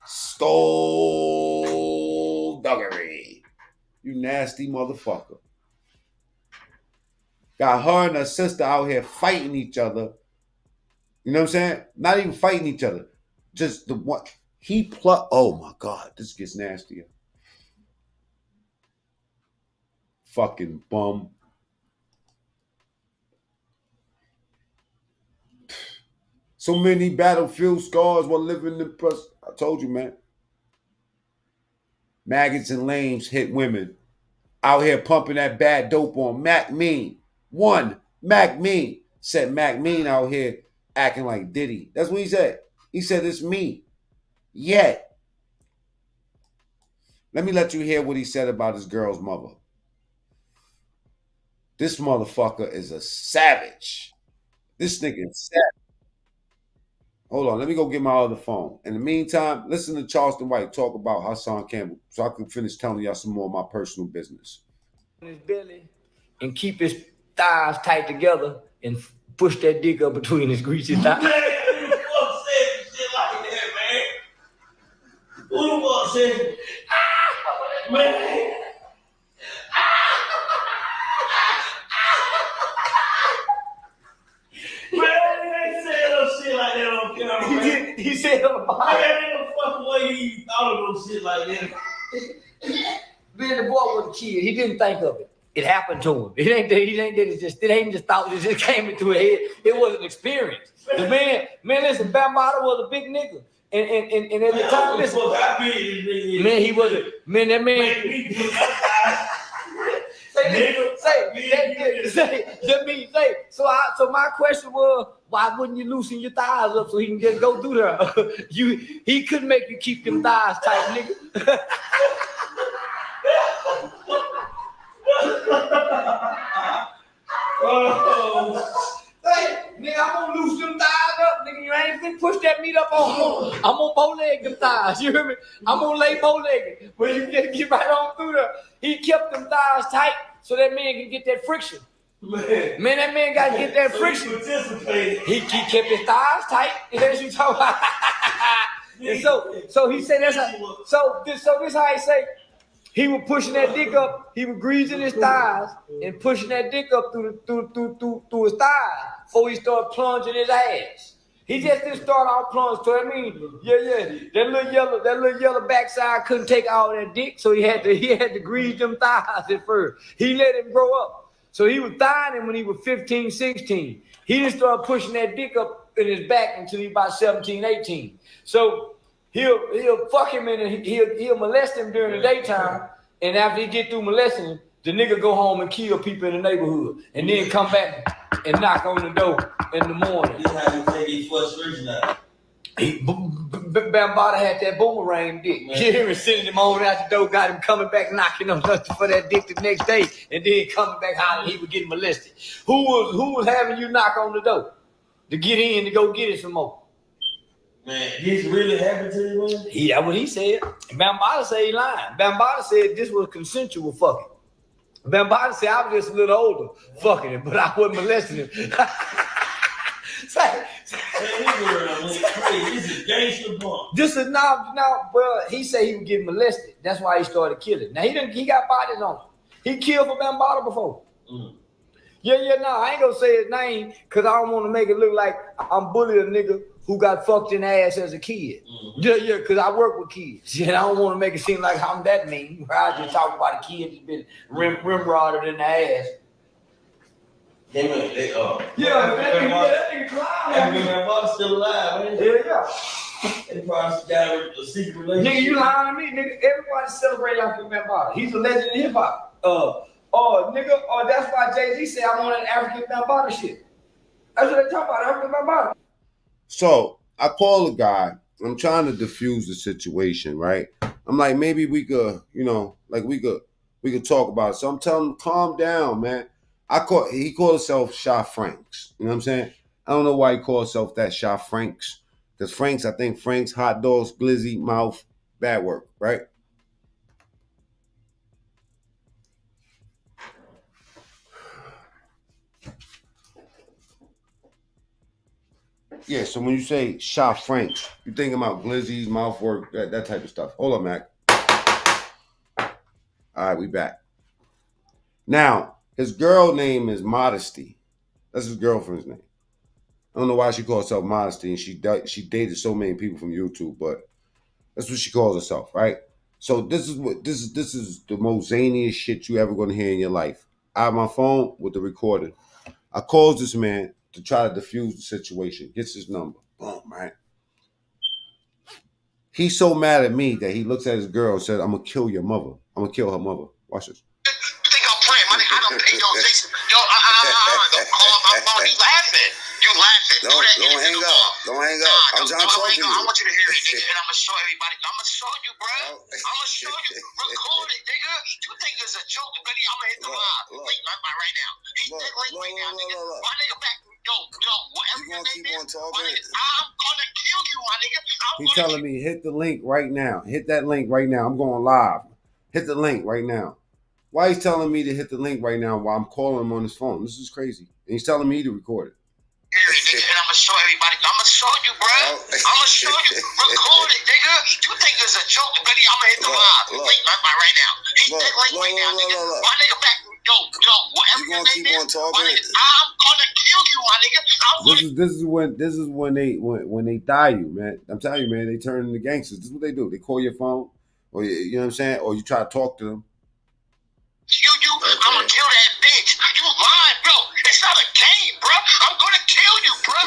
Skullduggery. You nasty motherfucker. Got her and her sister out here fighting each other. You know what I'm saying? Not even fighting each other. Just the one. Oh my God, this gets nastier. Fucking bum. So many battlefield scars while living in press. I told you, man. Maggots and lames hit women. Out here pumping that bad dope on Mac Mean. Mac Mean. Said Mac Mean out here acting like Diddy. That's what he said. He said it's me. Yet. Let me let you hear what he said about his girl's mother. This motherfucker is a savage. This nigga is savage. Hold on, let me go get my other phone. In the meantime, listen to Charleston White talk about Hassan Campbell so I can finish telling y'all some more of my personal business. His belly and keep his thighs tight together and push that dick up between his greasy thighs. Man, who the fuck said shit like that, man? Who the fuck said it? Man. Like that on camera, man. He said on the bottom. Man, ain't no fucking way he thought of no shit like that. Then the boy was a kid. He didn't think of it. it happened to him. It ain't that it ain't just thought it just came into his head. It was an experience. The man, listen, Bambaataa was a big nigga. And at the time, listen, man, he was a man, that man. So my question was, why wouldn't you loosen your thighs up so he can just go through there? He couldn't make you keep them thighs tight, nigga. Hey, nigga, I'm gonna loosen them thighs up, nigga. You ain't finna push that meat up on. I'm gonna bow-leg them thighs. You hear me? I'm gonna lay bow-legged. But you get right on through there. He kept them thighs tight so that man can get that friction. Man, that man got to get that friction. He kept his thighs tight. As you talk about. And so he said that's how. So this how he say. He was pushing that dick up. He was greasing his thighs and pushing that dick up through his thighs before he started plunging his ass. He just didn't start off plunging. So I mean, that little yellow backside couldn't take all that dick, so he had to grease them thighs at first. He let him grow up. So he was thigh him when he was 15, 16. He didn't start pushing that dick up in his back until he was about 17, 18. So he'll fuck him and he'll molest him during the daytime, and after he get through molesting him, the nigga go home and kill people in the neighborhood, and then come back and knock on the door in the morning. This how you take his frustration out. Bambaataa had that boomerang dick. You hear me sending him on out the door, got him coming back knocking on nothing for that dick the next day, and then coming back hollering he was getting molested. Who was having you knock on the door to get in to go get it some more? Man, this really happened to you, man? Yeah, what he said. Bambaataa said he lying. Bambaataa said this was consensual fucking. Bambaataa said I was just a little older fucking him, but I wasn't molesting him. This is gangster bump. This is now. Well, he said he was getting molested. That's why he started killing. Now he got bodies on him. He killed for Bambaataa before. No, I ain't gonna say his name because I don't want to make it look like I'm bullying a nigga who got fucked in the ass as a kid. Because I work with kids. And I don't want to make it seem like I'm that mean. I just talk about a kid that's been rim-rodded in the ass. That nigga clown. Bambaataa still alive, man. Yeah. They probably got a secret relationship. Nigga, you lying to me, nigga. Everybody celebrate Africa Bambaataa. He's a legend in hip-hop. That's why Jay-Z said I want an African Bambaataa shit. That's what they talk about, African Bambaataa. So I call the guy. I'm trying to diffuse the situation, right? I'm like, maybe we could, we could talk about it. So I'm telling him, calm down, man. He called himself Sha Franks. You know what I'm saying? I don't know why he called himself that, Sha Franks. Because Franks, I think Franks, hot dogs, glizzy, mouth, bad work, right? Yeah, so when you say Sha Franks, you thinking about glizzies, mouth work, that type of stuff. Hold up, Mac. All right, we back. Now, his girl name is Modesty. That's his girlfriend's name. I don't know why she calls herself Modesty, and she dated so many people from YouTube, but that's what she calls herself, right? So this is the most zaniest shit you ever gonna hear in your life. I have my phone with the recording. I calls this man to try to diffuse the situation. Gets his number. Boom, right? He's so mad at me that he looks at his girl and says, "I'm gonna kill your mother. I'm gonna kill her mother." Watch this. You think I'm playing, money? I don't pay Jason. Don't call my phone. You laughing. Don't hang up. Don't hang up. I'm trying to talk to you. I want you to hear it, nigga. And I'm gonna show everybody. I'm gonna show you, bro. I'm gonna show you. Record it, nigga. You think it's a joke, buddy? I'm gonna hit the live. Link right now. Hit that link right now, nigga. My nigga back. Whatever your name is. I'm gonna kill you, my nigga. He's telling me, hit the link right now. Hit that link right now. I'm going live. Hit the link right now. Why he's telling me to hit the link right now while I'm calling him on his phone? This is crazy. And he's telling me to record it. And I'm gonna show everybody. I'm gonna show you, bro. I'm gonna show you. Record it, nigga. You think it's a joke, buddy? I'm gonna hit the live. Link right now. Hit that link right now, nigga. My nigga back. Whatever your name is. I'm gonna kill you, my nigga. This is when they die you, man. I'm telling you, man, they turn into gangsters. This is what they do. They call your phone, or you know what I'm saying, or you try to talk to them. I'm gonna kill game, bro. I'm gonna kill you, bro.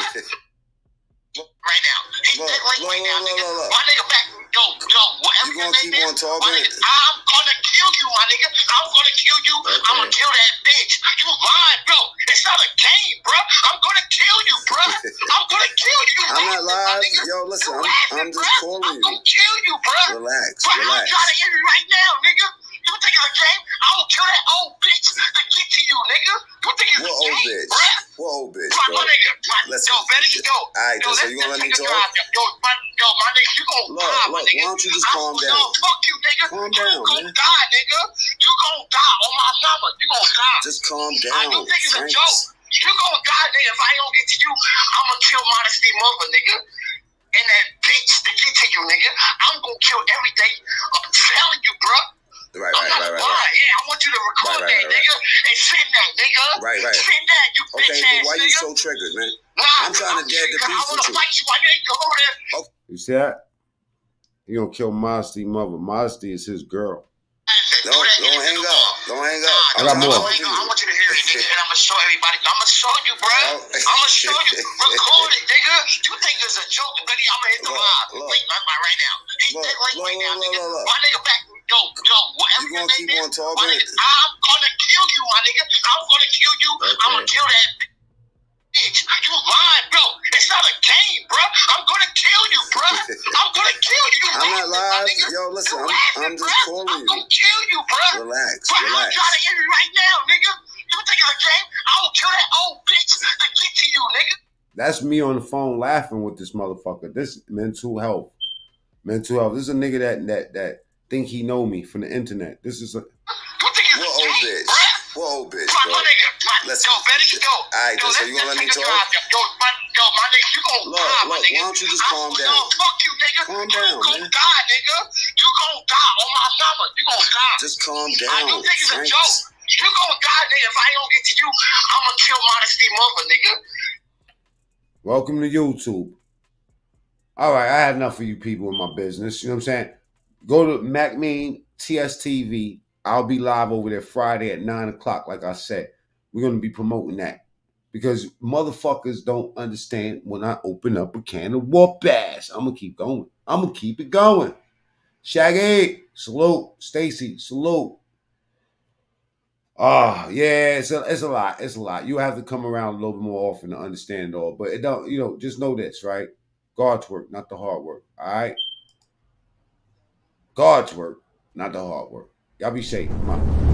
Right now. Hit that link right now, nigga. My nigga back. Yo, whatever your name is, my nigga, I'm gonna kill you, my nigga. I'm gonna kill you. I'm gonna kill that bitch. You lying, bro. It's not a game, bro. I'm gonna kill you, bro. I'm gonna kill you. I'm not live. Yo, listen, I'm just calling you. I'm gonna kill you, bro. Relax, bro, relax. I'm trying to end you right now, nigga. You think it's a game? I will kill that old bitch to get to you, nigga. You think it's a game, bro? What old bitch, bro? My nigga, listen, yo, better you go. Alright, so you gonna let me talk? Yo, my nigga, you gon' die, my nigga. Why don't you just calm down? Yo, fuck you, nigga. Calm down, you gon' die, nigga. You gon' die on my mama. You gon' die. Just calm down. I don't think it's a joke. You gon' die, nigga. If I don't get to you, I'ma kill Modesty mother, nigga. And that bitch to get to you, nigga. I'm gonna kill everything. I'm telling you, bro. Right. Yeah, I want you to record that, nigga, and send that, nigga. Right. Send that, you bitch ass nigga. Why you so triggered, man? I'm trying to get the beef I wanna with you. fight you. Why you ain't come over there? You see that? He gonna kill Modesty mother. Modesty is his girl. Don't hang up. Don't hang up. I got more. I want you to hear it, nigga, and I'ma show everybody. I'ma show you, bro. I'ma show you. Record it, nigga. You think it's a joke, buddy? I'ma hit the live. Link right now. Hit that link right now, nigga. My nigga back. Yo, whatever your name is, my nigga, I'm gonna kill you, my nigga. I'm gonna kill you. I'm gonna kill that bitch. You lying, bro. It's not a game, bro. I'm gonna kill you, bro. I'm gonna kill you. I'm not live. Yo, listen, I'm just calling you. I'm gonna kill you, bro. Relax. I'm trying to end you right now, nigga. You think it's a game? I will kill that old bitch to get to you, nigga. That's me on the phone laughing with this motherfucker. This mental health. This is a nigga that think he know me from the internet. This is a what old bitch, bro. My nigga, yo, better you go. Alright, so you gonna let me talk? Yo, my nigga, you gon' die, my nigga. Why don't you just calm down? Fuck you, nigga. Calm down, you gon' die, nigga. You gon' die on my mama. You gon' die. Just calm down. I don't think it's a joke. You gon' die, nigga. If I don't get to you, I'ma kill Modesty mother, nigga. Welcome to YouTube. All right, I had enough of you people in my business. You know what I'm saying? Go to MacMean TSTV. I'll be live over there Friday at 9 o'clock, like I said. We're going to be promoting that. Because motherfuckers don't understand when I open up a can of whoop ass. I'm going to keep going. I'm going to keep it going. Shaggy, salute. Stacy, salute. Yeah, it's a lot. It's a lot. You have to come around a little bit more often to understand it all. But it don't, just know this, right? God's work, not the hard work. All right? God's work, not the hard work. Y'all be safe. Come on.